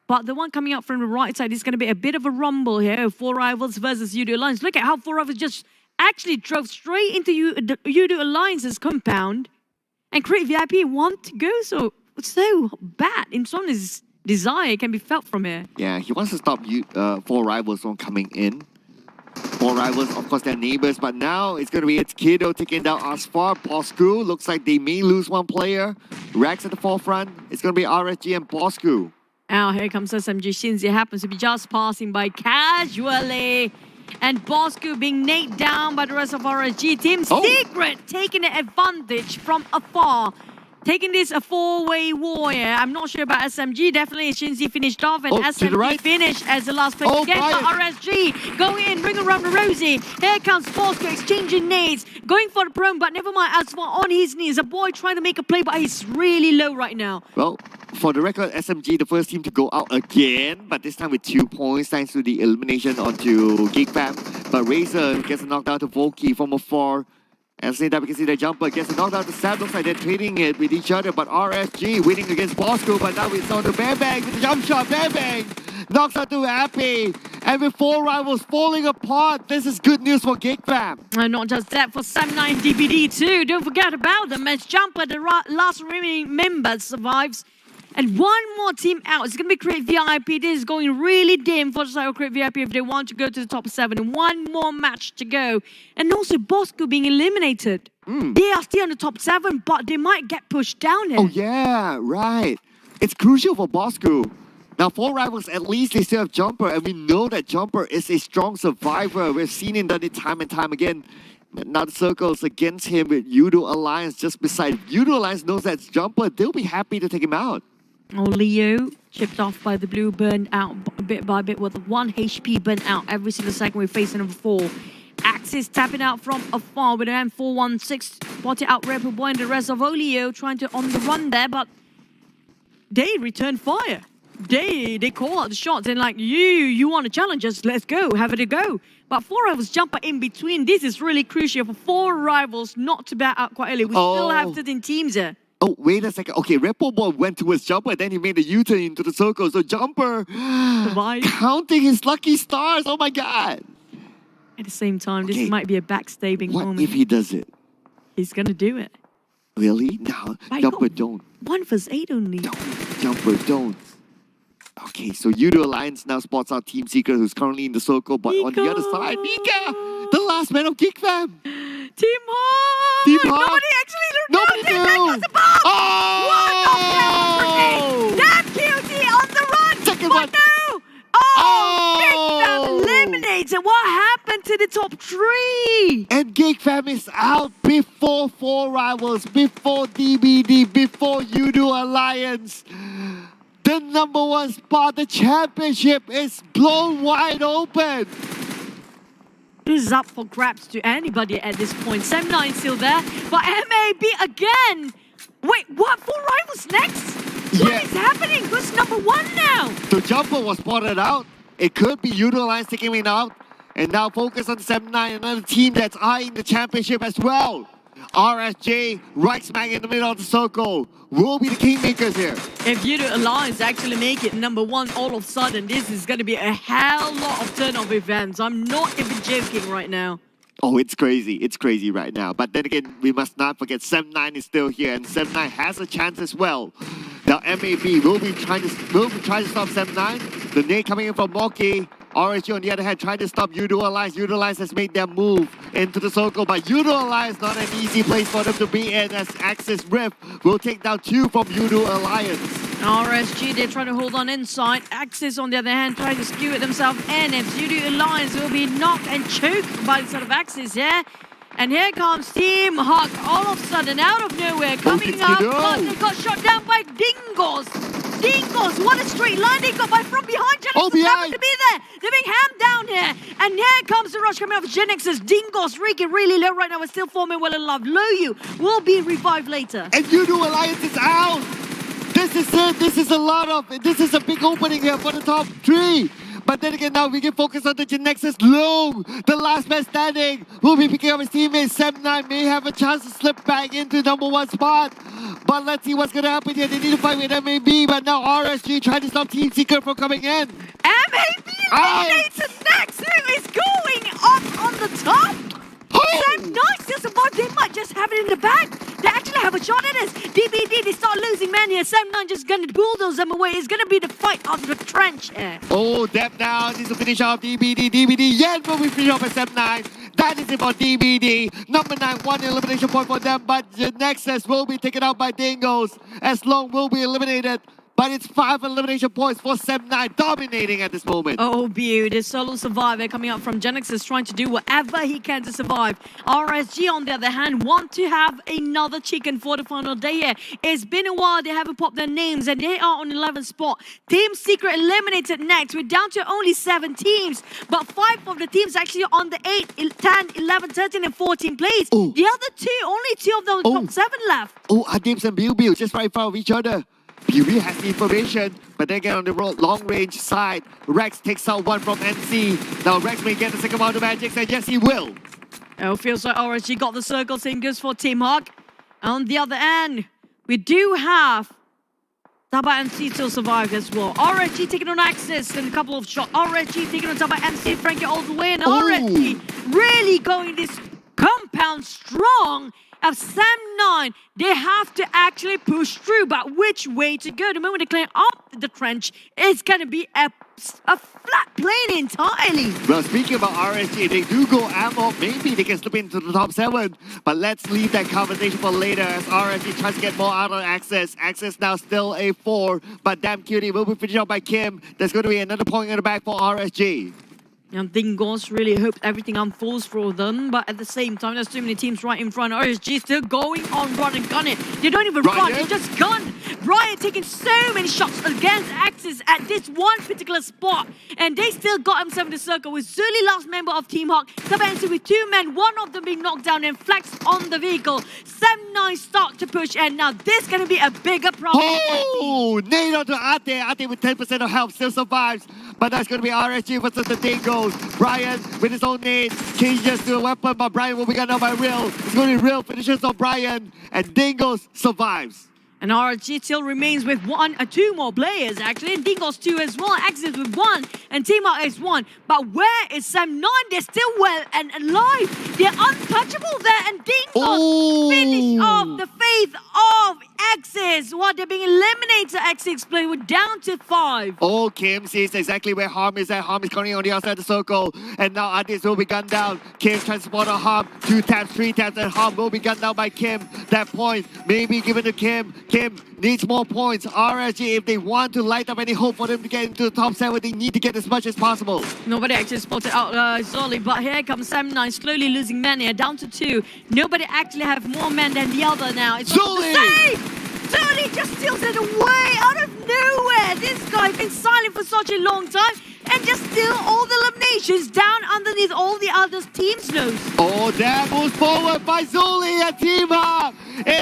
But the one coming up from the right side is going to be a bit of a rumble here. 4 Rivals versus Yoodo Alliance. Look at how 4 Rivals just actually drove straight into Yoodo Alliance's compound. And Crit VIP want to go so bad. Insomnia's desire can be felt from here. Yeah, he wants to stop 4 Rivals from coming in. 4 Rivals, of course, they're neighbors, but now it's going to be Kiddo taking down Asfar. Bosskurr looks like they may lose one player. Rex at the forefront. It's going to be RSG and Bosskurr. Now here comes SMG Shinzi. Happens to be just passing by casually. And Bosskurr being nailed down by the rest of RSG. Team Secret taking the advantage from afar. Taking this a 4-way war here. I'm not sure about SMG. Definitely Shinzi finished off. And SMG finished as the last player again. But RSG going in, ring around the rosy. Here comes Bosskurr exchanging nades. Going for the prone, but never mind. As for on his knees, a boy trying to make a play, but he's really low right now. Well, for the record, SMG, the first team to go out again, but this time with 2 points thanks to the elimination onto Geek Fam. But Razor gets a knockdown to Volky from afar. At the same time, we can see the jumper gets a knockdown to Sam. Looks like they're trading it with each other, but RSG winning against Bosskurr. But now it's on to Bang Bang with the jump shot. Bang Bang knocks out to Happy. And with 4 Rivals falling apart, this is good news for Geek Fam. And not just that, for Sam9 DBD too. Don't forget about them as Jumper, the last remaining member, survives. And one more team out. It's going to be Crit VIP. This is going really dim for the side of Crit VIP if they want to go to the top 7. One more match to go. And also Bosskurr being eliminated. They are still in the top 7, but they might get pushed down here. Oh, yeah, right. It's crucial for Bosskurr. Now, 4 Rivals, at least they still have Jumper, and we know that Jumper is a strong survivor. We've seen him done it time and time again. Now the circle's against him with Yoodo Alliance just beside. Yoodo Alliance knows that's Jumper. They'll be happy to take him out. Oh, Leo chipped off by the blue, burned out bit by bit with 1 HP burnt out every single second we face number 4. Axis tapping out from afar with an M416. Spotted out Rebel Boy and the rest of Olio trying to on the run there, but they return fire. They call out the shots and like, you want to challenge us, let's go, have it a go. But 4 Rivals jumper in between. This is really crucial for 4 Rivals not to back out quite early. We still have 13 teams here. Oh, wait a second. Okay, Rebel Boy went towards Jumper, then he made a U-turn into the circle. So Jumper counting his lucky stars. Oh my God. At the same time, this might be a backstabbing moment. What if he does it? He's going to do it. Really? No, Jumper don't. 1 vs 8 only. Jumper don't. Okay, so Yoodo Alliance now spots out Team Secret, who's currently in the circle, but on the other side, Mika, the last man of Geek Fam. Team Hawk! Nobody actually Nobody knew. Oh! Damn cutie on the run. Second one. No. Geek Fam eliminated. What happened to the top 3? And Geek Fam is out before 4 rivals, before DBD, before Yoodo Alliance. The #1 spot, the championship is blown wide open. This is up for grabs to anybody at this point. Sem9 still there, but MAB again. Wait, what? 4 rivals next? What is happening? Who's #1 now? The jumper was spotted out. It could be Yoodo Alliance taking him out. And now focus on Sem9, another team that's eyeing the championship as well. RSJ, right smack in the middle of the circle, will be the kingmakers here. If Yoodo Alliance actually make it #1 all of a sudden, this is going to be a hell lot of turn of events. I'm not even joking right now. Oh, it's crazy. It's crazy right now. But then again, we must not forget Sem9 is still here, and Sem9 has a chance as well. Now MAB will be trying to stop Sem9. The nade coming in from Moki. RSG on the other hand trying to stop Yoodo Alliance. Yoodo Alliance has made their move into the circle, but Yoodo Alliance not an easy place for them to be in, as Axis Rift will take down 2 from Yoodo Alliance. RSG, they're trying to hold on inside. Axis, on the other hand, trying to skew it themselves in. If Yoodo Alliance will be knocked and choked by the sort of Axis here. And here comes Team Hawk all of a sudden, out of nowhere, coming up. But they got shot down by Dingoz. Dingoz, what a straight line they got by from behind. Genexus happened to be there. They're being hammed down here. And here comes the rush coming off Genexus. Dingoz raking really low right now. We're still forming well in love. Loyu will be revived later. And Yoodo Alliance is out. This is it. This is a big opening here for the top 3. But then again, now we can focus on the Genexus Loom. The last man standing will be picking up his teammates. Sem9 may have a chance to slip back into #1 spot. But let's see what's going to happen here. They need to fight with MAB, but now RSG trying to stop Team Seeker from coming in. MAB eliminated next. Who is going up on the top? Sem9 still survived. They might just have it in the bag. They actually have a shot at us. DBD, they start losing men here. Sem9 just going to bulldoze them away. It's going to be the fight of the trench here. Oh, Dep now needs to finish off DBD. DBD yet will be finished off by Sem9. That is it for DBD. #9, 1 elimination point for them, but Genexus will be taken out by Dingoz. As Long will be eliminated. But it's 5 elimination points for Sem9, dominating at this moment. Oh, beauty. Solo survivor coming up from Genexus, trying to do whatever he can to survive. RSG, on the other hand, want to have another chicken for the final day here. It's been a while. They haven't popped their names, and they are on 11th spot. Team Secret eliminated next. We're down to only 7 teams, but 5 of the teams actually on the 8, 10, 11, 13, and 14 place. Oh. The other 2, only 2 of those top 7 left. Oh, Adims and Bill just right in front of each other. PB has the information, but then again on the long range side, Rex takes out 1 from NC. Now Rex may get the second round of magic, and yes he will. Oh, feels like RSG got the circle, same goes for Team Hawk. On the other end, we do have TABAH MC still survived as well. RSG taking on Axis in a couple of shots. RSG taking on TABAH MC, Frankie all the way, and RSG really going this compound strong. Of Sem9, they have to actually push through, but which way to go? The moment they clear up the trench, it's going to be a flat plane entirely. Well, speaking about RSG, they do go ammo. Maybe they can slip into the top 7, but let's leave that conversation for later as RSG tries to get more out of Axis. Axis now still a 4, but Damn Cutie will be finished up by Kim. There's going to be another point in the back for RSG. And Dingoz really hoped everything unfolds for them, but at the same time, there's too many teams right in front. RSG still going on run and gun it. They don't even run, they just gun. Brian taking so many shots against Axis at this one particular spot, and they still got himself in the circle with Zuli, last member of Team Hawk, TABAH with 2 men, 1 of them being knocked down and Flex on the vehicle. Sem9 start to push, and now this is going to be a bigger problem. Oh, nade onto Ate. Ate with 10% of health still survives, but that's going to be RSG versus the Dingoz. Brian with his own nade changes to a weapon, but Brian will be got out by Real. It's going to be Real finishes on Brian, and Dingoz survives. And RSG still remains with 2 more players actually, and Dingoz 2 as well, Axis with 1, and Team Hawk is 1. But where is Sem9? They're still well and alive. They're untouchable there, and Dingoz finish off the faith of Genexus. What, they're being eliminated. X6 play. We're down to 5. Oh, Kim sees exactly where Harm is at. Harm is currently on the outside of the circle. And now Adis will be gunned down. Kim transport on Harm. 2 taps, 3 taps, and Harm will be gunned down by Kim. That point may be given to Kim. Kim needs more points. RSG, if they want to light up any hope for them to get into the top 7, they need to get as much as possible. Nobody actually spotted out Zoli, but here comes Sam9 slowly losing men here, down to 2. Nobody actually have more men than the other now. It's Zoli! Zoli just steals it away out of nowhere. This guy been silent for such a long time and just steal all the eliminations down underneath all the other teams' nose. Oh, that moves forward by Zoli, and TABAH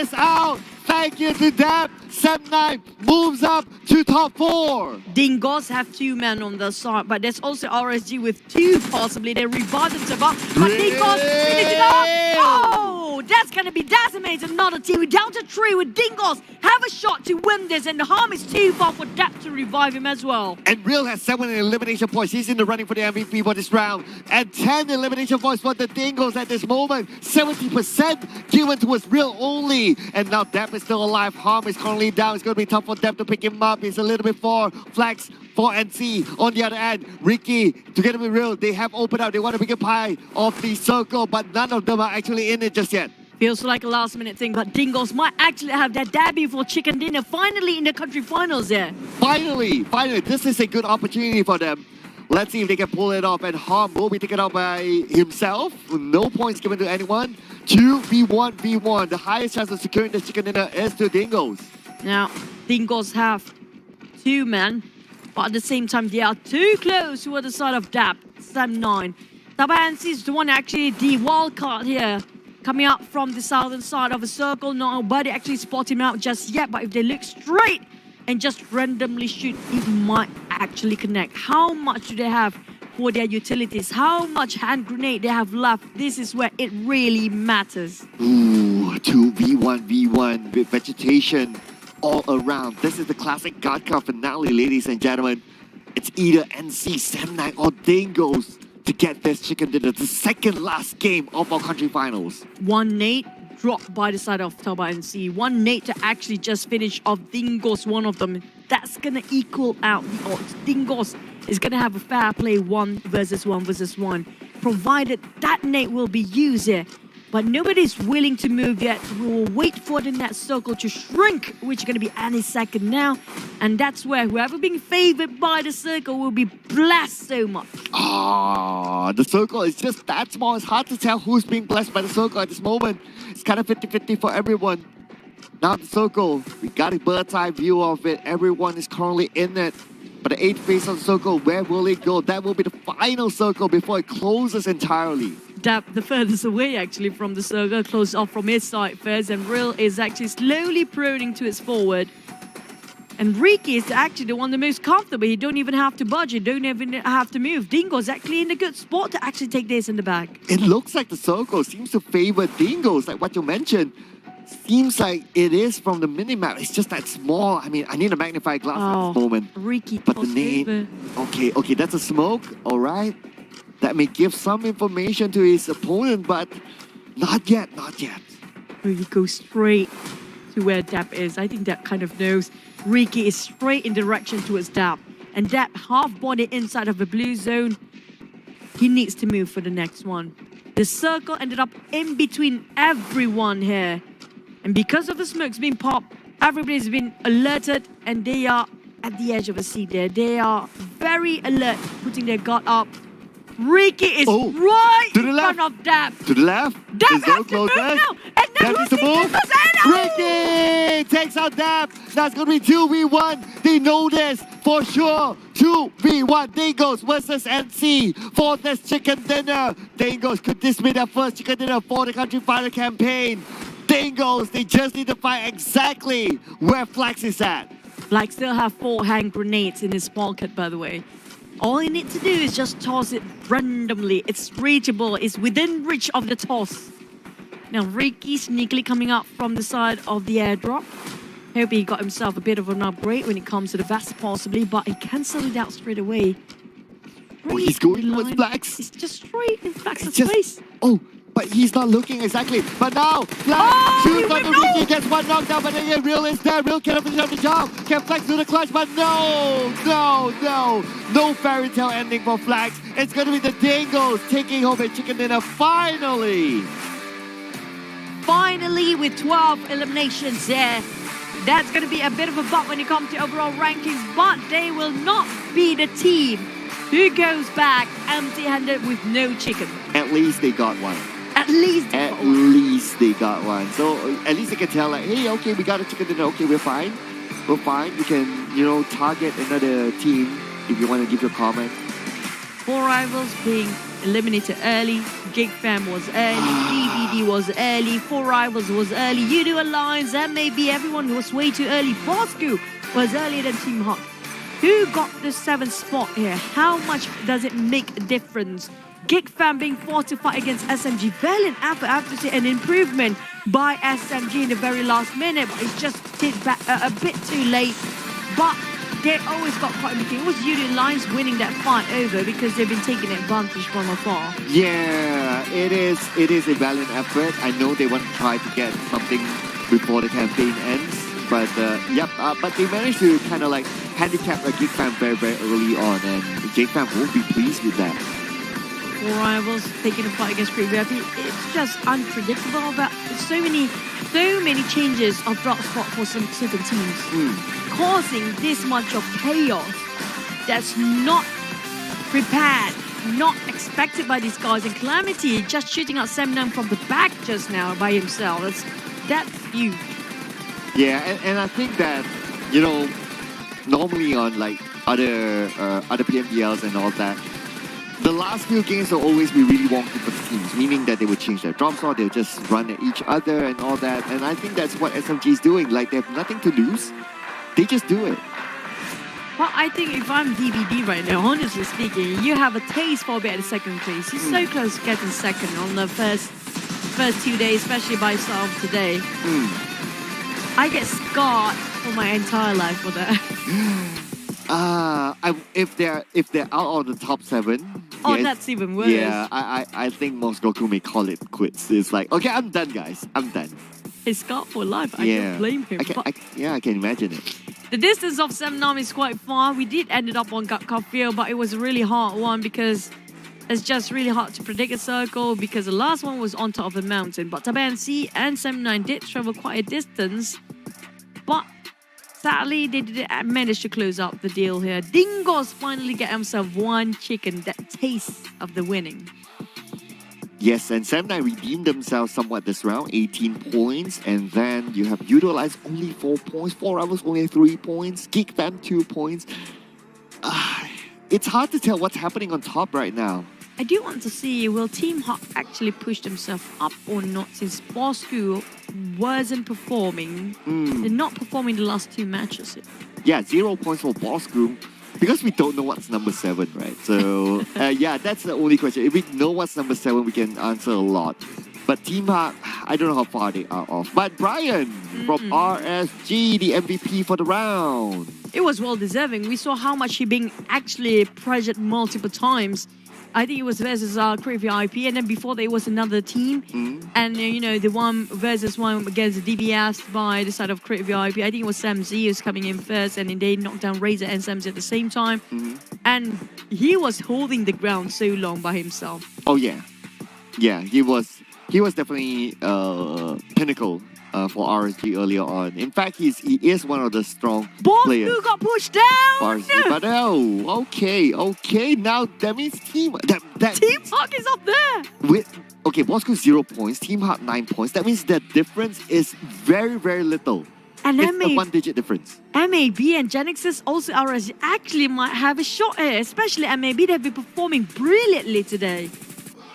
is out. Thank you to Dab. Sam9 moves up to top 4. Dingoz have 2 men on the side, but there's also RSG with 2 possibly. They revive them, but Dingoz finished it off. Oh, that's gonna be decimated. Another team. We're down to 3 with Dingoz. Have a shot to win this, and the harm is too far for Dab to revive him as well. And Real has 7 elimination points. He's in the running for the MVP for this round. And 10 elimination points for the Dingoz at this moment. 70% given towards Real only. And now Dab is still alive. Harm is currently down. It's going to be tough for Dab to pick him up. It's a little bit for Flex, for NC. On the other end, Ricky, together with Real, they have opened up. They want to pick a pie of the circle, but none of them are actually in it just yet. Feels like a last minute thing, but Dingoz might actually have that debut for chicken dinner finally in the country finals there. Finally, this is a good opportunity for them. Let's see if they can pull it off, and Harm will be taken out by himself. No points given to anyone. 2v1v1. The highest chance of securing the chicken dinner is to Dingoz. Now, Dingoz have 2 men, but at the same time, they are too close to the side of Dab. Sam9. TABAH is the one actually the wild card here. Coming out from the southern side of the circle. Nobody actually spot him out just yet, but if they look straight and just randomly shoot, it might actually connect. How much do they have for their utilities? How much hand grenade they have left? This is where it really matters. Ooh, 2v1v1 with vegetation all around. This is the classic God Cup finale, ladies and gentlemen. It's either NC, Sam9 or Dingoz to get this chicken dinner. The second last game of our country finals. 1 nade dropped by the side of TABAH NC. 1 nade to actually just finish off Dingoz, one of them. That's gonna equal out the odds. Dingoz is gonna have a fair play 1 versus 1, provided that nade will be used here. But nobody's willing to move yet. We will wait for the net circle to shrink, which is going to be any second now. And that's where whoever being favored by the circle will be blessed so much. The circle is just that small. It's hard to tell who's being blessed by the circle at this moment. It's kind of 50-50 for everyone. Now the circle, we got a bird's eye view of it. Everyone is currently in it. But the 8th phase of the circle, where will it go? That will be the final circle before it closes entirely. Dab the furthest away actually from the circle, closed off from his side first, and Real is actually slowly proning to its forward. And Ricky is actually the one the most comfortable. He don't even have to budge, he don't even have to move. Dingoz is actually in a good spot to actually take this in the back. It looks like the circle seems to favor Dingoz, like what you mentioned. Seems like it is from the minimap. It's just that small. I mean, I need a magnifying glass at this moment. Ricky, but the name. Okay, that's a smoke. All right. That may give some information to his opponent, but not yet. Ricky goes straight to where Dab is. I think Dab kind of knows. Ricky is straight in direction towards Dab. And Dab half body inside of the blue zone. He needs to move for the next one. The circle ended up in between everyone here. And because of the smokes being popped, everybody's been alerted and they are at the edge of the seat there. They are very alert, putting their guard up. Ricky is right in front of Dab. To the left. Dab has to move now. And now Dab to move. Ricky takes out Dab. That's going to be 2v1. They know this for sure. 2v1. Dingoz versus NC for this chicken dinner. Dingoz, could this be their first chicken dinner for the country final campaign? Dingoz, they just need to find exactly where Flex is at. Flex still have 4 hand grenades in his pocket, by the way. All you need to do is just toss it randomly. It's reachable. It's within reach of the toss. Now, Ricky sneakily coming up from the side of the airdrop. Hope he got himself a bit of an upgrade when it comes to the vest, possibly, but he cancelled it out straight away. He's going towards Flex. It's just straight in Flex's face. But he's not looking exactly. But now, Flex shoots on the Ricky, gets one knockdown, but again, Real is there. Real can finish up the job. Can Flex do the clutch? But no fairy tale ending for Flex. It's going to be the Dingoz taking home a chicken dinner finally. Finally, with 12 eliminations there. That's going to be a bit of a bump when you come to overall rankings, but they will not be the team who goes back empty-handed with no chicken. At least they got one. At least they got one. So at least they can tell like, hey, okay, we got a chicken dinner. Okay, we're fine. We're fine. You can, target another team if you want to give your comment. 4 rivals being eliminated early. Geek Fam was early. DVD was early. 4 rivals was early. Yoodo Alliance, MAB, everyone was way too early. Bosskurr was earlier than Team Hawk. Who got the 7th spot here? How much does it make a difference? Geek Fam being forced to fight against SMG. Valiant effort, I have to say, an improvement by SMG in the very last minute, but it's just hit back a bit too late. But they always got quite a big thing. It was Yoodo Alliance winning that fight over because they've been taking advantage from afar. Yeah, it is a valiant effort. I know they want to try to get something before the campaign ends. But but they managed to kind of like handicap a Geek Fam very, very early on, and Geek Fam won't be pleased with that. 4 rivals taking a fight against Creep VIP. It's just unpredictable, but so many changes of drop spot for some certain teams, causing this much of chaos that's not prepared, not expected by these guys. And Calamity just shooting out Semnum from the back just now by himself. That's huge. Yeah, and I think that, normally on like other PMPLs and all that, the last few games will always be really wonky for the teams, meaning that they would change their drop slot, they'll just run at each other and all that. And I think that's what SMG is doing. Like, they have nothing to lose. They just do it. Well, I think if I'm DVD right now, honestly speaking, you have a taste for a bit at the second place. You're so close to getting second on the first 2 days, especially by start of today. I get scarred for my entire life for that. If they're out of the top 7. Oh, yes, that's even worse. Yeah, I think most Goku may call it quits. It's like, okay, I'm done, guys. I'm done. He's scarred for life. I don't blame him. I can imagine it. The distance of Semnum is quite far. We did end up on Gut Cup Field, but it was a really hard one because it's just really hard to predict a circle because the last one was on top of the mountain. But TABAH and Sem9 did travel quite a distance, but sadly they didn't manage to close up the deal here. Dingoz finally get himself one chicken, that taste of the winning. Yes, and Sem9 redeemed themselves somewhat this round, 18 points. And then you have Yoodo Alliance only 4 points, 4 rivals only 3 points, Geek Fam 2 points. It's hard to tell what's happening on top right now. I do want to see, will Team Hawk actually push themselves up or not, since Bosskurr wasn't performing. They're not performing the last 2 matches. Yeah, 0 points for Bosskurr. Because we don't know what's number 7, right? So, yeah, that's the only question. If we know what's number 7, we can answer a lot. But Team Hawk, I don't know how far they are off. But Brian from RSG, the MVP for the round. It was well deserving. We saw how much he being actually pressured multiple times. I think it was versus Create VIP, and then before that it was another team. And the one versus one against the DBS by the side of Create VIP. I think it was Sam Z who's coming in first, and then they knocked down Razor and Sam Z at the same time. And he was holding the ground so long by himself. Oh yeah, yeah, he was definitely pinnacle for RSG earlier on. In fact, he is one of the strong players. Bosskurr got pushed down! RSG, but okay, now that means Team Hawk is up there! Bosskurr 0 points, Team Hawk 9 points. That means the difference is very, very little. And it's a 1-digit difference. MAB and Genexus, also RSG, actually might have a shot here, especially MAB. They've been performing brilliantly today.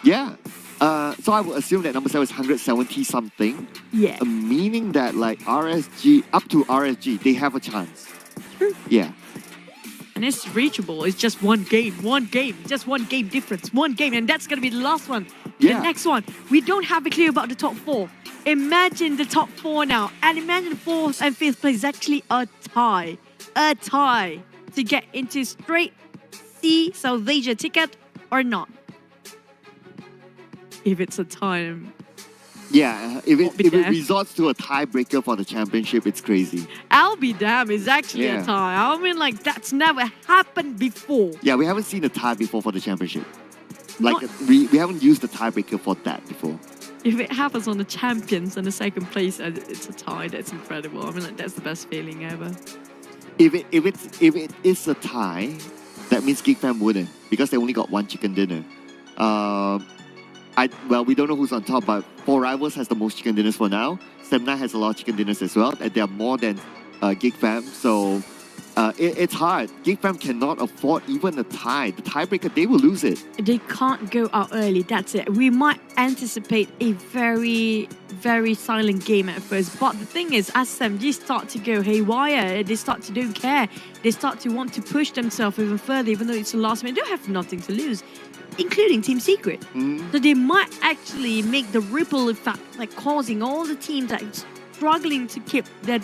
Yeah. So I would assume that number 7 is 170 something. Yeah. Meaning that like RSG, up to RSG, they have a chance. True. Yeah. And it's reachable. It's just one game, just one game difference, one game, and that's gonna be the last one. Yeah. The next one. We don't have a clue about the top 4. Imagine the top 4 now, and imagine 4th and 5th place is actually a tie to get into straight C Salvasia ticket or not. if it's a time. Yeah, if it resorts to a tiebreaker for the championship, it's crazy. I'll be damned, it's actually a tie. I mean, like, that's never happened before. Yeah, we haven't seen a tie before for the championship. Like, we haven't used the tiebreaker for that before. If it happens on the champions and the second place, and it's a tie, that's incredible. I mean, like, that's the best feeling ever. If it is a tie, that means Geek Fam wouldn't, because they only got one chicken dinner. Well, we don't know who's on top, but 4 Rivals has the most chicken dinners for now. Semna has a lot of chicken dinners as well, and they are more than Geek Fam, so it's hard. Geek Fam cannot afford even a tie. The tiebreaker, they will lose it. They can't go out early, that's it. We might anticipate a very, very silent game at first, but the thing is, as SMG start to go haywire, they start to don't care. They start to want to push themselves even further, even though it's the last minute. They have nothing to lose, including Team Secret. So they might actually make the ripple effect, like causing all the teams that are struggling to keep their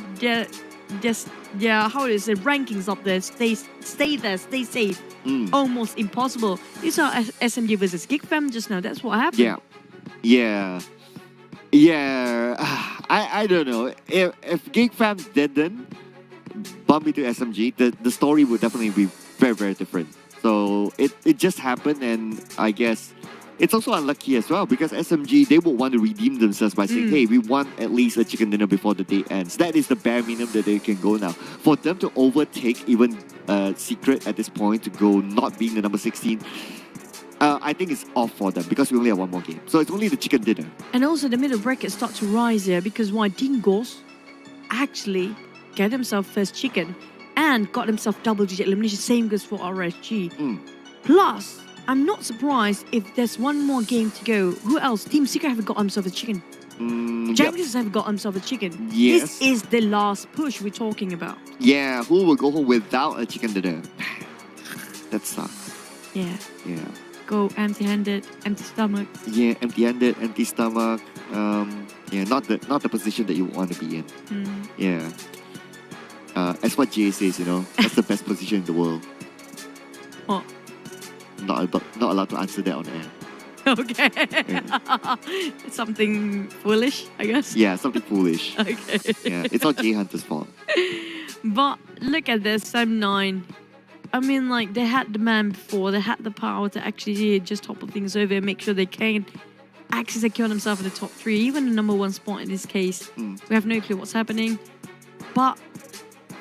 how is it, rankings up there, stay there, stay safe. Almost impossible. You saw SMG versus Geek Fam just now. That's what happened. Yeah. I don't know. If Geek Fam didn't bump into SMG, the story would definitely be very, very different. So it just happened, and I guess it's also unlucky as well, because SMG, they would want to redeem themselves by saying, hey, we want at least a chicken dinner before the day ends. That is the bare minimum that they can go now. For them to overtake even Secret at this point, to go not being the number 16, I think it's off for them, because we only have one more game. So it's only the chicken dinner. And also the middle bracket starts to rise here, because why Dingoz actually get himself first chicken and got himself double-digit elimination. Same goes for RSG. Plus, I'm not surprised if there's one more game to go. Who else? Team Secret haven't got himself a chicken. Genexus have got himself a chicken. Yes. This is the last push we're talking about. Yeah, who will go home without a chicken dinner? That sucks. Yeah. Yeah. Go empty-handed, empty stomach. Yeah, empty-handed, empty stomach. Yeah, not the position that you want to be in. Yeah. As what Jay says, you know, that's the best position in the world. What? Not allowed to answer that on air. Okay. Something foolish, I guess. Yeah, something foolish. Okay. Yeah, it's not Jay Hunter's fault. But look at this, Sam9. I mean, like, they had the man before, they had the power to actually just topple things over and make sure they can actually secure themselves in the top 3, even the number 1 spot in this case. We have no clue what's happening. But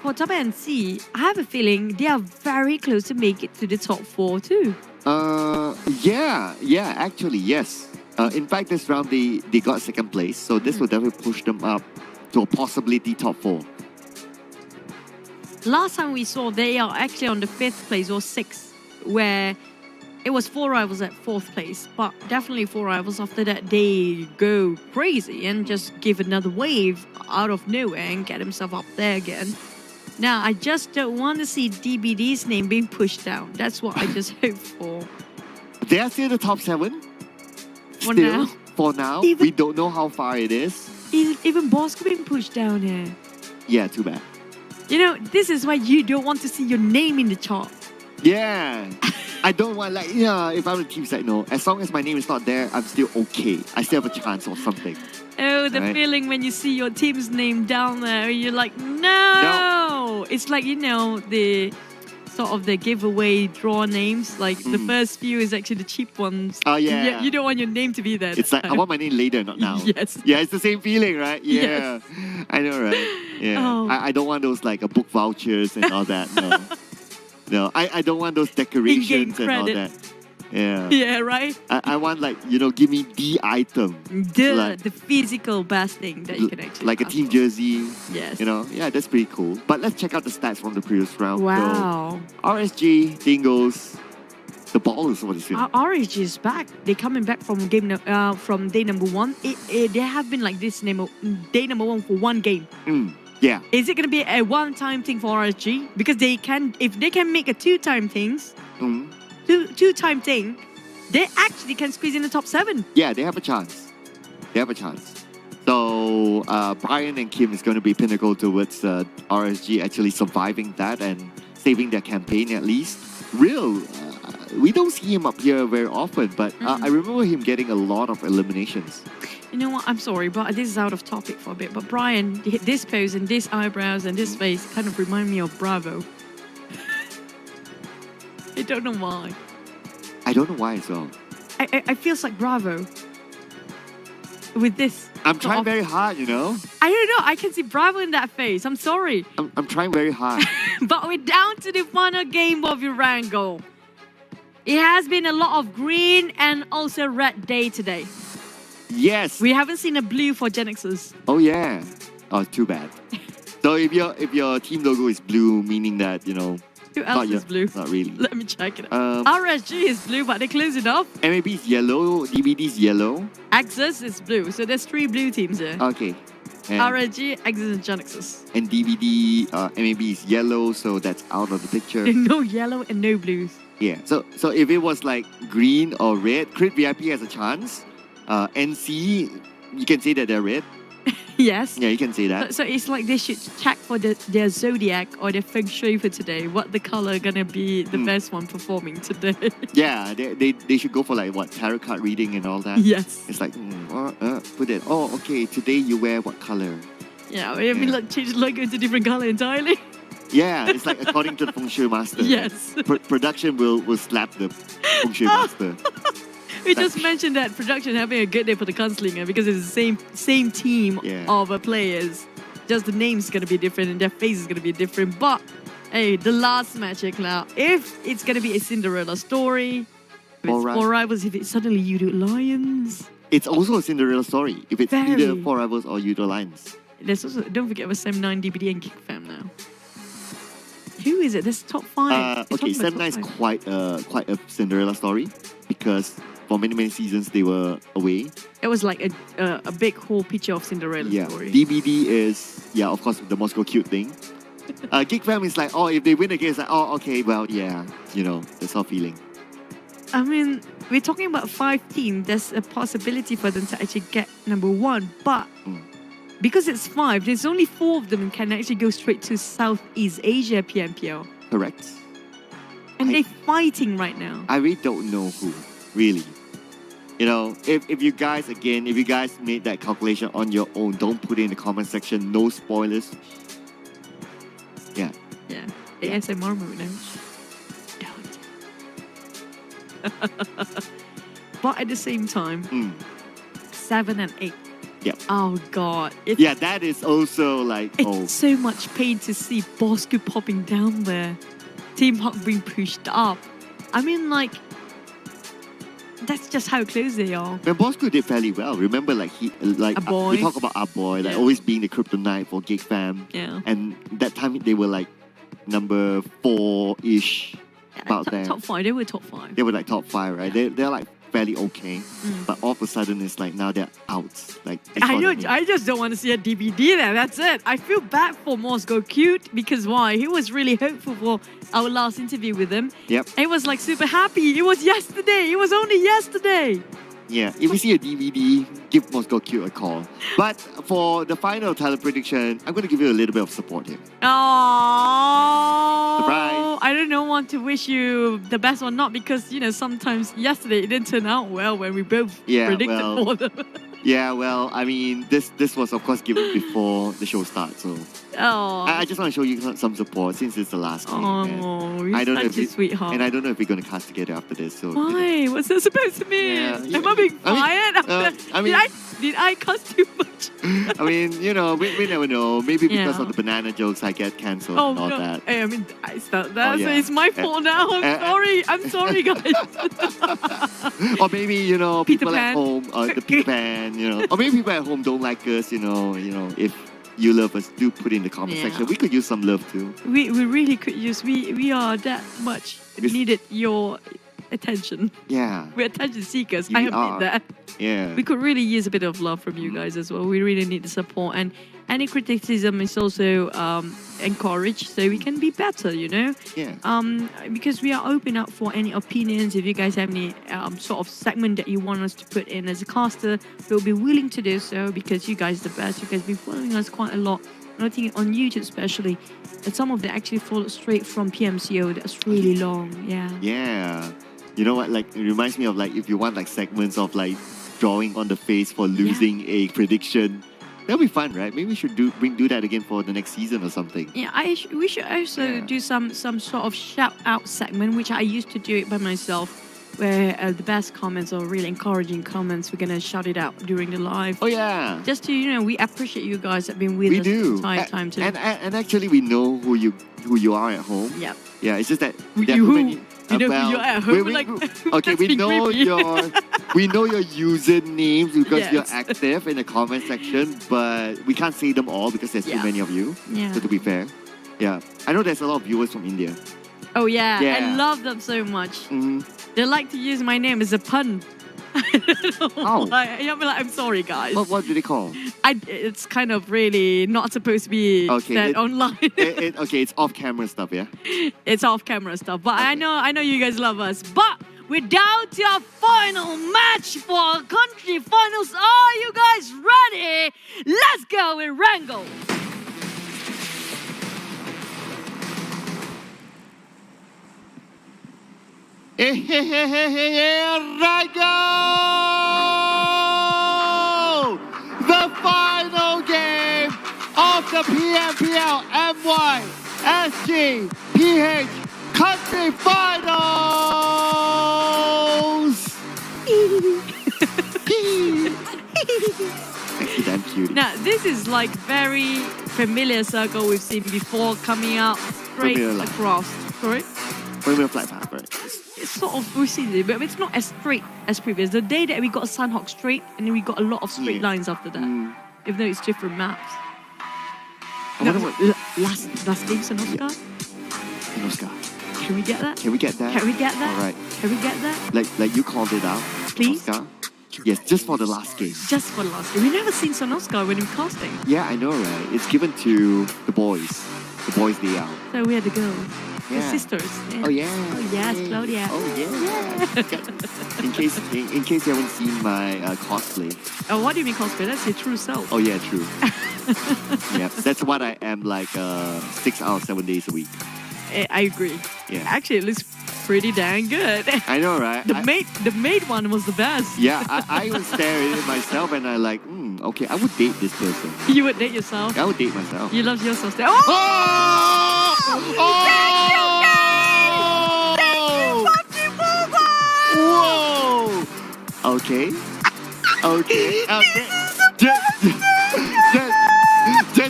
for TABAH and C, I have a feeling they are very close to make it to the top 4 too. Yeah, actually, yes. In fact, this round they got second place, so this will definitely push them up to a possibility top 4. Last time we saw, they are actually on the 5th place or 6th, where it was 4 Rivals at 4th place. But definitely 4 Rivals, after that, they go crazy and just give another wave out of nowhere and get himself up there again. Now, I just don't want to see DBD's name being pushed down. That's what I just hope for. They are still the top 7. For now. For now. We don't know how far it is. Even Bosskurr being pushed down here. Yeah, too bad. You know, this is why you don't want to see your name in the chart. Yeah. I don't want, like, if I'm a team side, no. As long as my name is not there, I'm still okay. I still have a chance or something. Oh, the feeling when you see your team's name down there, you're like, no! It's like, you know, the sort of the giveaway draw names. Like, the first few is actually the cheap ones. Oh, yeah. You don't want your name to be there. It's like, I want my name later, not now. Yes. Yeah, it's the same feeling, right? Yeah. Yes. I know, right? Yeah. Oh. I don't want those, like, book vouchers and all that. No. No, I don't want those decorations and all that. Yeah. Yeah, right? I want, like, give me the item. The physical best thing that you can actually like a team jersey. Yes. Yeah, that's pretty cool. But let's check out the stats from the previous round. Wow. So, RSG, Dingoz, the ballers, what is it? RSG is back. They're coming back from from day number 1. They have been like this day number 1 for 1 game. Yeah. Is it going to be a one-time thing for RSG? Because if they can make a two-time things, two-time thing, they actually can squeeze in the top 7. Yeah, they have a chance. So Brian and Kim is going to be pinnacle towards RSG actually surviving that and saving their campaign at least. Real we don't see him up here very often, but I remember him getting a lot of eliminations. You know what? I'm sorry, but this is out of topic for a bit. But Brian, this pose and this eyebrows and this face kind of remind me of Bravo. I don't know why. I don't know why as well. I feels like Bravo. With this. I'm trying very hard, you know. I don't know. I can see Bravo in that face. I'm sorry. I'm trying very hard. But we're down to the final game of Urango. It has been a lot of green and also red day today. Yes. We haven't seen a blue for Genexus. Oh yeah. Oh, too bad. So if your team logo is blue, meaning that, you know. Who else is blue? Not really. Let me check it out. RSG is blue, but they close it off. MAB is yellow. DBD is yellow. Axis is blue. So there's 3 blue teams here. Okay. RSG, Axis, and Genexus. And DVD, MAB is yellow, so that's out of the picture. No yellow and no blues. Yeah. So if it was like green or red, Crit VIP has a chance. NC, you can say that they're red. Yes. Yeah, you can say that. So it's like they should check for their zodiac or their feng shui for today. What the color gonna be the best one performing today? Yeah, they should go for like what, tarot card reading and all that. Yes. It's like put it. Oh, okay. Today you wear what color? Yeah, I mean, like change the logo to different color entirely. Yeah, it's like according to the feng shui master. Yes. Production will slap the feng shui master. We just mentioned that production having a good day for the gunslinger because it's the same team of players. Just the name's gonna be different and their face is gonna be different. But hey, the last match, Cloud. If it's gonna be a Cinderella story, if it's 4 rivals, if it's suddenly Yoodo Alliance. It's also a Cinderella story. If it's either 4 rivals or Yoodo Alliance. There's also, don't forget about Sem9, DBD, and Geek Fam now. Who is it? There's top 5. Okay, Sem9 is quite a Cinderella story because for many seasons they were away. It was like a big whole picture of Cinderella story. DBD is, of course, the Moscow cute thing. Geek Fam is like, oh, if they win again, it's like, oh, okay, well, yeah, you know, that's our feeling. I mean, we're talking about 5 teams. There's a possibility for them to actually get number 1, but because it's 5, there's only 4 of them can actually go straight to Southeast Asia PMPL. Correct. And they're fighting right now. I really don't know who, really. You know, if you guys made that calculation on your own, don't put it in the comment section. No spoilers. Yeah. Yeah. ASMR mode now. Don't. But at the same time, 7 and 8. Yep. Oh God. That is also like it's so much pain to see Bosskurr popping down there. Team Hawk being pushed up. I mean, like, that's just how close they are. And Bosskurr did fairly well. Remember, like we talk about our boy, like always being the kryptonite for Geek Fam. Yeah. And that time they were like number 4-ish. About there. Top 5. They were top 5. They were like top 5, right? They're like fairly okay. But all of a sudden it's like now they're out. Like I just don't want to see a DBD there. That's it. I feel bad for Moscow Cute because why? He was really hopeful for our last interview with him. Yep. He was like super happy. It was yesterday. It was only yesterday. Yeah, if we see a DVD, give Moscow Cute a call. But for the final talent prediction, I'm going to give you a little bit of support here. Oh, surprise! I don't want to wish you the best or not because, you know, sometimes yesterday it didn't turn out well when we both predicted for them. Yeah, well, I mean, this was of course given before the show starts, so I just want to show you some support since it's the last game. Oh, you're such a sweetheart. And I don't know if we're going to cast together after this. So why? What's that supposed to mean? Am I being fired? Did I cuss too much? I mean, you know, we never know. Maybe because of the banana jokes, I get cancelled and all that. Hey, I mean, I start that, so it's my fault now. I'm sorry, guys. Or maybe, you know, people at home, the Peter Pan, you know, or maybe people at home don't like us, you know, if you love us, do put in the comment section. We could use some love too. We really could use. We are that much needed your attention. Yeah. We're attention seekers. I admit that. Yeah. We could really use a bit of love from you guys as well. We really need the support, and any criticism is also encouraged so we can be better, you know? Yeah. Because we are open up for any opinions. If you guys have any sort of segment that you want us to put in as a caster, we'll be willing to do so because you guys are the best. You guys have been following us quite a lot. And I think on YouTube especially, and some of them actually followed straight from PMCO. That's really long. Yeah. Yeah. You know what? Like, it reminds me of like if you want like segments of like drawing on the face for losing a prediction. That'll be fun, right? Maybe we should do that again for the next season or something. Yeah, we should also do some sort of shout out segment, which I used to do it by myself, where the best comments or really encouraging comments, we're gonna shout it out during the live. Oh yeah. Just to we appreciate you guys that have been with us the entire time too. And actually, we know who you are at home. Yeah. Yeah, it's just that You know who you are at home. Okay, we know your username because you're active in the comment section, but we can't say them all because there's too many of you. Yeah. So to be fair, I know there's a lot of viewers from India. Oh yeah, I love them so much. They like to use my name as a pun. I don't know why. I'm sorry, guys. What do they call? It's kind of really not supposed to be said online. It's off-camera stuff, yeah? It's off-camera stuff, but I know you guys love us. But we're down to our final match for our country finals. Are you guys ready? Let's go with Wrangle. Right go! The final game of the PMPL MYSGPH Country Finals! Damn cute. Now, this is like very familiar circle we've seen before coming out straight across. Sorry? Familiar flight path, right? It's sort of, we've seen it, but it's not as straight as previous. The day that we got Sunhawk straight, and then we got a lot of straight lines after that. Even though it's different maps. Last game, Sanoska? Sanoska. Can we get that? Can we get that? Can we get that? All right. Can we get that? Like you called it out. Please? Sanoska? Yes, just for the last game. Just for the last game. We've never seen Sanoska when in casting. Yeah, I know, right? It's given to the boys. The boys day out. So we are the girls. The sisters. Yeah. Oh yeah. Oh yes, Claudia. Oh yeah. In case you haven't seen my cosplay. Oh, what do you mean cosplay? That's your true self. Oh yeah, true. Yeah, that's what I am like 6 out of 7 days a week. I agree. Yeah. Actually, it looks pretty dang good. I know, right? The maid one was the best. Yeah, I even stare at it myself and I like, okay, I would date this person. You would date yourself? I would date myself. You love yourself. Oh! Thank you, Whoa! Okay.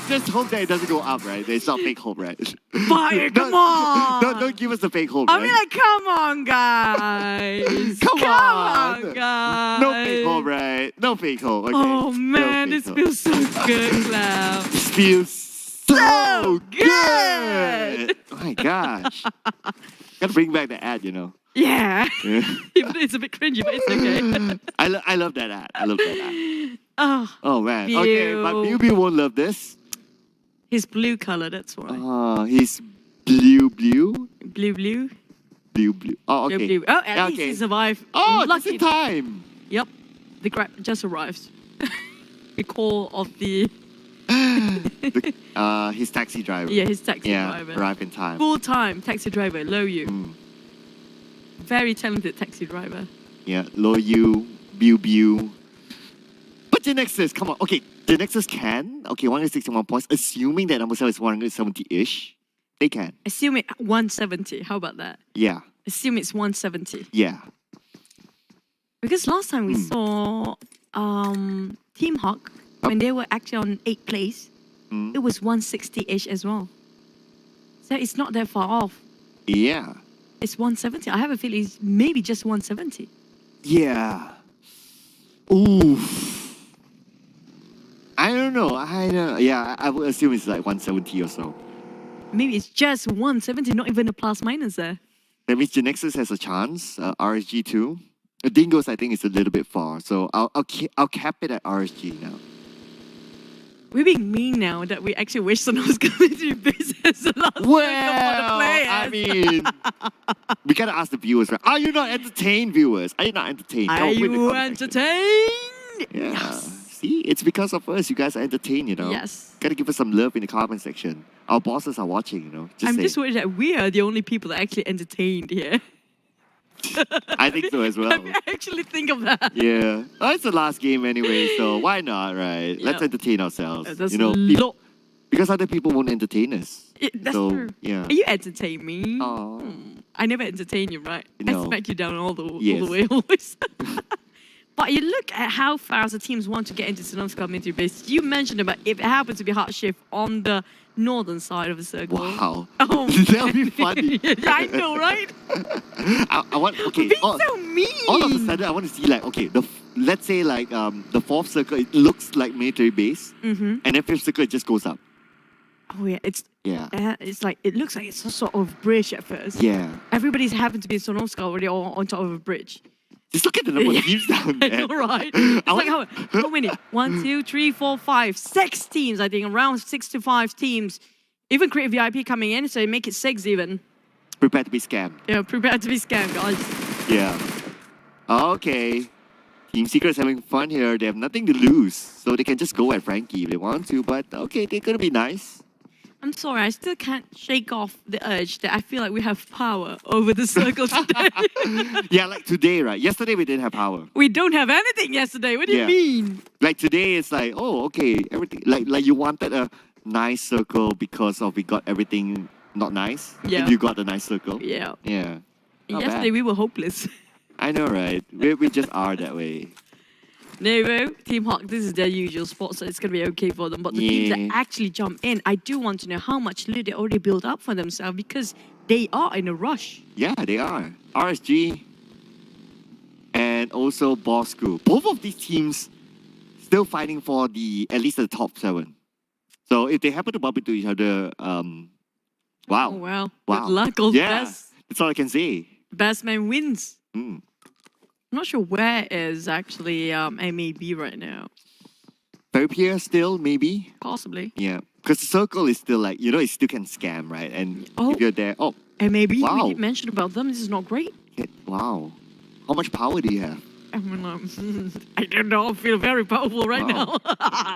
Just hope that it doesn't go up, right? It's not fake hope, right? Fire, come on! Don't give us the fake hope, I right? mean, like, come on, guys! Come on, guys! No fake hope, right? No fake hope, okay? Oh, man, no this feels so good, Cloud. This feels so good! Oh my gosh. Gotta bring back the ad, you know. Yeah. Even though it's a bit cringy, but it's okay. I love that ad. I love that ad. Oh man. Pew. Okay, but Pew won't love this. He's blue color, that's why. He's blue. Blue. Oh, okay. Blue. Oh, at least he survived. Oh, lucky just in time. Yep. The Grab just arrived. The call of the... his taxi driver. Yeah, his taxi driver. Yeah, arrived in time. Full-time taxi driver, Low Yu. Very talented taxi driver. Yeah, Low Yu, Bew. But Genexus, come on. Okay, Genexus can. Okay, 161 points. Assuming that number 7 is 170-ish, they can. Assume it 170. How about that? Yeah. Assume it's 170. Yeah. Because last time we saw Team Hawk, when they were actually on 8th place, it was 160-ish as well. So it's not that far off. Yeah. It's 170. I have a feeling it's maybe just 170. Yeah. Ooh. I don't know. Yeah, I would assume it's like 170 or so. Maybe it's just 170, not even a plus minus there. That means Genexus has a chance. RSG too. Dingoz, I think, is a little bit far. So I'll cap it at RSG now. We're being mean now that we actually wish someone was going to be busy as the last for the players. I mean, we gotta ask the viewers, right? Are you not entertained, viewers? Are you not entertained? Are you entertained? Yeah. Yes. See, it's because of us. You guys are entertained, you know? Yes. Gotta give us some love in the comment section. Our bosses are watching, you know? I'm just worried that we are the only people that are actually entertained here. I think so as well. I actually think of that. Yeah. Well, it's the last game anyway, so why not, right? Let's entertain ourselves. That's because other people won't entertain us. That's so, true. Yeah. You entertain me. Oh. I never entertain you, right? No. I smack you down all the way always. But you look at how fast the teams want to get into Sonomska military base. You mentioned about if it happens to be hard shift on the northern side of the circle. Wow. Oh, that'll be funny. I know, right? I want, okay. Being so mean. All of a sudden, I want to see like, okay, let's say like the fourth circle, it looks like military base, and then fifth circle, it just goes up. Oh yeah, it's like it looks like it's some sort of bridge at first. Yeah. Everybody's happened to be in Sonomska already on top of a bridge. Just look at the number of teams down there. I know, right? It's like how many? 1, 2, 3, 4, 5, 6 teams, I think. Around 6 to 5 teams. Even create VIP coming in, so make it 6 even. Prepare to be scammed. Yeah, prepare to be scammed, guys. Yeah. Okay. Team Secret's having fun here. They have nothing to lose, so they can just go at Frankie if they want to. But okay, they're gonna be nice. I'm sorry, I still can't shake off the urge that I feel like we have power over the circle today. Yeah, like today, right? Yesterday we didn't have power. We don't have anything yesterday. What do you mean? Like today, it's like, oh, okay, everything. Like you wanted a nice circle because of we got everything not nice. Yeah. And you got the nice circle. Yeah. Yeah. Not Yesterday bad. we were hopeless. I know, right? We just are that way. No, Team Hawk, this is their usual spot, so it's going to be okay for them. But the teams that actually jump in, I do want to know how much loot they already built up for themselves because they are in a rush. Yeah, they are. RSG and also Bosskurr. Both of these teams still fighting for at least the top 7. So if they happen to bump into each other, wow. Oh, well. Wow. Good luck, all the Yeah, best. that's all I can say. Best man wins. Mm. I'm not sure where is actually MAB right now. Very here still, maybe? Possibly. Yeah. Because the circle is still like, it still can scam, right? And if you're there, MAB, wow. we did mention about them. This is not great. Wow. How much power do you have? I mean, I don't know. I feel very powerful right now.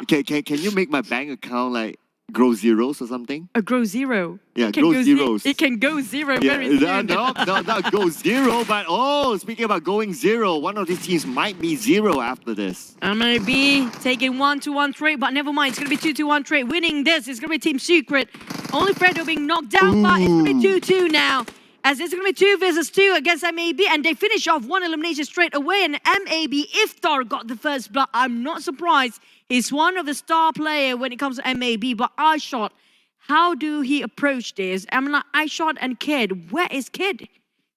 Can you make my bank account like grow zeros or something? Grow 0. Yeah, grow zeros. It can go 0 very soon. No, not go 0, but speaking about going 0, one of these teams might be 0 after this. MAB taking 1-1 trade, but never mind. It's going to be 2-1 trade. Winning this is going to be Team Secret. Only Fredo being knocked down, but it's going to be 2-2 now. As it's going to be 2 versus 2 against MAB, and they finish off 1 elimination straight away, and MAB, Iftar got the first blood. I'm not surprised. He's one of the star player when it comes to MAB, but iShot, how do he approach this? I'm like, iShot and Kid, where is Kid?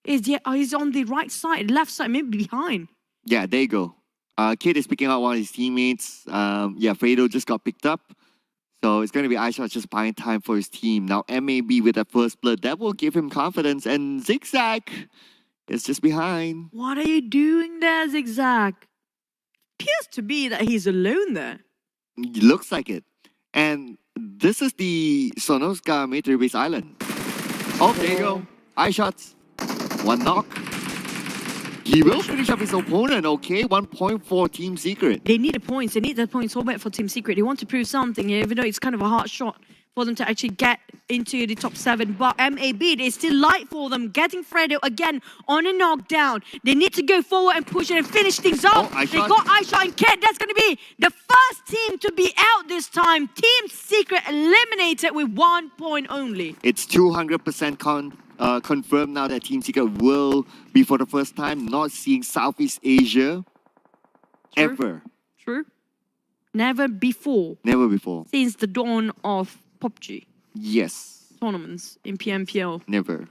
He's on the right side, left side, maybe behind. Yeah, there you go. Kid is picking out one of his teammates. Fredo just got picked up. So it's going to be iShot just buying time for his team. Now MAB with that first blood, that will give him confidence. And Zigzag is just behind. What are you doing there, Zigzag? Appears to be that he's alone there. Looks like it. And this is the Sonomska military base island. Oh, there you go. iShots. 1 knock. He will finish up his opponent, okay? 1 point for Team Secret. They need the points. They need the points so bad for Team Secret. They want to prove something, even though it's kind of a hard shot for them to actually get into the top 7. But MAB, they still light for them. Getting Fredo again on a knockdown. They need to go forward and push it and finish things off. They got iShot and Ked. That's going to be the first team to be out this time. Team Secret eliminated with 1 point only. It's 200% confirmed now that Team Secret will be for the first time not seeing Southeast Asia ever. True. Never before. Never before. Since the dawn of PUBG. Yes. Tournaments in PMPL. Never.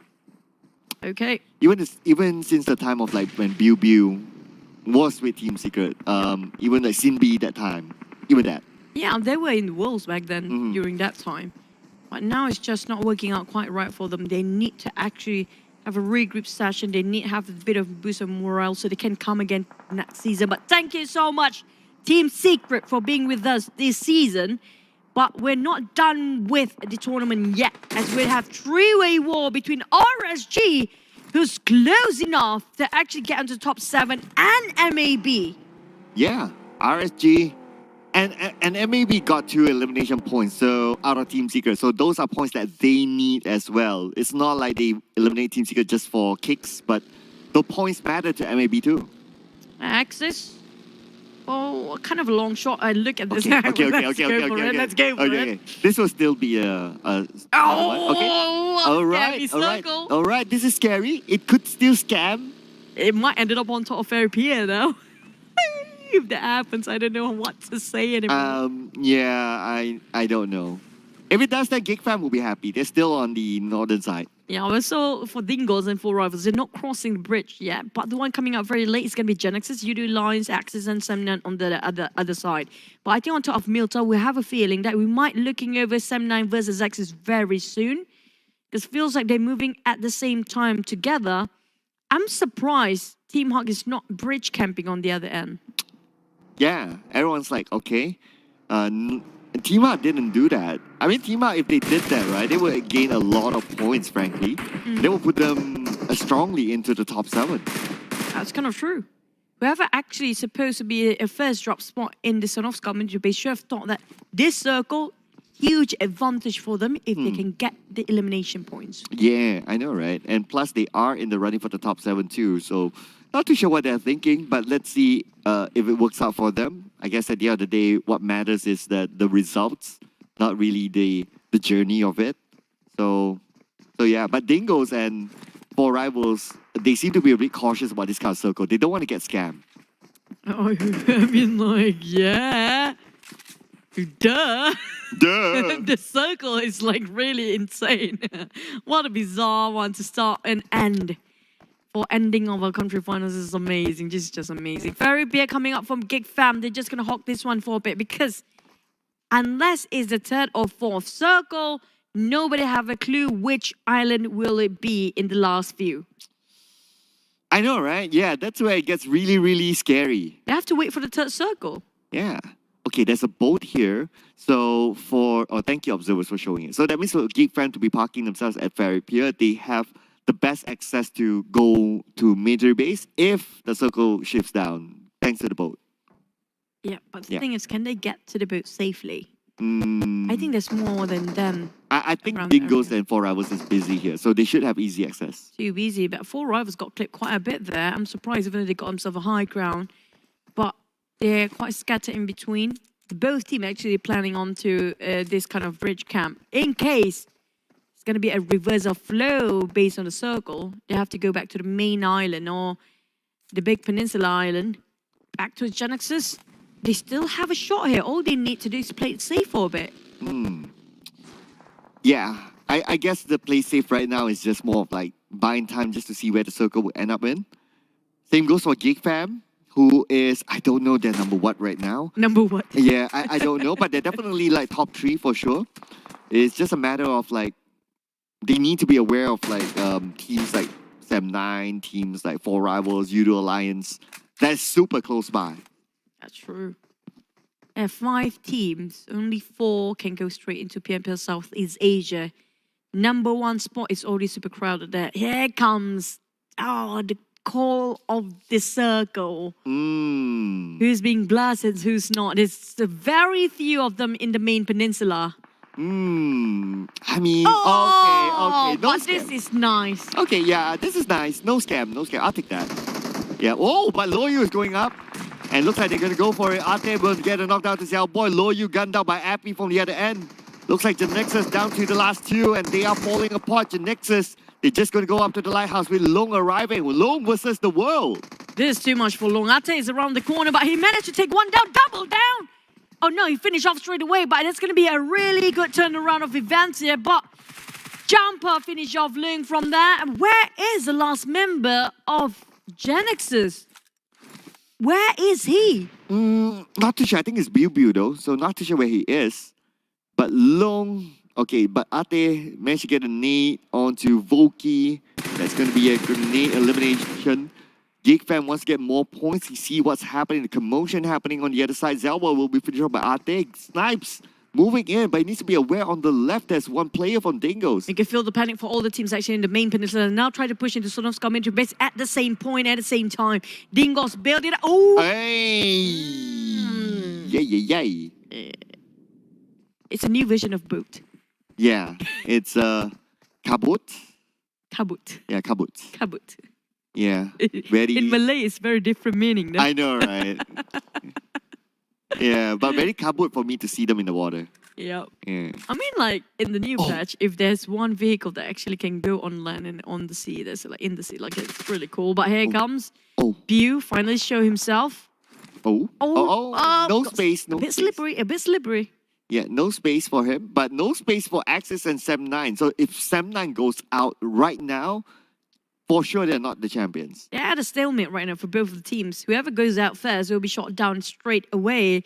Okay. Even since the time of like when Biu was with Team Secret, even like Sinbi that time, even that. Yeah, they were in the Worlds back then during that time. But now it's just not working out quite right for them. They need to actually have a regroup session. They need to have a bit of boost of morale so they can come again next season. But thank you so much, Team Secret, for being with us this season. But we're not done with the tournament yet, as we have three-way war between RSG, who's close enough to actually get into the top 7, and MAB. Yeah, RSG and MAB got 2 elimination points so out of Team Secret. So those are points that they need as well. It's not like they eliminate Team Secret just for kicks, but The points matter to MAB too. Axis. Oh, kind of a long shot. I look at this. Okay. Let's go for it. This will still be a okay. All right. This is scary. It could still scam. It might end up on top of Fairy Pier though. If that happens, I don't know what to say anymore. Yeah, I don't know. If it does, then Geek Fam will be happy. They're still on the northern side. Yeah, also for Dingoz and 4 Rivals, they're not crossing the bridge yet. But the one coming out very late is going to be Genexus, Yoodo Alliance, Axis, and Semnan on the other side. But I think on top of Milta, we have a feeling that we might looking over Semnan versus Axis very soon. Because it feels like they're moving at the same time together. I'm surprised Team Hawk is not bridge camping on the other end. Yeah, everyone's like, okay. Team Hawk didn't do that. I mean, Team Hawk, if they did that, right, they would gain a lot of points, frankly. They will put them strongly into the top 7. That's kind of true. Whoever actually is supposed to be a first drop spot in the Sonovsk community base should have thought that this circle, huge advantage for them if they can get the elimination points. Yeah, I know, right? And plus, they are in the running for the top 7 too, so not too sure what they're thinking, but let's see if it works out for them. I guess at the end of the day, what matters is that the results, not really the journey of it. So yeah, but Dingoz and 4 Rivals, they seem to be a bit cautious about this kind of circle. They don't want to get scammed. Oh, I mean, like, yeah. Duh. The circle is like really insane. What a bizarre one to start and end. For ending of our country finals is amazing. Just amazing. Fairy Beer coming up from Geek Fam. They're just going to hawk this one for a bit because unless it's the 3rd or 4th circle, nobody have a clue which island will it be in the last few. I know, right? Yeah, that's where it gets really, really scary. They have to wait for the 3rd circle. Yeah. Okay, there's a boat here. So thank you, observers, for showing it. So that means for Geek Fam to be parking themselves at Fairy Pier, they have the best access to go to military base if the circle shifts down, thanks to the boat. Yeah, but the thing is, can they get to the boat safely? I think there's more than them. I think Dingoz and 4 Rivals is busy here, so they should have easy access. Too easy, but 4 Rivals got clipped quite a bit there. I'm surprised even though they got themselves a high ground, but they're quite scattered in between. Both teams actually planning on to this kind of bridge camp. In case it's going to be a reversal flow based on the circle, they have to go back to the main island or the big peninsula island. Back to Genexus. They still have a shot here. All they need to do is play it safe for a bit. Yeah, I guess the play safe right now is just more of like buying time just to see where the circle will end up in. Same goes for Geek Fam, who is, I don't know their number what right now. Number what? Yeah, I don't know, but they're definitely like top 3 for sure. It's just a matter of like, they need to be aware of like teams like Sem9, teams like 4 Rivals, Yoodo Alliance. That's super close by. That's true. 5 teams, only 4 can go straight into PMPL Southeast Asia. Number 1 spot is already super crowded there. Here comes, the call of the circle. Who's being blasted, who's not. There's very few of them in the main peninsula. I mean, okay. No but scam. This is nice. Okay, yeah, this is nice. No scam. I'll take that. Yeah, but Loyu is going up. And looks like they're going to go for it. Ate will get a knockdown to Xiao Boy. Loyu gunned down by Appy from the other end. Looks like Genexus down to the last 2, and they are falling apart. Genexus, they're just going to go up to the lighthouse with Long arriving. Long versus the world. This is too much for Long. Ate is around the corner, but he managed to take one down, double down. Oh no, he finished off straight away, but that's going to be a really good turnaround of events here. But Jumper finished off Long from there. And where is the last member of Genexus? Where is he? Not too sure. I think it's Biu though, so not too sure where he is. But Long, okay, but Ate managed to get a nade onto Volky. That's going to be a grenade elimination. Geek Fam wants to get more points. He see what's happening, the commotion happening on the other side. Zelwa will be finished off by Ate. Snipes moving in, but he needs to be aware on the left. There's one player from Dingoz. You can feel the panic for all the teams actually in the main peninsula and now try to push into Sonovsk community base at the same point, at the same time. Dingoz build it. Oh! Hey! Yay. It's a new version of boat. Yeah, it's Kabut. Kabut. Yeah, Kabut. Kabut. Yeah. Very. In Malay, it's very different meaning. No? I know, right? Yeah, but very kabut for me to see them in the water. Yep. Yeah. I mean, like in the new patch, if there's one vehicle that actually can go on land and on the sea, there's like in the sea, like it's really cool. But here comes Bew finally show himself. No space, no a bit space. slippery, a bit slippery. Yeah, no space for him, but no space for Axis and Sem9. So if Sem9 goes out right now, for sure they're not the champions. They're at a stalemate right now for both of the teams. Whoever goes out first will be shot down straight away.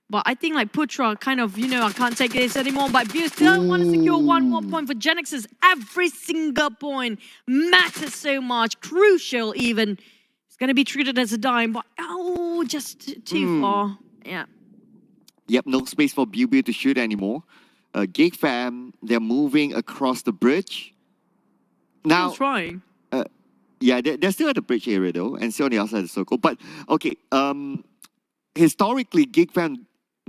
But I think like Putra kind of, I can't take this anymore. But Bew still want to secure one more point for Genexus. Every single point matters so much, crucial even. It's going to be treated as a dime, but just too far. Yeah. Yep, no space for Bew to shoot anymore. Geek Fam, they're moving across the bridge. Now, still trying. Yeah, they're still at the bridge area though, and still on the outside of the circle. But okay, historically, Geek Fam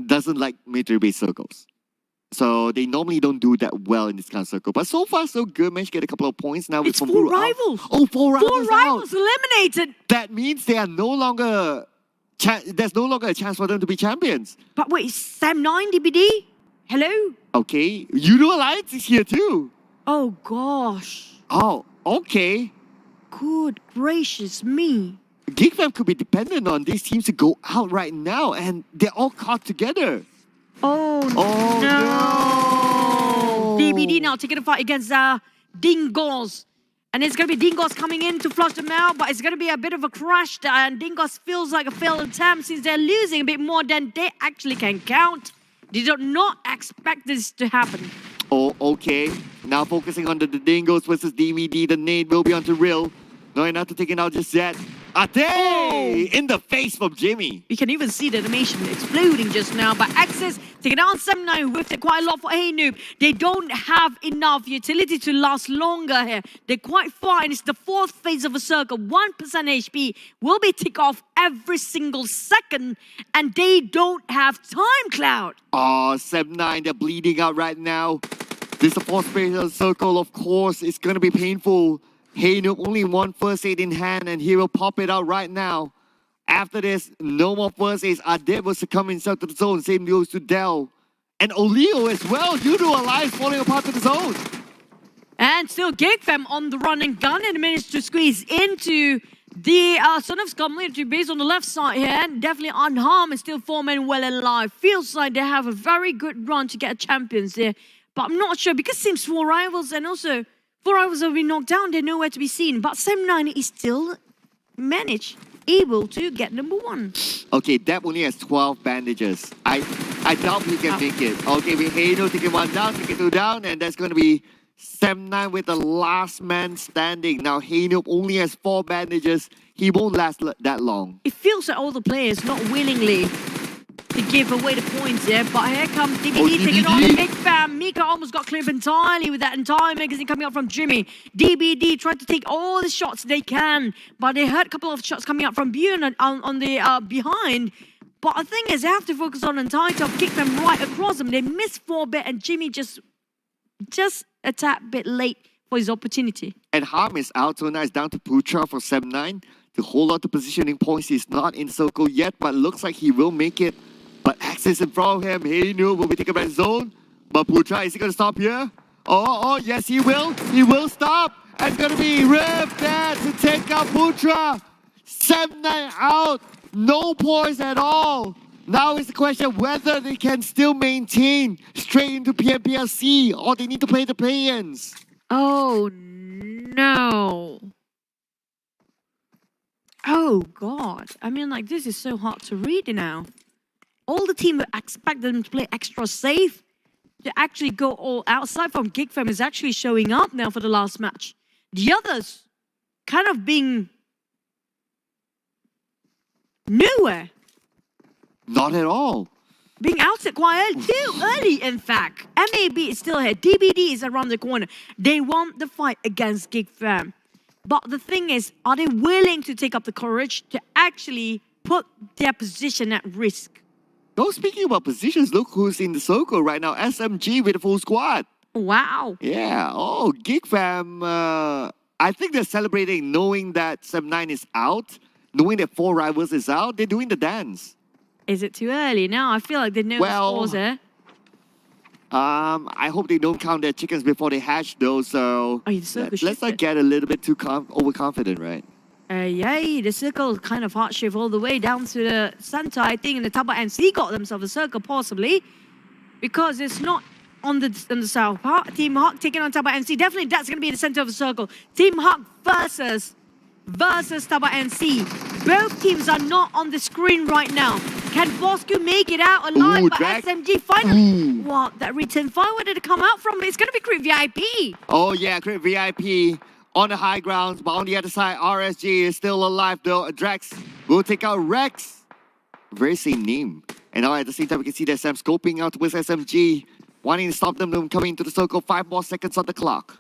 doesn't like military-based circles. So they normally don't do that well in this kind of circle. But so far, so good. Managed to get a couple of points now. It's 4 rivals. Four rivals. 4 rivals eliminated. That means they are no longer... there's no longer a chance for them to be champions. But wait, Sem9 DBD? Hello? Okay. Yoodo Alliance is here too. Oh, gosh. Oh, okay. Good gracious me. Geek Fam could be dependent on these teams to go out right now, and they're all caught together. Oh no! DBD now taking a fight against Dingoz. And it's going to be Dingoz coming in to flush them out, but it's going to be a bit of a crash there, and Dingoz feels like a failed attempt since they're losing a bit more than they actually can count. They did not expect this to happen. Oh, okay. Now focusing on the Dingoz versus DBD, the nade will be onto Rill. Not enough to take it out just yet. Ate! In the face from Jimmy. You can even see the animation exploding just now. But Axis taking down Sem9, whipped it quite a lot for Hey Noob. They don't have enough utility to last longer here. They're quite far, and it's the 4th phase of a circle. 1% HP will be ticked off every single second, and they don't have time cloud. Oh, Sem9, they're bleeding out right now. This is the 4th phase of the circle, of course. It's going to be painful. Hey Noob, only 1 first aid in hand, and he will pop it out right now. After this, no more first aids. Adib will succumb himself to the zone. Same goes to Dell. And Olio as well. Yoodo Alliance falling apart to the zone. And still Geek Fam on the run and gun, and managed to squeeze into the Son of Scum military base on the left side here. And definitely unharmed and still 4 men well alive. Feels like they have a very good run to get champions here. But I'm not sure because it seems 4 rivals, and also 4 rivals have been knocked down. They're nowhere to be seen. But Sem9 is still able to get number 1. Okay, Deb only has 12 bandages. I doubt he can make it. Okay, with Hado taking 1 down, taking 2 down, and that's going to be Sem9 with the last man standing. Now, Hado only has 4 bandages. He won't last that long. It feels like all the players not willingly to give away the points here, but here comes DBD taking on the Geek Fam. Mika almost got cleared entirely with that entire magazine coming out from Jimmy. DBD tried to take all the shots they can, but they had a couple of shots coming out from Bjorn on the behind. But the thing is, they have to focus on the entire top. Geek Fam right across them. They missed 4 bit, and Jimmy just a tad bit late for his opportunity. And Harm is out, so now it's down to Putra for Sem9 to hold on to positioning points. He's not in circle yet, but looks like he will make it. But Axis in front of him. Hey Noob will be taken by the zone. But Putra, is he going to stop here? Oh, yes, he will. He will stop. And it's going to be Riv there to take out Putra. Sem9 out. No points at all. Now is the question whether they can still maintain straight into PMPLC or they need to play the play-ins. Oh, no. Oh, God. I mean, like, this is so hard to read now. All the team expect them to play extra safe. To actually go all outside from Geek Fam is actually showing up now for the last match. The others kind of being nowhere. Not at all. Being outside quite too early, in fact. MAB is still here. DBD is around the corner. They want the fight against Geek Fam. But the thing is, are they willing to take up the courage to actually put their position at risk? Oh, speaking about positions, look who's in the circle right now. SMG with a full squad. Wow. Yeah. Oh, Geek Fam I think they're celebrating knowing that 7-9 is out, knowing that 4 rivals is out. They're doing the dance. Is it too early now? I feel like they know the scores there. I hope they don't count their chickens before they hatch, though. So let's not get a little bit too overconfident, right? Yay, the circle kind of heart shift all the way down to the center. I think the TABAH NC got themselves a circle possibly because it's not on the south part. Team Hawk taking on TABAH NC. Definitely that's going to be the center of the circle. Team Hawk versus TABAH NC. Both teams are not on the screen right now. Can Bosskurr make it out alive? But SMG finally, what, that return fire, where did it come out from? It's going to be Crit VIP. Oh yeah, Crit VIP on the high grounds, but on the other side, RSG is still alive though. Drax will take out Rex. Very same name. And now at the same time, we can see that Sam scoping out with SMG, wanting to stop them from coming into the circle. 5 more seconds on the clock.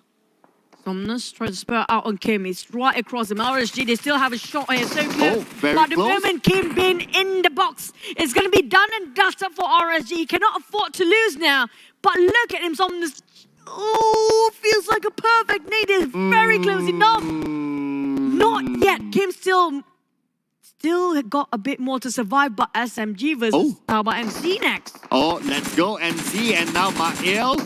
Somnus trying to spur out on Kim. It's right across him. RSG, they still have a shot here. So close. Very but the close. moment Kim being in the box, it's going to be done and dusted for RSG. He cannot afford to lose now. But look at him, Somnus. Oh, feels like a perfect native. Very close enough. Not yet. Kim still got a bit more to survive, but SMG versus TABAH NC next. Oh, let's go NC, and now Ma'il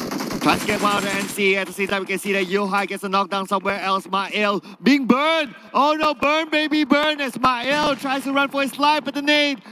tries to get out of NC. At the same time, we can see that Yohai gets a knockdown somewhere else. Ma'il being burned. Oh no, burn baby, burn as Ma'il tries to run for his life, but the nade.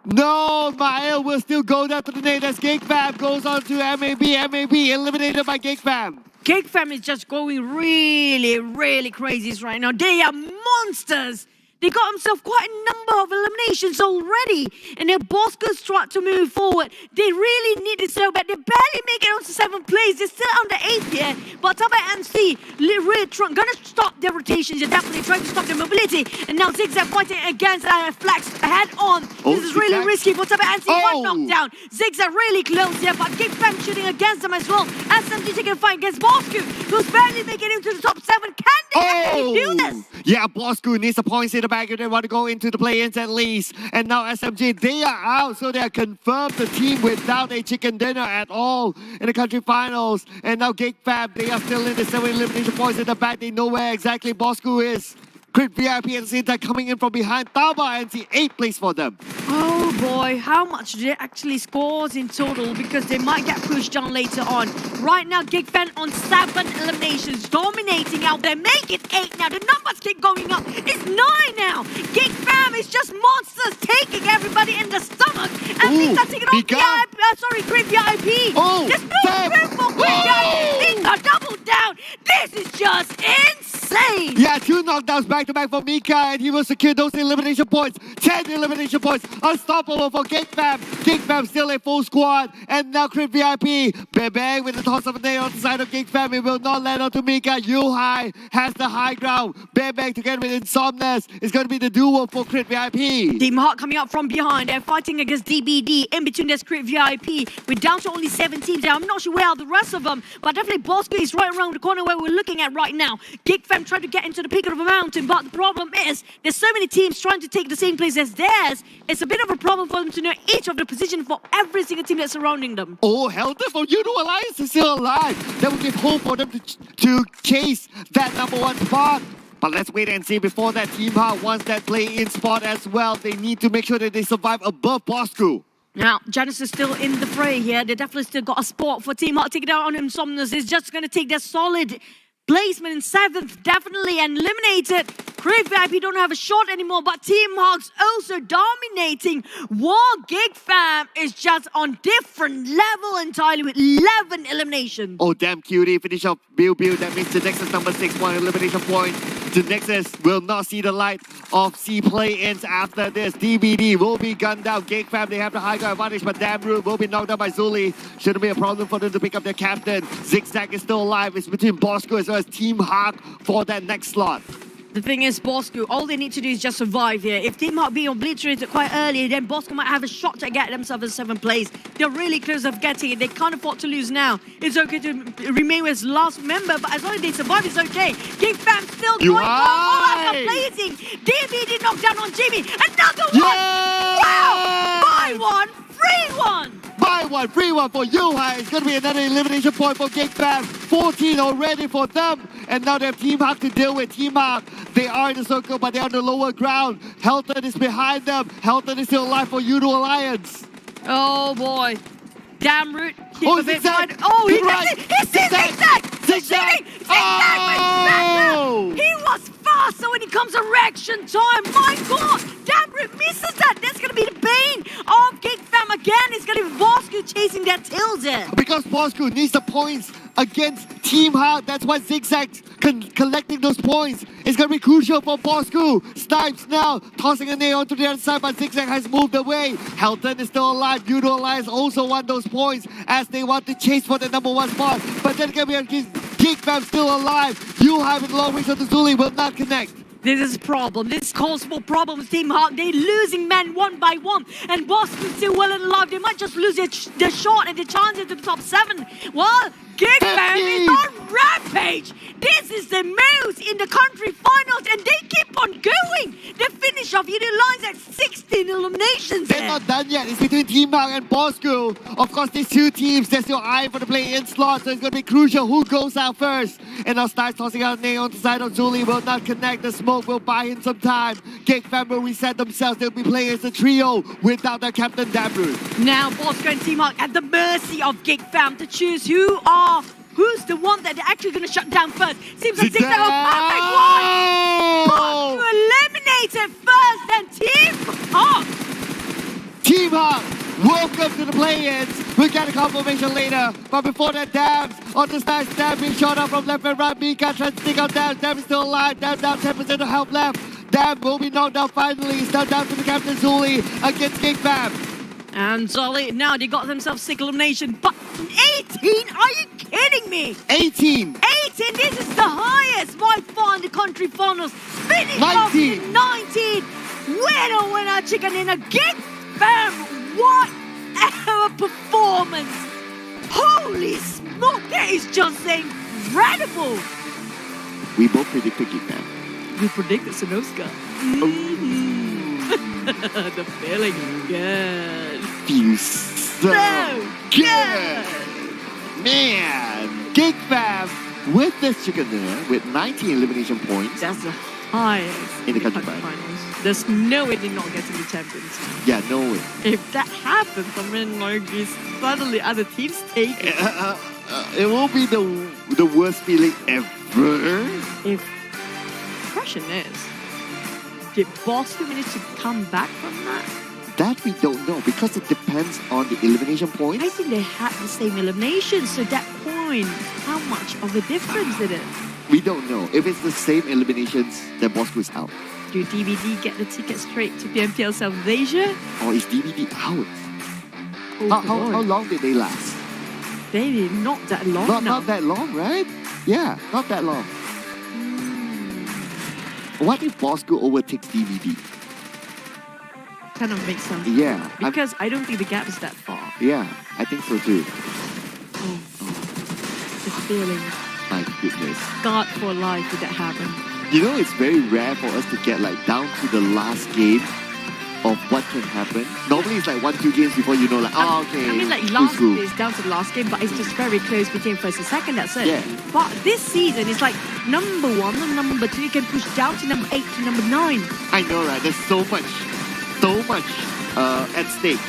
No, Ma'il will still go down to the nade as Geek Fam goes on to MAB. MAB eliminated by Geek Fam. Geek Fam is just going really crazy right now. They are monsters. They got themselves quite a number of eliminations already. And their Bosskurr start to move forward. They really need it so bad. They barely make it onto 7th place. They're still on the 8th here. But TABAH NC really gonna stop their rotations. They're definitely trying to stop their mobility. And now Zigzag fighting against Flax head on. This is really risky for TABAH NC. One knockdown. Zigzag really close here, but Geek Fam shooting against them as well. SMG taking a fight against Bosskurr, who's barely making it into the top 7. Can they actually do this? Yeah, Bosskurr needs the points in the back if they want to go into the play-ins at least. And now SMG, they are out, so they are confirmed the team without a chicken dinner at all in the country finals. And now Geek Fam, they are still in the 7 elimination points in the back. They know where exactly Bosskurr is. Crit VIP at the same time coming in from behind. TABAH NC 8th place for them. Oh boy, how much did it actually scores in total? Because they might get pushed down later on. Right now, Geek Fam on 7 eliminations, dominating out there. Make it 8 now. The numbers keep going up. It's 9 now. Geek Fam is just monsters taking everybody in the stomach. And Lisa taking on Crit VIP. There's no room for Crit VIP. Lisa double down. This is just insane. Yeah, 2 knockdowns back-to-back for Mika, and he will secure those elimination points. 10 elimination points. Unstoppable for Geek Fam. Geek Fam still a full squad. And now Crit VIP. Bang with the toss of a nail on the side of Geek Fam. It will not land onto Mika. Yuhai has the high ground. Bang together with Insomnus. It's going to be the duo for Crit VIP. Team Hawk coming up from behind. They're fighting against DBD. In between there's Crit VIP. We're down to only 7 teams there. I'm not sure where are the rest of them. But definitely Bosskurr is right around the corner where we're looking at right now. Geek Fam trying to get into the peak of the mountain. But the problem is there's so many teams trying to take the same place as theirs. It's a bit of a problem for them to know each of the position for every single team that's surrounding them. Oh, Helter from Yoodo Alliance is still alive. That will give hope for them to chase that #1 spot. But let's wait and see. Before that, Team Hawk wants that play-in spot as well. They need to make sure that they survive above Bosskurr. Now, Genexus is still in the fray here. They definitely still got a spot for Team Hawk. Take it out on Insomnus. It's just going to take their solid placement in 7th, definitely, and eliminated. Crit VIP don't have a shot anymore, but Team Hawk's also dominating. While Geek Fam is just on different level entirely with 11 eliminations. Oh, damn cutie. Finish off Bill. That means the Genexus #6, 1 elimination point. The Genexus will not see the light of C play-ins after this. DBD will be gunned down. Geek Fam, they have the high ground advantage, but Damru will be knocked out by Zuli. Shouldn't be a problem for them to pick up their captain. Zigzag is still alive. It's between Bosskurr as well as Team Hawk for that next slot. The thing is, Bosskurr, all they need to do is just survive here. If Team Hawk being obliterated quite early, then Bosskurr might have a shot to get themselves in 7th place. They're really close of getting it. They can't afford to lose now. It's okay to remain with last member, but as long as they survive, it's okay. Geek Fam still going on. Blazing. DBD knocked down on Jimmy. Another one! Wow! Buy one, free one! 5-1, 3-1 for Yuhai. It's going to be another elimination point for Geek Fam. 14 already for them. And now they have Team Hawk to deal with. Team Hawk, they are in the circle, but they're on the lower ground. Helton is behind them. Helton is still alive for Yoodo Alliance. Oh boy. Damn root. Oh, zigzag. Oh, he right. He's zigzag. Zigzag. Oh! He was faster when it comes to reaction time. My God. Damn root misses that. That's going to be the bane of Geek Fam again. It's going to be Bosskurr chasing that tilde. Because Bosskurr needs the points against Team Hawk. That's why Zigzag's collecting those points. It's going to be crucial for Bosskurr. Snipes now, tossing a nail onto the other side, but Zigzag has moved away. Helton is still alive. Yoodo Alliance also won those points as they want to chase for the #1 spot. But then again, we have Geek Fam still alive. You have it long range on the Zuli will not connect. This is a problem. This calls for problems, Team Hawk. They're losing men one by one. And Bosskurr still well and alive. They might just lose their shot and the chances to the top 7. Well, Geek Fam is on rampage. This is the most in the country finals and they keep on going. They finish off Yoodo Alliance at 16 eliminations. They're not done yet. It's between Team Hawk and Bosskurr. Of course, these two teams, they're still eyeing for the play-in slot, so it's going to be crucial who goes out first. And now Snipes tossing out a nail on the side of Zuli will not connect. The smoke will buy him some time. Geek Fam will reset themselves. They'll be playing as a trio without their captain Dabru. Now Bosskurr and Team Hawk at the mercy of Geek Fam to choose who's the one that they're actually going to shut down first. Seems like Zigzag a perfect one. Bosskurr eliminated first and Team Hawk. Team Hawk, welcome to the play-ins. We'll get a confirmation later. But before that, Dabs on the side, Dabs being shot up from left and right. Mika trying to stick out Dabs. Dabs is still alive. Dabs down 10% of health left. Dabs will be knocked out finally. He's now down to the captain Zuli against Geek Fam. And Zoli, now they got themselves 6 elimination, but 18? Are you kidding me? 18! 18, this is the highest by far in the country finals. Finish 19! Off with 19! Winner, chicken dinner, Geek Fam! What a performance! Holy smoke, that is just incredible! We both predicted Geek Fam. We predicted Sanoska. The feeling is good. Feels so good. Man, Geek Fam with this chicken dinner with 19 elimination points. That's the highest in the country finals. There's no way they're not getting the champions. Yeah, no way. If that happens, I mean, like, suddenly other teams take it. It will be the worst feeling ever. If the question is, did Bosskurr manage to come back from that? That we don't know because it depends on the elimination points. I think they had the same elimination, so that point, how much of a difference it is? We don't know. If it's the same eliminations, then Bosskurr is out. Do DVD get the ticket straight to PMPL South Asia? Or is DVD out? Oh, how long did they last? Maybe not that long Not that long, right? Yeah, not that long. What if Bosskurr overtakes DVD? Kind of makes sense. Yeah. Because I don't think the gap is that far. Yeah, I think so too. The feeling. My goodness. God for life did that happen. You know, it's very rare for us to get like down to the last game of what can happen. Normally it's like 1-2 games before you know like, okay. I mean like last is down to the last game, but it's just very close between first and second, that's it. Yeah. But this season it's like number 1 and number 2, you can push down to number 8 to number 9. I know, right? There's so much at stake.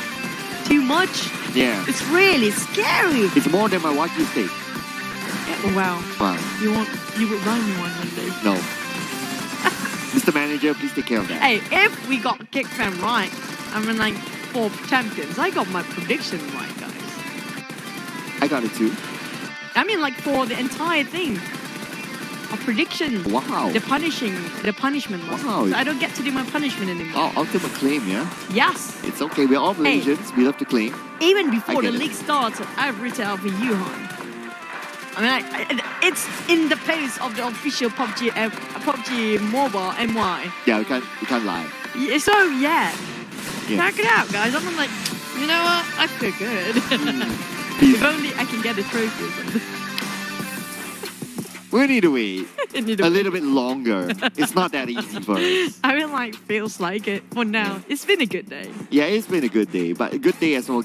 Too much? Yeah. It's really scary. It's more than my watching stake. Yeah, wow. You would run me one day. No. Mr. Manager, please take care of that. Hey, if we got Geek Fam right, I mean like 4 champions, I got my prediction right, guys. I got it too. I mean like for the entire thing. A prediction. Wow. The punishment. Wow. So I don't get to do my punishment anymore. Oh, ultimate claim, yeah? Yes. It's okay, we're all Malaysians, we love to claim. Even before the league started, I've written out for you, hon. I mean, it's in the place of the official PUBG Mobile MY. Yeah, we can't lie. Yeah, so yeah, check it out, guys. I'm like, you know what? I feel good. If only I can get a trophy. We need to wait It need a to little bit longer. It's not that easy for us. I mean, like, feels like it for now. It's been a good day. Yeah, it's been a good day, but a good day as well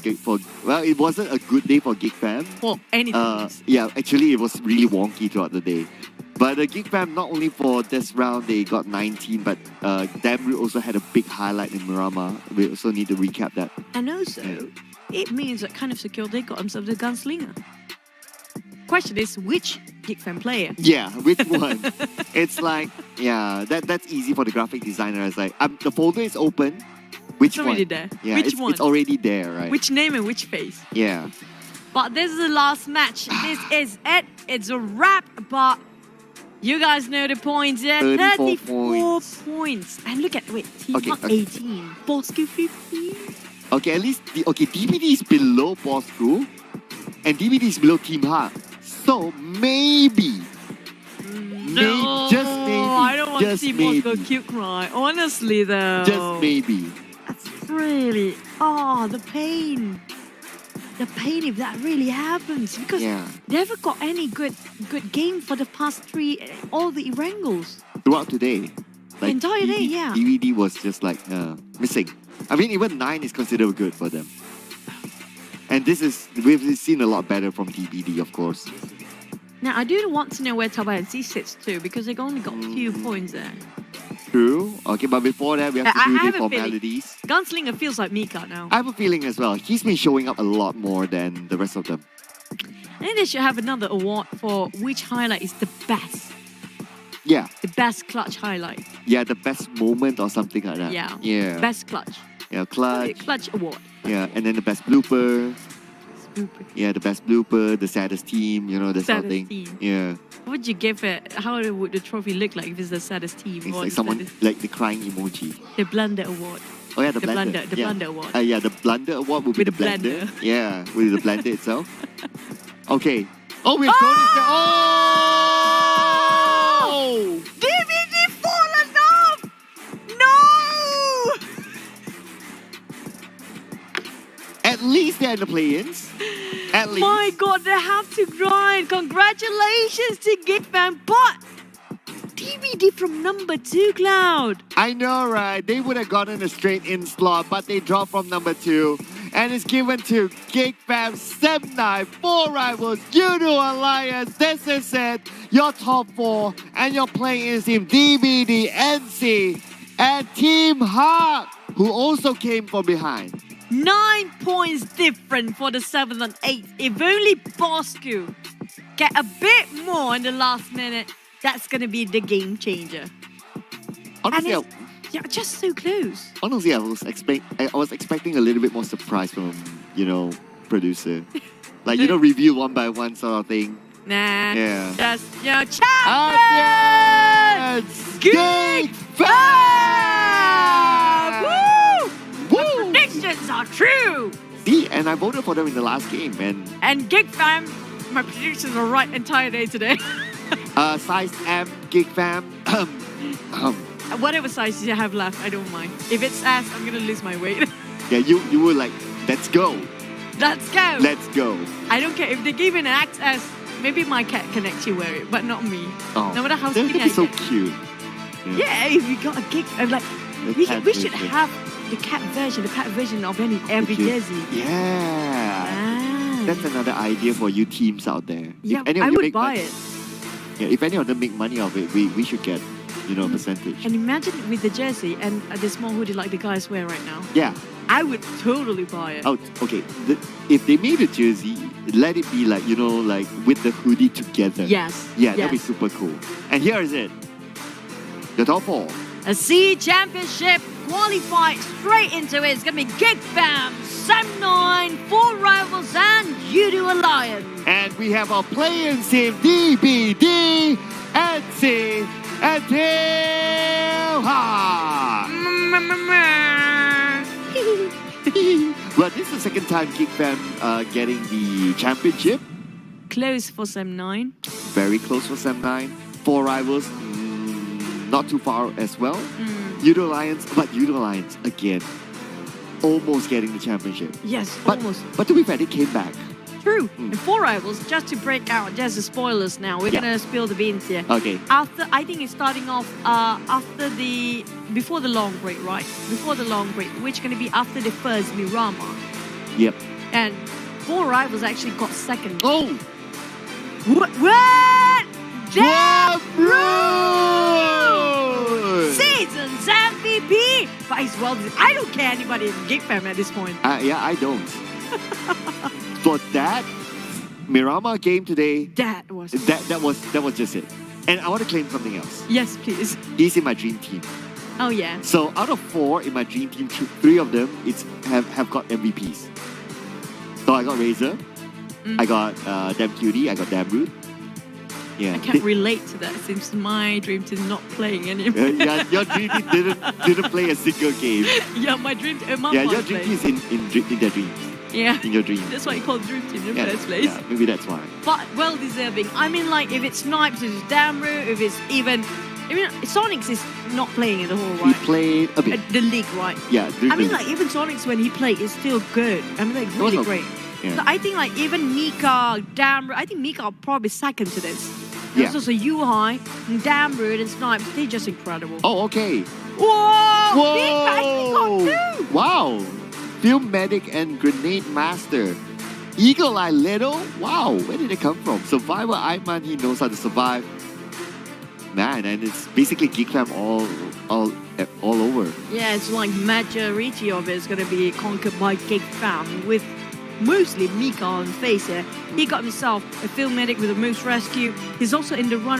well, it wasn't a good day for Geek Fam. For anything. Yeah, actually, it was really wonky throughout the day. But Geek Fam, not only for this round, they got 19, but them also had a big highlight in Miramar. We also need to recap that. And also, it means that kind of secure they got themselves a gunslinger. Question is, which Geek Fam player? Yeah, which one? It's like, yeah, that's easy for the graphic designer. It's like, the folder is open. Which It's one? already there. Yeah, Which one? It's already there, right? Which name and which face? Yeah. But this is the last match. This is it. It's a wrap, but you guys know the points, yeah? 34 points. And look at, Team Okay, Hawk okay. 18. Bosskurr 15. Okay, at least, DBD is below Bosskurr, and DBD is below Team Hawk. So, maybe. No, just maybe. I don't want to just see maybe. Bosskurr cute cry. Honestly, though. Just maybe. That's really, the pain. The pain if that really happens. Because they never got any good game for the past 3, all the Wrangles. Throughout today. The entire day, yeah. DVD was just like missing. I mean, even 9 is considered good for them. And we've seen a lot better from TBD, of course. Now, I do want to know where TABAH and C sits too, because they've only got a few points there. True. Okay, but before that, we have to do the have a formalities. feeling. Gunslinger feels like Mika now. I have a feeling as well. He's been showing up a lot more than the rest of them. I think they should have another award for which highlight is the best. Yeah. The best clutch highlight. Yeah, the best moment or something like that. Yeah. Yeah. Best clutch. Yeah, clutch. Clutch award. Yeah, and then the best blooper. Yeah, the best blooper, the saddest team, this sort of thing. Team. Yeah. What would you give it? How would the trophy look like if it's the saddest team? It's or like someone, like the crying emoji. The blunder award. Oh yeah, the blender. The blunder award. Yeah, the blunder award would be With the the blender. blender. Yeah, with the blender itself. Okay. Oh, we've thrown it down. Oh! DVD fallen off! No! At least they're in the play-ins. At least. My God, they have to grind. Congratulations to Geek Fam, but DVD from number 2, Cloud. I know, right? They would have gotten a straight-in slot, but they dropped from number 2. And it's given to Geek Fam, Sem9, 4 rivals, Yoodo Alliance. This is it. Your top 4 and your playing team, DVD, NC, and Team Hawk, who also came from behind. 9 points different for the 7th and 8th. If only Bosskurr get a bit more in the last minute, that's going to be the game changer. Honestly, yeah, just so close. Honestly, I was expecting a little bit more surprise from, producer. Like, review one by one sort of thing. Nah. Yeah. Just, champions! Geek Fam! Woo! Woo! Predictions are true! See, and I voted for them in the last game, And Geek Fam, my predictions are right entire day today. Size M, Geek Fam. Whatever size you have left, I don't mind. If it's S, I'm gonna lose my weight. Yeah, you were like, let's go. Let's go. Let's go. I don't care if they give an XS. Maybe my cat can actually wear it, but not me. Oh, no matter how that would skinny be I so get. cute. Yeah, if we got a Geek, like we cat should version. have the cat version of every jersey. Yeah. That's another idea for you teams out there. Yeah, If any of I you would make buy money- it. Yeah, if any of them make money of it, we should get, a percentage. And imagine with the jersey and the small hoodie like the guys wear right now. Yeah. I would totally buy it. Oh, okay. If they made a jersey, let it be like, like with the hoodie together. Yes. Yeah, that'd be Yes. super cool. And here is it. The top 4. A C Championship qualified straight into it. It's going to be Geek Fam, Sem9, 4 rivals, and Yoodo Alliance. And we have our playing team, DBD, NC, and Team Hawk. Well, this is the second time Geek Fam getting the championship. Close for Sem9. Very close for Sem9. 4 rivals, not too far as well. Yoodo Alliance, but Yoodo Alliance again, almost getting the championship. Yes, But, almost. but to be fair, they came back. True. And 4 rivals, just to break out, just the spoilers now. We're gonna spill the beans here. Okay. I think it's starting off before the long break, right? Before the long break, which gonna be after the first Miramar. Yep. And 4 rivals actually got second. Oh! What? Damn rude! Season's MVP! But it's well, I don't care anybody in Geek Fam at this point. Yeah, I don't. For that Miramar game today, that was just it. And I want to claim something else. Yes, please. He's in my dream team. Oh yeah. So out of 4 in my dream team, 3 of them have got MVPs. So I got Razor, I got Damn Cutie, I got Damn Rude. Yeah. I can't relate to that since my dream team is not playing anymore. Yeah, your dream team didn't play a single game. Yeah, my dream team. Yeah, your dream team is in their dreams. Yeah. In your dreams. That's why you call dream team in the first place. Yeah, maybe that's why. But well deserving. I mean, like if it's Snipes, if it's Damru, if it's even. I mean, Sonics is not playing in the whole, right? He played a bit. The league, right? Yeah. I mean, like even Sonics when he played is still good. I mean, like really great. Yeah. So I think like even Mika, Damru, I think Mika are probably second to this. Yeah. There's also Yuhai, Damru, and Snipes. They're just incredible. Oh, okay. Whoa! Whoa! Mika actually got 2! Wow! Field Medic and Grenade Master. Eagle Eye Little? Wow, where did it come from? Survivor Aiman, he knows how to survive. Man, and it's basically Geek Fam all over. Yeah, it's like majority of it is going to be conquered by Geek Fam with mostly Mika on face here. He got himself a Field Medic with a Moose Rescue. He's also in the run